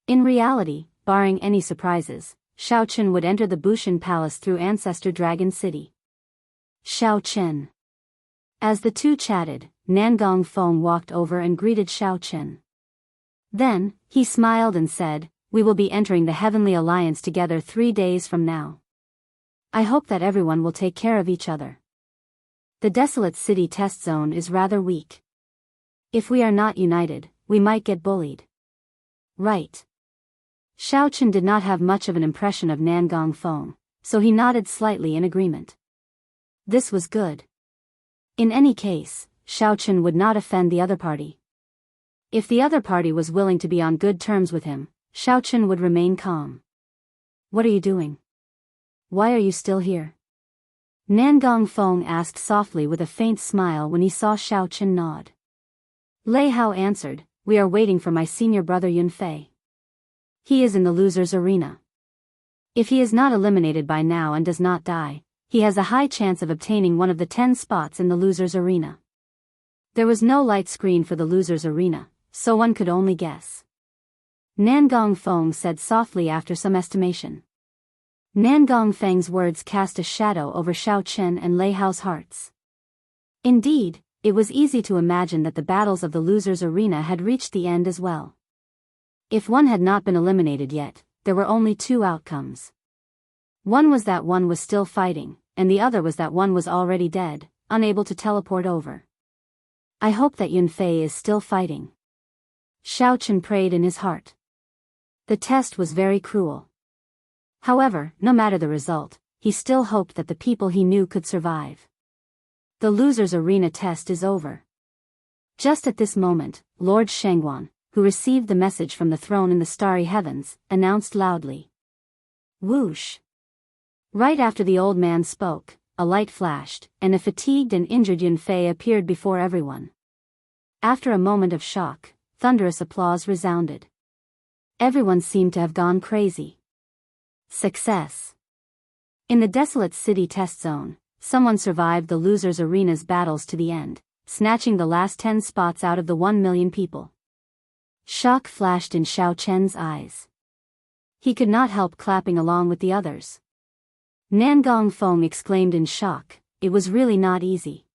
In reality, barring any surprises, Xiao Chen would enter the Bushan Palace through Ancestor Dragon City. Xiao Chen. As the two chatted, Nangong Feng walked over and greeted Xiao Chen. Then, he smiled and said, "We will be entering the Heavenly Alliance together 3 days from now. I hope that everyone will take care of each other. The Desolate City test zone is rather weak. If we are not united, we might get bullied." "Right." Xiao Chen did not have much of an impression of Nangong Feng, so he nodded slightly in agreement. This was good. In any case, Xiao Chen would not offend the other party. If the other party was willing to be on good terms with him, Xiao Chen would remain calm. "What are you doing? Why are you still here?" Nangong Feng asked softly with a faint smile when he saw Xiao Chen nod. Lei Hao answered, "We are waiting for my senior brother Yunfei. He is in the loser's arena. If he is not eliminated by now and does not die, he has a high chance of obtaining one of the 10 spots in the loser's arena." There was no light screen for the loser's arena, so one could only guess. Nangong Feng said softly after some estimation. Nangong Feng's words cast a shadow over Xiao Chen and Lei Hao's hearts. Indeed, it was easy to imagine that the battles of the loser's arena had reached the end as well. If one had not been eliminated yet, there were only 2 outcomes. One was that one was still fighting, and the other was that one was already dead, unable to teleport over. "I hope that Yunfei is still fighting." Xiao Chen prayed in his heart. The test was very cruel. However, no matter the result, he still hoped that the people he knew could survive. The loser's arena test is over. Just at this moment, Lord Shengguan, who received the message from the throne in the starry heavens, announced loudly. Whoosh! Right after the old man spoke, a light flashed, and a fatigued and injured Yunfei appeared before everyone. After a moment of shock, thunderous applause resounded. Everyone seemed to have gone crazy. Success! In the Desolate City test zone, someone survived the loser's arena's battles to the end, snatching the last 10 spots out of the 1 million people. Shock flashed in Xiao Chen's eyes. He could not help clapping along with the others. Nangong Feng exclaimed in shock, "It was really not easy.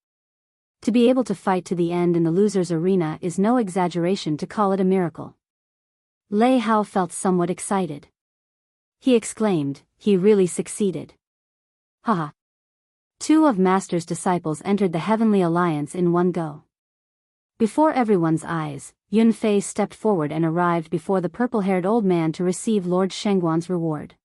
To be able to fight to the end in the loser's arena is no exaggeration to call it a miracle." Lei Hao felt somewhat excited. He exclaimed, "He really succeeded. Haha." 2 of Master's disciples entered the Heavenly Alliance in one go. Before everyone's eyes, Yunfei stepped forward and arrived before the purple-haired old man to receive Lord Shengguan's reward.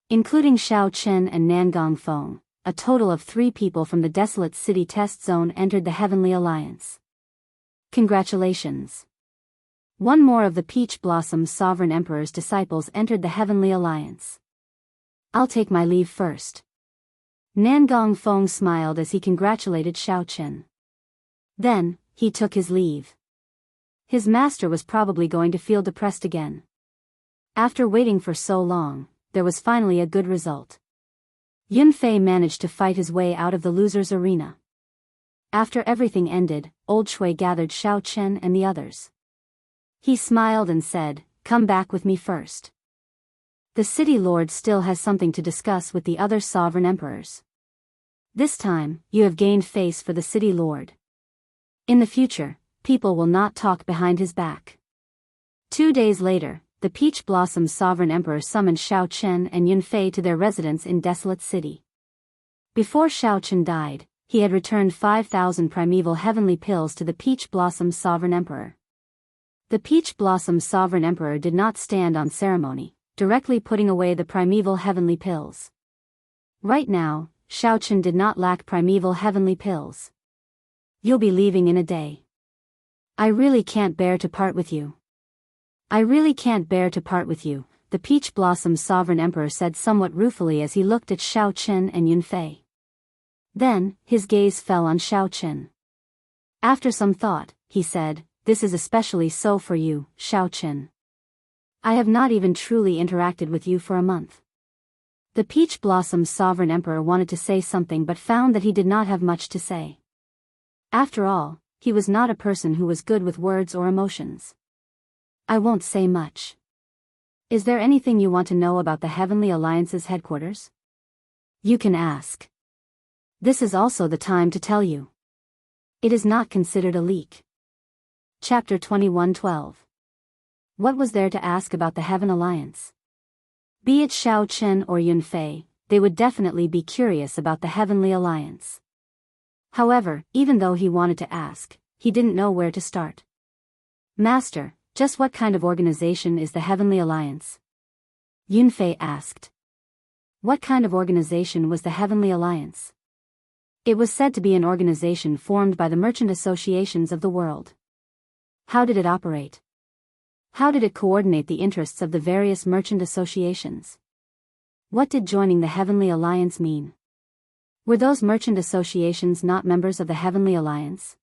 Including Xiao Chen and Nangong Feng, a total of 3 people from the desolate city test zone entered the Heavenly Alliance. Congratulations! One more of the Peach Blossom Sovereign Emperor's disciples entered the Heavenly Alliance. I'll take my leave first. Nangong Feng smiled as he congratulated Xiao Chen. Then, he took his leave. His master was probably going to feel depressed again. After waiting for so long, there was finally a good result. Yunfei managed to fight his way out of the loser's arena. After everything ended, Old Shui gathered Xiao Chen and the others. He smiled and said, "Come back with me first. The city lord still has something to discuss with the other sovereign emperors. This time, you have gained face for the city lord. In the future, people will not talk behind his back." 2 days later, the Peach Blossom Sovereign Emperor summoned Xiao Chen and Yunfei to their residence in Desolate City. Before Xiao Chen died, he had returned 5,000 primeval heavenly pills to the Peach Blossom Sovereign Emperor. The Peach Blossom Sovereign Emperor did not stand on ceremony, directly putting away the primeval heavenly pills. Right now, Xiao Chen did not lack primeval heavenly pills. "You'll be leaving in a day. I really can't bear to part with you. I really can't bear to part with you," the Peach Blossom Sovereign Emperor said somewhat ruefully as he looked at Xiao Chen and Yunfei. Then, his gaze fell on Xiao Chen. After some thought, he said, "This is especially so for you, Xiao Chen. I have not even truly interacted with you for a month." The Peach Blossom Sovereign Emperor wanted to say something but found that he did not have much to say. After all, he was not a person who was good with words or emotions. "I won't say much. Is there anything you want to know about the Heavenly Alliance's headquarters? You can ask. This is also the time to tell you. It is not considered a leak." Chapter 21:12. What was there to ask about the Heaven Alliance? Be it Xiao Chen or Yunfei, they would definitely be curious about the Heavenly Alliance. However, even though he wanted to ask, he didn't know where to start. "Master, just what kind of organization is the Heavenly Alliance?" Yunfei asked. What kind of organization was the Heavenly Alliance? It was said to be an organization formed by the merchant associations of the world. How did it operate? How did it coordinate the interests of the various merchant associations? What did joining the Heavenly Alliance mean? Were those merchant associations not members of the Heavenly Alliance?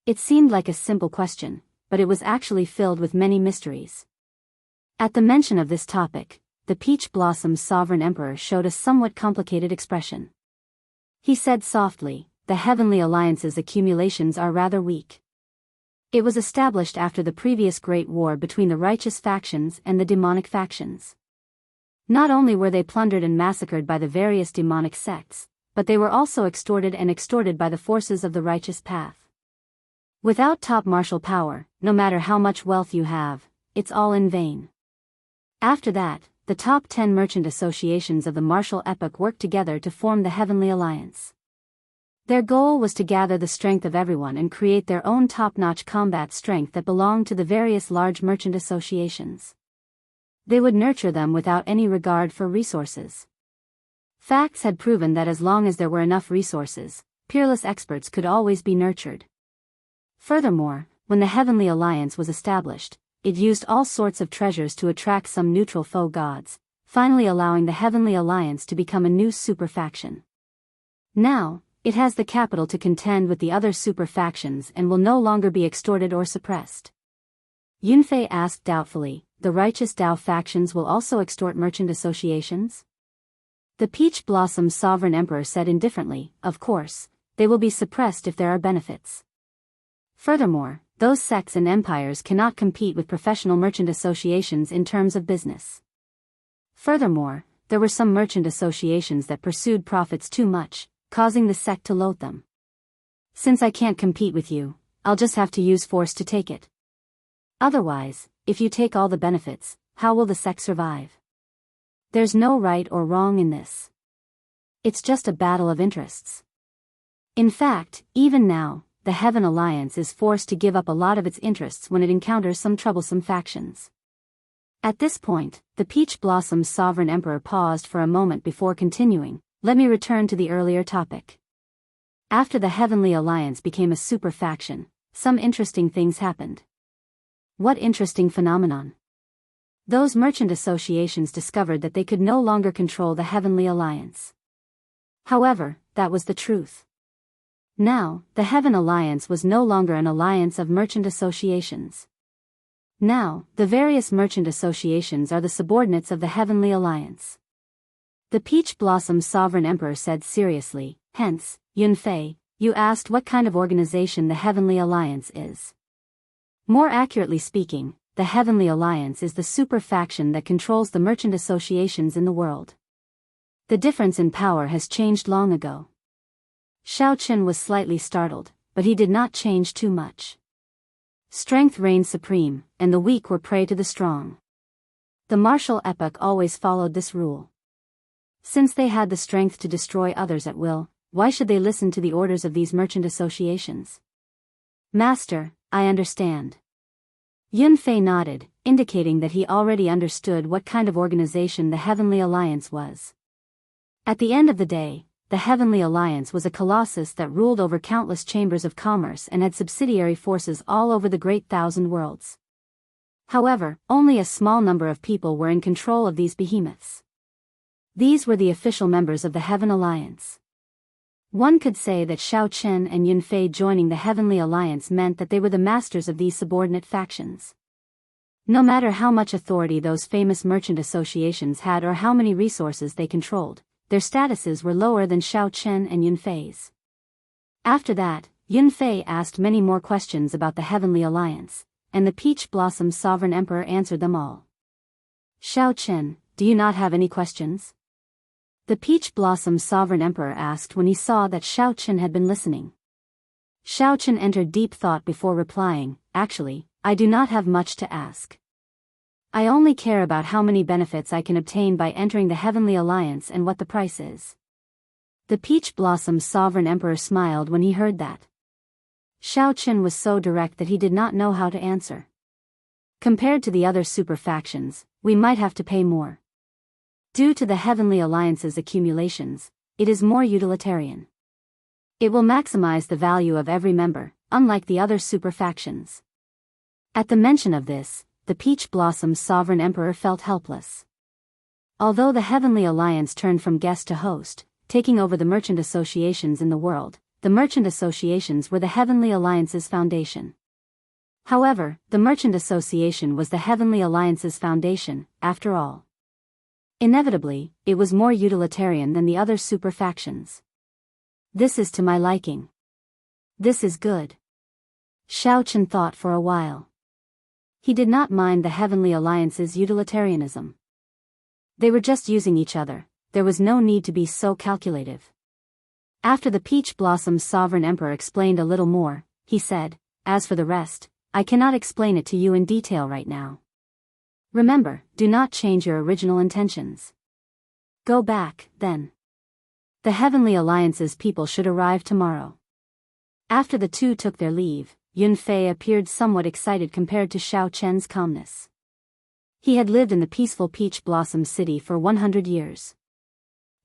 It seemed like a simple question, but it was actually filled with many mysteries. At the mention of this topic, the Peach Blossom Sovereign Emperor showed a somewhat complicated expression. He said softly, "The Heavenly Alliance's accumulations are rather weak. It was established after the previous Great War between the righteous factions and the demonic factions. Not only were they plundered and massacred by the various demonic sects, but they were also extorted by the forces of the righteous path. Without top martial power, no matter how much wealth you have, it's all in vain." After that, the top 10 merchant associations of the martial epoch worked together to form the Heavenly Alliance. Their goal was to gather the strength of everyone and create their own top-notch combat strength that belonged to the various large merchant associations. They would nurture them without any regard for resources. Facts had proven that as long as there were enough resources, peerless experts could always be nurtured. Furthermore, when the Heavenly Alliance was established, it used all sorts of treasures to attract some neutral foe gods, finally allowing the Heavenly Alliance to become a new super faction. Now, it has the capital to contend with the other super factions and will no longer be extorted or suppressed. Yunfei asked doubtfully, "The righteous Dao factions will also extort merchant associations?" The Peach Blossom Sovereign Emperor said indifferently, "Of course, they will be suppressed if there are benefits. Furthermore, those sects and empires cannot compete with professional merchant associations in terms of business. Furthermore, there were some merchant associations that pursued profits too much, causing the sect to loathe them. Since I can't compete with you, I'll just have to use force to take it. Otherwise, if you take all the benefits, how will the sect survive? There's no right or wrong in this. It's just a battle of interests. In fact, even now, the Heaven Alliance is forced to give up a lot of its interests when it encounters some troublesome factions. At this point, the Peach Blossom's sovereign emperor paused for a moment before continuing. Let me return to the earlier topic. After the Heavenly Alliance became a super faction, some interesting things happened. What interesting phenomenon? Those merchant associations discovered that they could no longer control the Heavenly Alliance. However, that was the truth. Now, the Heaven Alliance was no longer an alliance of merchant associations. Now, the various merchant associations are the subordinates of the Heavenly Alliance. The Peach Blossom's sovereign emperor said seriously, hence, Yunfei, you asked what kind of organization the Heavenly Alliance is. More accurately speaking, the Heavenly Alliance is the super faction that controls the merchant associations in the world. The difference in power has changed long ago. Xiao Qin was slightly startled, but he did not change too much. Strength reigned supreme, and the weak were prey to the strong. The martial epoch always followed this rule. Since they had the strength to destroy others at will, why should they listen to the orders of these merchant associations? Master, I understand. Yunfei nodded, indicating that he already understood what kind of organization the Heavenly Alliance was. At the end of the day, the Heavenly Alliance was a colossus that ruled over countless chambers of commerce and had subsidiary forces all over the Great Thousand Worlds. However, only a small number of people were in control of these behemoths. These were the official members of the Heaven Alliance. One could say that Xiao Qin and Yunfei joining the Heavenly Alliance meant that they were the masters of these subordinate factions. No matter how much authority those famous merchant associations had or how many resources they controlled, their statuses were lower than Xiao Qin and Yunfei's. After that, Yunfei asked many more questions about the Heavenly Alliance, and the Peach Blossom's sovereign emperor answered them all. Xiao Qin, do you not have any questions? The Peach Blossom's sovereign emperor asked when he saw that Xiao Qin had been listening. Xiao Qin entered deep thought before replying, actually, I do not have much to ask. I only care about how many benefits I can obtain by entering the Heavenly Alliance and what the price is. The Peach Blossom's sovereign emperor smiled when he heard that. Xiao Qin was so direct that he did not know how to answer. Compared to the other super factions, we might have to pay more. Due to the Heavenly Alliance's accumulations, it is more utilitarian. It will maximize the value of every member, unlike the other super factions. At the mention of this, the Peach Blossom's sovereign emperor felt helpless. Although the Heavenly Alliance turned from guest to host, taking over the merchant associations in the world, the merchant associations were the Heavenly Alliance's foundation. However, the merchant association was the Heavenly Alliance's foundation, after all. Inevitably, it was more utilitarian than the other super factions. This is to my liking. This is good. Xiao Qin thought for a while. He did not mind the Heavenly Alliance's utilitarianism. They were just using each other, there was no need to be so calculative. After the Peach Blossom's sovereign emperor explained a little more, he said, as for the rest, I cannot explain it to you in detail right now. Remember, do not change your original intentions. Go back, then. The Heavenly Alliance's people should arrive tomorrow. After the two took their leave, Yunfei appeared somewhat excited compared to Xiao Qin's calmness. He had lived in the peaceful Peach Blossom City for 100 years.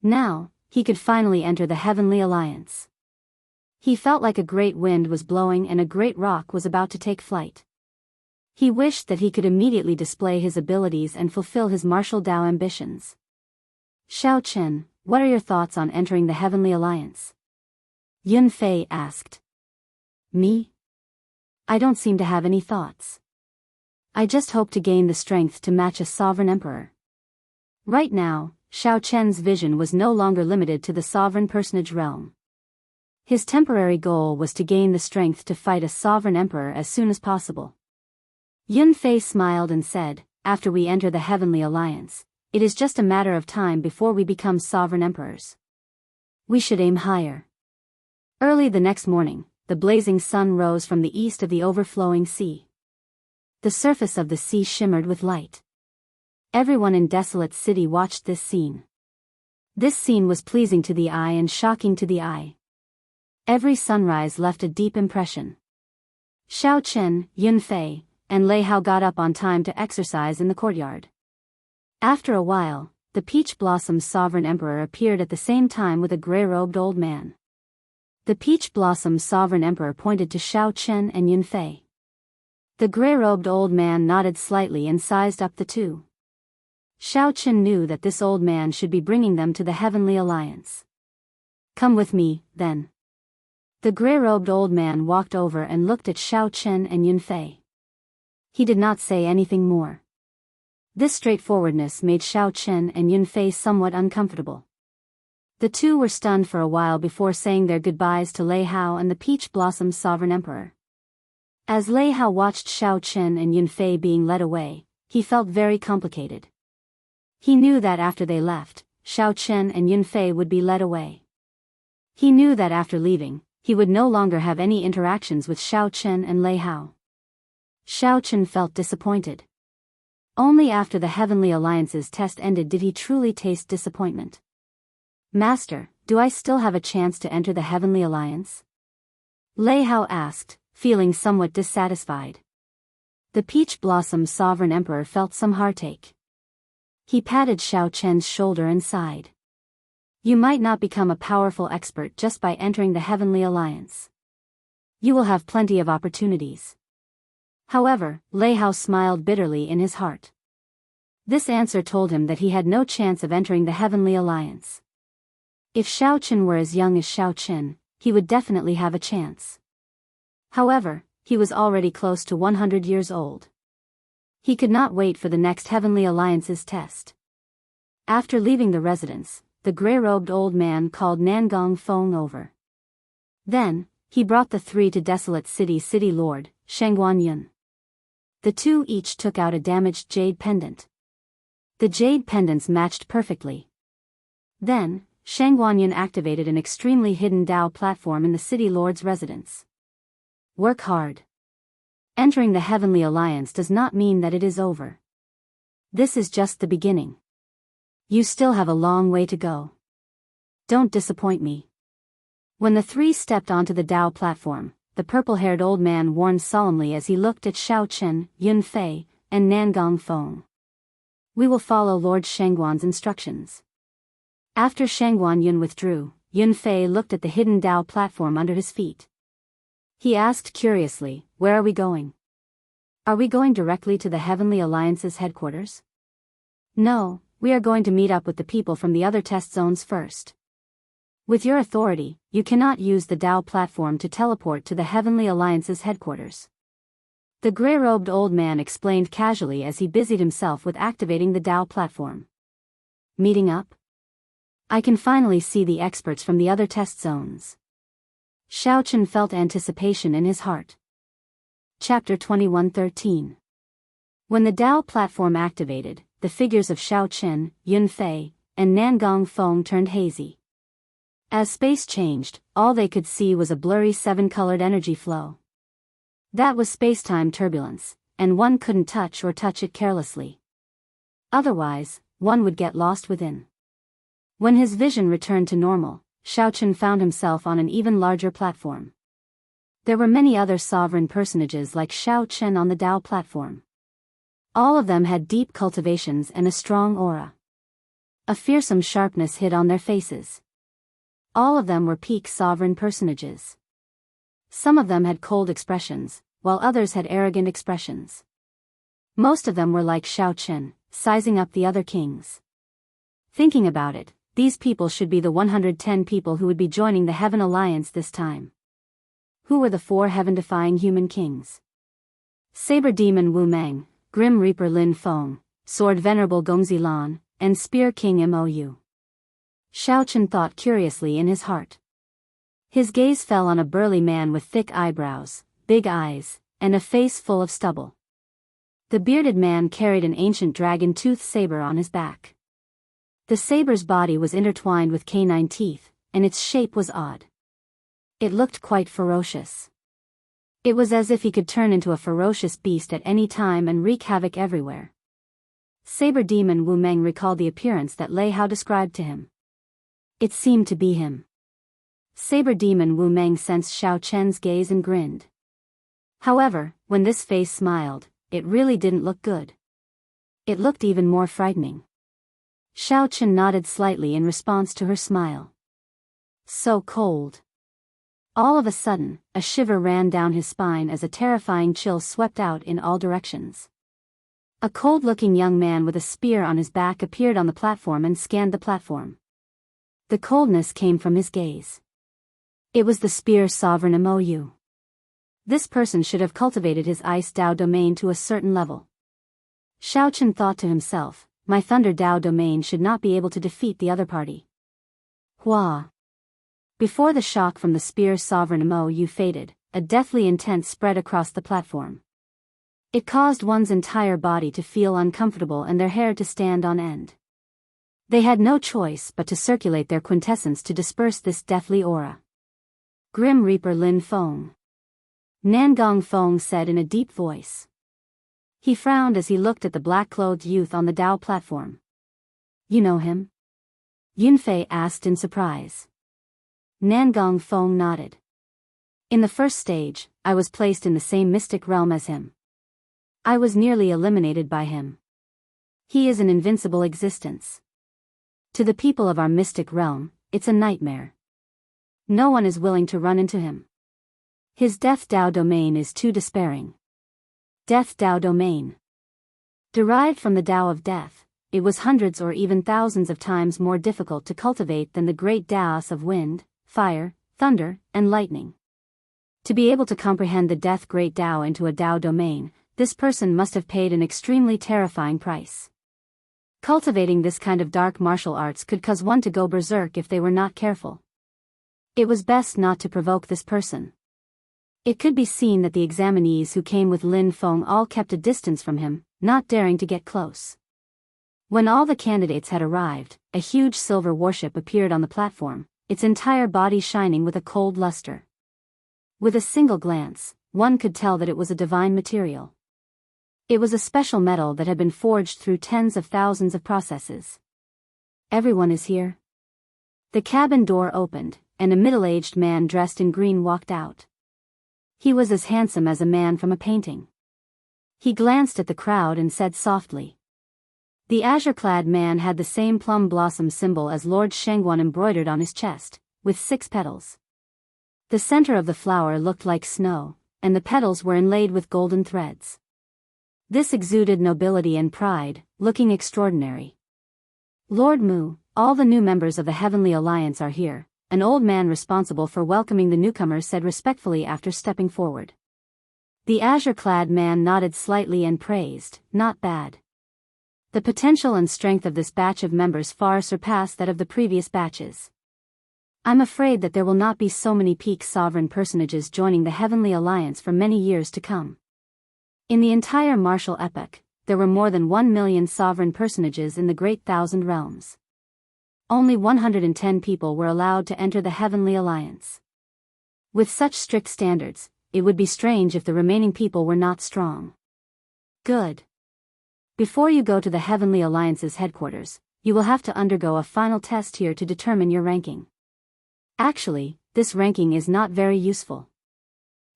Now, he could finally enter the Heavenly Alliance. He felt like a great wind was blowing and a great rock was about to take flight. He wished that he could immediately display his abilities and fulfill his martial Dao ambitions. Xiao Qin, what are your thoughts on entering the Heavenly Alliance? Yunfei asked. Me? I don't seem to have any thoughts. I just hope to gain the strength to match a sovereign emperor. Right now, Xiao Qin's vision was no longer limited to the sovereign personage realm. His temporary goal was to gain the strength to fight a sovereign emperor as soon as possible. Yunfei smiled and said, after we enter the Heavenly Alliance, it is just a matter of time before we become sovereign emperors. We should aim higher. Early the next morning, the blazing sun rose from the east of the overflowing sea. The surface of the sea shimmered with light. Everyone in Desolate City watched this scene. This scene was pleasing to the eye and shocking to the eye. Every sunrise left a deep impression. Xiao Chen, Yun Fei, and Lei Hao got up on time to exercise in the courtyard. After a while, the Peach Blossom's sovereign emperor appeared at the same time with a gray-robed old man. The Peach Blossom's sovereign emperor pointed to Xiao Chen and Yun Fei. The gray-robed old man nodded slightly and sized up the two. Xiao Chen knew that this old man should be bringing them to the Heavenly Alliance. "Come with me, then." The gray-robed old man walked over and looked at Xiao Chen and Yun Fei. He did not say anything more. This straightforwardness made Xiao Chen and Yun Fei somewhat uncomfortable. The two were stunned for a while before saying their goodbyes to Lei Hao and the Peach Blossom's sovereign emperor. As Lei Hao watched Xiao Chen and Yun Fei being led away, he felt very complicated. He knew that after they left, Xiao Chen and Yun Fei would be led away. He knew that after leaving, he would no longer have any interactions with Xiao Chen and Lei Hao. Xiao Chen felt disappointed. Only after the Heavenly Alliance's test ended did he truly taste disappointment. "Master, do I still have a chance to enter the Heavenly Alliance?" Lei Hao asked, feeling somewhat dissatisfied. The Peach Blossom's sovereign emperor felt some heartache. He patted Xiao Chen's shoulder and sighed. "You might not become a powerful expert just by entering the Heavenly Alliance. You will have plenty of opportunities." However, Lei Hao smiled bitterly in his heart. This answer told him that he had no chance of entering the Heavenly Alliance. If Xiao Chen were as young as Xiao Chen, he would definitely have a chance. However, he was already close to 100 years old. He could not wait for the next Heavenly Alliance's test. After leaving the residence, the gray-robed old man called Nangong Feng over. Then, he brought the three to Desolate City Lord, Shengguan Yun. The two each took out a damaged jade pendant. The jade pendants matched perfectly. Then, Shengguan Yun activated an extremely hidden Dao platform in the City Lord's residence. Work hard. Entering the Heavenly Alliance does not mean that it is over. This is just the beginning. You still have a long way to go. Don't disappoint me. When the three stepped onto the Dao platform, the purple-haired old man warned solemnly as he looked at Xiao Chen, Yun Fei, and Nangong Feng. "We will follow Lord Shengguan's instructions." After Shengguan Yun withdrew, Yun Fei looked at the hidden Dao platform under his feet. He asked curiously, "Where are we going? Are we going directly to the Heavenly Alliance's headquarters?" "No, we are going to meet up with the people from the other test zones first. With your authority, you cannot use the Dao platform to teleport to the Heavenly Alliance's headquarters." The gray-robed old man explained casually as he busied himself with activating the Dao platform. "Meeting up? I can finally see the experts from the other test zones." Xiao Chen felt anticipation in his heart. Chapter 21:13. When the Dao platform activated, the figures of Xiao Chen, Yun Fei, and Nangong Feng turned hazy. As space changed, all they could see was a blurry seven-colored energy flow. That was space-time turbulence, and one couldn't touch it carelessly. Otherwise, one would get lost within. When his vision returned to normal, Xiao Chen found himself on an even larger platform. There were many other sovereign personages like Xiao Chen on the Dao platform. All of them had deep cultivations and a strong aura. A fearsome sharpness hid on their faces. All of them were peak sovereign personages. Some of them had cold expressions, while others had arrogant expressions. Most of them were like Xiao Chen, sizing up the other kings. Thinking about it, these people should be the 110 people who would be joining the Heaven Alliance this time. Who were the four heaven-defying human kings? Saber Demon Wu Meng, Grim Reaper Lin Feng, Sword Venerable Gongzi Lan, and Spear King Mou. Xiao Chen thought curiously in his heart. His gaze fell on a burly man with thick eyebrows, big eyes, and a face full of stubble. The bearded man carried an ancient dragon-tooth saber on his back. The saber's body was intertwined with canine teeth, and its shape was odd. It looked quite ferocious. It was as if he could turn into a ferocious beast at any time and wreak havoc everywhere. Saber Demon Wu Meng recalled the appearance that Lei Hao described to him. It seemed to be him. Saber Demon Wu Meng sensed Xiao Chen's gaze and grinned. However, when this face smiled, it really didn't look good. It looked even more frightening. Xiao Chen nodded slightly in response to her smile. So cold. All of a sudden, a shiver ran down his spine as a terrifying chill swept out in all directions. A cold-looking young man with a spear on his back appeared on the platform and scanned the platform. The coldness came from his gaze. It was the spear sovereign Mou. This person should have cultivated his Ice Dao domain to a certain level. Xiao Chen thought to himself, my Thunder Dao domain should not be able to defeat the other party. Hua. Before the shock from the spear sovereign Mou faded, a deathly intent spread across the platform. It caused one's entire body to feel uncomfortable and their hair to stand on end. They had no choice but to circulate their quintessence to disperse this deathly aura. Grim Reaper Lin Feng. Nangong Feng said in a deep voice. He frowned as he looked at the black-clothed youth on the Dao platform. You know him? Yunfei asked in surprise. Nangong Feng nodded. In the first stage, I was placed in the same mystic realm as him. I was nearly eliminated by him. He is an invincible existence. To the people of our mystic realm, it's a nightmare. No one is willing to run into him. His Death Dao domain is too despairing. Death Dao domain. Derived from the Dao of Death, it was hundreds or even thousands of times more difficult to cultivate than the great Daos of wind, fire, thunder, and lightning. To be able to comprehend the Death Great Dao into a Dao domain, this person must have paid an extremely terrifying price. Cultivating this kind of dark martial arts could cause one to go berserk if they were not careful. It was best not to provoke this person. It could be seen that the examinees who came with Lin Feng all kept a distance from him, not daring to get close. When all the candidates had arrived, a huge silver warship appeared on the platform, its entire body shining with a cold luster. With a single glance, one could tell that it was a divine material. It was a special metal that had been forged through tens of thousands of processes. Everyone is here. The cabin door opened, and a middle-aged man dressed in green walked out. He was as handsome as a man from a painting. He glanced at the crowd and said softly. The azure-clad man had the same plum blossom symbol as Lord Shengguan embroidered on his chest, with 6 petals. The center of the flower looked like snow, and the petals were inlaid with golden threads. This exuded nobility and pride, looking extraordinary. Lord Mu, all the new members of the Heavenly Alliance are here, an old man responsible for welcoming the newcomers said respectfully after stepping forward. The azure-clad man nodded slightly and praised, not bad. The potential and strength of this batch of members far surpass that of the previous batches. I'm afraid that there will not be so many peak sovereign personages joining the Heavenly Alliance for many years to come. In the entire martial epoch, there were more than 1 million sovereign personages in the Great Thousand Realms. Only 110 people were allowed to enter the Heavenly Alliance. With such strict standards, it would be strange if the remaining people were not strong. Good. Before you go to the Heavenly Alliance's headquarters, you will have to undergo a final test here to determine your ranking. Actually, this ranking is not very useful.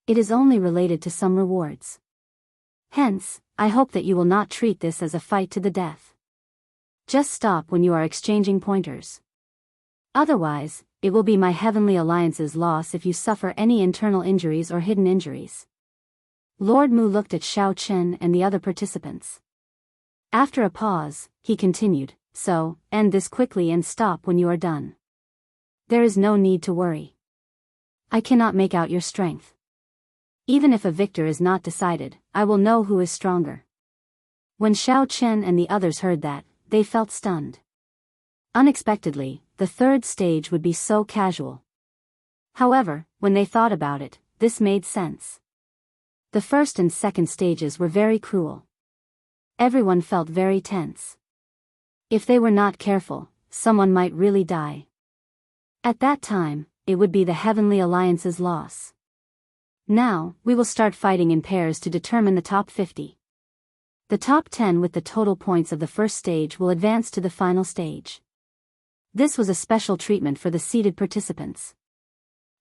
It is only related to some rewards. Hence, I hope that you will not treat this as a fight to the death. Just stop when you are exchanging pointers. Otherwise, it will be my Heavenly Alliance's loss if you suffer any internal injuries or hidden injuries. Lord Mu looked at Xiao Chen and the other participants. After a pause, he continued, so, end this quickly and stop when you are done. There is no need to worry. I cannot make out your strength. Even if a victor is not decided, I will know who is stronger. When Xiao Chen and the others heard that, they felt stunned. Unexpectedly, the third stage would be so casual. However, when they thought about it, this made sense. The first and second stages were very cruel. Everyone felt very tense. If they were not careful, someone might really die. At that time, it would be the Heavenly Alliance's loss. Now, we will start fighting in pairs to determine the top 50. The top 10 with the total points of the first stage will advance to the final stage. This was a special treatment for the seated participants.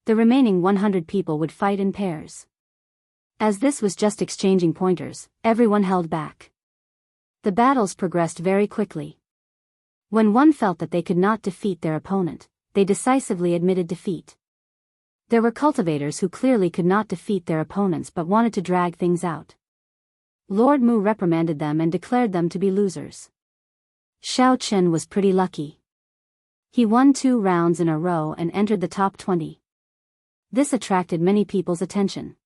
The remaining 100 people would fight in pairs. As this was just exchanging pointers, everyone held back. The battles progressed very quickly. When one felt that they could not defeat their opponent, they decisively admitted defeat. There were cultivators who clearly could not defeat their opponents but wanted to drag things out. Lord Mu reprimanded them and declared them to be losers. Xiao Chen was pretty lucky. He won 2 rounds in a row and entered the top 20. This attracted many people's attention.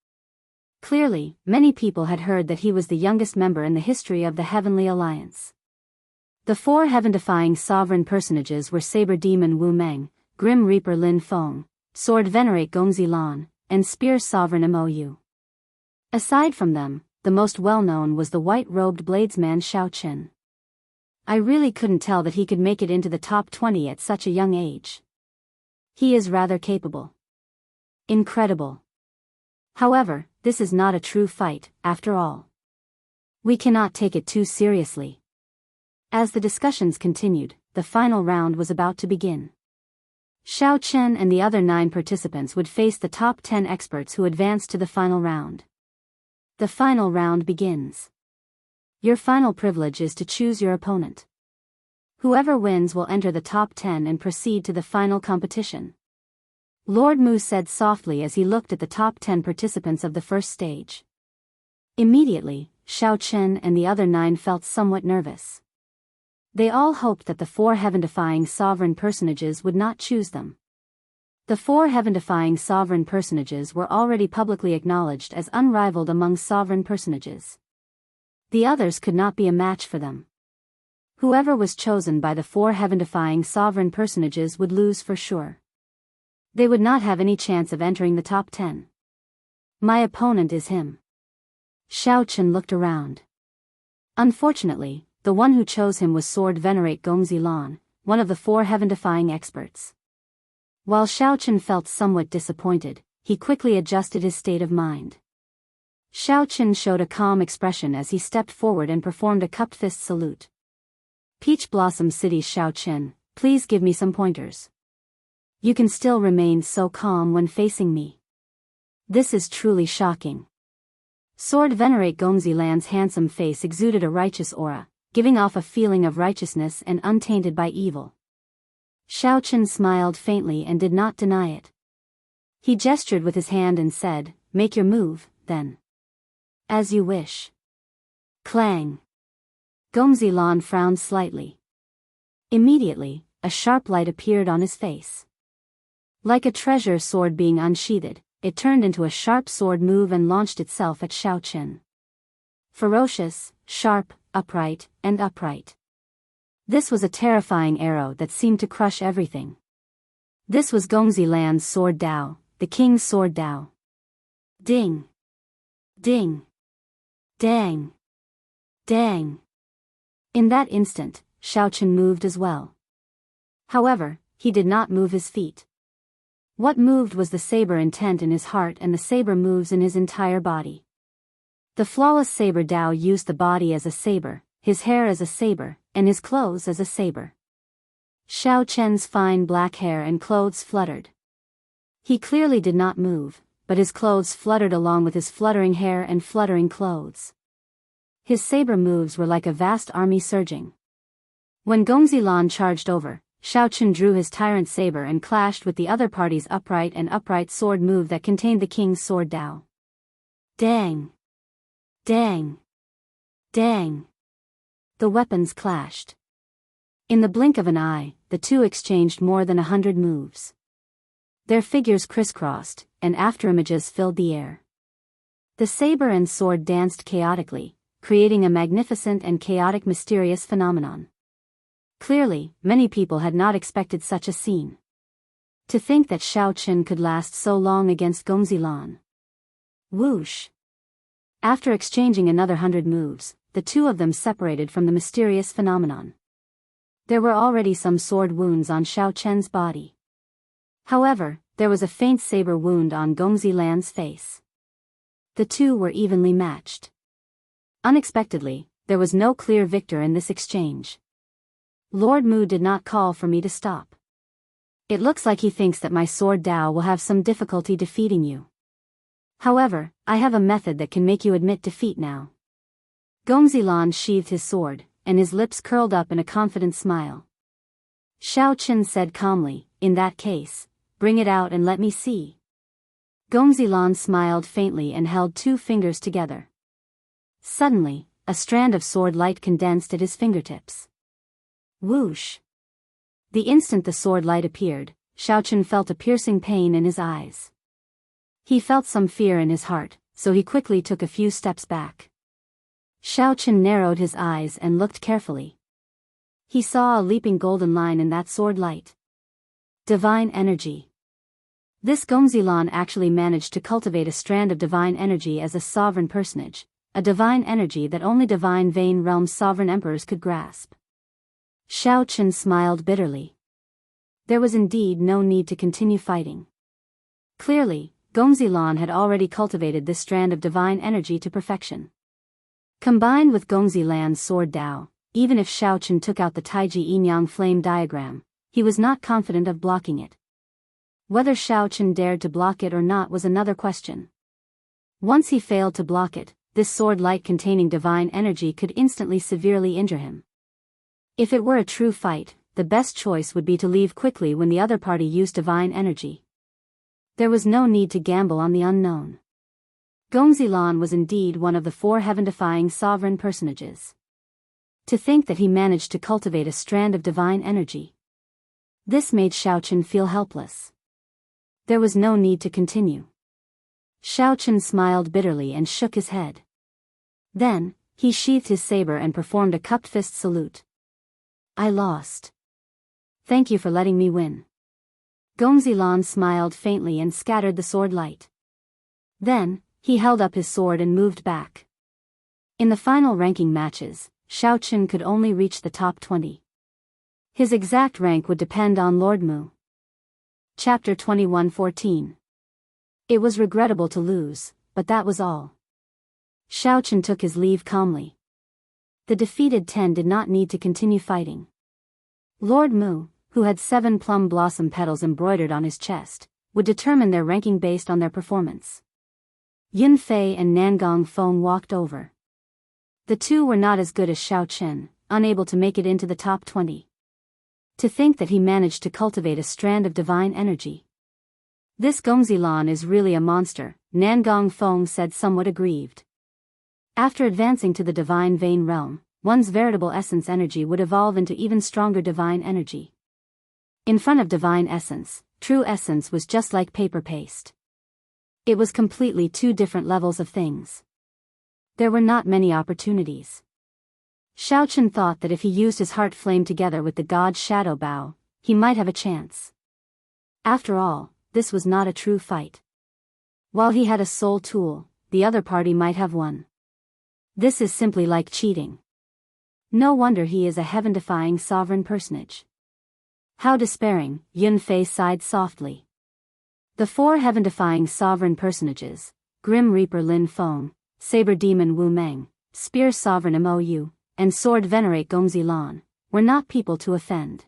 Clearly, many people had heard that he was the youngest member in the history of the Heavenly Alliance. The 4 heaven-defying sovereign personages were Saber Demon Wu Meng, Grim Reaper Lin Feng, Sword Venerate Gongzi Lan, and Spear Sovereign Mo Yu. Aside from them, the most well-known was the white-robed bladesman Xiao Chen. I really couldn't tell that he could make it into the top 20 at such a young age. He is rather capable. Incredible. However, this is not a true fight, after all. We cannot take it too seriously. As the discussions continued, the final round was about to begin. Xiao Chen and the other 9 participants would face the top 10 experts who advanced to the final round. The final round begins. Your final privilege is to choose your opponent. Whoever wins will enter the top 10 and proceed to the final competition. Lord Mu said softly as he looked at the top 10 participants of the first stage. Immediately, Xiao Chen and the other 9 felt somewhat nervous. They all hoped that the 4 heaven-defying sovereign personages would not choose them. The 4 heaven-defying sovereign personages were already publicly acknowledged as unrivaled among sovereign personages. The others could not be a match for them. Whoever was chosen by the 4 heaven-defying sovereign personages would lose for sure. They would not have any chance of entering the top 10. My opponent is him. Xiao Chen looked around. Unfortunately, the one who chose him was Sword Venerate Gongzi Lan, one of the 4 heaven-defying experts. While Xiao Chen felt somewhat disappointed, he quickly adjusted his state of mind. Xiao Chen showed a calm expression as he stepped forward and performed a cupped fist salute. Peach Blossom City Xiao Chen, please give me some pointers. You can still remain so calm when facing me. This is truly shocking. Sword Venerate Gongzi Lan's handsome face exuded a righteous aura, giving off a feeling of righteousness and untainted by evil. Xiao Chen smiled faintly and did not deny it. He gestured with his hand and said, "Make your move, then." "As you wish." Clang. Gongzi Lan frowned slightly. Immediately, a sharp light appeared on his face. Like a treasure sword being unsheathed, it turned into a sharp sword move and launched itself at Xiao Chen. Ferocious, sharp, upright, and upright. This was a terrifying arrow that seemed to crush everything. This was Gongzi Lan's sword Dao, the king's sword Dao. Ding! Ding! Dang! Dang! In that instant, Xiao Chen moved as well. However, he did not move his feet. What moved was the saber intent in his heart and the saber moves in his entire body. The flawless saber Dao used the body as a saber, his hair as a saber, and his clothes as a saber. Xiao Chen's fine black hair and clothes fluttered. He clearly did not move, but his clothes fluttered along with his fluttering hair and fluttering clothes. His saber moves were like a vast army surging. When Gongzi Lan charged over, Xiao Chen drew his tyrant saber and clashed with the other party's upright sword move that contained the king's sword Dao. Dang! Dang! Dang! The weapons clashed. In the blink of an eye, the two exchanged more than 100 moves. Their figures crisscrossed, and afterimages filled the air. The saber and sword danced chaotically, creating a magnificent and chaotic mysterious phenomenon. Clearly, many people had not expected such a scene. To think that Xiao Chen could last so long against Gongzi Lan. Whoosh! After exchanging another 100 moves, the two of them separated from the mysterious phenomenon. There were already some sword wounds on Xiao Chen's body. However, there was a faint saber wound on Gongzi Lan's face. The two were evenly matched. Unexpectedly, there was no clear victor in this exchange. Lord Mu did not call for me to stop. It looks like he thinks that my sword Dao will have some difficulty defeating you. However, I have a method that can make you admit defeat now. Gongzilan sheathed his sword, and his lips curled up in a confident smile. Xiao Qin said calmly, in that case, bring it out and let me see. Gongzilan smiled faintly and held 2 fingers together. Suddenly, a strand of sword light condensed at his fingertips. Whoosh! The instant the sword light appeared, Xiao Qin felt a piercing pain in his eyes. He felt some fear in his heart, so he quickly took a few steps back. Xiao Qin narrowed his eyes and looked carefully. He saw a leaping golden line in that sword light. Divine energy. This Gongzilan actually managed to cultivate a strand of divine energy as a sovereign personage, a divine energy that only divine Vein Realm's sovereign emperors could grasp. Xiao Qin smiled bitterly. There was indeed no need to continue fighting. Clearly, Gongzilan had already cultivated this strand of divine energy to perfection. Combined with Gongzilan's sword Dao, even if Xiao Qin took out the Taiji Yin-Yang flame diagram, he was not confident of blocking it. Whether Xiao Qin dared to block it or not was another question. Once he failed to block it, this sword light containing divine energy could instantly severely injure him. If it were a true fight, the best choice would be to leave quickly when the other party used divine energy. There was no need to gamble on the unknown. Gongzilan was indeed one of the 4 heaven-defying sovereign personages. To think that he managed to cultivate a strand of divine energy. This made Xiao Qin feel helpless. There was no need to continue. Xiao Qin smiled bitterly and shook his head. Then, he sheathed his saber and performed a cupped fist salute. I lost. Thank you for letting me win. Gongzilan smiled faintly and scattered the sword light. Then, he held up his sword and moved back. In the final ranking matches, Xiao Qin could only reach the top 20. His exact rank would depend on Lord Mu. Chapter 21:14. It was regrettable to lose, but that was all. Xiao Qin took his leave calmly. The defeated 10 did not need to continue fighting. Lord Mu, who had 7 plum blossom petals embroidered on his chest, would determine their ranking based on their performance. Yun Fei and Nangong Feng walked over. The 2 were not as good as Xiao Qin, unable to make it into the top 20. To think that he managed to cultivate a strand of divine energy. This Gongzilan is really a monster, Nangong Feng said somewhat aggrieved. After advancing to the divine vein realm, one's veritable essence energy would evolve into even stronger divine energy. In front of divine essence, true essence was just like paper paste. It was completely 2 different levels of things. There were not many opportunities. Xiao Qin thought that if he used his heart flame together with the god's shadow bow, he might have a chance. After all, this was not a true fight. While he had a soul tool, the other party might have won. This is simply like cheating. No wonder he is a heaven-defying sovereign personage. How despairing, Yun Fei sighed softly. The 4 heaven-defying sovereign personages, Grim Reaper Lin Feng, Saber Demon Wu Meng, Spear Sovereign Mou, and Sword Venerate Gongzilan, were not people to offend.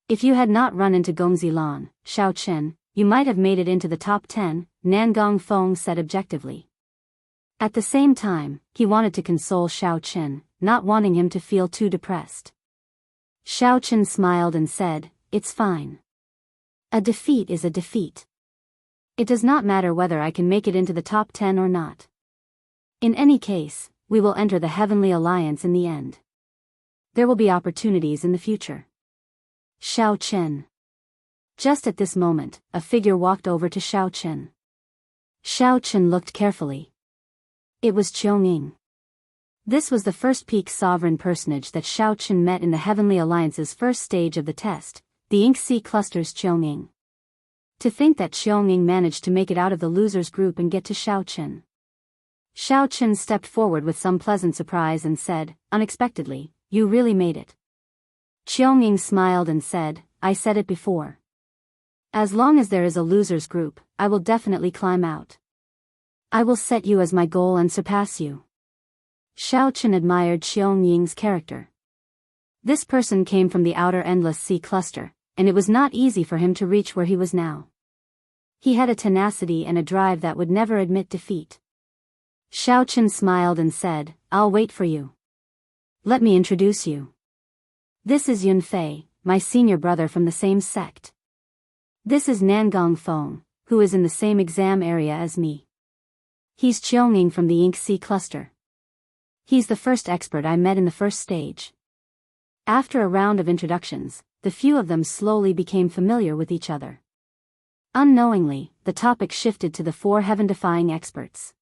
If you had not run into Gongzilan, Xiao Qin, you might have made it into the top 10, Nangong Feng said objectively. At the same time, he wanted to console Xiao Qin, not wanting him to feel too depressed. Xiao Qin smiled and said, "It's fine. A defeat is a defeat. It does not matter whether I can make it into the top 10 or not. In any case, we will enter the Heavenly Alliance in the end. There will be opportunities in the future." Xiao Qin. Just at this moment, a figure walked over to Xiao Qin. Xiao Qin looked carefully. It was Qionging. This was the first peak sovereign personage that Xiao Qin met in the Heavenly Alliance's first stage of the test, the Ink Sea Cluster's Qionging. To think that Qionging managed to make it out of the losers group and get to Xiao Qin. Xiao Qin stepped forward with some pleasant surprise and said, unexpectedly, "You really made it." Qionging smiled and said, "I said it before. As long as there is a losers group, I will definitely climb out. I will set you as my goal and surpass you." Xiao Qin admired Qionging's character. This person came from the outer endless sea cluster, and it was not easy for him to reach where he was now. He had a tenacity and a drive that would never admit defeat. Xiaochen smiled and said, "I'll wait for you. Let me introduce you. This is Yunfei, my senior brother from the same sect. This is Nangong Feng, who is in the same exam area as me. He's Qionging from the Yingxi cluster. He's the first expert I met in the first stage." After a round of introductions, the few of them slowly became familiar with each other. Unknowingly, the topic shifted to the 4 heaven-defying experts.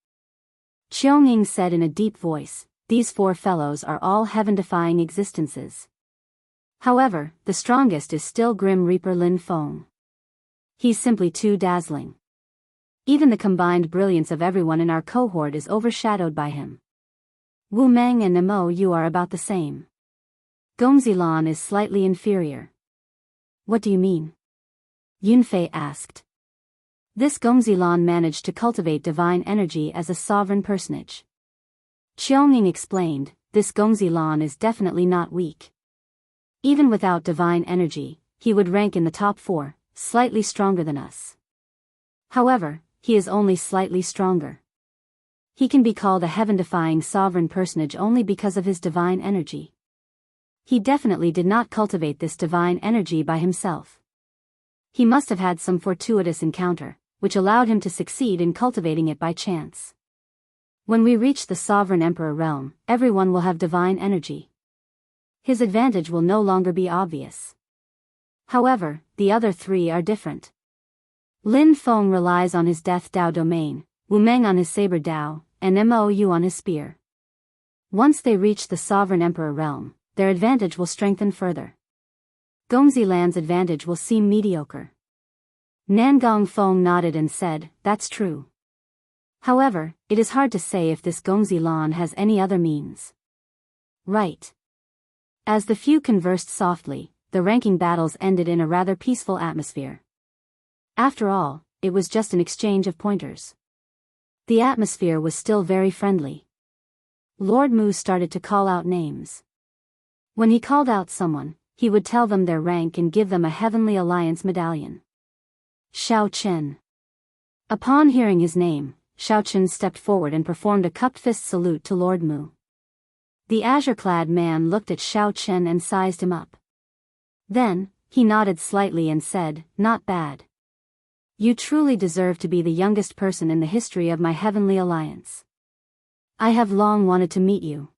Qionging said in a deep voice, "These 4 fellows are all heaven-defying existences. However, the strongest is still Grim Reaper Lin Feng. He's simply too dazzling. Even the combined brilliance of everyone in our cohort is overshadowed by him. Wu Meng and Nemo Yu are about the same. Gongzilan is slightly inferior." "What do you mean?" Yunfei asked. This Gongzilan managed to cultivate divine energy as a sovereign personage. Qionging explained, "This Gongzilan is definitely not weak. Even without divine energy, he would rank in the top 4, slightly stronger than us. However, he is only slightly stronger. He can be called a heaven-defying sovereign personage only because of his divine energy. He definitely did not cultivate this divine energy by himself. He must have had some fortuitous encounter, which allowed him to succeed in cultivating it by chance. When we reach the Sovereign Emperor realm, everyone will have divine energy. His advantage will no longer be obvious. However, the other 3 are different. Lin Feng relies on his Death Dao domain, Wu Meng on his Saber Dao, and Mo Yu on his spear. Once they reach the Sovereign Emperor realm, their advantage will strengthen further. Gongzilan's advantage will seem mediocre." Nangong Feng nodded and said, "That's true. However, it is hard to say if this Gongzilan has any other means." "Right." As the few conversed softly, the ranking battles ended in a rather peaceful atmosphere. After all, it was just an exchange of pointers. The atmosphere was still very friendly. Lord Mu started to call out names. When he called out someone, he would tell them their rank and give them a Heavenly Alliance medallion. Xiao Chen. Upon hearing his name, Xiao Chen stepped forward and performed a cupped fist salute to Lord Mu. The azure-clad man looked at Xiao Chen and sized him up. Then, he nodded slightly and said, "Not bad. You truly deserve to be the youngest person in the history of my Heavenly Alliance. I have long wanted to meet you.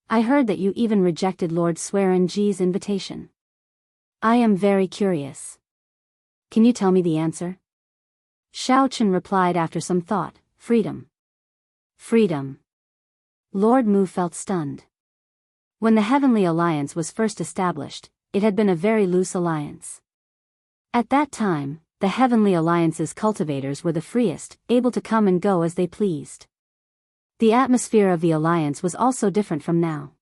I heard that you even rejected Lord Swearenji's invitation. I am very curious. Can you tell me the answer?" Xiao Chen replied after some thought, "Freedom." Freedom. Lord Mu felt stunned. When the Heavenly Alliance was first established, it had been a very loose alliance. At that time, the Heavenly Alliance's cultivators were the freest, able to come and go as they pleased. The atmosphere of the alliance was also different from now.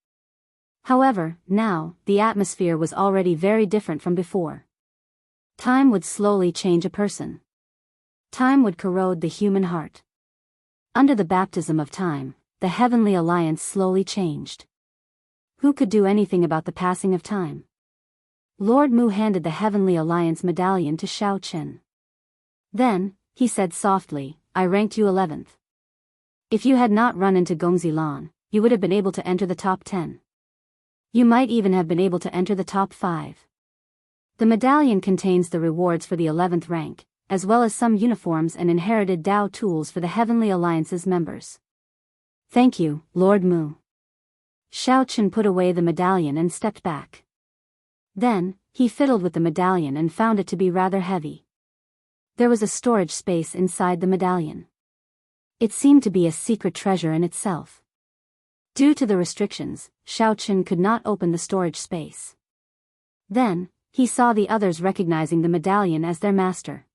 However, now, the atmosphere was already very different from before. Time would slowly change a person. Time would corrode the human heart. Under the baptism of time, the Heavenly Alliance slowly changed. Who could do anything about the passing of time? Lord Mu handed the Heavenly Alliance medallion to Xiao Chen. Then, he said softly, "I ranked you 11th. If you had not run into Gongzilan, you would have been able to enter the top 10. You might even have been able to enter the top 5. The medallion contains the rewards for the 11th rank, as well as some uniforms and inherited Dao tools for the Heavenly Alliance's members." "Thank you, Lord Mu." Xiao Chen put away the medallion and stepped back. Then, he fiddled with the medallion and found it to be rather heavy. There was a storage space inside the medallion. It seemed to be a secret treasure in itself. Due to the restrictions, Xiao Chen could not open the storage space. Then, he saw the others recognizing the medallion as their master.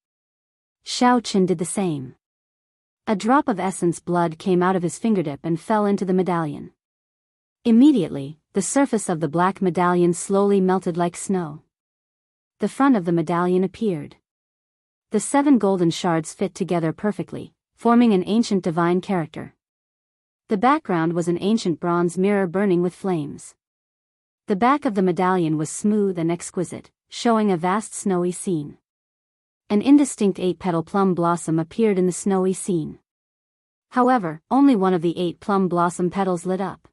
Xiao Chen did the same. A drop of essence blood came out of his fingertip and fell into the medallion. Immediately, the surface of the black medallion slowly melted like snow. The front of the medallion appeared. The 7 golden shards fit together perfectly, forming an ancient divine character. The background was an ancient bronze mirror burning with flames. The back of the medallion was smooth and exquisite, showing a vast snowy scene. An indistinct 8-petal plum blossom appeared in the snowy scene. However, only one of the 8 plum blossom petals lit up.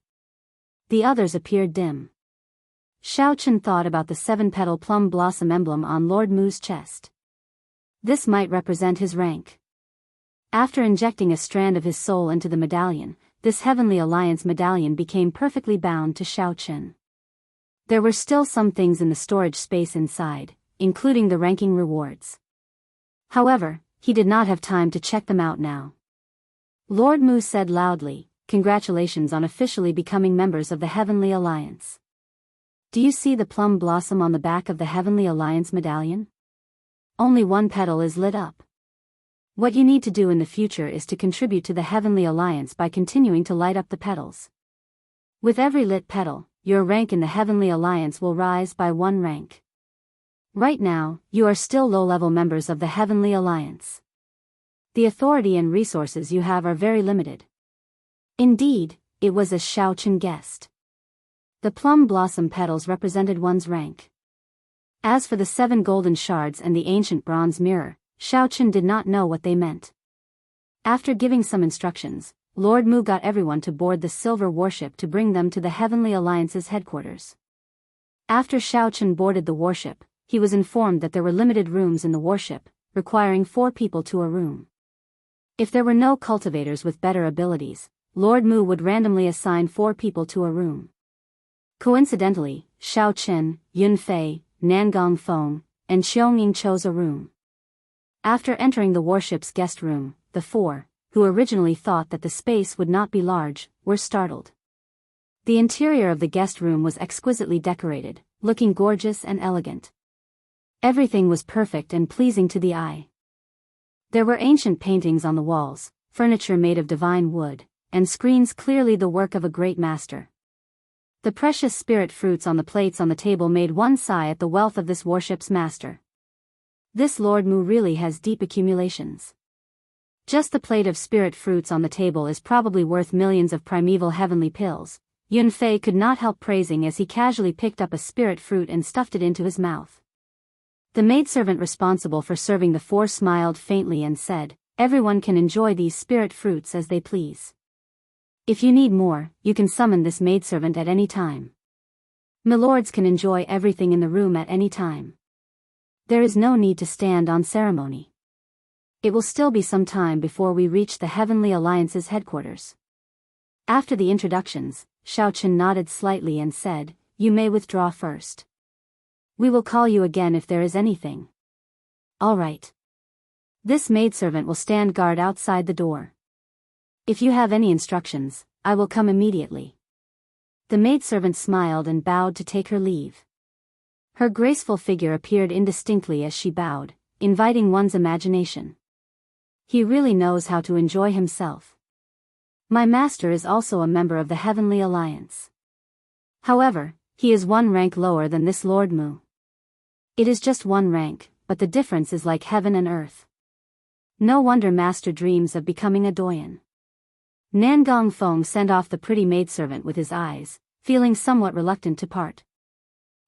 The others appeared dim. Xiao Chen thought about the 7-petal plum blossom emblem on Lord Mu's chest. This might represent his rank. After injecting a strand of his soul into the medallion, this Heavenly Alliance medallion became perfectly bound to Xiao Chen. There were still some things in the storage space inside, including the ranking rewards. However, he did not have time to check them out now. Lord Mu said loudly, "Congratulations on officially becoming members of the Heavenly Alliance. Do you see the plum blossom on the back of the Heavenly Alliance medallion? Only one petal is lit up. What you need to do in the future is to contribute to the Heavenly Alliance by continuing to light up the petals. With every lit petal, your rank in the Heavenly Alliance will rise by 1 rank. Right now, you are still low-level members of the Heavenly Alliance. The authority and resources you have are very limited." Indeed, it was as Xiao Chen guessed. The plum blossom petals represented one's rank. As for the 7 golden shards and the ancient bronze mirror, Xiao Chen did not know what they meant. After giving some instructions, Lord Mu got everyone to board the silver warship to bring them to the Heavenly Alliance's headquarters. After Xiao Chen boarded the warship, he was informed that there were limited rooms in the warship, requiring 4 people to a room. If there were no cultivators with better abilities, Lord Mu would randomly assign 4 people to a room. Coincidentally, Xiao Chen, Yun Fei, Nangong Feng, and Xiongning chose a room. After entering the warship's guest room, the 4, who originally thought that the space would not be large, were startled. The interior of the guest room was exquisitely decorated, looking gorgeous and elegant. Everything was perfect and pleasing to the eye. There were ancient paintings on the walls, furniture made of divine wood, and screens clearly the work of a great master. The precious spirit fruits on the plates on the table made one sigh at the wealth of this warship's master. This Lord Mu really has deep accumulations. Just the plate of spirit fruits on the table is probably worth millions of primeval heavenly pills. Yun Fei could not help praising as he casually picked up a spirit fruit and stuffed it into his mouth. The maidservant responsible for serving the 4 smiled faintly and said, "Everyone can enjoy these spirit fruits as they please. If you need more, you can summon this maidservant at any time. Milords can enjoy everything in the room at any time. There is no need to stand on ceremony. It will still be some time before we reach the Heavenly Alliance's headquarters." After the introductions, Xiao Chen nodded slightly and said, "You may withdraw first. We will call you again if there is anything." "All right. This maidservant will stand guard outside the door. If you have any instructions, I will come immediately." The maidservant smiled and bowed to take her leave. Her graceful figure appeared indistinctly as she bowed, inviting one's imagination. He really knows how to enjoy himself. My master is also a member of the Heavenly Alliance. However, he is 1 rank lower than this Lord Mu. It is just 1 rank, but the difference is like heaven and earth. No wonder master dreams of becoming a doyen. Nangong Feng sent off the pretty maidservant with his eyes, feeling somewhat reluctant to part.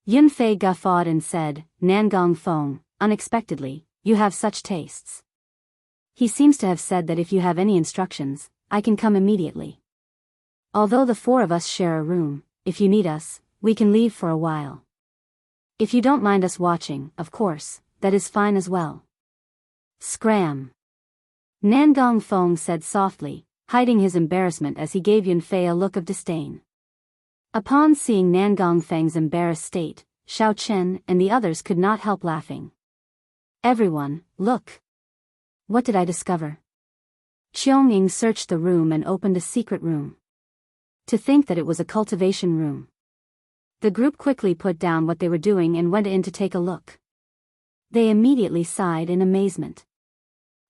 Yun Fei guffawed and said, "Nangong Feng, unexpectedly, you have such tastes. He seems to have said that if you have any instructions, I can come immediately. Although the 4 of us share a room, if you need us, we can leave for a while. If you don't mind us watching, of course, that is fine as well." "Scram!" Nangong Feng said softly, hiding his embarrassment as he gave Yun Fei a look of disdain. Upon seeing Nangong Feng's embarrassed state, Xiao Chen and the others could not help laughing. "Everyone, look! What did I discover?" Qiongning searched the room and opened a secret room. To think that it was a cultivation room. The group quickly put down what they were doing and went in to take a look. They immediately sighed in amazement.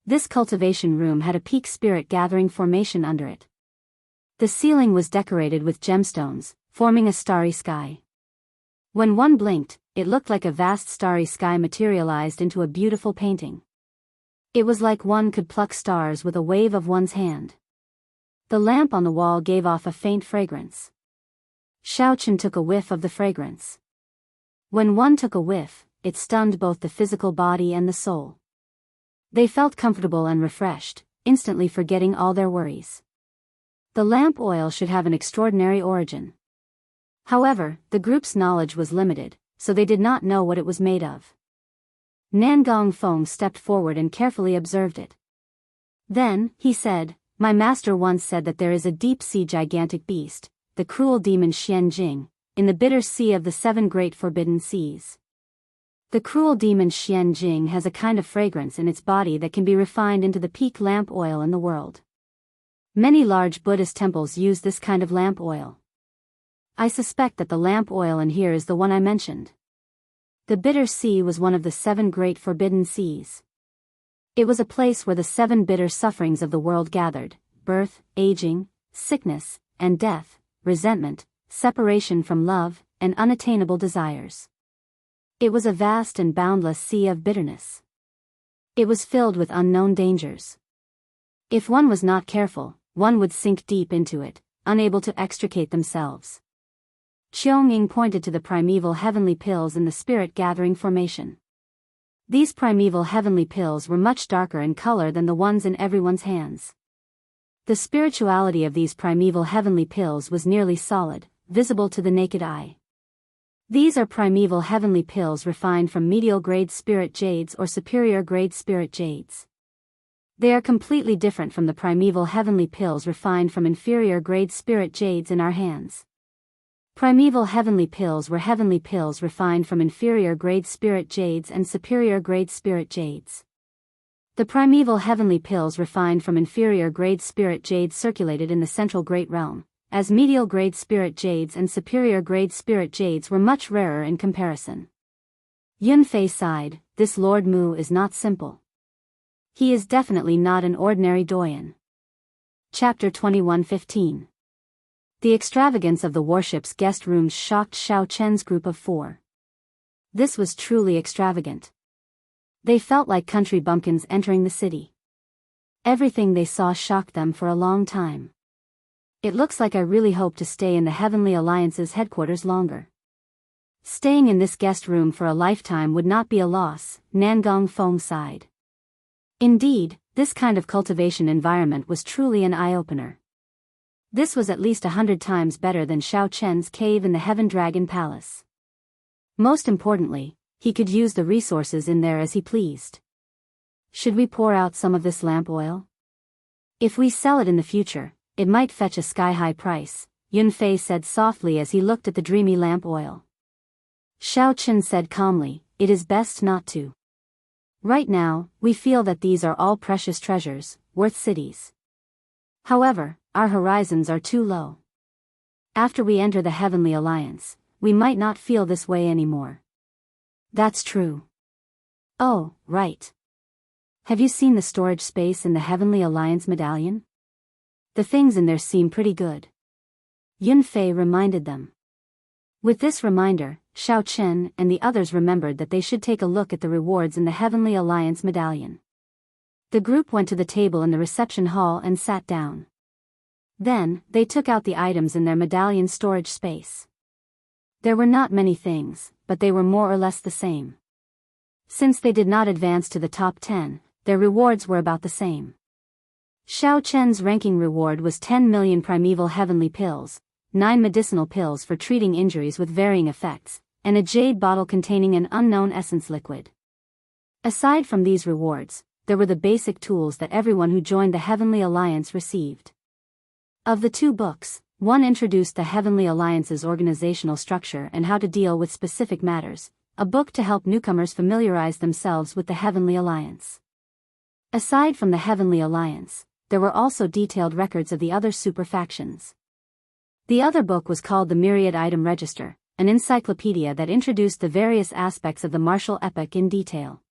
This cultivation room had a peak spirit gathering formation under it. The ceiling was decorated with gemstones, forming a starry sky. When one blinked, it looked like a vast starry sky materialized into a beautiful painting. It was like one could pluck stars with a wave of one's hand. The lamp on the wall gave off a faint fragrance. Xiao Chen took a whiff of the fragrance. When one took a whiff, it stunned both the physical body and the soul. They felt comfortable and refreshed, instantly forgetting all their worries. The lamp oil should have an extraordinary origin. However, the group's knowledge was limited, so they did not know what it was made of. Nangong Feng stepped forward and carefully observed it. Then, he said, "My master once said that there is a deep-sea gigantic beast, the cruel demon Xian Jing, in the bitter sea of the 7 great forbidden seas. The cruel demon Xian Jing has a kind of fragrance in its body that can be refined into the peak lamp oil in the world. Many large Buddhist temples use this kind of lamp oil. I suspect that the lamp oil in here is the one I mentioned." The bitter sea was one of the 7 great forbidden seas. It was a place where the 7 bitter sufferings of the world gathered: birth, aging, sickness, and death, resentment, separation from love, and unattainable desires. It was a vast and boundless sea of bitterness. It was filled with unknown dangers. If one was not careful, one would sink deep into it, unable to extricate themselves. Qiong pointed to the primeval heavenly pills in the spirit-gathering formation. These primeval heavenly pills were much darker in color than the ones in everyone's hands. The spirituality of these primeval heavenly pills was nearly solid, visible to the naked eye. These are primeval heavenly pills refined from medial-grade spirit jades or superior-grade spirit jades. They are completely different from the primeval heavenly pills refined from inferior-grade spirit jades in our hands. Primeval heavenly pills were heavenly pills refined from inferior-grade spirit jades and superior-grade spirit jades. The primeval heavenly pills refined from inferior-grade spirit jades circulated in the central great realm, as medial-grade spirit jades and superior-grade spirit jades were much rarer in comparison. Yunfei sighed, "This Lord Mu is not simple. He is definitely not an ordinary doyen." Chapter 21:15. The extravagance of the warship's guest rooms shocked Xiao Chen's group of 4. This was truly extravagant. They felt like country bumpkins entering the city. Everything they saw shocked them for a long time. "It looks like I really hope to stay in the Heavenly Alliance's headquarters longer. Staying in this guest room for a lifetime would not be a loss," Nangong Feng sighed. Indeed, this kind of cultivation environment was truly an eye-opener. This was at least 100 times better than Xiao Chen's cave in the Heaven Dragon Palace. Most importantly, he could use the resources in there as he pleased. "Should we pour out some of this lamp oil? If we sell it in the future, it might fetch a sky-high price," Yunfei said softly as he looked at the dreamy lamp oil. Xiao Chen said calmly, "It is best not to. Right now, we feel that these are all precious treasures, worth cities. However, our horizons are too low. After we enter the Heavenly Alliance, we might not feel this way anymore." "That's true." "Oh, right. Have you seen the storage space in the Heavenly Alliance medallion? The things in there seem pretty good." Yunfei reminded them. With this reminder, Xiao Chen and the others remembered that they should take a look at the rewards in the Heavenly Alliance medallion. The group went to the table in the reception hall and sat down. Then, they took out the items in their medallion storage space. There were not many things, but they were more or less the same. Since they did not advance to the top 10, their rewards were about the same. Xiao Chen's ranking reward was 10 million primeval heavenly pills, 9 medicinal pills for treating injuries with varying effects, and a jade bottle containing an unknown essence liquid. Aside from these rewards, there were the basic tools that everyone who joined the Heavenly Alliance received. Of the 2 books, one introduced the Heavenly Alliance's organizational structure and how to deal with specific matters, a book to help newcomers familiarize themselves with the Heavenly Alliance. Aside from the Heavenly Alliance, there were also detailed records of the other super factions. The other book was called the Myriad Item Register, an encyclopedia that introduced the various aspects of the martial epoch in detail.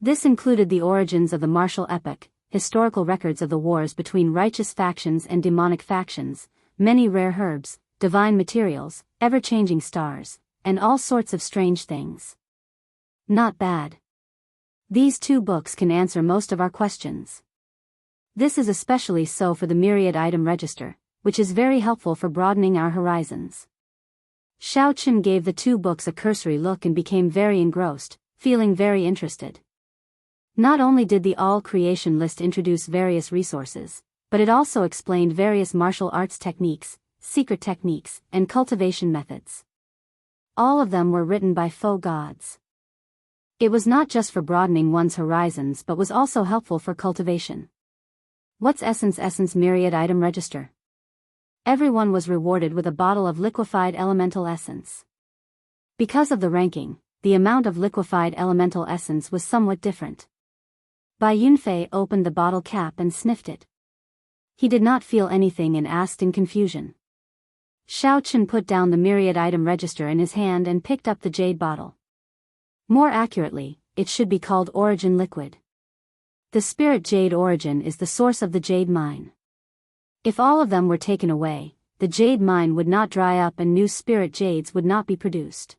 This included the origins of the martial epoch, historical records of the wars between righteous factions and demonic factions, many rare herbs, divine materials, ever-changing stars, and all sorts of strange things. Not bad. These 2 books can answer most of our questions. This is especially so for the Myriad Item Register, which is very helpful for broadening our horizons. Xiao Chen gave the two books a cursory look and became very engrossed, feeling very interested. Not only did the all-creation list introduce various resources, but it also explained various martial arts techniques, secret techniques, and cultivation methods. All of them were written by faux gods. It was not just for broadening one's horizons but was also helpful for cultivation. What's Essence Myriad Item Register? Everyone was rewarded with a bottle of liquefied elemental essence. Because of the ranking, the amount of liquefied elemental essence was somewhat different. Bai Yunfei opened the bottle cap and sniffed it. He did not feel anything and asked in confusion. Xiao Chen put down the myriad item register in his hand and picked up the jade bottle. More accurately, it should be called Origin Liquid. The spirit jade origin is the source of the jade mine. If all of them were taken away, the jade mine would not dry up and new spirit jades would not be produced.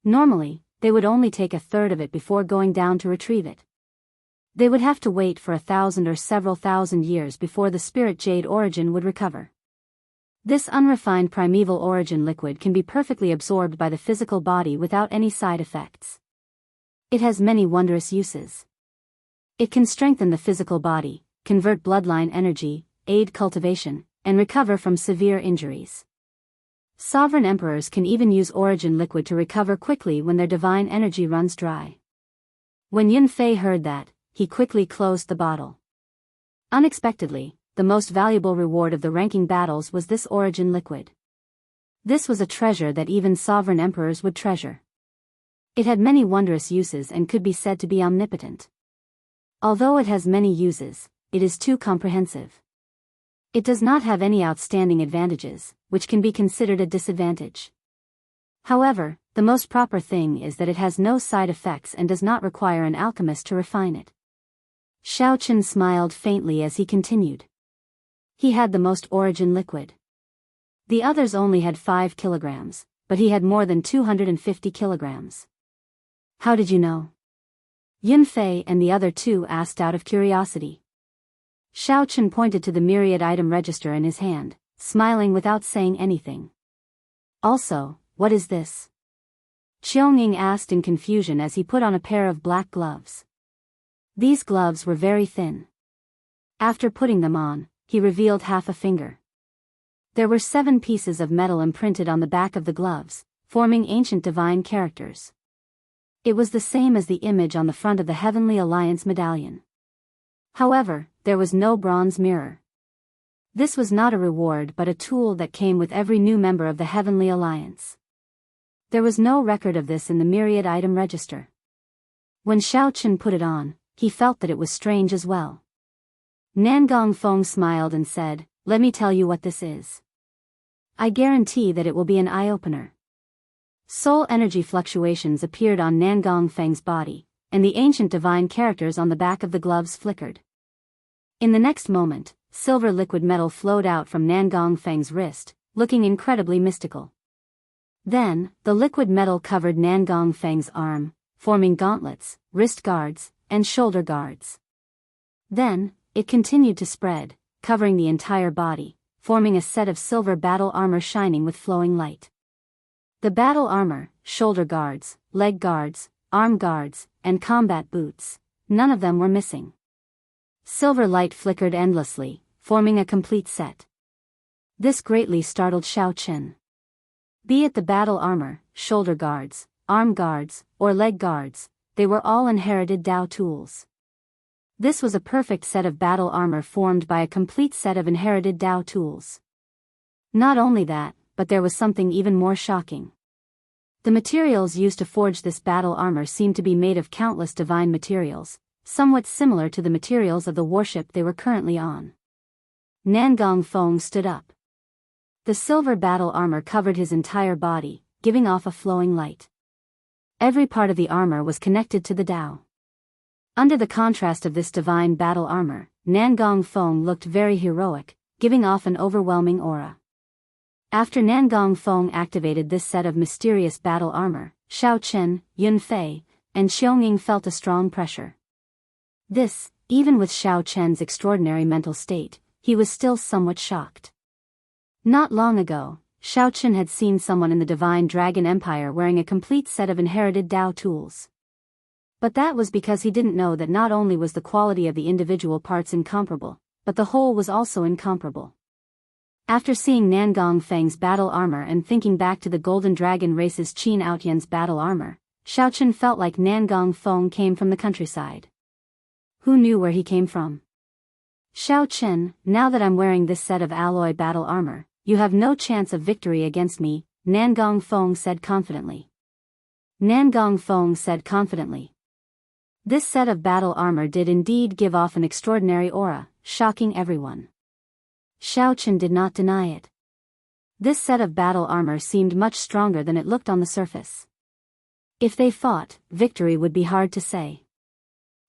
Normally, they would only take a third of it before going down to retrieve it. They would have to wait for 1,000 or several thousand years before the spirit jade origin would recover. This unrefined primeval origin liquid can be perfectly absorbed by the physical body without any side effects. It has many wondrous uses. It can strengthen the physical body, convert bloodline energy, aid cultivation, and recover from severe injuries. Sovereign emperors can even use origin liquid to recover quickly when their divine energy runs dry. When Yunfei heard that, he quickly closed the bottle. Unexpectedly, the most valuable reward of the ranking battles was this origin liquid. This was a treasure that even sovereign emperors would treasure. It had many wondrous uses and could be said to be omnipotent. Although it has many uses, it is too comprehensive. It does not have any outstanding advantages, which can be considered a disadvantage. However, the most proper thing is that it has no side effects and does not require an alchemist to refine it. Xiao Chen smiled faintly as he continued. He had the most origin liquid. The others only had 5 kilograms, but he had more than 250 kilograms. How did you know? Yunfei and the other two asked out of curiosity. Xiao Chen pointed to the myriad item register in his hand, smiling without saying anything. Also, what is this? Qiongning asked in confusion as he put on a pair of black gloves. These gloves were very thin. After putting them on, he revealed half a finger. There were 7 pieces of metal imprinted on the back of the gloves, forming ancient divine characters. It was the same as the image on the front of the Heavenly Alliance medallion. However, there was no bronze mirror. This was not a reward but a tool that came with every new member of the Heavenly Alliance. There was no record of this in the myriad item register. When Xiao Chen put it on, he felt that it was strange as well. Nangong Feng smiled and said, "Let me tell you what this is. I guarantee that it will be an eye-opener." Soul energy fluctuations appeared on Nangong Feng's body, and the ancient divine characters on the back of the gloves flickered. In the next moment, silver liquid metal flowed out from Nangong Feng's wrist, looking incredibly mystical. Then, the liquid metal covered Nangong Feng's arm, forming gauntlets, wrist guards, and shoulder guards. Then, it continued to spread, covering the entire body, forming a set of silver battle armor shining with flowing light. The battle armor, shoulder guards, leg guards, arm guards, and combat boots, none of them were missing. Silver light flickered endlessly, forming a complete set. This greatly startled Xiao Chen. Be it the battle armor, shoulder guards, arm guards, or leg guards, they were all inherited Dao tools. This was a perfect set of battle armor formed by a complete set of inherited Dao tools. Not only that, but there was something even more shocking. The materials used to forge this battle armor seemed to be made of countless divine materials, somewhat similar to the materials of the warship they were currently on. Nangong Feng stood up. The silver battle armor covered his entire body, giving off a flowing light. Every part of the armor was connected to the Tao. Under the contrast of this divine battle armor, Nangong Feng looked very heroic, giving off an overwhelming aura. After Nangong Feng activated this set of mysterious battle armor, Xiao Chen, Yunfei, and Qiongning felt a strong pressure. This, even with Xiao Chen's extraordinary mental state, he was still somewhat shocked. Not long ago, Xiao Chen had seen someone in the Divine Dragon Empire wearing a complete set of inherited Dao tools. But that was because he didn't know that not only was the quality of the individual parts incomparable, but the whole was also incomparable. After seeing Nan Gongfeng's battle armor and thinking back to the Golden Dragon race's Qin Outyan's battle armor, Xiao Chen felt like Nan Gongfeng came from the countryside. Who knew where he came from? Xiao Chen, now that I'm wearing this set of alloy battle armor, you have no chance of victory against me, Nan Gongfeng said confidently. Nan Gongfeng said confidently. This set of battle armor did indeed give off an extraordinary aura, shocking everyone. Xiao Chen did not deny it. This set of battle armor seemed much stronger than it looked on the surface. If they fought, victory would be hard to say.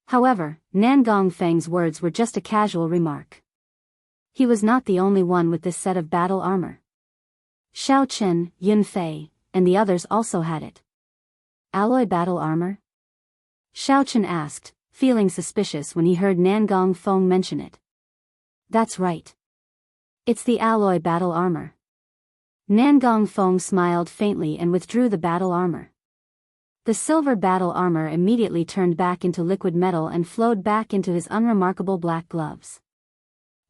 However, Nan Gongfeng's words were just a casual remark. He was not the only one with this set of battle armor. Xiao Chen, Yun Fei, and the others also had it. Alloy battle armor? Xiao Chen asked, feeling suspicious when he heard Nan Gongfeng mention it. That's right. It's the alloy battle armor. Nan Gongfeng smiled faintly and withdrew the battle armor. The silver battle armor immediately turned back into liquid metal and flowed back into his unremarkable black gloves.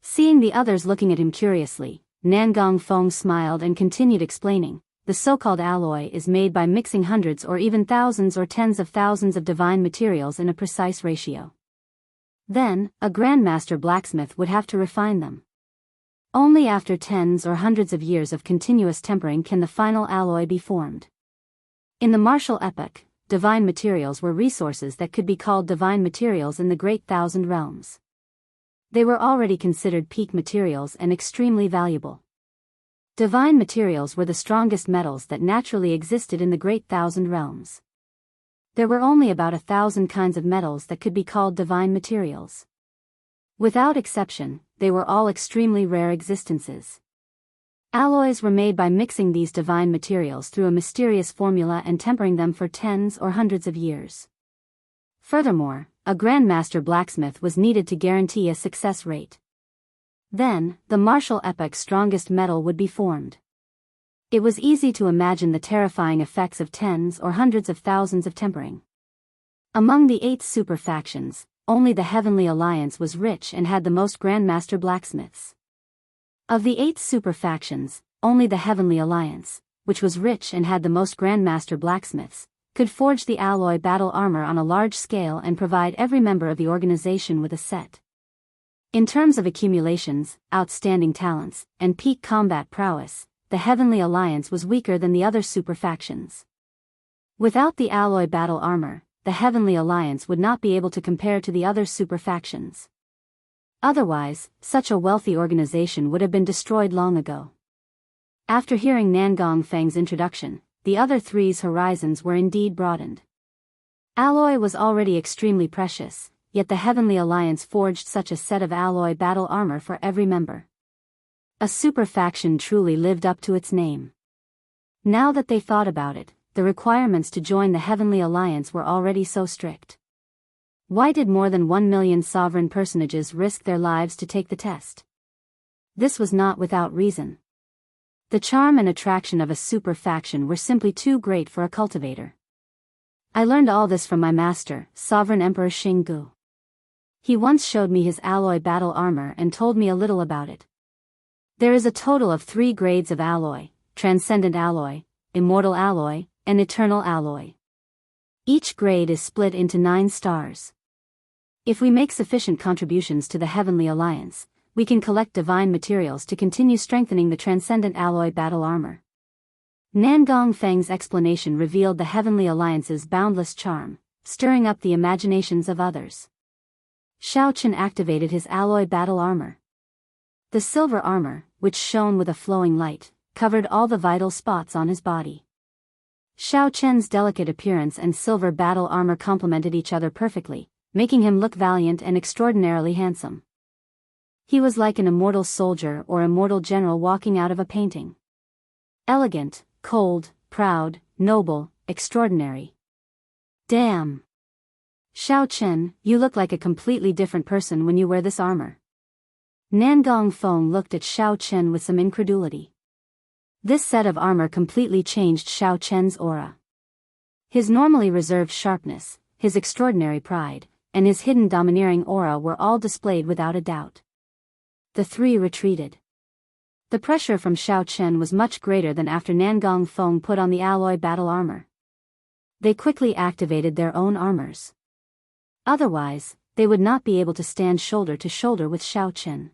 Seeing the others looking at him curiously, Nan Gongfeng smiled and continued explaining, the so-called alloy is made by mixing hundreds or even thousands or tens of thousands of divine materials in a precise ratio. Then, a grandmaster blacksmith would have to refine them. Only after tens or hundreds of years of continuous tempering can the final alloy be formed. In the martial epoch, divine materials were resources that could be called divine materials in the Great Thousand Realms. They were already considered peak materials and extremely valuable. Divine materials were the strongest metals that naturally existed in the Great Thousand Realms. There were only about 1,000 kinds of metals that could be called divine materials. Without exception, they were all extremely rare existences. Alloys were made by mixing these divine materials through a mysterious formula and tempering them for tens or hundreds of years. Furthermore, a grandmaster blacksmith was needed to guarantee a success rate. Then, the martial epoch's strongest metal would be formed. It was easy to imagine the terrifying effects of tens or hundreds of thousands of tempering. Among the 8 super factions, only the Heavenly Alliance was rich and had the most grandmaster blacksmiths. Of the 8 super factions, only the Heavenly Alliance, which was rich and had the most grandmaster blacksmiths, could forge the alloy battle armor on a large scale and provide every member of the organization with a set. In terms of accumulations, outstanding talents, and peak combat prowess, the Heavenly Alliance was weaker than the other super factions. Without the alloy battle armor, the Heavenly Alliance would not be able to compare to the other super factions. Otherwise, such a wealthy organization would have been destroyed long ago. After hearing Nan Gongfeng's introduction, the other three's horizons were indeed broadened. Alloy was already extremely precious, yet the Heavenly Alliance forged such a set of alloy battle armor for every member. A super faction truly lived up to its name. Now that they thought about it, the requirements to join the Heavenly Alliance were already so strict. Why did more than 1 million sovereign personages risk their lives to take the test? This was not without reason. The charm and attraction of a super faction were simply too great for a cultivator. I learned all this from my master, Sovereign Emperor Xinggu. He once showed me his alloy battle armor and told me a little about it. There is a total of 3 grades of alloy: transcendent alloy, immortal alloy, and eternal alloy. Each grade is split into 9 stars. If we make sufficient contributions to the Heavenly Alliance, we can collect divine materials to continue strengthening the transcendent alloy battle armor. Nan Gongfeng's explanation revealed the Heavenly Alliance's boundless charm, stirring up the imaginations of others. Xiao Chen activated his alloy battle armor. The silver armor, which shone with a flowing light, covered all the vital spots on his body. Xiao Chen's delicate appearance and silver battle armor complemented each other perfectly, making him look valiant and extraordinarily handsome. He was like an immortal soldier or immortal general walking out of a painting. Elegant, cold, proud, noble, extraordinary. Damn! Xiao Chen, you look like a completely different person when you wear this armor. Nan Gongfeng looked at Xiao Chen with some incredulity. This set of armor completely changed Xiao Chen's aura. His normally reserved sharpness, his extraordinary pride, and his hidden domineering aura were all displayed without a doubt. The three retreated. The pressure from Xiao Chen was much greater than after Nangong Feng put on the alloy battle armor. They quickly activated their own armors. Otherwise, they would not be able to stand shoulder to shoulder with Xiao Chen.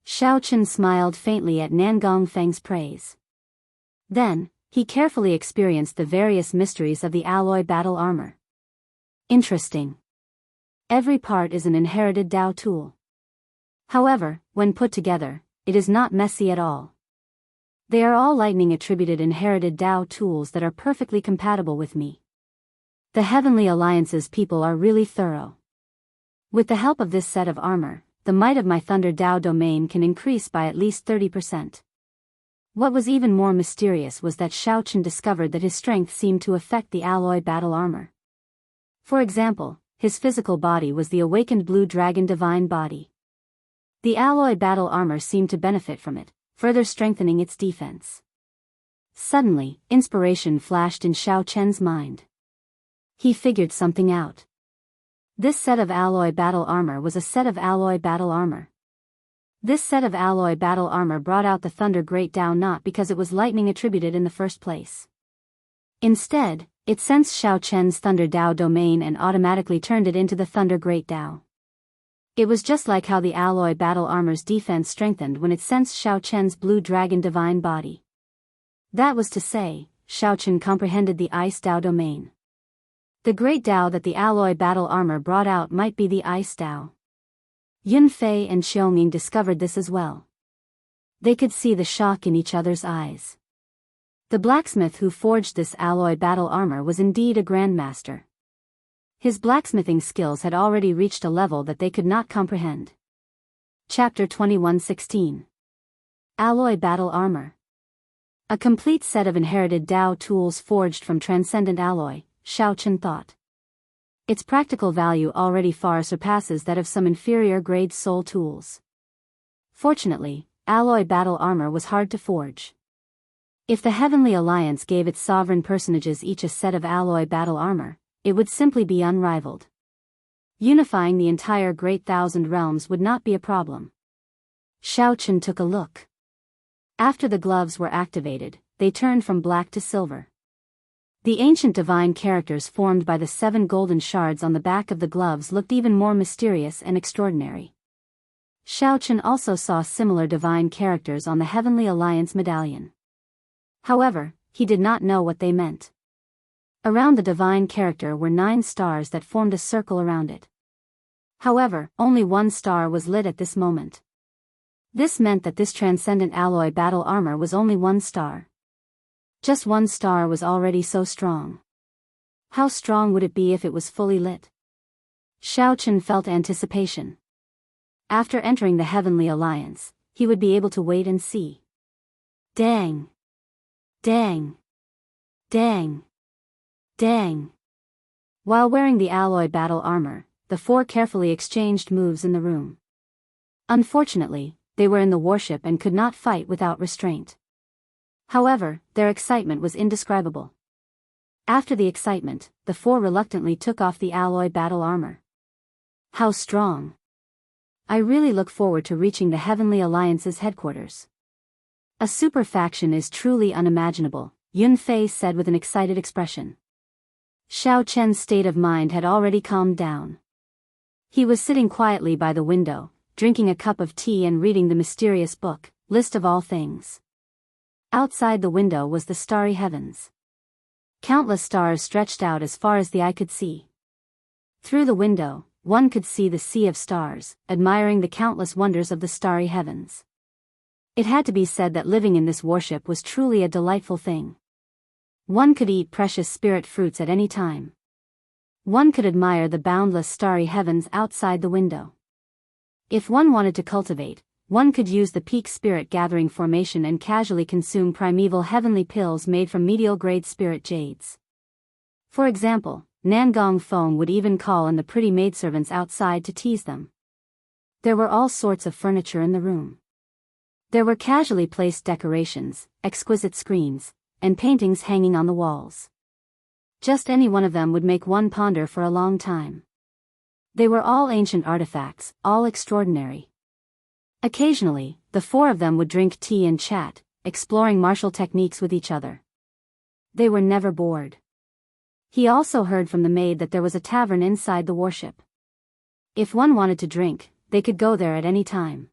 Xiao Chen smiled faintly at Nangong Feng's praise. Then, he carefully experienced the various mysteries of the alloy battle armor. Interesting. Every part is an inherited Dao tool. However, when put together, it is not messy at all. They are all lightning attributed inherited Dao tools that are perfectly compatible with me. The Heavenly Alliance's people are really thorough. With the help of this set of armor, the might of my Thunder Dao domain can increase by at least 30%. What was even more mysterious was that Xiao Chen discovered that his strength seemed to affect the alloy battle armor. For example, his physical body was the awakened blue dragon divine body. The alloy battle armor seemed to benefit from it, further strengthening its defense. Suddenly, inspiration flashed in Xiao Chen's mind. He figured something out. This set of alloy battle armor was a set of alloy battle armor. This set of alloy battle armor brought out the Thunder Great Dao not because it was lightning attributed in the first place. Instead, it sensed Xiao Chen's Thunder Dao domain and automatically turned it into the Thunder Great Dao. It was just like how the alloy battle armor's defense strengthened when it sensed Xiao Chen's blue dragon divine body. That was to say, Xiao Chen comprehended the Ice Dao domain. The Great Dao that the alloy battle armor brought out might be the Ice Dao. Yun Fei and Xiaoming discovered this as well. They could see the shock in each other's eyes. The blacksmith who forged this alloy battle armor was indeed a grandmaster. His blacksmithing skills had already reached a level that they could not comprehend. Chapter 21:16. Alloy Battle Armor. A complete set of inherited Dao tools forged from transcendent alloy, Xiao Chen thought. Its practical value already far surpasses that of some inferior grade soul tools. Fortunately, alloy battle armor was hard to forge. If the Heavenly Alliance gave its sovereign personages each a set of alloy battle armor, it would simply be unrivaled. Unifying the entire Great Thousand Realms would not be a problem. Xiao Chen took a look. After the gloves were activated, they turned from black to silver. The ancient divine characters formed by the 7 golden shards on the back of the gloves looked even more mysterious and extraordinary. Xiao Chen also saw similar divine characters on the Heavenly Alliance medallion. However, he did not know what they meant. Around the divine character were 9 stars that formed a circle around it. However, only 1 star was lit at this moment. This meant that this transcendent alloy battle armor was only 1 star. Just 1 star was already so strong. How strong would it be if it was fully lit? Xiao Chen felt anticipation. After entering the Heavenly Alliance, he would be able to wait and see. Dang! Dang! Dang! Dang! While wearing the alloy battle armor, the 4 carefully exchanged moves in the room. Unfortunately, they were in the warship and could not fight without restraint. However, their excitement was indescribable. After the excitement, the 4 reluctantly took off the alloy battle armor. How strong! I really look forward to reaching the Heavenly Alliance's headquarters. A super faction is truly unimaginable, Yun Fei said with an excited expression. Xiao Chen's state of mind had already calmed down. He was sitting quietly by the window, drinking a cup of tea and reading the mysterious book, List of All Things. Outside the window was the starry heavens. Countless stars stretched out as far as the eye could see. Through the window, one could see the sea of stars, admiring the countless wonders of the starry heavens. It had to be said that living in this warship was truly a delightful thing. One could eat precious spirit fruits at any time. One could admire the boundless starry heavens outside the window. If one wanted to cultivate, one could use the peak spirit gathering formation and casually consume primeval heavenly pills made from medial grade spirit jades. For example, Nangong Feng would even call in the pretty maidservants outside to tease them. There were all sorts of furniture in the room. There were casually placed decorations, exquisite screens, and paintings hanging on the walls. Just any one of them would make one ponder for a long time. They were all ancient artifacts, all extraordinary. Occasionally, the four of them would drink tea and chat, exploring martial techniques with each other. They were never bored. He also heard from the maid that there was a tavern inside the warship. If one wanted to drink, they could go there at any time.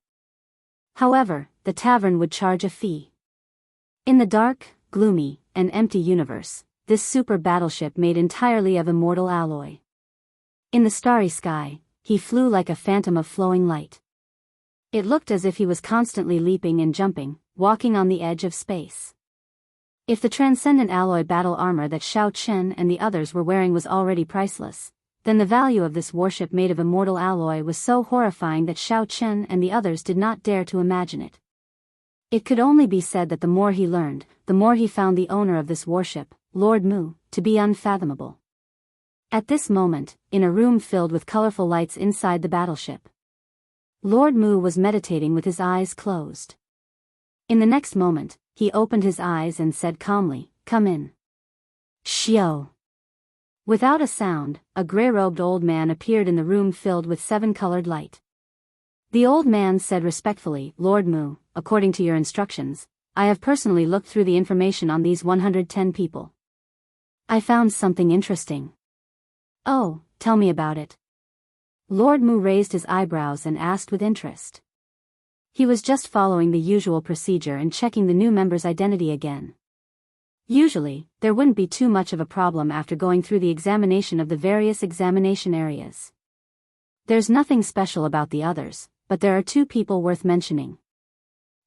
However, the tavern would charge a fee. In the dark, gloomy, and empty universe, this super battleship made entirely of immortal alloy. In the starry sky, he flew like a phantom of flowing light. It looked as if he was constantly leaping and jumping, walking on the edge of space. If the transcendent alloy battle armor that Xiao Chen and the others were wearing was already priceless, then the value of this warship made of immortal alloy was so horrifying that Xiao Chen and the others did not dare to imagine it. It could only be said that the more he learned, the more he found the owner of this warship, Lord Mu, to be unfathomable. At this moment, in a room filled with colorful lights inside the battleship, Lord Mu was meditating with his eyes closed. In the next moment, he opened his eyes and said calmly, "Come in." Xiao. Without a sound, a gray-robed old man appeared in the room filled with seven-colored light. The old man said respectfully, "Lord Mu, according to your instructions, I have personally looked through the information on these 110 people. I found something interesting." "Oh, tell me about it." Lord Mu raised his eyebrows and asked with interest. He was just following the usual procedure and checking the new member's identity again. Usually, there wouldn't be too much of a problem after going through the examination of the various examination areas. There's nothing special about the others, but there are two people worth mentioning.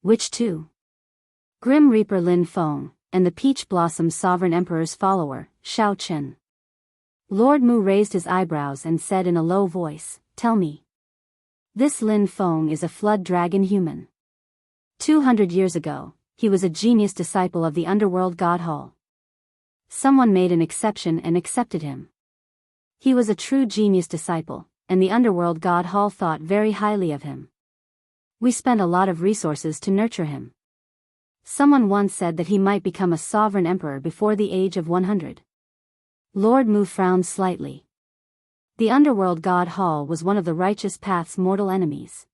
Which two? Grim Reaper Lin Feng, and the Peach Blossom Sovereign Emperor's follower, Xiao Chen. Lord Mu raised his eyebrows and said in a low voice, "Tell me. This Lin Feng is a flood dragon human. 200 years ago, he was a genius disciple of the underworld god Hall. Someone made an exception and accepted him. He was a true genius disciple, and the underworld god Hall thought very highly of him. We spent a lot of resources to nurture him. Someone once said that he might become a sovereign emperor before the age of 100. Lord Mu frowned slightly. The underworld god Hall was one of the righteous path's mortal enemies.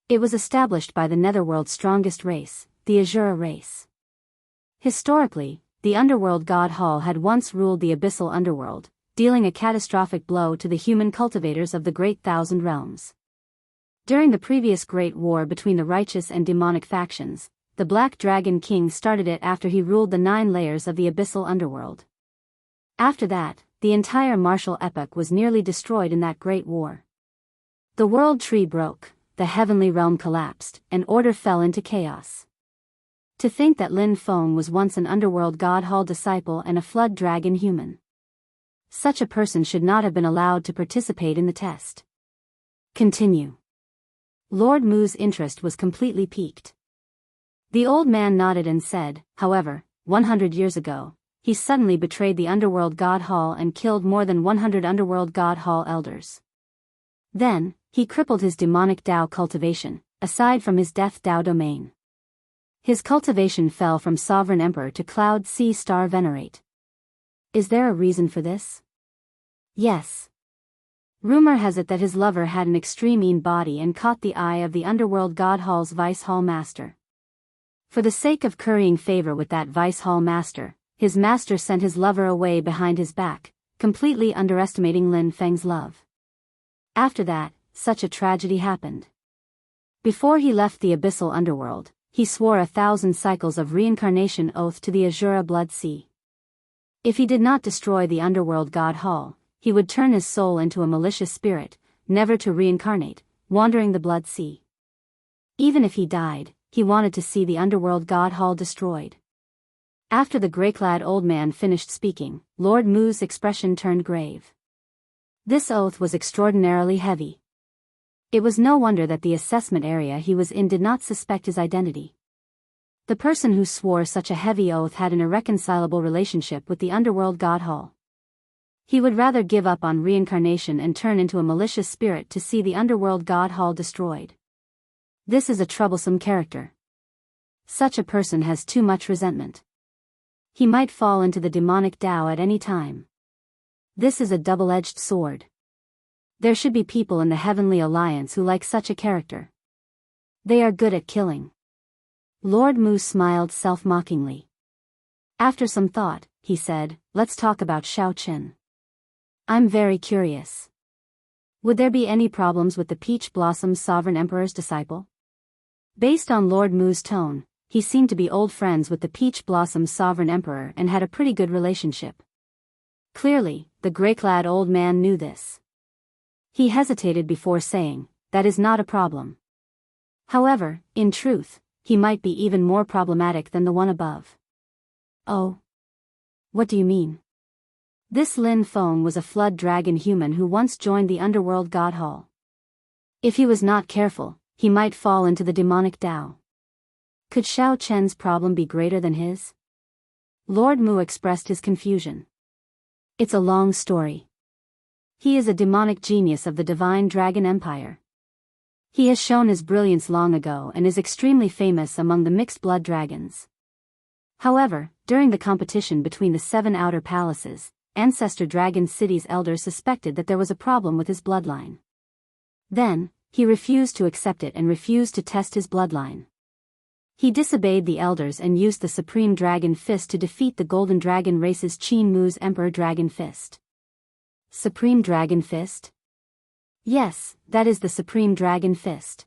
It was established by the netherworld's strongest race, the Azura race. Historically, the underworld god Hall had once ruled the abyssal underworld, dealing a catastrophic blow to the human cultivators of the Great Thousand Realms. During the previous Great War between the righteous and demonic factions, the Black Dragon King started it after he ruled the 9 layers of the abyssal underworld. After that, the entire martial epoch was nearly destroyed in that great war. The world tree broke, the heavenly realm collapsed, and order fell into chaos. To think that Lin Feng was once an underworld god Hall disciple and a flood dragon human. Such a person should not have been allowed to participate in the test. Continue. Lord Mu's interest was completely piqued. The old man nodded and said, "However, 100 years ago, he suddenly betrayed the underworld god Hall and killed more than 100 underworld god Hall elders. Then, he crippled his demonic Dao cultivation, aside from his death Dao domain. His cultivation fell from Sovereign Emperor to Cloud Sea Star Venerate. Is there a reason for this?" "Yes. Rumor has it that his lover had an extreme mean body and caught the eye of the underworld god Hall's Vice Hall Master. For the sake of currying favor with that Vice Hall Master, his master sent his lover away behind his back, completely underestimating Lin Feng's love. After that, such a tragedy happened. Before he left the abyssal underworld, he swore 1,000 cycles of reincarnation oath to the Azura Blood Sea. If he did not destroy the underworld god Hall, he would turn his soul into a malicious spirit, never to reincarnate, wandering the Blood Sea. Even if he died, he wanted to see the underworld god Hall destroyed." After the grey-clad old man finished speaking, Lord Mu's expression turned grave. This oath was extraordinarily heavy. It was no wonder that the assessment area he was in did not suspect his identity. The person who swore such a heavy oath had an irreconcilable relationship with the underworld god Hall. He would rather give up on reincarnation and turn into a malicious spirit to see the underworld god Hall destroyed. This is a troublesome character. Such a person has too much resentment. He might fall into the demonic Tao at any time. This is a double-edged sword. There should be people in the Heavenly Alliance who like such a character. They are good at killing. Lord Mu smiled self-mockingly. After some thought, he said, let's talk about Shao Chen. I'm very curious. Would there be any problems with the Peach Blossom Sovereign Emperor's disciple? Based on Lord Mu's tone, he seemed to be old friends with the Peach Blossom Sovereign Emperor and had a pretty good relationship. Clearly, the grey-clad old man knew this. He hesitated before saying, that is not a problem. However, in truth, he might be even more problematic than the one above. Oh. What do you mean? This Lin Feng was a flood dragon human who once joined the underworld god hall. If he was not careful, he might fall into the demonic Tao. Could Shao Chen's problem be greater than his? Lord Mu expressed his confusion. It's a long story. He is a demonic genius of the Divine Dragon Empire. He has shown his brilliance long ago and is extremely famous among the mixed blood dragons. However, during the competition between the 7 outer palaces, Ancestor Dragon City's elders suspected that there was a problem with his bloodline. Then, he refused to accept it and refused to test his bloodline. He disobeyed the elders and used the Supreme Dragon Fist to defeat the Golden Dragon race's Qin Mu's Emperor Dragon Fist. Supreme Dragon Fist? Yes, that is the Supreme Dragon Fist.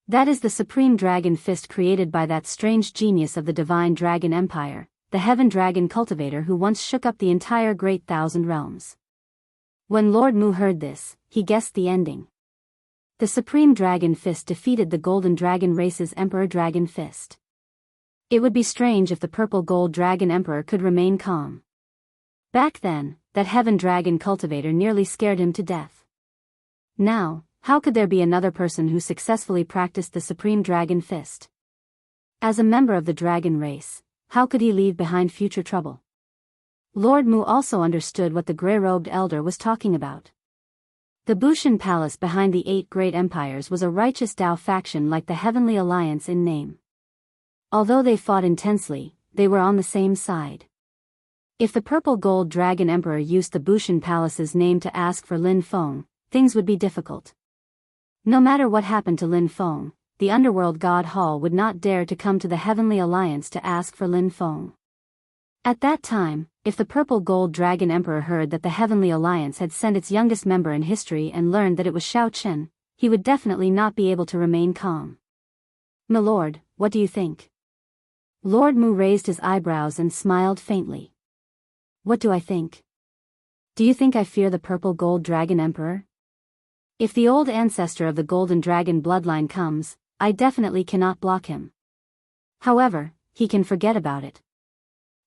That is the Supreme Dragon Fist created by that strange genius of the Divine Dragon Empire, the Heaven Dragon Cultivator who once shook up the entire Great Thousand Realms. When Lord Mu heard this, he guessed the ending. The Supreme Dragon Fist defeated the Golden Dragon race's Emperor Dragon Fist. It would be strange if the Purple Gold Dragon Emperor could remain calm. Back then, that Heaven Dragon Cultivator nearly scared him to death. Now, how could there be another person who successfully practiced the Supreme Dragon Fist? As a member of the dragon race, how could he leave behind future trouble? Lord Mu also understood what the grey-robed elder was talking about. The Bushan Palace behind the 8 great empires was a righteous Dao faction like the Heavenly Alliance in name. Although they fought intensely, they were on the same side. If the Purple Gold Dragon Emperor used the Bushan Palace's name to ask for Lin Feng, things would be difficult. No matter what happened to Lin Feng, the Underworld God Hall would not dare to come to the Heavenly Alliance to ask for Lin Feng. At that time, if the Purple Gold Dragon Emperor heard that the Heavenly Alliance had sent its youngest member in history and learned that it was Shao Chen, he would definitely not be able to remain calm. My lord, what do you think? Lord Mu raised his eyebrows and smiled faintly. What do I think? Do you think I fear the Purple Gold Dragon Emperor? If the old ancestor of the Golden Dragon bloodline comes, I definitely cannot block him. However, he can forget about it.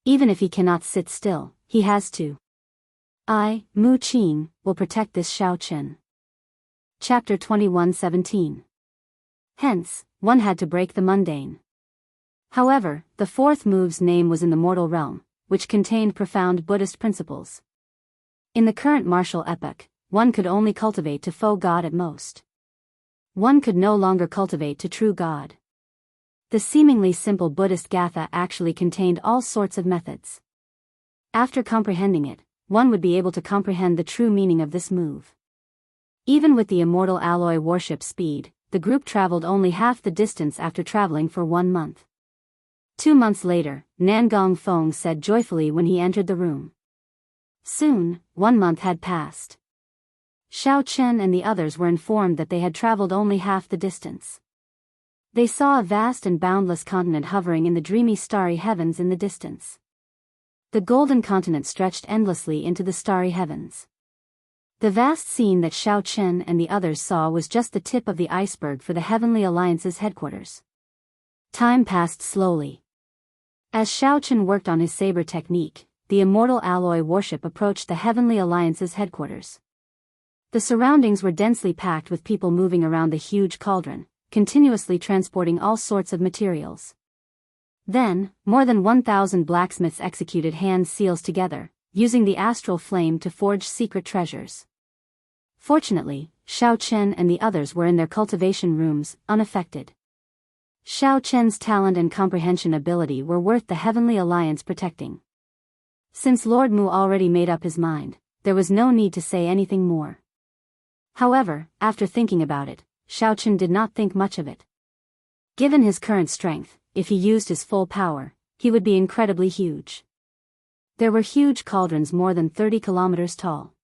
Even if he cannot sit still, he has to. I, Mu Qing, will protect this Shao Chen. Chapter 21:17. Hence, one had to break the mundane. However, the 4th move's name was in the mortal realm, which contained profound Buddhist principles. In the current martial epoch, one could only cultivate to faux God at most. One could no longer cultivate to true God. The seemingly simple Buddhist Gatha actually contained all sorts of methods. After comprehending it, one would be able to comprehend the true meaning of this move. Even with the immortal alloy warship speed, the group traveled only half the distance after traveling for 1 month. 2 months later, Nangong Feng said joyfully when he entered the room. Soon, 1 month had passed. Shao Chen and the others were informed that they had traveled only half the distance. They saw a vast and boundless continent hovering in the dreamy starry heavens in the distance. The golden continent stretched endlessly into the starry heavens. The vast scene that Shao Chen and the others saw was just the tip of the iceberg for the Heavenly Alliance's headquarters. Time passed slowly. As Shao Chen worked on his saber technique, the immortal alloy warship approached the Heavenly Alliance's headquarters. The surroundings were densely packed with people moving around the huge cauldron, continuously transporting all sorts of materials. Then, more than 1,000 blacksmiths executed hand seals together, using the astral flame to forge secret treasures. Fortunately, Shao Chen and the others were in their cultivation rooms, unaffected. Xiao Chen's talent and comprehension ability were worth the Heavenly Alliance protecting. Since Lord Mu already made up his mind, there was no need to say anything more. However, after thinking about it, Xiao Chen did not think much of it. Given his current strength, if he used his full power, he would be incredibly huge. There were huge cauldrons more than 30 kilometers tall.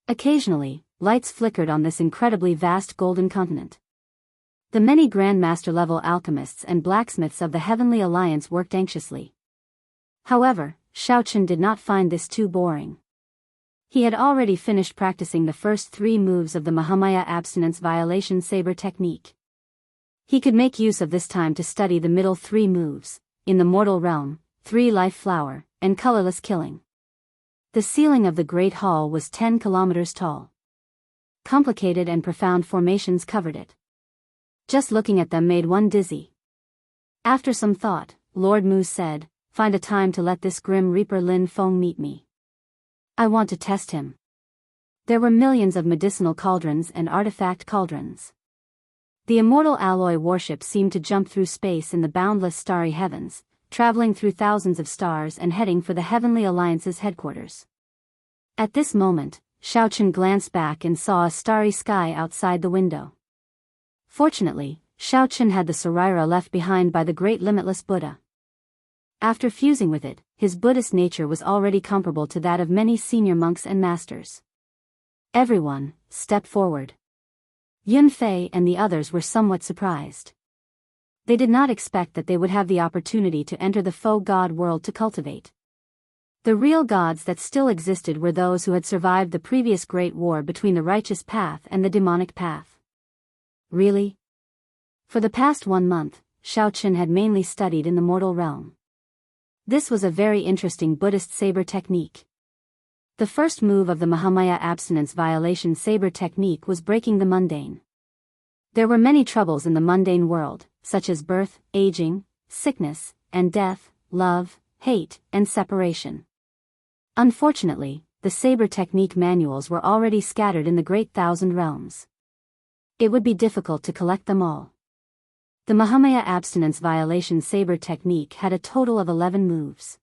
Occasionally, lights flickered on this incredibly vast golden continent. The many Grandmaster-level alchemists and blacksmiths of the Heavenly Alliance worked anxiously. However, Xiao Chen did not find this too boring. He had already finished practicing the first 3 moves of the Mahamaya Abstinence Violation Saber technique. He could make use of this time to study the middle 3 moves, in the mortal realm, 3 life flower, and colorless killing. The ceiling of the Great Hall was 10 kilometers tall. Complicated and profound formations covered it. Just looking at them made one dizzy. After some thought, Lord Mu said, "Find a time to let this Grim Reaper Lin Feng meet me. I want to test him." There were millions of medicinal cauldrons and artifact cauldrons. The immortal alloy warship seemed to jump through space in the boundless starry heavens, traveling through thousands of stars and heading for the Heavenly Alliance's headquarters. At this moment, Xiao Chen glanced back and saw a starry sky outside the window. Fortunately, Xiao Chen had the Sarira left behind by the great limitless Buddha. After fusing with it, his Buddhist nature was already comparable to that of many senior monks and masters. Everyone, step forward. Yun Fei and the others were somewhat surprised. They did not expect that they would have the opportunity to enter the faux god world to cultivate. The real gods that still existed were those who had survived the previous great war between the righteous path and the demonic path. Really? For the past 1 month, Xiao Chen had mainly studied in the mortal realm. This was a very interesting Buddhist saber technique. The first move of the Mahamaya Abstinence Violation Saber technique was breaking the mundane. There were many troubles in the mundane world, such as birth, aging, sickness, and death, love, hate, and separation. Unfortunately, the saber technique manuals were already scattered in the Great Thousand Realms. It would be difficult to collect them all. The Mahamaya Abstinence Violation Saber technique had a total of 11 moves.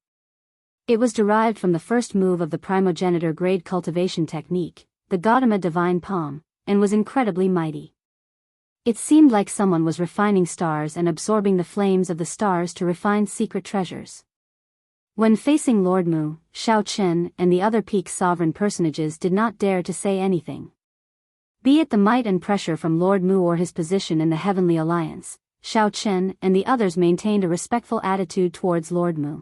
It was derived from the first move of the primogenitor grade cultivation technique, the Gautama Divine Palm, and was incredibly mighty. It seemed like someone was refining stars and absorbing the flames of the stars to refine secret treasures. When facing Lord Mu, Xiao Chen and the other peak sovereign personages did not dare to say anything. Be it the might and pressure from Lord Mu or his position in the Heavenly Alliance, Xiao Chen and the others maintained a respectful attitude towards Lord Mu.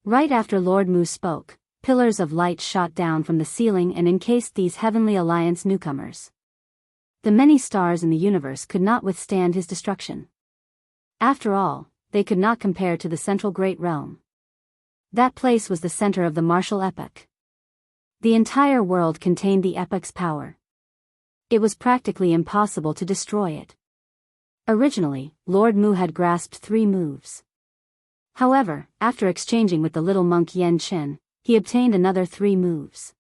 Right after Lord Mu spoke, pillars of light shot down from the ceiling and encased these Heavenly Alliance newcomers. The many stars in the universe could not withstand his destruction. After all, they could not compare to the central great realm. That place was the center of the martial epoch. The entire world contained the epoch's power. It was practically impossible to destroy it. Originally, Lord Mu had grasped 3 moves. However, after exchanging with the little monk Yan Chen, he obtained another 3 moves.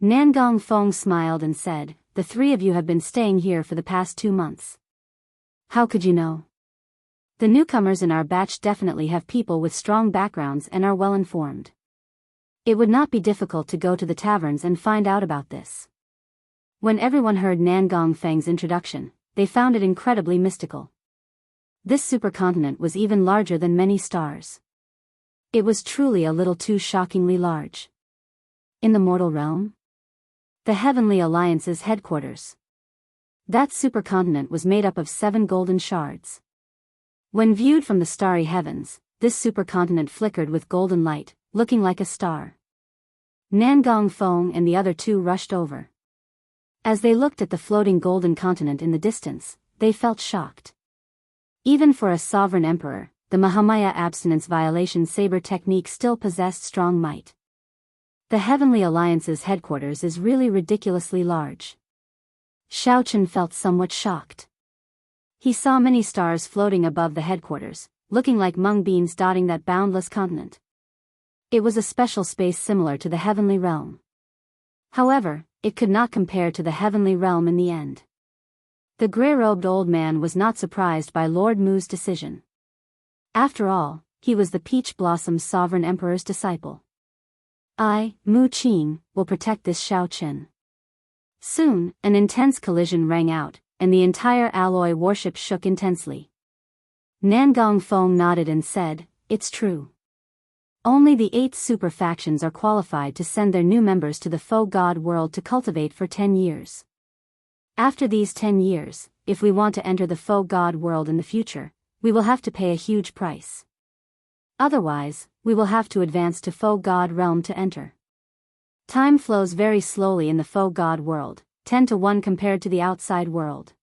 Nangong Feng smiled and said, "The 3 of you have been staying here for the past 2 months. How could you know? The newcomers in our batch definitely have people with strong backgrounds and are well informed. It would not be difficult to go to the taverns and find out about this." When everyone heard Nangong Feng's introduction, they found it incredibly mystical. This supercontinent was even larger than many stars. It was truly a little too shockingly large. In the mortal realm? The Heavenly Alliance's headquarters. That supercontinent was made up of 7 golden shards. When viewed from the starry heavens, this supercontinent flickered with golden light, looking like a star. Nangong Feng and the other 2 rushed over. As they looked at the floating golden continent in the distance, they felt shocked. Even for a sovereign emperor, the Mahamaya Abstinence Violation Saber technique still possessed strong might. The Heavenly Alliance's headquarters is really ridiculously large. Xiao Chen felt somewhat shocked. He saw many stars floating above the headquarters, looking like mung beans dotting that boundless continent. It was a special space similar to the heavenly realm. However, it could not compare to the heavenly realm in the end. The gray-robed old man was not surprised by Lord Mu's decision. After all, he was the Peach Blossom's sovereign emperor's disciple. I, Mu Qing, will protect this Shao Chen. Soon, an intense collision rang out, and the entire alloy warship shook intensely. Nangong Feng nodded and said, "It's true. Only the 8 super factions are qualified to send their new members to the Faux God world to cultivate for 10 years. After these 10 years, if we want to enter the Faux God world in the future, we will have to pay a huge price. Otherwise, we will have to advance to Faux God realm to enter. Time flows very slowly in the Faux God world, 10 to 1 compared to the outside world.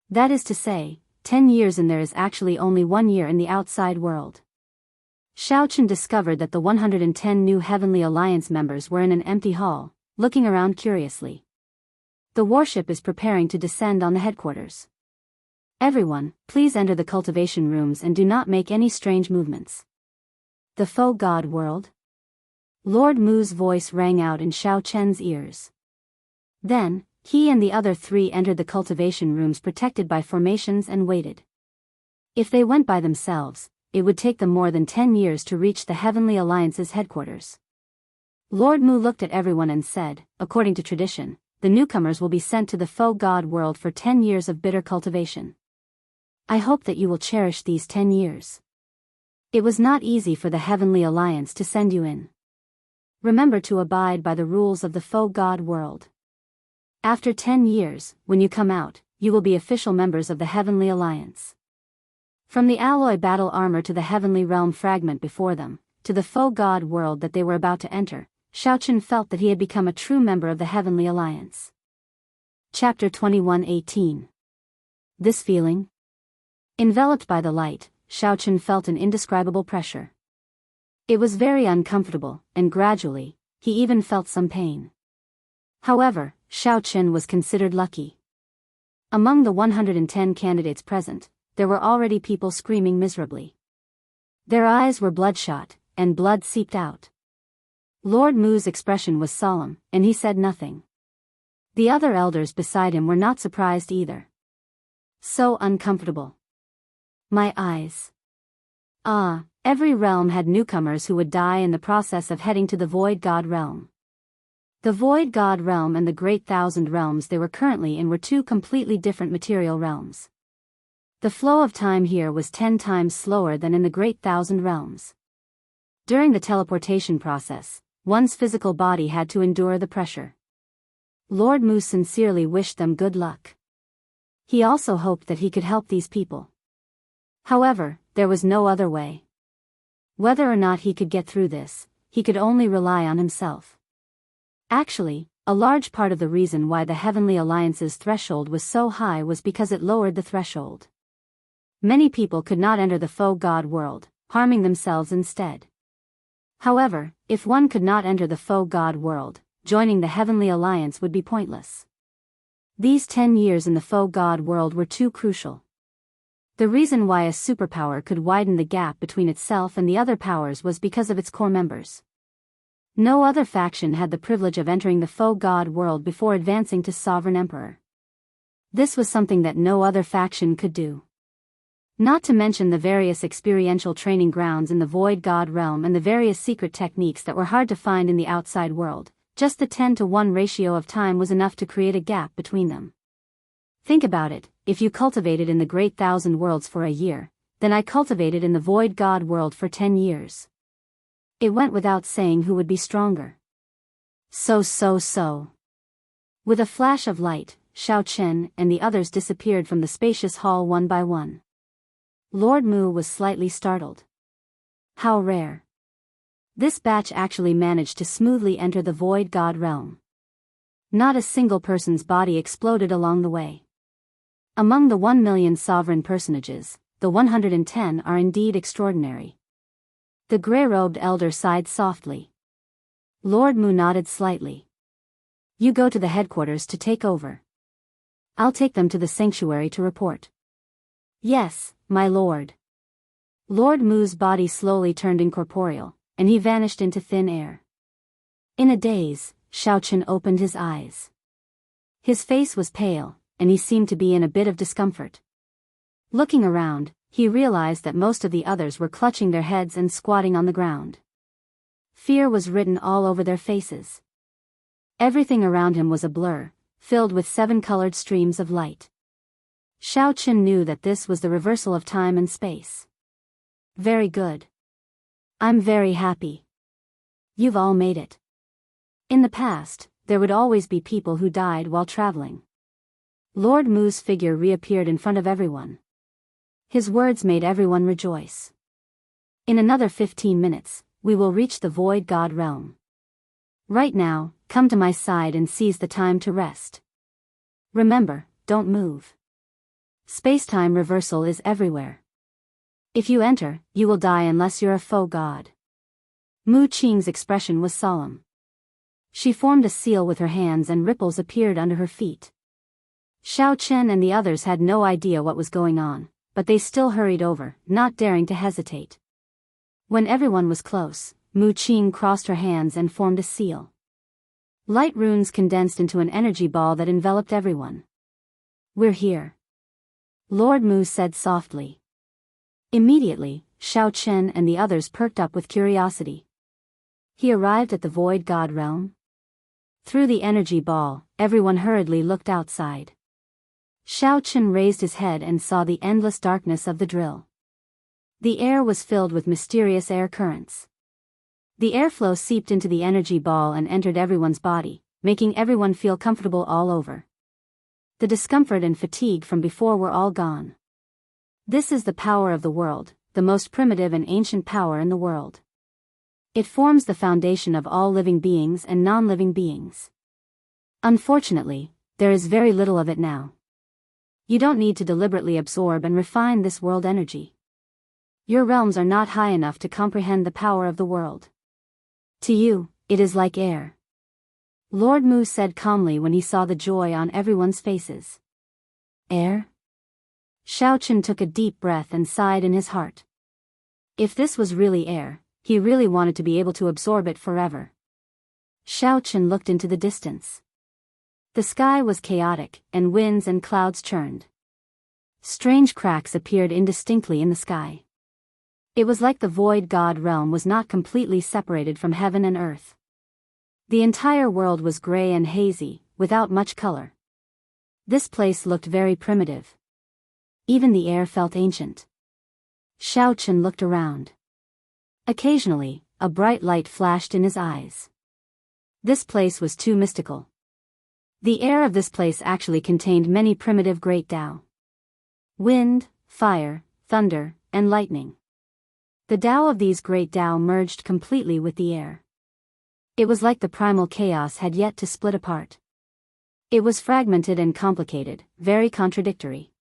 That is to say, 10 years in there is actually only 1 year in the outside world." Shao Chen discovered that the 110 new Heavenly Alliance members were in an empty hall, looking around curiously. The warship is preparing to descend on the headquarters. Everyone, please enter the cultivation rooms and do not make any strange movements. The Faux God world? Lord Mu's voice rang out in Shao Chen's ears. Then, he and the other 3 entered the cultivation rooms protected by formations and waited. If they went by themselves, it would take them more than 10 years to reach the Heavenly Alliance's headquarters. Lord Mu looked at everyone and said, "According to tradition, the newcomers will be sent to the Faux God world for 10 years of bitter cultivation. I hope that you will cherish these 10 years. It was not easy for the Heavenly Alliance to send you in. Remember to abide by the rules of the Faux God world. After 10 years, when you come out, you will be official members of the Heavenly Alliance." From the alloy battle armor to the heavenly realm fragment before them, to the Faux God world that they were about to enter, Shao Chen felt that he had become a true member of the Heavenly Alliance. Chapter 21:18. This feeling? Enveloped by the light, Shao Chen felt an indescribable pressure. It was very uncomfortable, and gradually, he even felt some pain. However, Shao Chen was considered lucky. Among the 110 candidates present, there were already people screaming miserably. Their eyes were bloodshot, and blood seeped out. Lord Mu's expression was solemn, and he said nothing. The other elders beside him were not surprised either. So uncomfortable. My eyes. Ah, every realm had newcomers who would die in the process of heading to the Void God realm. The Void God realm and the Great Thousand realms they were currently in were 2 completely different material realms. The flow of time here was 10 times slower than in the Great Thousand realms. During the teleportation process, one's physical body had to endure the pressure. Lord Mu sincerely wished them good luck. He also hoped that he could help these people. However, there was no other way. Whether or not he could get through this, he could only rely on himself. Actually, a large part of the reason why the Heavenly Alliance's threshold was so high was because it lowered the threshold. Many people could not enter the Faux God world, harming themselves instead. However, if one could not enter the Faux God world, joining the Heavenly Alliance would be pointless. These 10 years in the Faux God world were too crucial. The reason why a superpower could widen the gap between itself and the other powers was because of its core members. No other faction had the privilege of entering the Faux God world before advancing to Sovereign Emperor. This was something that no other faction could do. Not to mention the various experiential training grounds in the Void God realm and the various secret techniques that were hard to find in the outside world, just the 10 to 1 ratio of time was enough to create a gap between them. Think about it, if you cultivated in the Great Thousand worlds for a year, then I cultivated in the Void God world for 10 years. It went without saying who would be stronger. So. With a flash of light, Shao Chen and the others disappeared from the spacious hall one by one. Lord Mu was slightly startled. How rare. This batch actually managed to smoothly enter the Void God realm. Not a single person's body exploded along the way. Among the 1 million sovereign personages, the 110 are indeed extraordinary. The gray-robed elder sighed softly. Lord Mu nodded slightly. You go to the headquarters to take over. I'll take them to the sanctuary to report. Yes, my lord. Lord Mu's body slowly turned incorporeal, and he vanished into thin air. In a daze, Shao Chen opened his eyes. His face was pale, and he seemed to be in a bit of discomfort. Looking around, he realized that most of the others were clutching their heads and squatting on the ground. Fear was written all over their faces. Everything around him was a blur, filled with 7-colored streams of light. Xiao Qin knew that this was the reversal of time and space. Very good. I'm very happy. You've all made it. In the past, there would always be people who died while traveling. Lord Mu's figure reappeared in front of everyone. His words made everyone rejoice. In another 15 minutes, we will reach the Void God realm. Right now, come to my side and seize the time to rest. Remember, don't move. Space-time reversal is everywhere. If you enter, you will die unless you're a faux god. Mu Qing's expression was solemn. She formed a seal with her hands and ripples appeared under her feet. Xiao Chen and the others had no idea what was going on, but they still hurried over, not daring to hesitate. When everyone was close, Mu Qing crossed her hands and formed a seal. Light runes condensed into an energy ball that enveloped everyone. We're here. Lord Mu said softly. Immediately, Xiao Chen and the others perked up with curiosity. He arrived at the Void God realm? Through the energy ball, everyone hurriedly looked outside. Xiao Chen raised his head and saw the endless darkness of the drill. The air was filled with mysterious air currents. The airflow seeped into the energy ball and entered everyone's body, making everyone feel comfortable all over. The discomfort and fatigue from before were all gone. This is the power of the world, the most primitive and ancient power in the world. It forms the foundation of all living beings and non-living beings. Unfortunately, there is very little of it now. You don't need to deliberately absorb and refine this world energy. Your realms are not high enough to comprehend the power of the world. To you, it is like air. Lord Mu said calmly when he saw the joy on everyone's faces. Air? Xiao Chen took a deep breath and sighed in his heart. If this was really air, he really wanted to be able to absorb it forever. Xiao Chen looked into the distance. The sky was chaotic, and winds and clouds churned. Strange cracks appeared indistinctly in the sky. It was like the Void God realm was not completely separated from heaven and earth. The entire world was gray and hazy, without much color. This place looked very primitive. Even the air felt ancient. Xiao Chen looked around. Occasionally, a bright light flashed in his eyes. This place was too mystical. The air of this place actually contained many primitive great Tao. Wind, fire, thunder, and lightning. The Tao of these great Tao merged completely with the air. It was like the primal chaos had yet to split apart. It was fragmented and complicated, very contradictory.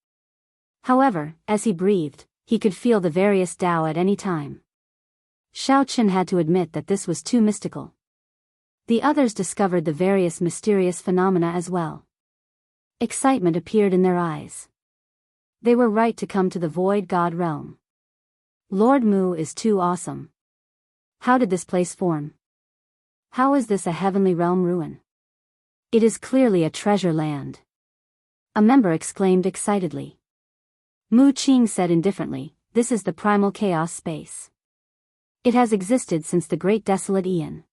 However, as he breathed, he could feel the various Tao at any time. Xiao Chen had to admit that this was too mystical. The others discovered the various mysterious phenomena as well. Excitement appeared in their eyes. They were right to come to the Void God realm. Lord Mu is too awesome. How did this place form? How is this a heavenly realm ruin? It is clearly a treasure land. A member exclaimed excitedly. Mu Qing said indifferently, this is the primal chaos space. It has existed since the great desolate Aeon.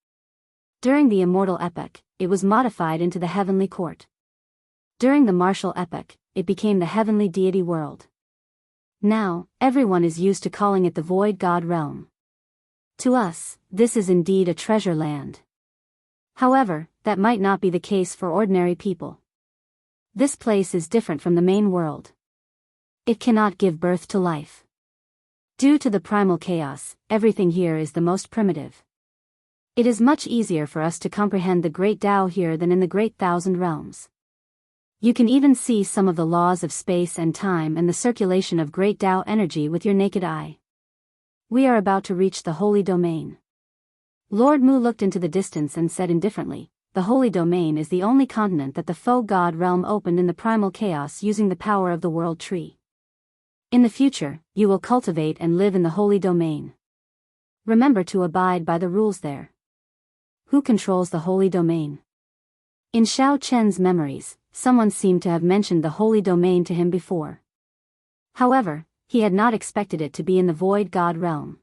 During the immortal epoch, it was modified into the heavenly court. During the martial epoch, it became the heavenly deity world. Now, everyone is used to calling it the Void God realm. To us, this is indeed a treasure land. However, that might not be the case for ordinary people. This place is different from the main world. It cannot give birth to life. Due to the primal chaos, everything here is the most primitive. It is much easier for us to comprehend the great Tao here than in the great thousand realms. You can even see some of the laws of space and time and the circulation of great Tao energy with your naked eye. We are about to reach the holy domain. Lord Mu looked into the distance and said indifferently, the holy domain is the only continent that the faux god realm opened in the primal chaos using the power of the world tree. In the future, you will cultivate and live in the holy domain. Remember to abide by the rules there. Who controls the holy domain? In Xiao Chen's memories, someone seemed to have mentioned the holy domain to him before. However, he had not expected it to be in the void god realm.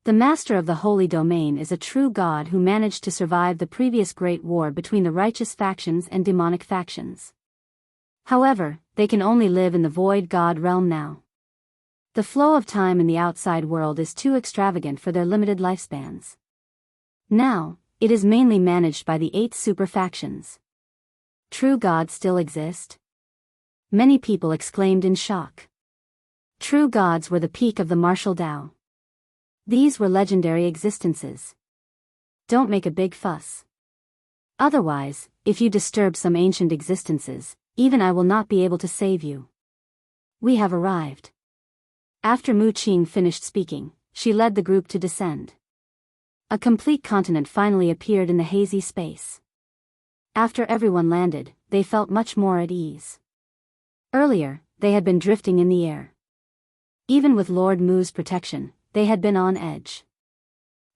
The master of the holy domain is a true god who managed to survive the previous great war between the righteous factions and demonic factions. However, they can only live in the void god realm now. The flow of time in the outside world is too extravagant for their limited lifespans. Now, it is mainly managed by the 8 super factions. True gods still exist? Many people exclaimed in shock. True gods were the peak of the martial Tao. These were legendary existences. Don't make a big fuss. Otherwise, if you disturb some ancient existences, even I will not be able to save you. We have arrived. After Mu Qing finished speaking, she led the group to descend. A complete continent finally appeared in the hazy space. After everyone landed, they felt much more at ease. Earlier, they had been drifting in the air. Even with Lord Mu's protection, they had been on edge.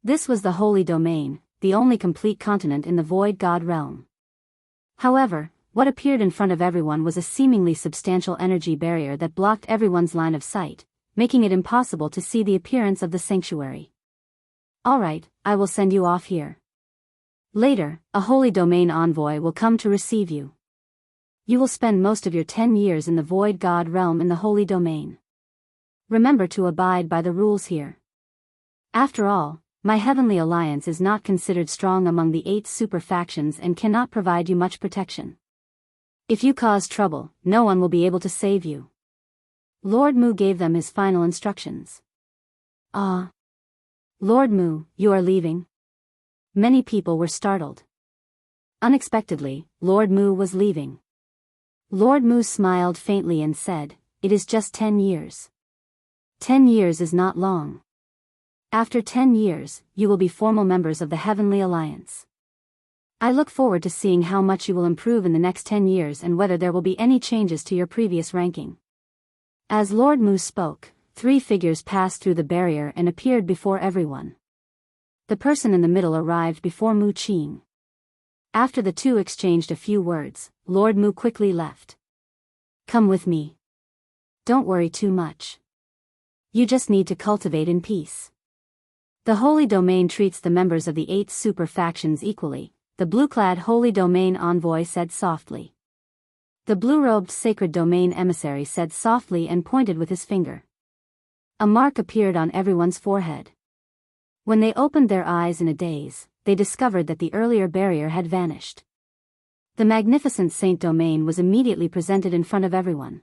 This was the holy domain, the only complete continent in the void god realm. However, what appeared in front of everyone was a seemingly substantial energy barrier that blocked everyone's line of sight, making it impossible to see the appearance of the sanctuary. Alright, I will send you off here. Later, a holy domain envoy will come to receive you. You will spend most of your 10 years in the void god realm in the holy domain. Remember to abide by the rules here. After all, my heavenly alliance is not considered strong among the 8 super factions and cannot provide you much protection. If you cause trouble, no one will be able to save you. Lord Mu gave them his final instructions. Ah. Lord Mu, you are leaving? Many people were startled. Unexpectedly, Lord Mu was leaving. Lord Mu smiled faintly and said, "It is just 10 years. 10 years is not long. After 10 years, you will be formal members of the Heavenly Alliance. I look forward to seeing how much you will improve in the next 10 years and whether there will be any changes to your previous ranking." As Lord Mu spoke, 3 figures passed through the barrier and appeared before everyone. The person in the middle arrived before Mu Qing. After the two exchanged a few words, Lord Mu quickly left. "Come with me. Don't worry too much. You just need to cultivate in peace. The Holy Domain treats the members of the 8 super factions equally," the blue-clad Holy Domain envoy said softly. The blue-robed Sacred Domain emissary said softly and pointed with his finger. A mark appeared on everyone's forehead. When they opened their eyes in a daze, they discovered that the earlier barrier had vanished. The magnificent Saint Domain was immediately presented in front of everyone.